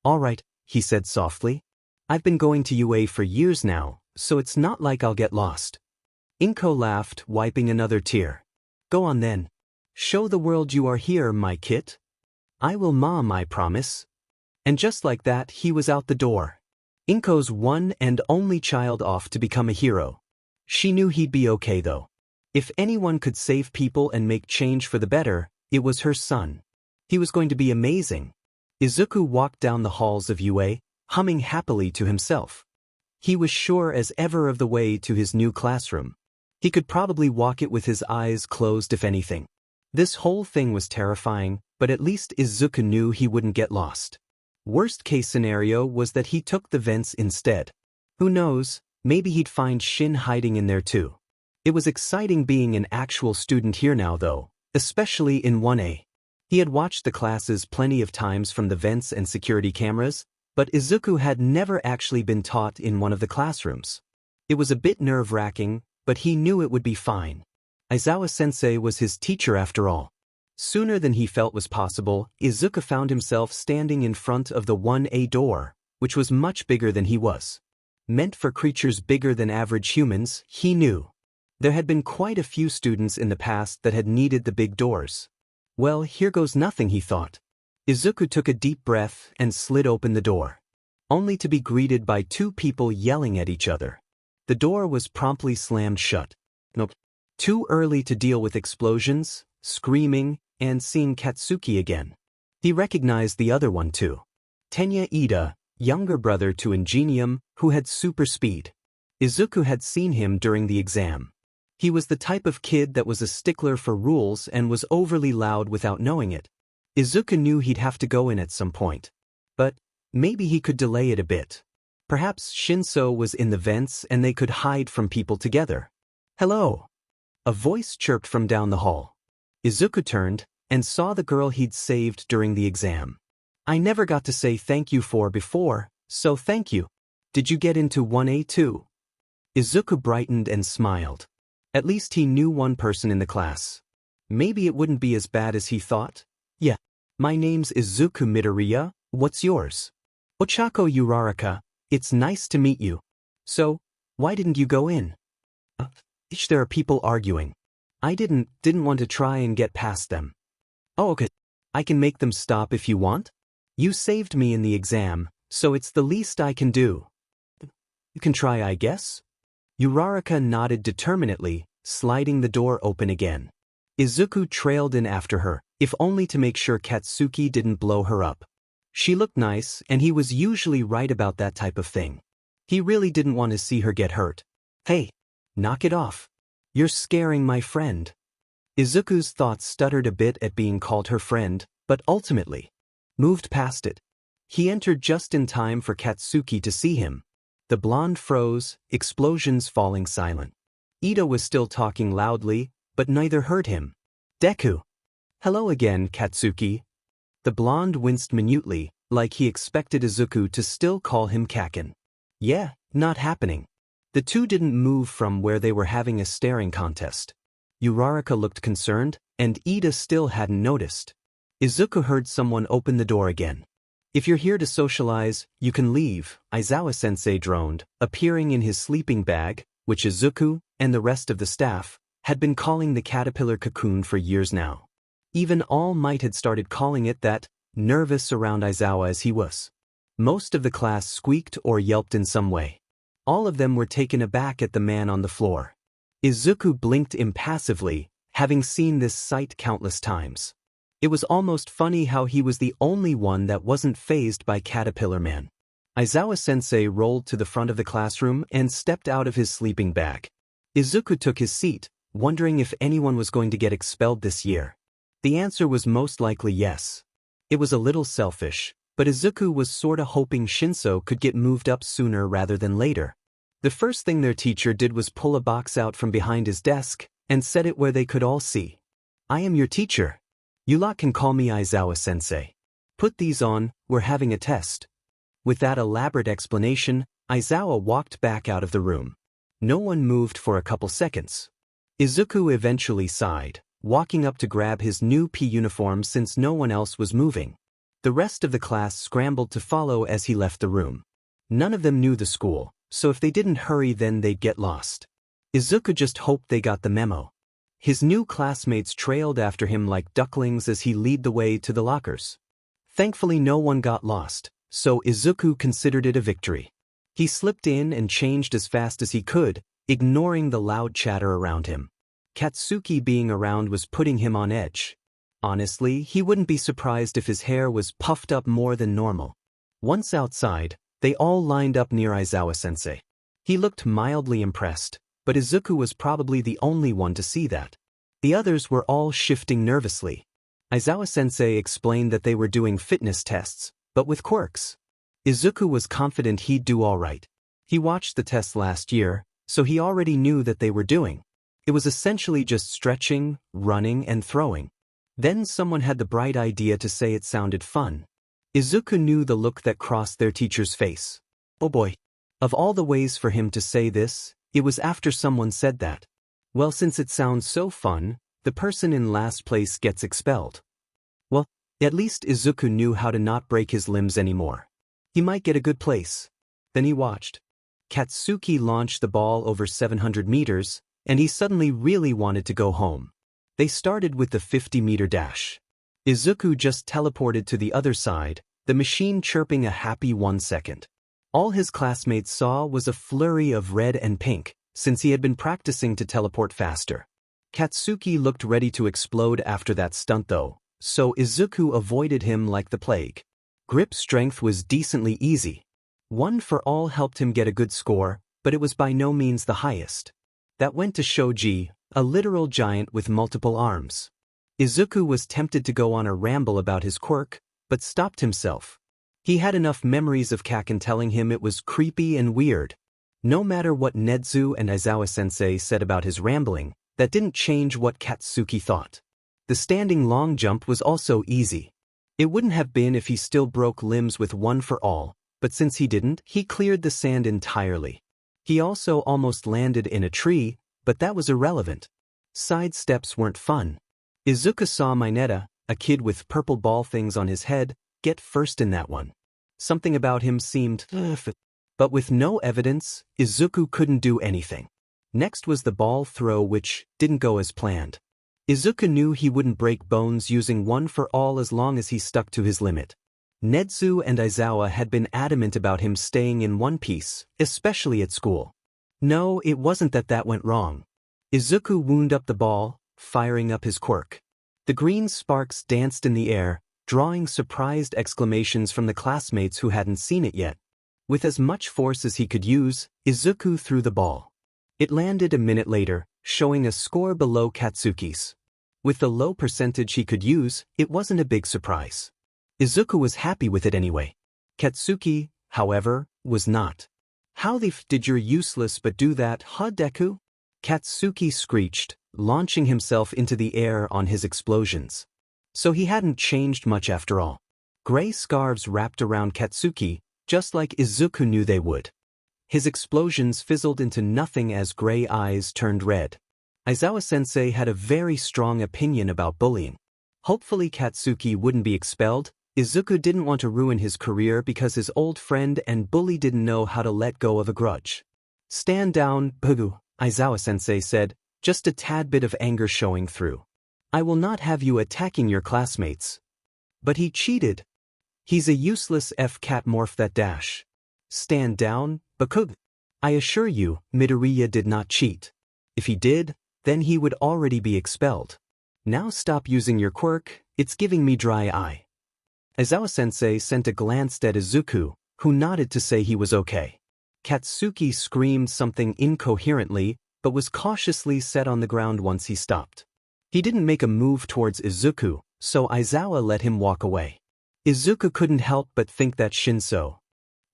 All right, he said softly. I've been going to UA for years now, so it's not like I'll get lost. Inko laughed, wiping another tear. Go on then. Show the world you are here, my kid. I will, Mom, I promise. And just like that, he was out the door. Inko's one and only child off to become a hero. She knew he'd be okay though. If anyone could save people and make change for the better, it was her son. He was going to be amazing. Izuku walked down the halls of UA, humming happily to himself. He was sure as ever of the way to his new classroom. He could probably walk it with his eyes closed if anything. This whole thing was terrifying, but at least Izuku knew he wouldn't get lost. Worst case scenario was that he took the vents instead. Who knows, maybe he'd find Shin hiding in there too. It was exciting being an actual student here now though, especially in 1A. He had watched the classes plenty of times from the vents and security cameras, but Izuku had never actually been taught in one of the classrooms. It was a bit nerve-wracking, but he knew it would be fine. Aizawa-sensei was his teacher after all. Sooner than he felt was possible, Izuku found himself standing in front of the 1A door, which was much bigger than he was. Meant for creatures bigger than average humans, he knew. There had been quite a few students in the past that had needed the big doors. Well, here goes nothing, he thought. Izuku took a deep breath and slid open the door. Only to be greeted by two people yelling at each other. The door was promptly slammed shut. Nope. Too early to deal with explosions, screaming, and seeing Katsuki again. He recognized the other one too. Tenya Ida, younger brother to Ingenium, who had super speed. Izuku had seen him during the exam. He was the type of kid that was a stickler for rules and was overly loud without knowing it. Izuku knew he'd have to go in at some point. But maybe he could delay it a bit. Perhaps Shinso was in the vents and they could hide from people together. Hello. A voice chirped from down the hall. Izuku turned and saw the girl he'd saved during the exam. I never got to say thank you for before, so thank you. Did you get into 1A too? Izuku brightened and smiled. At least he knew one person in the class. Maybe it wouldn't be as bad as he thought. Yeah. My name's Izuku Midoriya, what's yours? Ochako Uraraka, it's nice to meet you. So, why didn't you go in? There are people arguing. I didn't want to try and get past them. Oh, okay. I can make them stop if you want. You saved me in the exam, so it's the least I can do. You can try, I guess. Uraraka nodded determinedly, sliding the door open again. Izuku trailed in after her, if only to make sure Katsuki didn't blow her up. She looked nice, and he was usually right about that type of thing. He really didn't want to see her get hurt. Hey, knock it off. You're scaring my friend. Izuku's thoughts stuttered a bit at being called her friend, but ultimately moved past it. He entered just in time for Katsuki to see him. The blonde froze, explosions falling silent. Ida was still talking loudly, but neither heard him. Deku. Hello again, Katsuki. The blonde winced minutely, like he expected Izuku to still call him Kaken. Yeah, not happening. The two didn't move from where they were having a staring contest. Uraraka looked concerned, and Ida still hadn't noticed. Izuku heard someone open the door again. If you're here to socialize, you can leave, Aizawa-sensei droned, appearing in his sleeping bag, which Izuku, and the rest of the staff, had been calling the caterpillar cocoon for years now. Even All Might had started calling it that, nervous around Aizawa as he was. Most of the class squeaked or yelped in some way. All of them were taken aback at the man on the floor. Izuku blinked impassively, having seen this sight countless times. It was almost funny how he was the only one that wasn't fazed by Caterpillar Man. Aizawa-sensei rolled to the front of the classroom and stepped out of his sleeping bag. Izuku took his seat, wondering if anyone was going to get expelled this year. The answer was most likely yes. It was a little selfish, but Izuku was sorta hoping Shinso could get moved up sooner rather than later. The first thing their teacher did was pull a box out from behind his desk and set it where they could all see. "I am your teacher. You lot can call me Aizawa-sensei. Put these on, we're having a test." With that elaborate explanation, Aizawa walked back out of the room. No one moved for a couple seconds. Izuku eventually sighed, walking up to grab his new P uniform since no one else was moving. The rest of the class scrambled to follow as he left the room. None of them knew the school, so if they didn't hurry then they'd get lost. Izuku just hoped they got the memo. His new classmates trailed after him like ducklings as he led the way to the lockers. Thankfully no one got lost, so Izuku considered it a victory. He slipped in and changed as fast as he could, ignoring the loud chatter around him. Katsuki being around was putting him on edge. Honestly, he wouldn't be surprised if his hair was puffed up more than normal. Once outside, they all lined up near Aizawa-sensei. He looked mildly impressed, but Izuku was probably the only one to see that. The others were all shifting nervously. Aizawa-sensei explained that they were doing fitness tests, but with quirks. Izuku was confident he'd do all right. He watched the tests last year, so he already knew that they were doing. It was essentially just stretching, running, and throwing. Then someone had the bright idea to say it sounded fun. Izuku knew the look that crossed their teacher's face. Oh boy. Of all the ways for him to say this, it was after someone said that. Well, since it sounds so fun, the person in last place gets expelled. Well, at least Izuku knew how to not break his limbs anymore. He might get a good place. Then he watched. Katsuki launched the ball over 700 meters, and he suddenly really wanted to go home. They started with the 50-meter dash. Izuku just teleported to the other side, the machine chirping a happy 1 second. All his classmates saw was a flurry of red and pink, since he had been practicing to teleport faster. Katsuki looked ready to explode after that stunt though, so Izuku avoided him like the plague. Grip strength was decently easy. 1 for all helped him get a good score, but it was by no means the highest. That went to Shoji, a literal giant with multiple arms. Izuku was tempted to go on a ramble about his quirk, but stopped himself. He had enough memories of Kaken telling him it was creepy and weird. No matter what Nedzu and Aizawa-sensei said about his rambling, that didn't change what Katsuki thought. The standing long jump was also easy. It wouldn't have been if he still broke limbs with 1 for all, but since he didn't, he cleared the sand entirely. He also almost landed in a tree, but that was irrelevant. Side steps weren't fun. Izuku saw Mineta, a kid with purple ball things on his head, get first in that one. Something about him seemed but with no evidence, Izuku couldn't do anything. Next was the ball throw, which didn't go as planned. Izuku knew he wouldn't break bones using 1 for all as long as he stuck to his limit. Nedzu and Aizawa had been adamant about him staying in one piece, especially at school. No, it wasn't that went wrong. Izuku wound up the ball, firing up his quirk. The green sparks danced in the air, drawing surprised exclamations from the classmates who hadn't seen it yet. With as much force as he could use, Izuku threw the ball. It landed a minute later, showing a score below Katsuki's. With the low percentage he could use, it wasn't a big surprise. Izuku was happy with it anyway. Katsuki, however, was not. "How the f did your useless but do that, huh, Deku?" Katsuki screeched, launching himself into the air on his explosions. So he hadn't changed much after all. Gray scarves wrapped around Katsuki, just like Izuku knew they would. His explosions fizzled into nothing as gray eyes turned red. Aizawa-sensei had a very strong opinion about bullying. Hopefully Katsuki wouldn't be expelled. Izuku didn't want to ruin his career because his old friend and bully didn't know how to let go of a grudge. "Stand down, Bugu," Aizawa-sensei said, just a tad bit of anger showing through. "I will not have you attacking your classmates." But he cheated. He's a useless F-cat morph that dash. "Stand down, Bakug." I assure you, Midoriya did not cheat. If he did, then he would already be expelled. Now stop using your quirk, it's giving me dry eye. Aizawa-sensei sent a glance at Izuku, who nodded to say he was okay. Katsuki screamed something incoherently, but was cautiously set on the ground once he stopped. He didn't make a move towards Izuku, so Aizawa let him walk away. Izuku couldn't help but think that Shinso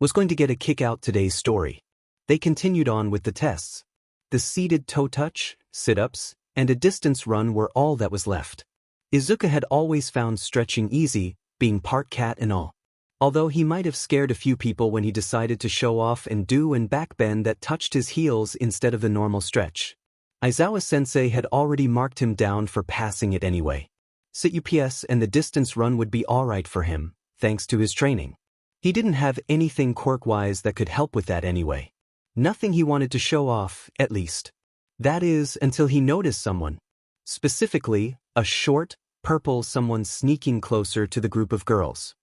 was going to get a kick out today's story. They continued on with the tests. The seated toe touch, sit-ups, and a distance run were all that was left. Izuku had always found stretching easy, being part cat and all. Although he might have scared a few people when he decided to show off and do an backbend that touched his heels instead of the normal stretch. Aizawa-sensei had already marked him down for passing it anyway. Sit-ups and the distance run would be alright for him, thanks to his training. He didn't have anything quirk-wise that could help with that anyway. Nothing he wanted to show off, at least. That is, until he noticed someone. Specifically, a short, purple someone sneaking closer to the group of girls.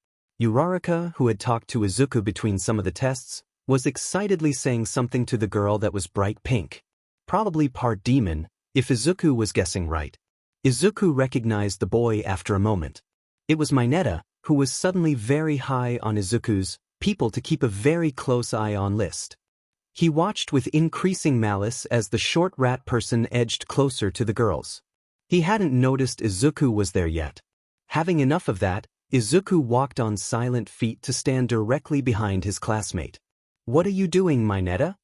Uraraka, who had talked to Izuku between some of the tests, was excitedly saying something to the girl that was bright pink. Probably part demon, if Izuku was guessing right. Izuku recognized the boy after a moment. It was Mineta, who was suddenly very high on Izuku's people to keep a very close eye on list. He watched with increasing malice as the short rat person edged closer to the girls. He hadn't noticed Izuku was there yet. Having enough of that, Izuku walked on silent feet to stand directly behind his classmate. "What are you doing, Mineta?"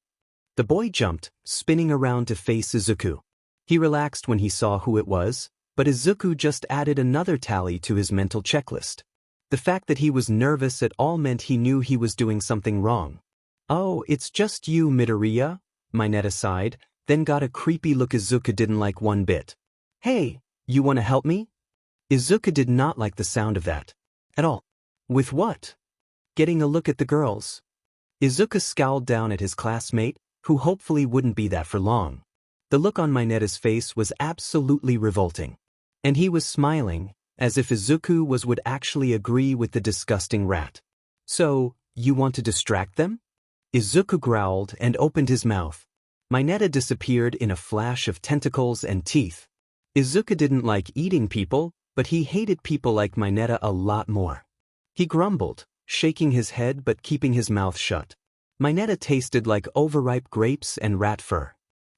The boy jumped, spinning around to face Izuku. He relaxed when he saw who it was, but Izuku just added another tally to his mental checklist. The fact that he was nervous at all meant he knew he was doing something wrong. "Oh, it's just you, Midoriya," Mineta sighed, then got a creepy look Izuku didn't like one bit. "Hey, you wanna help me?" Izuku did not like the sound of that. At all. With what? Getting a look at the girls. Izuku scowled down at his classmate, who hopefully wouldn't be that for long. The look on Mineta's face was absolutely revolting. And he was smiling, as if Izuku would actually agree with the disgusting rat. "So, you want to distract them?" Izuku growled and opened his mouth. Mineta disappeared in a flash of tentacles and teeth. Izuku didn't like eating people, but he hated people like Mineta a lot more. He grumbled, shaking his head but keeping his mouth shut. Mineta tasted like overripe grapes and rat fur.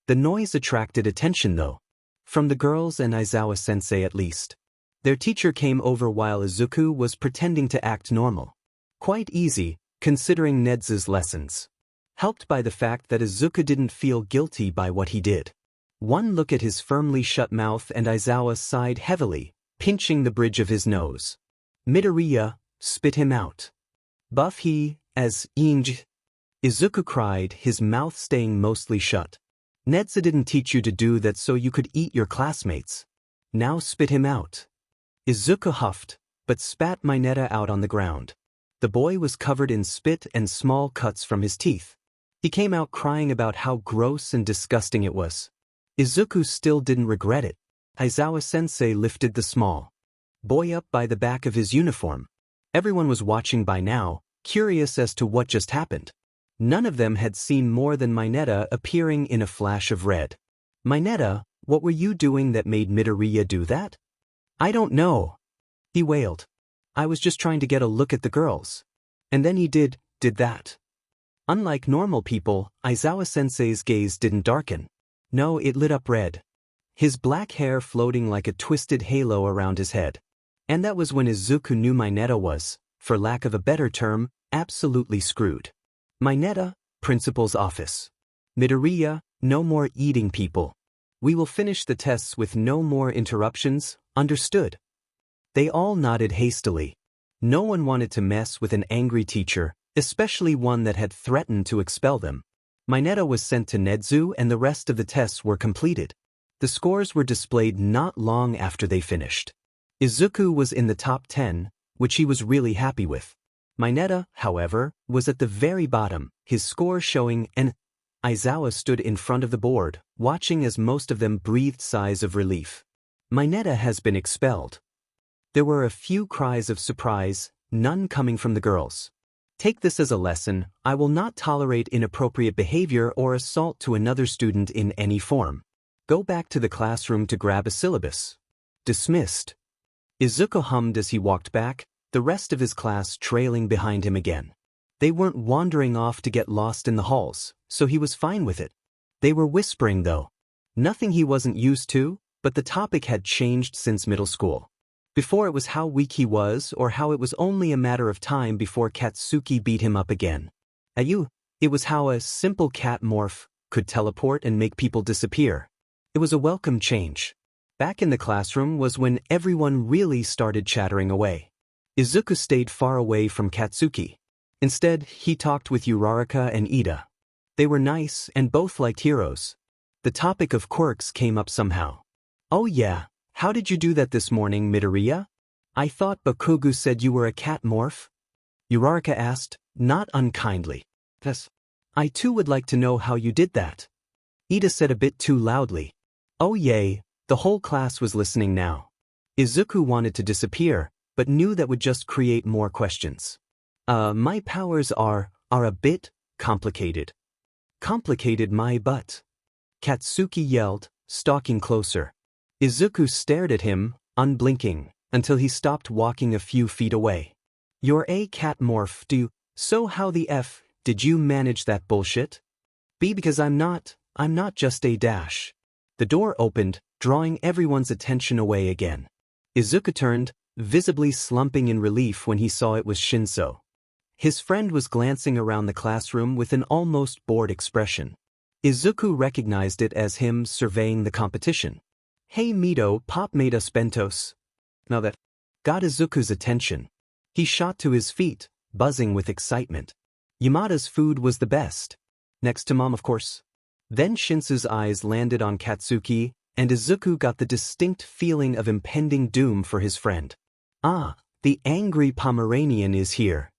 The noise attracted attention though. From the girls and Aizawa-sensei at least. Their teacher came over while Izuku was pretending to act normal. Quite easy, considering Ned's lessons. Helped by the fact that Izuku didn't feel guilty by what he did. One look at his firmly shut mouth and Aizawa sighed heavily, pinching the bridge of his nose. "Midoriya, spit him out." "Buff he, as Inj." Izuku cried, his mouth staying mostly shut. "Nedza didn't teach you to do that so you could eat your classmates. Now spit him out." Izuku huffed, but spat Mineta out on the ground. The boy was covered in spit and small cuts from his teeth. He came out crying about how gross and disgusting it was. Izuku still didn't regret it. Aizawa-sensei lifted the small boy up by the back of his uniform. Everyone was watching by now, curious as to what just happened. None of them had seen more than Mineta appearing in a flash of red. "Mineta, what were you doing that made Midoriya do that?" "I don't know," he wailed. "I was just trying to get a look at the girls. And then he did that." Unlike normal people, Aizawa-sensei's gaze didn't darken. No, it lit up red. His black hair floating like a twisted halo around his head. And that was when Izuku knew Mineta was, for lack of a better term, absolutely screwed. "Mineta, principal's office. Midoriya, no more eating people. We will finish the tests with no more interruptions, understood?" They all nodded hastily. No one wanted to mess with an angry teacher, especially one that had threatened to expel them. Mineta was sent to Nedzu and the rest of the tests were completed. The scores were displayed not long after they finished. Izuku was in the top 10, which he was really happy with. Mineta, however, was at the very bottom, his score showing an. Aizawa stood in front of the board, watching as most of them breathed sighs of relief. "Mineta has been expelled." There were a few cries of surprise, none coming from the girls. Take this as a lesson. I will not tolerate inappropriate behavior or assault to another student in any form. Go back to the classroom to grab a syllabus. Dismissed. Izuku hummed as he walked back, the rest of his class trailing behind him again. They weren't wandering off to get lost in the halls, so he was fine with it. They were whispering though. Nothing he wasn't used to, but the topic had changed since middle school. Before it was how weak he was or how it was only a matter of time before Katsuki beat him up again. It was how a simple cat morph could teleport and make people disappear. It was a welcome change. Back in the classroom was when everyone really started chattering away. Izuku stayed far away from Katsuki. Instead, he talked with Uraraka and Ida. They were nice and both liked heroes. The topic of quirks came up somehow. Oh yeah, how did you do that this morning, Midoriya? I thought Bakugo said you were a cat morph? Uraraka asked, not unkindly. Yes. I too would like to know how you did that. Ida said a bit too loudly. Oh yay, the whole class was listening now. Izuku wanted to disappear, but knew that would just create more questions. My powers are a bit complicated. Complicated my butt. Katsuki yelled, stalking closer. Izuku stared at him, unblinking, until he stopped walking a few feet away. You're a cat morph, so how the F did you manage that bullshit? B because I'm not just a dash. The door opened, drawing everyone's attention away again. Izuku turned, visibly slumping in relief when he saw it was Shinso. His friend was glancing around the classroom with an almost bored expression. Izuku recognized it as him surveying the competition. Hey Mito, Pop made us bentos. Now that got Izuku's attention. He shot to his feet, buzzing with excitement. Yamada's food was the best. Next to Mom, of course. Then Shinsu's eyes landed on Katsuki, and Izuku got the distinct feeling of impending doom for his friend. Ah, the angry Pomeranian is here.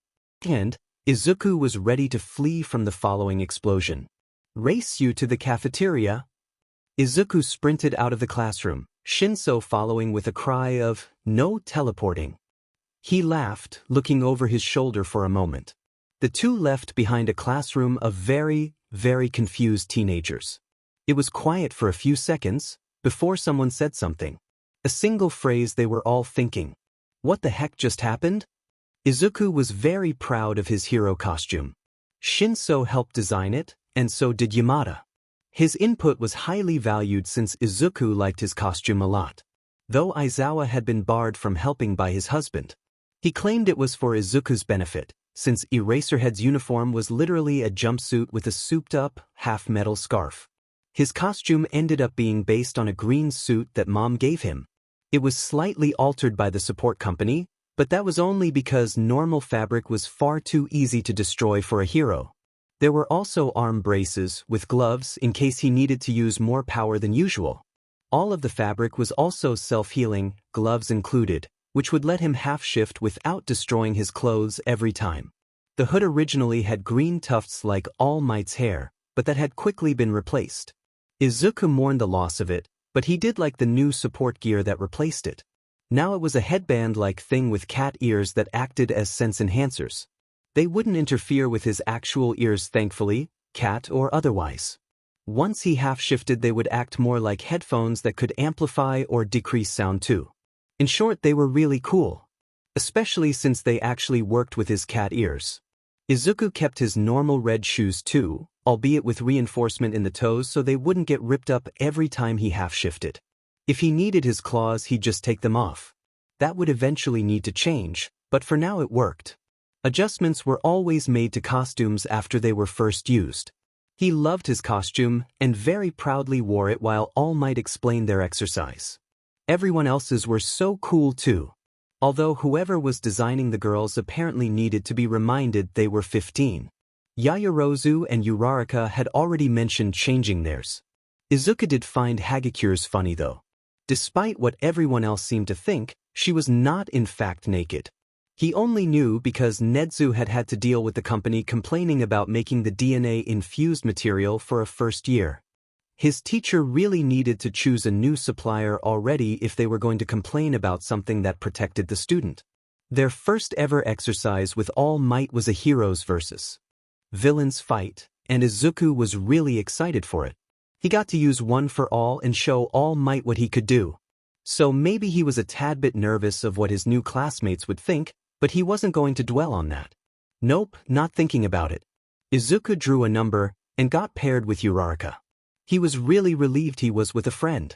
And Izuku was ready to flee from the following explosion. Race you to the cafeteria. Izuku sprinted out of the classroom, Shinso following with a cry of, no teleporting. He laughed, looking over his shoulder for a moment. The two left behind a classroom of very, very confused teenagers. It was quiet for a few seconds, before someone said something. A single phrase they were all thinking. What the heck just happened? Izuku was very proud of his hero costume. Shinso helped design it, and so did Yamada. His input was highly valued since Izuku liked his costume a lot. Though Aizawa had been barred from helping by his husband. He claimed it was for Izuku's benefit, since Eraserhead's uniform was literally a jumpsuit with a souped-up, half-metal scarf. His costume ended up being based on a green suit that Mom gave him. It was slightly altered by the support company, but that was only because normal fabric was far too easy to destroy for a hero. There were also arm braces with gloves in case he needed to use more power than usual. All of the fabric was also self-healing, gloves included, which would let him half-shift without destroying his clothes every time. The hood originally had green tufts like All Might's hair, but that had quickly been replaced. Izuku mourned the loss of it, but he did like the new support gear that replaced it. Now it was a headband-like thing with cat ears that acted as sense enhancers. They wouldn't interfere with his actual ears thankfully, cat or otherwise. Once he half-shifted they would act more like headphones that could amplify or decrease sound too. In short, they were really cool. Especially since they actually worked with his cat ears. Izuku kept his normal red shoes too, albeit with reinforcement in the toes so they wouldn't get ripped up every time he half-shifted. If he needed his claws he'd just take them off. That would eventually need to change, but for now it worked. Adjustments were always made to costumes after they were first used. He loved his costume and very proudly wore it while All Might explained their exercise. Everyone else's were so cool too. Although whoever was designing the girls apparently needed to be reminded they were 15. Yaoyorozu and Uraraka had already mentioned changing theirs. Izuku did find Hagikure's funny though. Despite what everyone else seemed to think, she was not in fact naked. He only knew because Nedzu had to deal with the company complaining about making the DNA-infused material for a first year. His teacher really needed to choose a new supplier already if they were going to complain about something that protected the student. Their first ever exercise with all might was a heroes versus villains fight, and Izuku was really excited for it. He got to use one for all and show All Might what he could do. So maybe he was a tad bit nervous of what his new classmates would think, but he wasn't going to dwell on that. Nope, not thinking about it. Izuku drew a number and got paired with Uraraka. He was really relieved he was with a friend.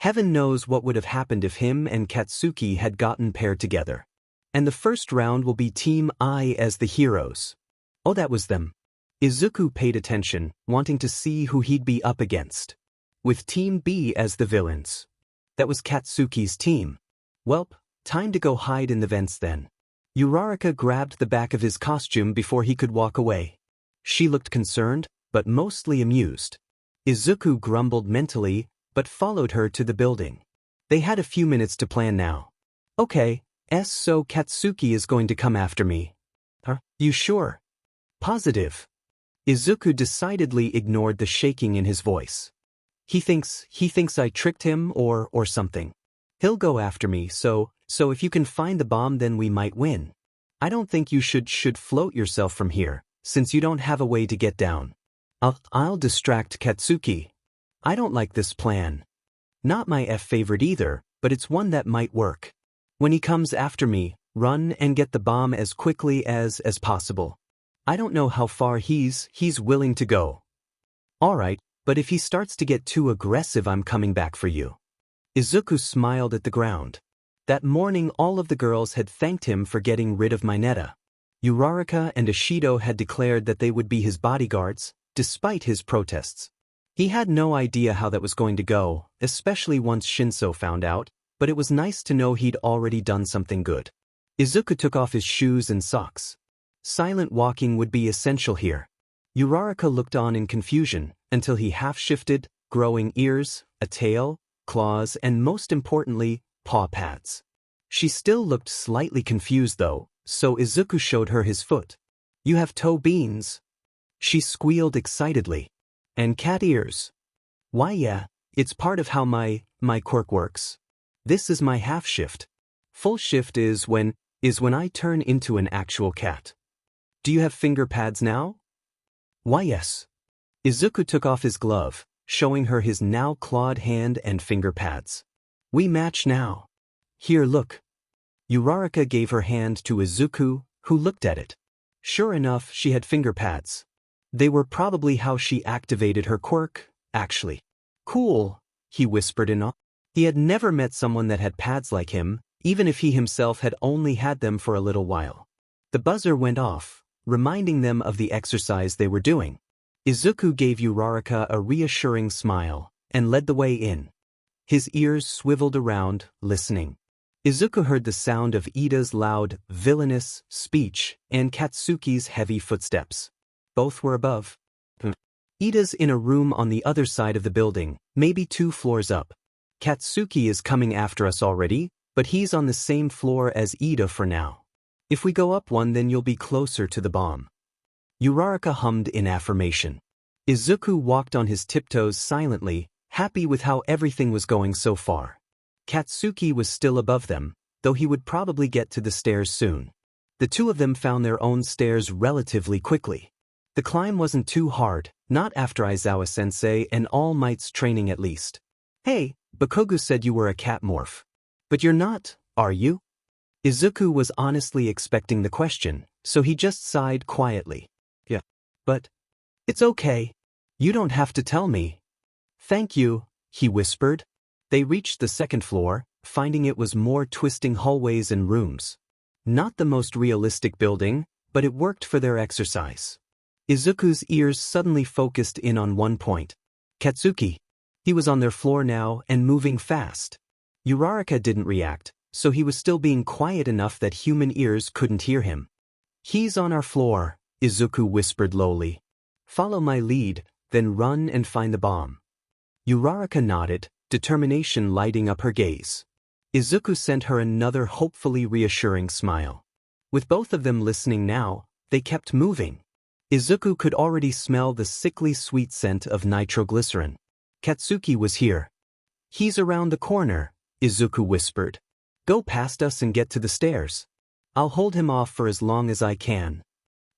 Heaven knows what would have happened if him and Katsuki had gotten paired together. And the first round will be Team I as the heroes. Oh, that was them. Izuku paid attention, wanting to see who he'd be up against. With Team B as the villains. That was Katsuki's team. Welp, time to go hide in the vents then. Uraraka grabbed the back of his costume before he could walk away. She looked concerned, but mostly amused. Izuku grumbled mentally, but followed her to the building. They had a few minutes to plan now. Okay, so Katsuki is going to come after me. You sure? Positive. Izuku decidedly ignored the shaking in his voice. He thinks I tricked him or something. He'll go after me, so if you can find the bomb then we might win. I don't think you should float yourself from here, since you don't have a way to get down. I'll distract Katsuki. I don't like this plan. Not my favorite either, but it's one that might work. When he comes after me, run and get the bomb as quickly as possible. I don't know how far he's willing to go. Alright, but if he starts to get too aggressive I'm coming back for you. Izuku smiled at the ground. That morning all of the girls had thanked him for getting rid of Mineta. Uraraka and Ishido had declared that they would be his bodyguards, despite his protests. He had no idea how that was going to go, especially once Shinso found out, but it was nice to know he'd already done something good. Izuku took off his shoes and socks. Silent walking would be essential here. Uraraka looked on in confusion, until he half-shifted, growing ears, a tail, claws and most importantly, paw pads. She still looked slightly confused though, so Izuku showed her his foot. You have toe beans. She squealed excitedly. And cat ears. Why yeah, it's part of how my quirk works. This is my half shift. Full shift is when I turn into an actual cat. Do you have finger pads now? Why yes. Izuku took off his glove, showing her his now clawed hand and finger pads. We match now. Here look. Uraraka gave her hand to Izuku, who looked at it. Sure enough, she had finger pads. They were probably how she activated her quirk, actually. Cool, he whispered in awe. He had never met someone that had pads like him, even if he himself had only had them for a little while. The buzzer went off, reminding them of the exercise they were doing. Izuku gave Uraraka a reassuring smile, and led the way in. His ears swiveled around, listening. Izuku heard the sound of Ida's loud, villainous speech and Katsuki's heavy footsteps. Both were above. Ida's in a room on the other side of the building, maybe 2 floors up. Katsuki is coming after us already, but he's on the same floor as Ida for now. If we go up one then you'll be closer to the bomb. Uraraka hummed in affirmation. Izuku walked on his tiptoes silently, happy with how everything was going so far. Katsuki was still above them, though he would probably get to the stairs soon. The two of them found their own stairs relatively quickly. The climb wasn't too hard, not after Aizawa-sensei and All Might's training at least. Hey, Bakugo said you were a cat morph. But you're not, are you? Izuku was honestly expecting the question, so he just sighed quietly. Yeah. But it's okay. You don't have to tell me. Thank you, he whispered. They reached the second floor, finding it was more twisting hallways and rooms. Not the most realistic building, but it worked for their exercise. Izuku's ears suddenly focused in on one point. Katsuki. He was on their floor now and moving fast. Uraraka didn't react, so he was still being quiet enough that human ears couldn't hear him. He's on our floor, Izuku whispered lowly. Follow my lead, then run and find the bomb. Uraraka nodded, determination lighting up her gaze. Izuku sent her another hopefully reassuring smile. With both of them listening now, they kept moving. Izuku could already smell the sickly sweet scent of nitroglycerin. Katsuki was here. He's around the corner, Izuku whispered. Go past us and get to the stairs. I'll hold him off for as long as I can.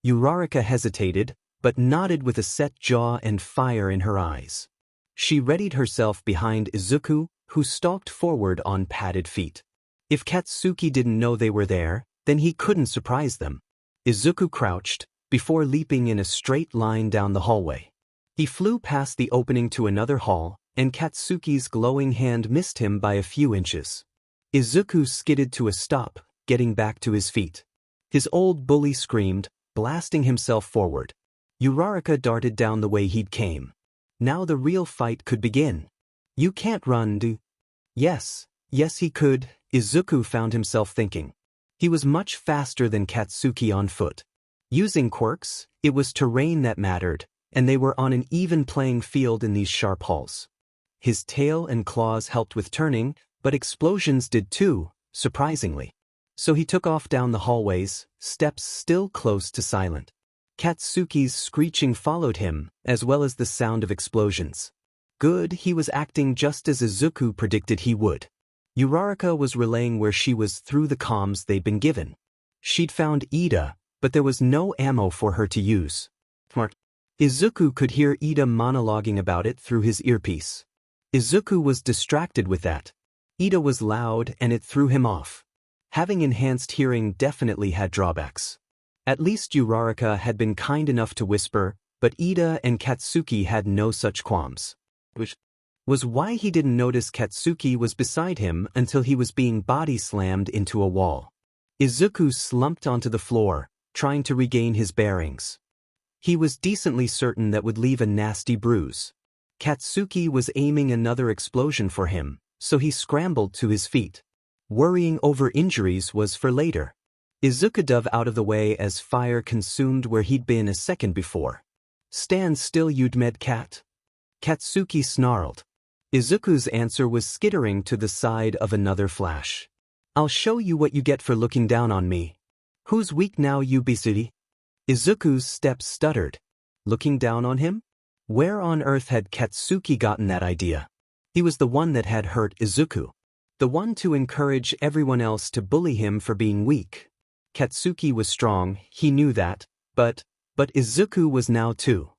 Uraraka hesitated, but nodded with a set jaw and fire in her eyes. She readied herself behind Izuku, who stalked forward on padded feet. If Katsuki didn't know they were there, then he couldn't surprise them. Izuku crouched, before leaping in a straight line down the hallway. He flew past the opening to another hall, and Katsuki's glowing hand missed him by a few inches. Izuku skidded to a stop, getting back to his feet. His old bully screamed, blasting himself forward. Uraraka darted down the way he'd came. Now the real fight could begin. You can't run, Yes, he could, Izuku found himself thinking. He was much faster than Katsuki on foot. Using quirks, it was terrain that mattered, and they were on an even playing field in these sharp halls. His tail and claws helped with turning, but explosions did too, surprisingly. So he took off down the hallways, steps still close to silent. Katsuki's screeching followed him, as well as the sound of explosions. Good, he was acting just as Izuku predicted he would. Uraraka was relaying where she was through the comms they'd been given. She'd found Ida, but there was no ammo for her to use. Izuku could hear Ida monologuing about it through his earpiece. Izuku was distracted with that. Ida was loud and it threw him off. Having enhanced hearing definitely had drawbacks. At least Uraraka had been kind enough to whisper, but Ida and Katsuki had no such qualms. Which was why he didn't notice Katsuki was beside him until he was being body slammed into a wall. Izuku slumped onto the floor, trying to regain his bearings. He was decently certain that would leave a nasty bruise. Katsuki was aiming another explosion for him, so he scrambled to his feet. Worrying over injuries was for later. Izuku dove out of the way as fire consumed where he'd been a second before. Stand still, you'd med cat. Katsuki snarled. Izuku's answer was skittering to the side of another flash. I'll show you what you get for looking down on me. Who's weak now, you bisudi? Izuku's steps stuttered. Looking down on him? Where on earth had Katsuki gotten that idea? He was the one that had hurt Izuku. The one to encourage everyone else to bully him for being weak. Katsuki was strong, he knew that, but Izuku was now too.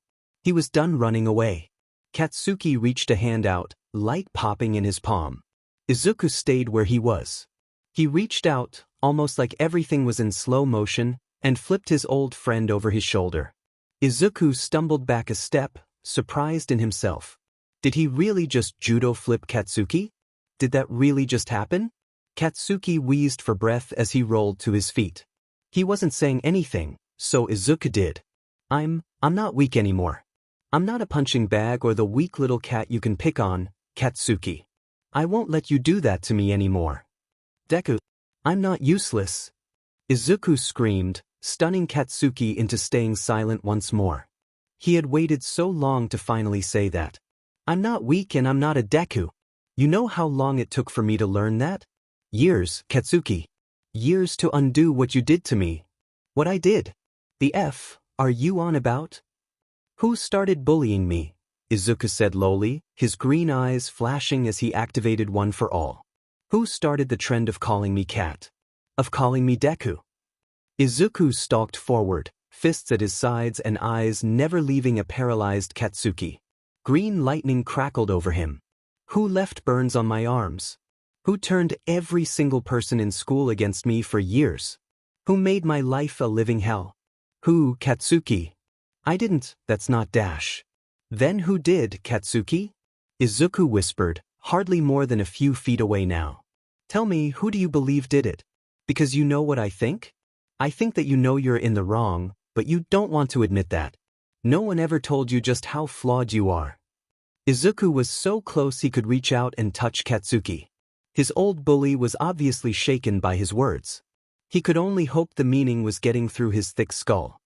He was done running away. Katsuki reached a hand out, light popping in his palm. Izuku stayed where he was. He reached out, almost like everything was in slow motion, and flipped his old friend over his shoulder. Izuku stumbled back a step, surprised in himself. Did he really just judo flip Katsuki? Did that really just happen? Katsuki wheezed for breath as he rolled to his feet. He wasn't saying anything, so Izuku did. I'm not weak anymore. I'm not a punching bag or the weak little cat you can pick on, Katsuki. I won't let you do that to me anymore. Deku, I'm not useless. Izuku screamed, stunning Katsuki into staying silent once more. He had waited so long to finally say that. I'm not weak and I'm not a Deku. You know how long it took for me to learn that? Years, Katsuki. Years to undo what you did to me. What I did. The F are you on about? Who started bullying me? Izuku said lowly, his green eyes flashing as he activated One for All. Who started the trend of calling me cat? Of calling me Deku? Izuku stalked forward, fists at his sides and eyes never leaving a paralyzed Katsuki. Green lightning crackled over him. Who left burns on my arms? Who turned every single person in school against me for years? Who made my life a living hell? Who, Katsuki? I didn't, that's not Dash. Then who did, Katsuki? Izuku whispered, hardly more than a few feet away now. Tell me, who do you believe did it? Because you know what I think? I think that you know you're in the wrong, but you don't want to admit that. No one ever told you just how flawed you are. Izuku was so close he could reach out and touch Katsuki. His old bully was obviously shaken by his words. He could only hope the meaning was getting through his thick skull.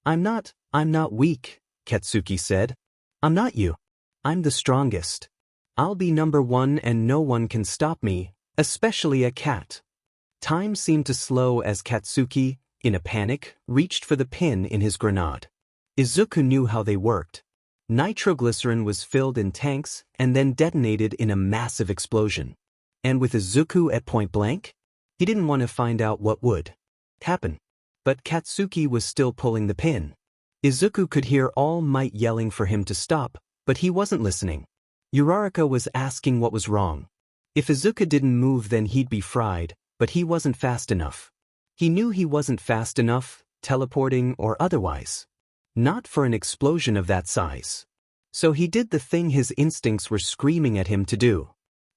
I'm not weak, Katsuki said. I'm not you. I'm the strongest. I'll be number one and no one can stop me, especially a cat. Time seemed to slow as Katsuki, in a panic, reached for the pin in his grenade. Izuku knew how they worked. Nitroglycerin was filled in tanks and then detonated in a massive explosion. And with Izuku at point blank, he didn't want to find out what would. happen. But Katsuki was still pulling the pin. Izuku could hear All Might yelling for him to stop, but he wasn't listening. Uraraka was asking what was wrong. If Izuku didn't move then he'd be fried, but he wasn't fast enough. He knew he wasn't fast enough, teleporting or otherwise. Not for an explosion of that size. So he did the thing his instincts were screaming at him to do.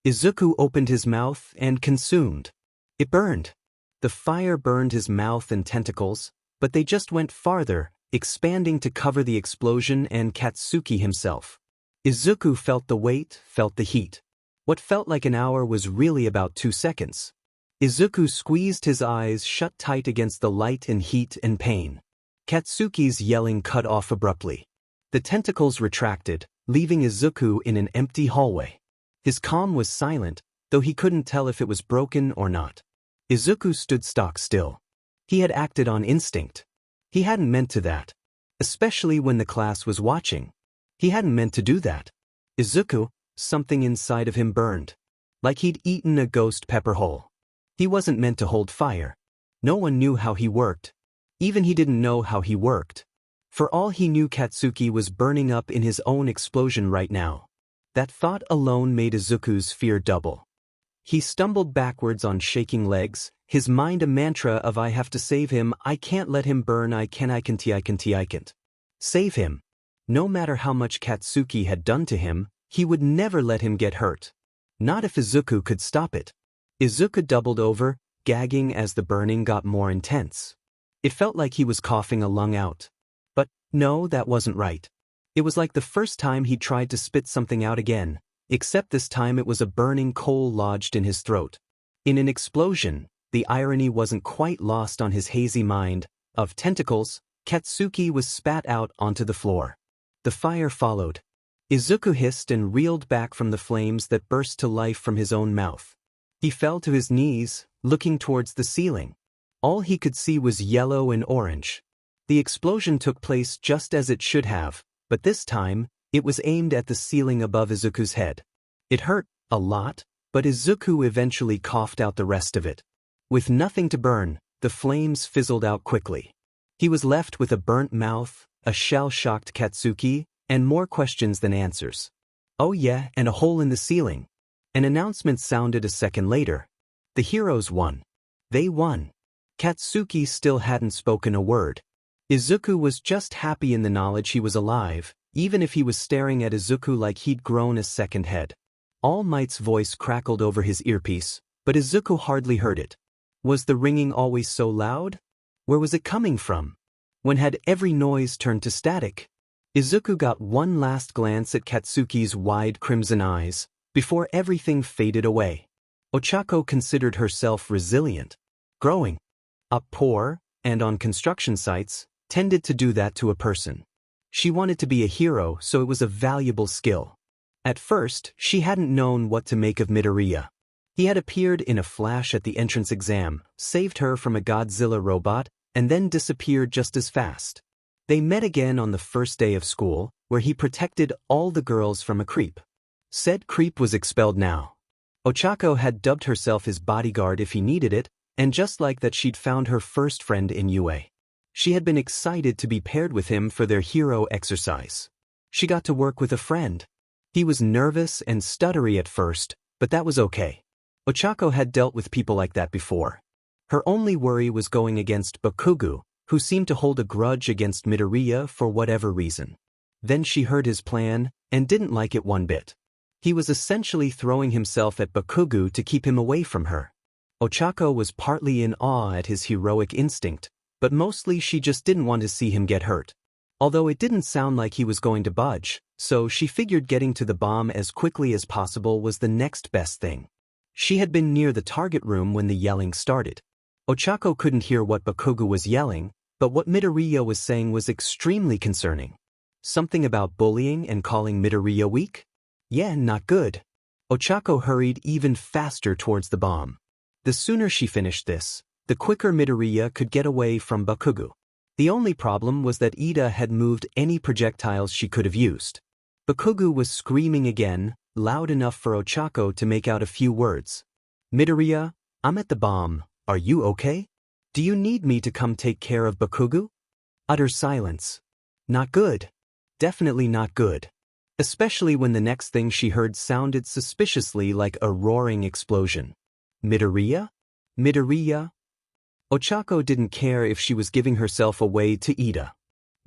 Izuku opened his mouth and consumed. It burned. The fire burned his mouth and tentacles, but they just went farther, expanding to cover the explosion and Katsuki himself. Izuku felt the weight, felt the heat. What felt like an hour was really about 2 seconds. Izuku squeezed his eyes shut tight against the light and heat and pain. Katsuki's yelling cut off abruptly. The tentacles retracted, leaving Izuku in an empty hallway. His calm was silent, though he couldn't tell if it was broken or not. Izuku stood stock still. He had acted on instinct. He hadn't meant to that. Especially when the class was watching. He hadn't meant to do that. Izuku, something inside of him burned. Like he'd eaten a ghost pepper whole. He wasn't meant to hold fire. No one knew how he worked. Even he didn't know how he worked. For all he knew, Katsuki was burning up in his own explosion right now. That thought alone made Izuku's fear double. He stumbled backwards on shaking legs, his mind a mantra of I have to save him, I can't let him burn, I can't. Save him. No matter how much Katsuki had done to him, he would never let him get hurt. Not if Izuku could stop it. Izuku doubled over, gagging as the burning got more intense. It felt like he was coughing a lung out. But, no, that wasn't right. It was like the first time he tried to spit something out again, except this time it was a burning coal lodged in his throat. In an explosion, the irony wasn't quite lost on his hazy mind. Of tentacles, Katsuki was spat out onto the floor. The fire followed. Izuku hissed and reeled back from the flames that burst to life from his own mouth. He fell to his knees, looking towards the ceiling. All he could see was yellow and orange. The explosion took place just as it should have, but this time, it was aimed at the ceiling above Izuku's head. It hurt, a lot, but Izuku eventually coughed out the rest of it. With nothing to burn, the flames fizzled out quickly. He was left with a burnt mouth, a shell-shocked Katsuki, and more questions than answers. Oh yeah, and a hole in the ceiling. An announcement sounded a second later. The heroes won. They won. Katsuki still hadn't spoken a word. Izuku was just happy in the knowledge he was alive, even if he was staring at Izuku like he'd grown a second head. All Might's voice crackled over his earpiece, but Izuku hardly heard it. Was the ringing always so loud? Where was it coming from? When had every noise turned to static? Izuku got one last glance at Katsuki's wide crimson eyes, before everything faded away. Ochako considered herself resilient. Growing up poor, and on construction sites, tended to do that to a person. She wanted to be a hero, so it was a valuable skill. At first, she hadn't known what to make of Midoriya. He had appeared in a flash at the entrance exam, saved her from a Godzilla robot, and then disappeared just as fast. They met again on the first day of school, where he protected all the girls from a creep. Said creep was expelled now. Ochako had dubbed herself his bodyguard if he needed it, and just like that she'd found her first friend in Yue. She had been excited to be paired with him for their hero exercise. She got to work with a friend. He was nervous and stuttery at first, but that was okay. Ochako had dealt with people like that before. Her only worry was going against Bakugo, who seemed to hold a grudge against Midoriya for whatever reason. Then she heard his plan, and didn't like it one bit. He was essentially throwing himself at Bakugo to keep him away from her. Ochako was partly in awe at his heroic instinct, but mostly she just didn't want to see him get hurt. Although it didn't sound like he was going to budge, so she figured getting to the bomb as quickly as possible was the next best thing. She had been near the target room when the yelling started. Ochako couldn't hear what Bakugo was yelling, but what Midoriya was saying was extremely concerning. Something about bullying and calling Midoriya weak? Yeah, not good. Ochako hurried even faster towards the bomb. The sooner she finished this, the quicker Midoriya could get away from Bakugo. The only problem was that Ida had moved any projectiles she could have used. Bakugo was screaming again, loud enough for Ochako to make out a few words. Midoriya, I'm at the bomb, are you okay? Do you need me to come take care of Bakugu? Utter silence. Not good. Definitely not good. Especially when the next thing she heard sounded suspiciously like a roaring explosion. Midoriya? Midoriya? Ochako didn't care if she was giving herself away to Ida.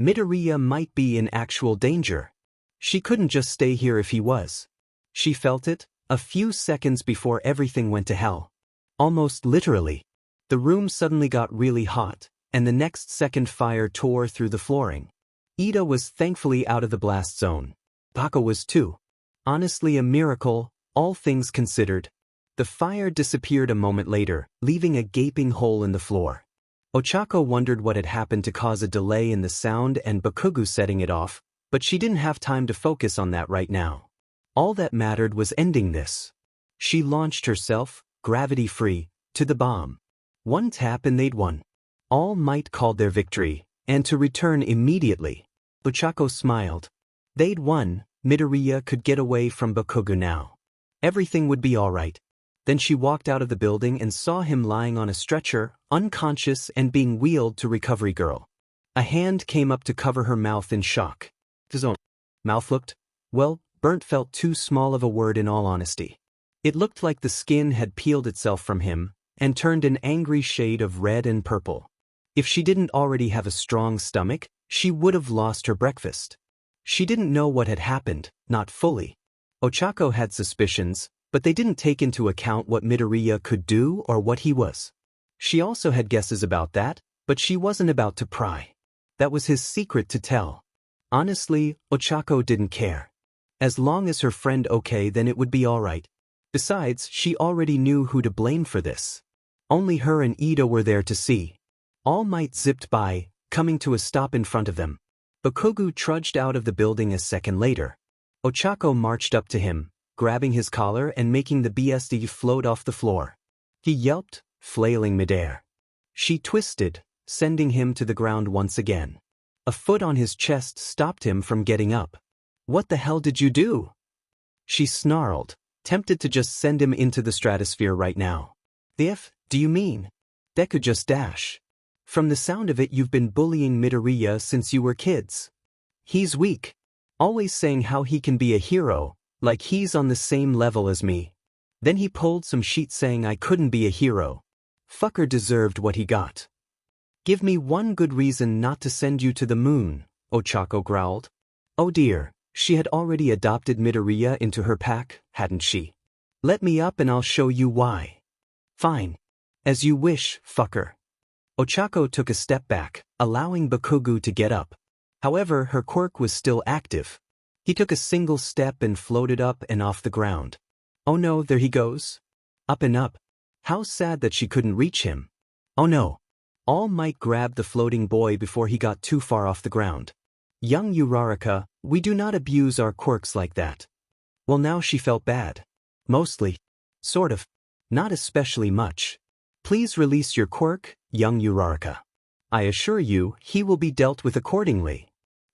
Midoriya might be in actual danger. She couldn't just stay here if he was. She felt it, a few seconds before everything went to hell. Almost literally. The room suddenly got really hot, and the next second fire tore through the flooring. Ida was thankfully out of the blast zone. Baka was too. Honestly a miracle, all things considered. The fire disappeared a moment later, leaving a gaping hole in the floor. Ochako wondered what had happened to cause a delay in the sound and Bakugu setting it off, but she didn't have time to focus on that right now. All that mattered was ending this. She launched herself, gravity-free, to the bomb. One tap and they'd won. All Might called their victory, and to return immediately. Ochako smiled. They'd won, Midoriya could get away from Bakugu now. Everything would be alright. Then she walked out of the building and saw him lying on a stretcher, unconscious and being wheeled to Recovery Girl. A hand came up to cover her mouth in shock. His own mouth looked, well, burnt felt too small of a word in all honesty. It looked like the skin had peeled itself from him and turned an angry shade of red and purple. If she didn't already have a strong stomach, she would have lost her breakfast. She didn't know what had happened, not fully. Ochako had suspicions, but they didn't take into account what Midoriya could do or what he was. She also had guesses about that, but she wasn't about to pry. That was his secret to tell. Honestly, Ochako didn't care. As long as her friend okay, then it would be alright. Besides, she already knew who to blame for this. Only her and Ida were there to see. All Might zipped by, coming to a stop in front of them. Bakugu trudged out of the building a second later. Ochako marched up to him, grabbing his collar and making the BSD float off the floor. He yelped, flailing midair. She twisted, sending him to the ground once again. A foot on his chest stopped him from getting up. What the hell did you do? She snarled, tempted to just send him into the stratosphere right now. The F, do you mean? Deku just dash. From the sound of it you've been bullying Midoriya since you were kids. He's weak. Always saying how he can be a hero, like he's on the same level as me. Then he pulled some shit saying I couldn't be a hero. Fucker deserved what he got. Give me one good reason not to send you to the moon, Ochako growled. Oh dear, she had already adopted Midoriya into her pack, hadn't she? Let me up and I'll show you why. Fine. As you wish, fucker. Ochako took a step back, allowing Bakugu to get up. However, her quirk was still active. He took a single step and floated up and off the ground. Oh no, there he goes. Up and up. How sad that she couldn't reach him. Oh no. All Might grabbed the floating boy before he got too far off the ground. Young Uraraka, we do not abuse our quirks like that. Well, now she felt bad. Mostly. Sort of. Not especially much. Please release your quirk, young Uraraka. I assure you, he will be dealt with accordingly.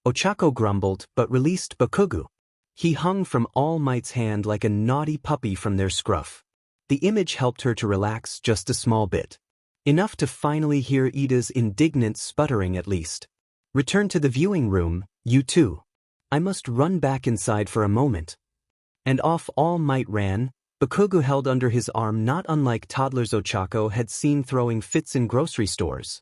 Ochako grumbled but released Bakugu. He hung from All Might's hand like a naughty puppy from their scruff. The image helped her to relax just a small bit. Enough to finally hear Ida's indignant sputtering at least. Return to the viewing room, you two. I must run back inside for a moment. And off All Might ran, Bakugu held under his arm not unlike toddlers Ochako had seen throwing fits in grocery stores.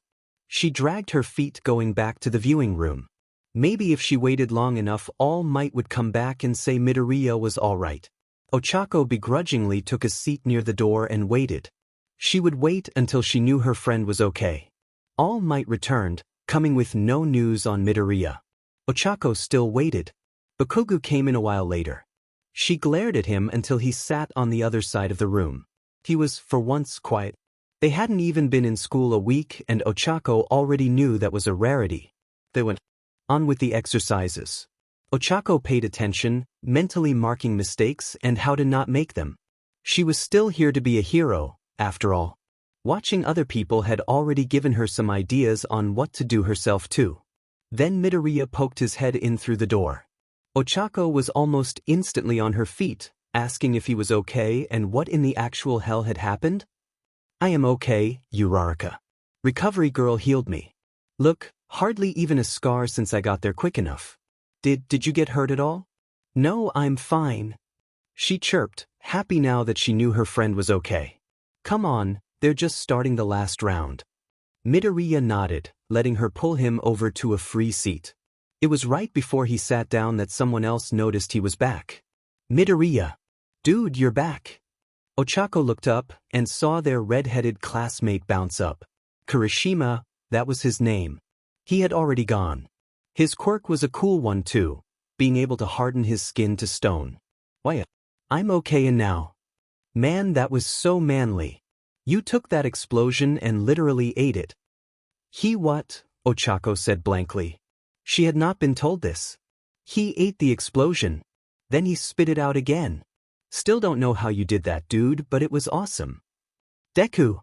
She dragged her feet going back to the viewing room. Maybe if she waited long enough All Might would come back and say Midoriya was alright. Ochako begrudgingly took a seat near the door and waited. She would wait until she knew her friend was okay. All Might returned, coming with no news on Midoriya. Ochako still waited. Bakugu came in a while later. She glared at him until he sat on the other side of the room. He was, for once, quiet. They hadn't even been in school a week and Ochako already knew that was a rarity. They went on with the exercises. Ochako paid attention, mentally marking mistakes and how to not make them. She was still here to be a hero, after all. Watching other people had already given her some ideas on what to do herself too. Then Midoriya poked his head in through the door. Ochako was almost instantly on her feet, asking if he was okay and what in the actual hell had happened. I am okay, Uraraka. Recovery girl healed me. Look, hardly even a scar since I got there quick enough. Did you get hurt at all? No, I'm fine. She chirped, happy now that she knew her friend was okay. Come on, they're just starting the last round. Midoriya nodded, letting her pull him over to a free seat. It was right before he sat down that someone else noticed he was back. Midoriya. Dude, you're back. Ochako looked up and saw their red-headed classmate bounce up. Kirishima, that was his name. He had already gone. His quirk was a cool one too, being able to harden his skin to stone. Why, I'm okay and now. Man, that was so manly. You took that explosion and literally ate it. He what? Ochako said blankly. She had not been told this. He ate the explosion. Then he spit it out again. Still don't know how you did that, dude, but it was awesome. Deku.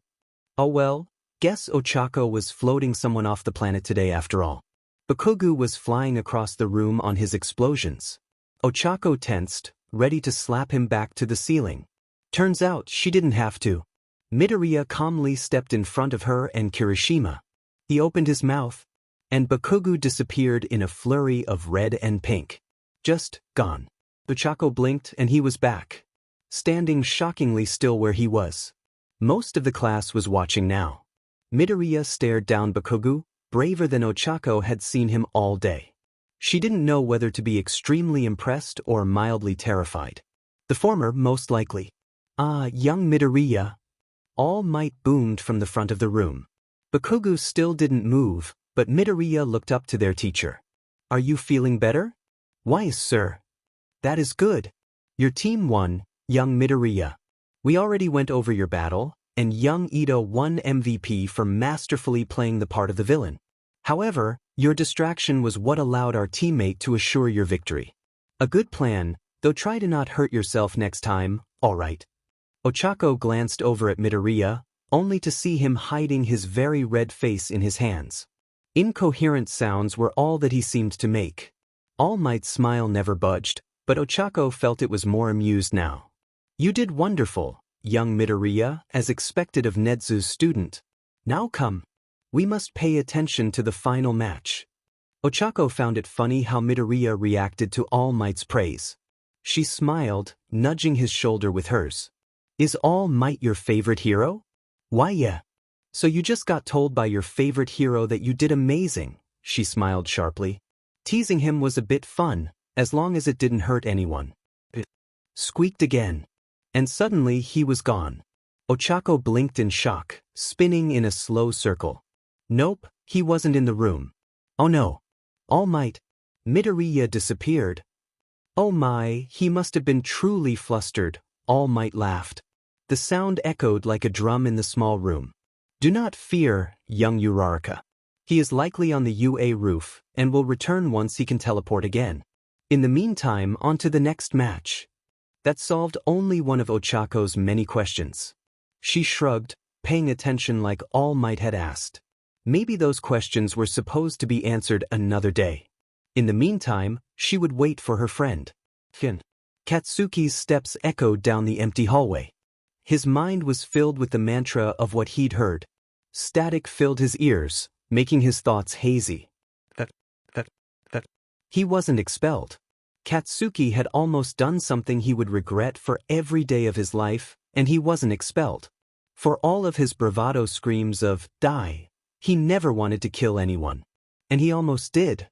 Oh well, guess Ochako was floating someone off the planet today after all. Bakugo was flying across the room on his explosions. Ochako tensed, ready to slap him back to the ceiling. Turns out she didn't have to. Midoriya calmly stepped in front of her and Kirishima. He opened his mouth, and Bakugo disappeared in a flurry of red and pink. Just gone. Ochako blinked and he was back, standing shockingly still where he was. Most of the class was watching now. Midoriya stared down Bakugo, braver than Ochako had seen him all day. She didn't know whether to be extremely impressed or mildly terrified. The former, most likely. Young Midoriya. All Might boomed from the front of the room. Bakugo still didn't move, but Midoriya looked up to their teacher. Are you feeling better? Why, sir? That is good. Your team won, young Midoriya. We already went over your battle, and young Ito won MVP for masterfully playing the part of the villain. However, your distraction was what allowed our teammate to assure your victory. A good plan, though try to not hurt yourself next time, alright. Ochako glanced over at Midoriya, only to see him hiding his very red face in his hands. Incoherent sounds were all that he seemed to make. All Might's smile never budged, but Ochako felt it was more amused now. You did wonderful, young Midoriya, as expected of Netsu's student. Now come. We must pay attention to the final match. Ochako found it funny how Midoriya reacted to All Might's praise. She smiled, nudging his shoulder with hers. Is All Might your favorite hero? Why yeah. So you just got told by your favorite hero that you did amazing, she smiled sharply. Teasing him was a bit fun, as long as it didn't hurt anyone. It squeaked again. And suddenly he was gone. Ochako blinked in shock, spinning in a slow circle. Nope, he wasn't in the room. Oh no. All Might. Midoriya disappeared. Oh my, he must have been truly flustered, All Might laughed. The sound echoed like a drum in the small room. Do not fear, young Uraraka. He is likely on the UA roof, and will return once he can teleport again. In the meantime, on to the next match. That solved only one of Ochako's many questions. She shrugged, paying attention like All Might had asked. Maybe those questions were supposed to be answered another day. In the meantime, she would wait for her friend. Katsuki's steps echoed down the empty hallway. His mind was filled with the mantra of what he'd heard. Static filled his ears, making his thoughts hazy. He wasn't expelled. Katsuki had almost done something he would regret for every day of his life, and he wasn't expelled. For all of his bravado screams of, die, he never wanted to kill anyone. And he almost did.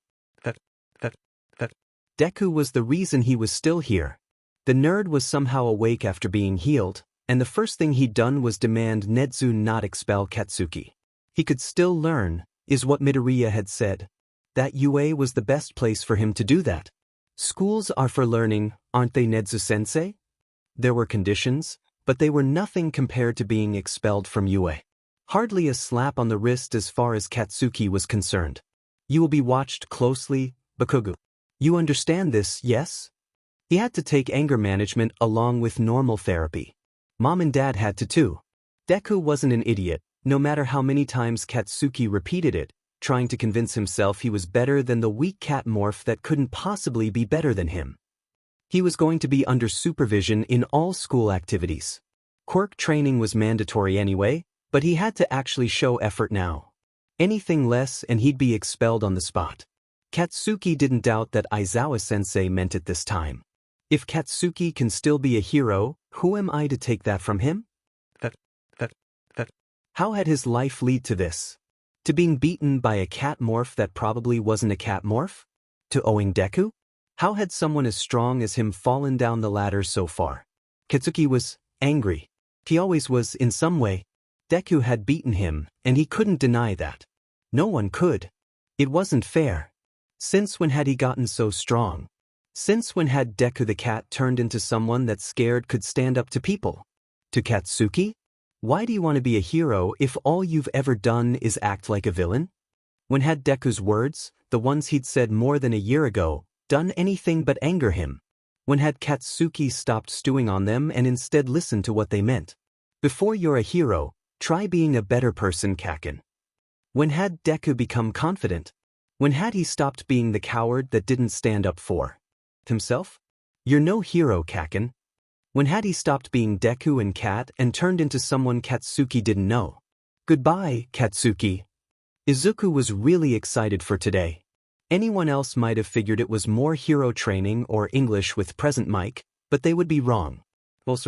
Deku was the reason he was still here. The nerd was somehow awake after being healed, and the first thing he'd done was demand Netsu not expel Katsuki. He could still learn, is what Midoriya had said. That UA was the best place for him to do that. Schools are for learning, aren't they, Netsu-sensei? There were conditions, but they were nothing compared to being expelled from UA. Hardly a slap on the wrist as far as Katsuki was concerned. You will be watched closely, Bakugo. You understand this, yes? He had to take anger management along with normal therapy. Mom and Dad had to too. Deku wasn't an idiot, no matter how many times Katsuki repeated it, trying to convince himself he was better than the weak cat morph that couldn't possibly be better than him. He was going to be under supervision in all school activities. Quirk training was mandatory anyway, But he had to actually show effort now. Anything less and he'd be expelled on the spot. Katsuki didn't doubt that Aizawa-sensei meant it this time. If Katsuki can still be a hero, who am I to take that from him? How had his life lead to this? To being beaten by a cat morph that probably wasn't a cat morph? To owing Deku? How had someone as strong as him fallen down the ladder so far? Katsuki was angry. He always was in some way. Deku had beaten him, and he couldn't deny that. No one could. It wasn't fair. Since when had he gotten so strong? Since when had Deku the cat turned into someone that scared could stand up to people? To Katsuki? Why do you want to be a hero if all you've ever done is act like a villain? When had Deku's words, the ones he'd said more than a year ago, done anything but anger him? When had Katsuki stopped stewing on them and instead listened to what they meant? Before you're a hero, try being a better person, Kaken. When had Deku become confident? When had he stopped being the coward that didn't stand up for himself? You're no hero, Kaken. When had he stopped being Deku and Kat and turned into someone Katsuki didn't know? Goodbye, Katsuki. Izuku was really excited for today. Anyone else might have figured it was more hero training or English with present mic, but they would be wrong. Well,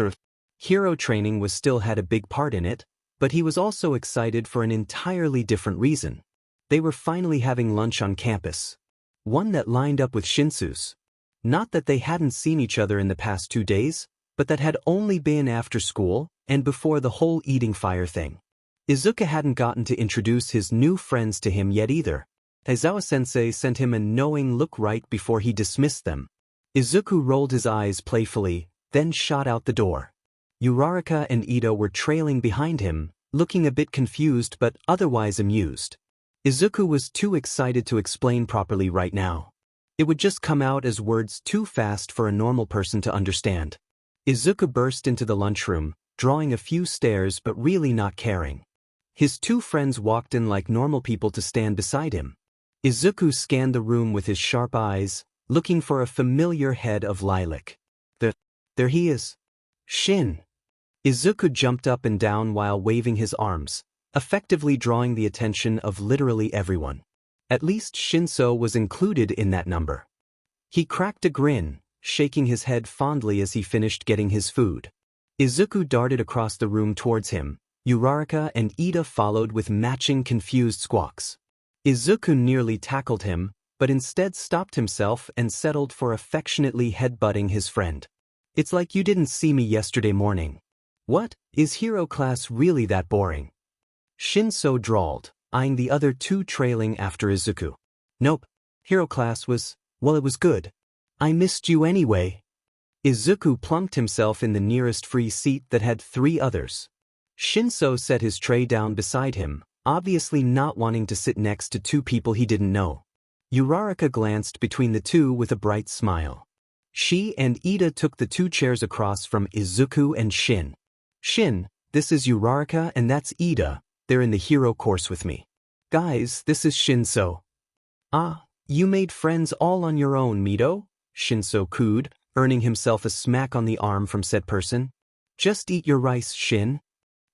hero training still had a big part in it, but he was also excited for an entirely different reason. They were finally having lunch on campus. One that lined up with Shinsu's. Not that they hadn't seen each other in the past 2 days, but that had only been after school and before the whole eating fire thing. Izuku hadn't gotten to introduce his new friends to him yet either. Aizawa-sensei sent him a knowing look right before he dismissed them. Izuku rolled his eyes playfully, then shot out the door. Uraraka and Ida were trailing behind him, looking a bit confused but otherwise amused. Izuku was too excited to explain properly right now. It would just come out as words too fast for a normal person to understand. Izuku burst into the lunchroom, drawing a few stares but really not caring. His 2 friends walked in like normal people to stand beside him. Izuku scanned the room with his sharp eyes, looking for a familiar head of lilac. There he is. Shin. Izuku jumped up and down while waving his arms, effectively drawing the attention of literally everyone. At least Shinso was included in that number. He cracked a grin, shaking his head fondly as he finished getting his food. Izuku darted across the room towards him. Uraraka and Ida followed with matching confused squawks. Izuku nearly tackled him, but instead stopped himself and settled for affectionately headbutting his friend. It's like you didn't see me yesterday morning. What, is hero class really that boring? Shinso drawled, eyeing the other 2 trailing after Izuku. Nope, hero class was, well, it was good. I missed you anyway. Izuku plunked himself in the nearest free seat that had 3 others. Shinso set his tray down beside him, obviously not wanting to sit next to 2 people he didn't know. Uraraka glanced between the 2 with a bright smile. She and Ida took the 2 chairs across from Izuku and Shin. Shin, this is Uraraka and that's Ida, they're in the hero course with me. Guys, this is Shinso. Ah, you made friends all on your own, Mito? Shinso cooed, earning himself a smack on the arm from said person. Just eat your rice, Shin.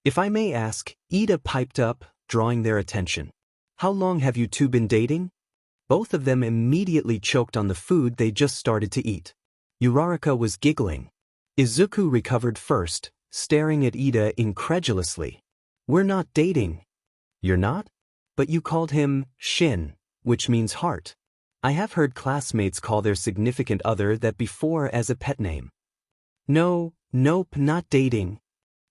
If I may ask, Ida piped up, drawing their attention. How long have you 2 been dating? Both of them immediately choked on the food they just started to eat. Uraraka was giggling. Izuku recovered first, staring at Ida incredulously. We're not dating. You're not? But you called him Shin, which means heart. I have heard classmates call their significant other that before as a pet name. No, nope, not dating.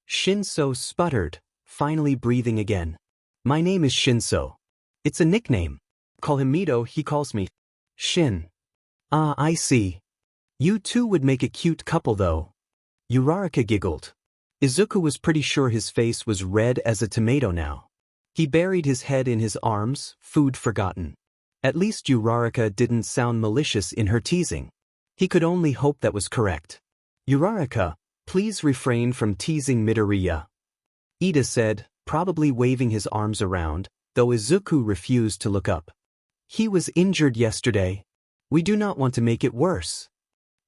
Shinso sputtered, finally breathing again. My name is Shinso. It's a nickname. Call him Mito, he calls me Shin. Ah, I see. You 2 would make a cute couple though. Uraraka giggled. Izuku was pretty sure his face was red as a tomato now. He buried his head in his arms, food forgotten. At least Uraraka didn't sound malicious in her teasing. He could only hope that was correct. Uraraka, please refrain from teasing Midoriya. Ida said, probably waving his arms around, though Izuku refused to look up. He was injured yesterday. We do not want to make it worse.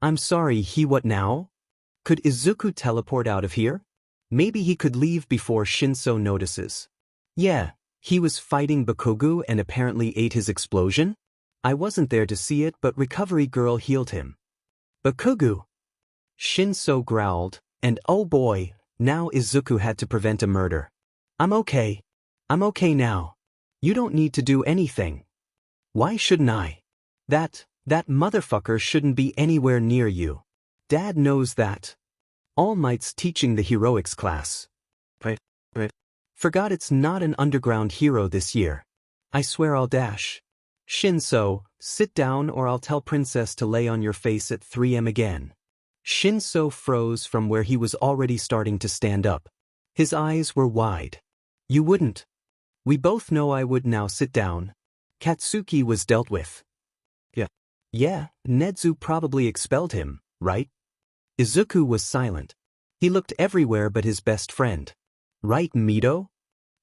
I'm sorry, he what now? Could Izuku teleport out of here? Maybe he could leave before Shinso notices. Yeah, he was fighting Bakugo and apparently ate his explosion? I wasn't there to see it, but Recovery Girl healed him. Bakugo! Shinso growled, and oh boy, now Izuku had to prevent a murder. I'm okay. I'm okay now. You don't need to do anything. Why shouldn't I? That motherfucker shouldn't be anywhere near you. Dad knows that. All Might's teaching the heroics class. But. Forgot it's not an underground hero this year. I swear I'll dash. Shinso, sit down or I'll tell Princess to lay on your face at 3 a.m. again. Shinso froze from where he was already starting to stand up. His eyes were wide. You wouldn't. We both know I would. Now sit down. Katsuki was dealt with. Yeah, Nedzu probably expelled him, right? Izuku was silent. He looked everywhere but his best friend. Right, Mito?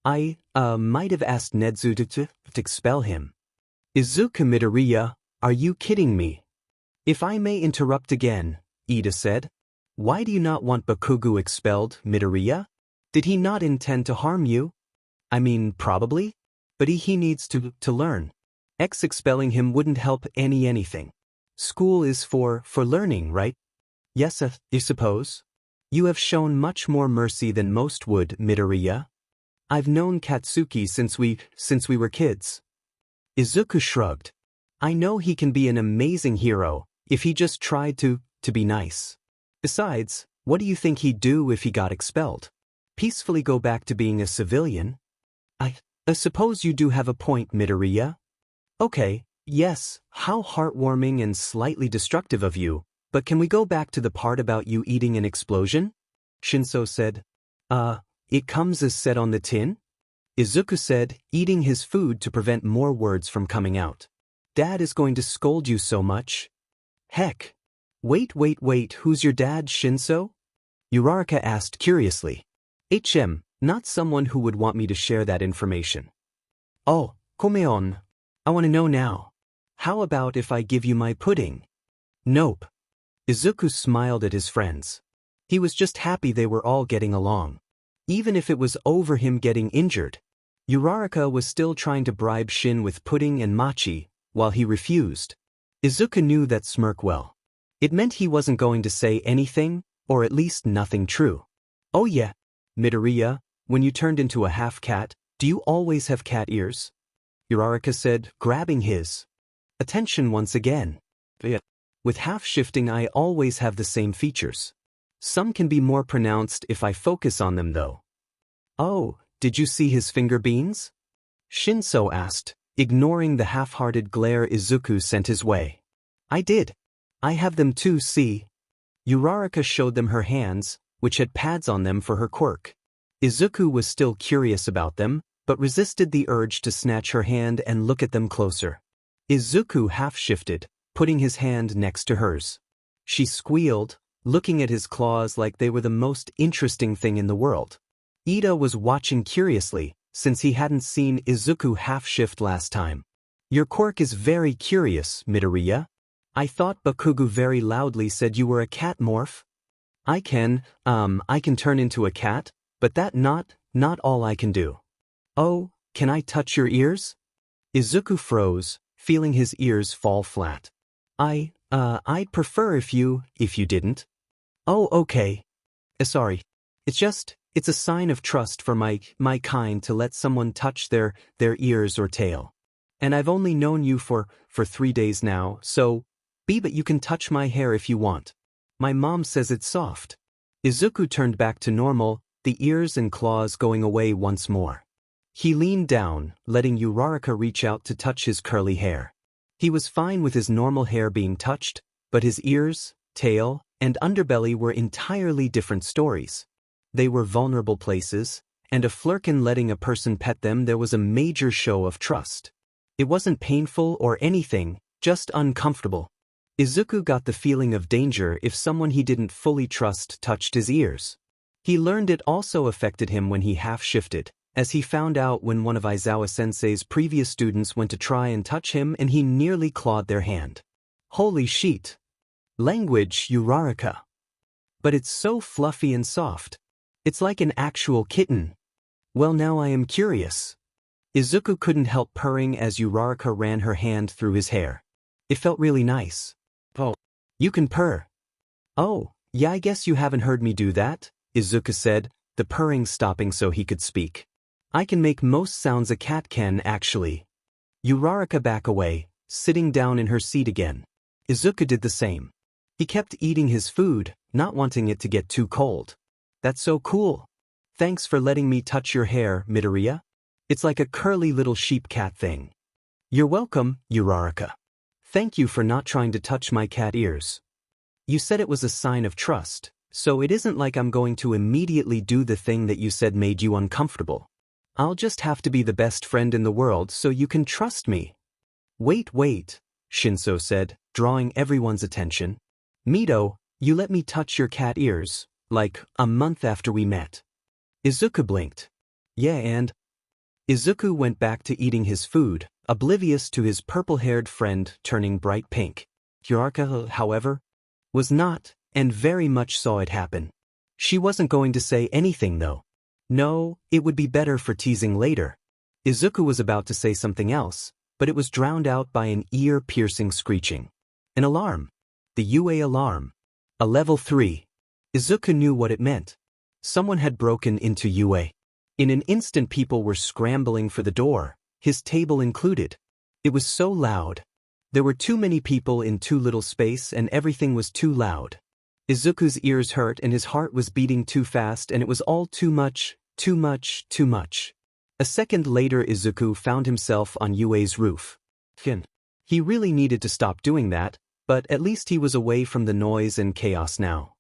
I might have asked Nedzu to expel him. Izuku Midoriya, are you kidding me? If I may interrupt again, Ida said. Why do you not want Bakugo expelled, Midoriya? Did he not intend to harm you? I mean, probably. But he needs to learn. Expelling him wouldn't help anything. School is for learning, right? Yes, I suppose. You have shown much more mercy than most would, Midoriya. I've known Katsuki since we were kids. Izuku shrugged. I know he can be an amazing hero, if he just tried to be nice. Besides, what do you think he'd do if he got expelled? Peacefully go back to being a civilian? I suppose you do have a point, Midoriya. Okay, yes, how heartwarming and slightly destructive of you, but can we go back to the part about you eating an explosion? Shinso said. It comes as said on the tin? Izuku said, eating his food to prevent more words from coming out. Dad is going to scold you so much. Heck. Wait, who's your dad, Shinso? Uraraka asked curiously. Not someone who would want me to share that information. Oh, Komeon. I want to know now. How about if I give you my pudding? Nope. Izuku smiled at his friends. He was just happy they were all getting along. Even if it was over him getting injured. Uraraka was still trying to bribe Shin with pudding and mochi, while he refused. Izuku knew that smirk well. It meant he wasn't going to say anything, or at least nothing true. Oh yeah, Midoriya, when you turned into a half-cat, do you always have cat ears? Uraraka said, grabbing his attention once again. With half-shifting I always have the same features. Some can be more pronounced if I focus on them though. Oh, did you see his finger beans? Shinso asked, ignoring the half-hearted glare Izuku sent his way. I did. I have them too, see? Uraraka showed them her hands, which had pads on them for her quirk. Izuku was still curious about them, but resisted the urge to snatch her hand and look at them closer. Izuku half-shifted, putting his hand next to hers. She squealed, looking at his claws like they were the most interesting thing in the world. Ida was watching curiously, since he hadn't seen Izuku half-shift last time. Your quirk is very curious, Midoriya. I thought Bakugo very loudly said you were a cat morph. I can turn into a cat, but that not all I can do. Oh, can I touch your ears? Izuku froze, feeling his ears fall flat. I'd prefer if you didn't. Oh, okay. Sorry. It's a sign of trust for my kind to let someone touch their ears or tail. And I've only known you for 3 days now, so, but you can touch my hair if you want. My mom says it's soft. Izuku turned back to normal, the ears and claws going away once more. He leaned down, letting Uraraka reach out to touch his curly hair. He was fine with his normal hair being touched, but his ears, tail, and underbelly were entirely different stories. They were vulnerable places, and a flirkin letting a person pet them there was a major show of trust. It wasn't painful or anything, just uncomfortable. Izuku got the feeling of danger if someone he didn't fully trust touched his ears. He learned it also affected him when he half-shifted, as he found out when one of Aizawa-sensei's previous students went to try and touch him and he nearly clawed their hand. Holy shit. Language, Uraraka. But it's so fluffy and soft. It's like an actual kitten. Well, now I am curious. Izuku couldn't help purring as Uraraka ran her hand through his hair. It felt really nice. Oh, you can purr. Oh, yeah, I guess you haven't heard me do that, Izuku said, the purring stopping so he could speak. I can make most sounds a cat can, actually. Uraraka back away, sitting down in her seat again. Izuku did the same. He kept eating his food, not wanting it to get too cold. That's so cool. Thanks for letting me touch your hair, Midoriya. It's like a curly little sheep cat thing. You're welcome, Uraraka. Thank you for not trying to touch my cat ears. You said it was a sign of trust, so it isn't like I'm going to immediately do the thing that you said made you uncomfortable. I'll just have to be the best friend in the world so you can trust me. Wait, Shinso said, drawing everyone's attention. Mito, you let me touch your cat ears, like, a month after we met. Izuku blinked. Yeah, and? Izuku went back to eating his food, oblivious to his purple-haired friend turning bright pink. Uraraka, however, was not, and very much saw it happen. She wasn't going to say anything though. No, it would be better for teasing later. Izuku was about to say something else, but it was drowned out by an ear-piercing screeching. An alarm. The UA alarm. A level 3. Izuku knew what it meant. Someone had broken into UA. In an instant people were scrambling for the door, his table included. It was so loud. There were too many people in too little space and everything was too loud. Izuku's ears hurt and his heart was beating too fast and it was all too much. A second later Izuku found himself on UA's roof. He really needed to stop doing that, but at least he was away from the noise and chaos now.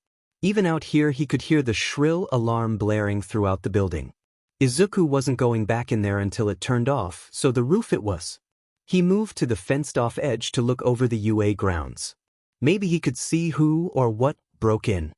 Even out here he could hear the shrill alarm blaring throughout the building. Izuku wasn't going back in there until it turned off, so the roof it was. He moved to the fenced-off edge to look over the UA grounds. Maybe he could see who or what broke in.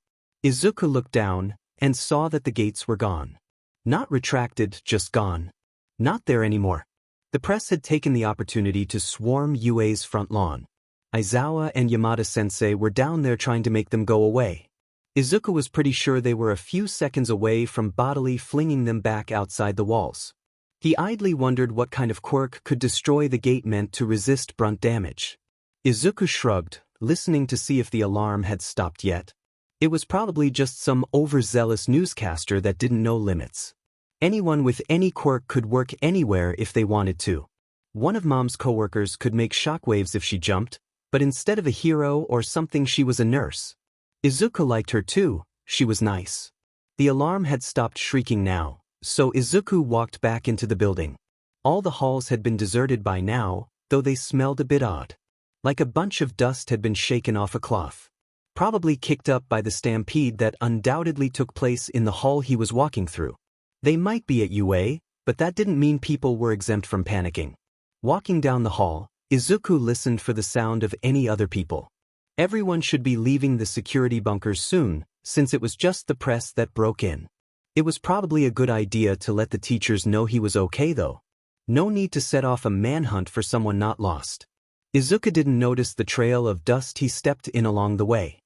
Izuku looked down and saw that the gates were gone. Not retracted, just gone. Not there anymore. The press had taken the opportunity to swarm UA's front lawn. Aizawa and Yamada-sensei were down there trying to make them go away. Izuku was pretty sure they were a few seconds away from bodily flinging them back outside the walls. He idly wondered what kind of quirk could destroy the gate meant to resist brunt damage. Izuku shrugged, listening to see if the alarm had stopped yet. It was probably just some overzealous newscaster that didn't know limits. Anyone with any quirk could work anywhere if they wanted to. One of Mom's coworkers could make shockwaves if she jumped, but instead of a hero or something she was a nurse. Izuku liked her too, she was nice. The alarm had stopped shrieking now, so Izuku walked back into the building. All the halls had been deserted by now, though they smelled a bit odd. Like a bunch of dust had been shaken off a cloth. Probably kicked up by the stampede that undoubtedly took place in the hall he was walking through. They might be at UA, but that didn't mean people were exempt from panicking. Walking down the hall, Izuku listened for the sound of any other people. Everyone should be leaving the security bunkers soon, since it was just the press that broke in. It was probably a good idea to let the teachers know he was okay though. No need to set off a manhunt for someone not lost. Izuku didn't notice the trail of dust he stepped in along the way.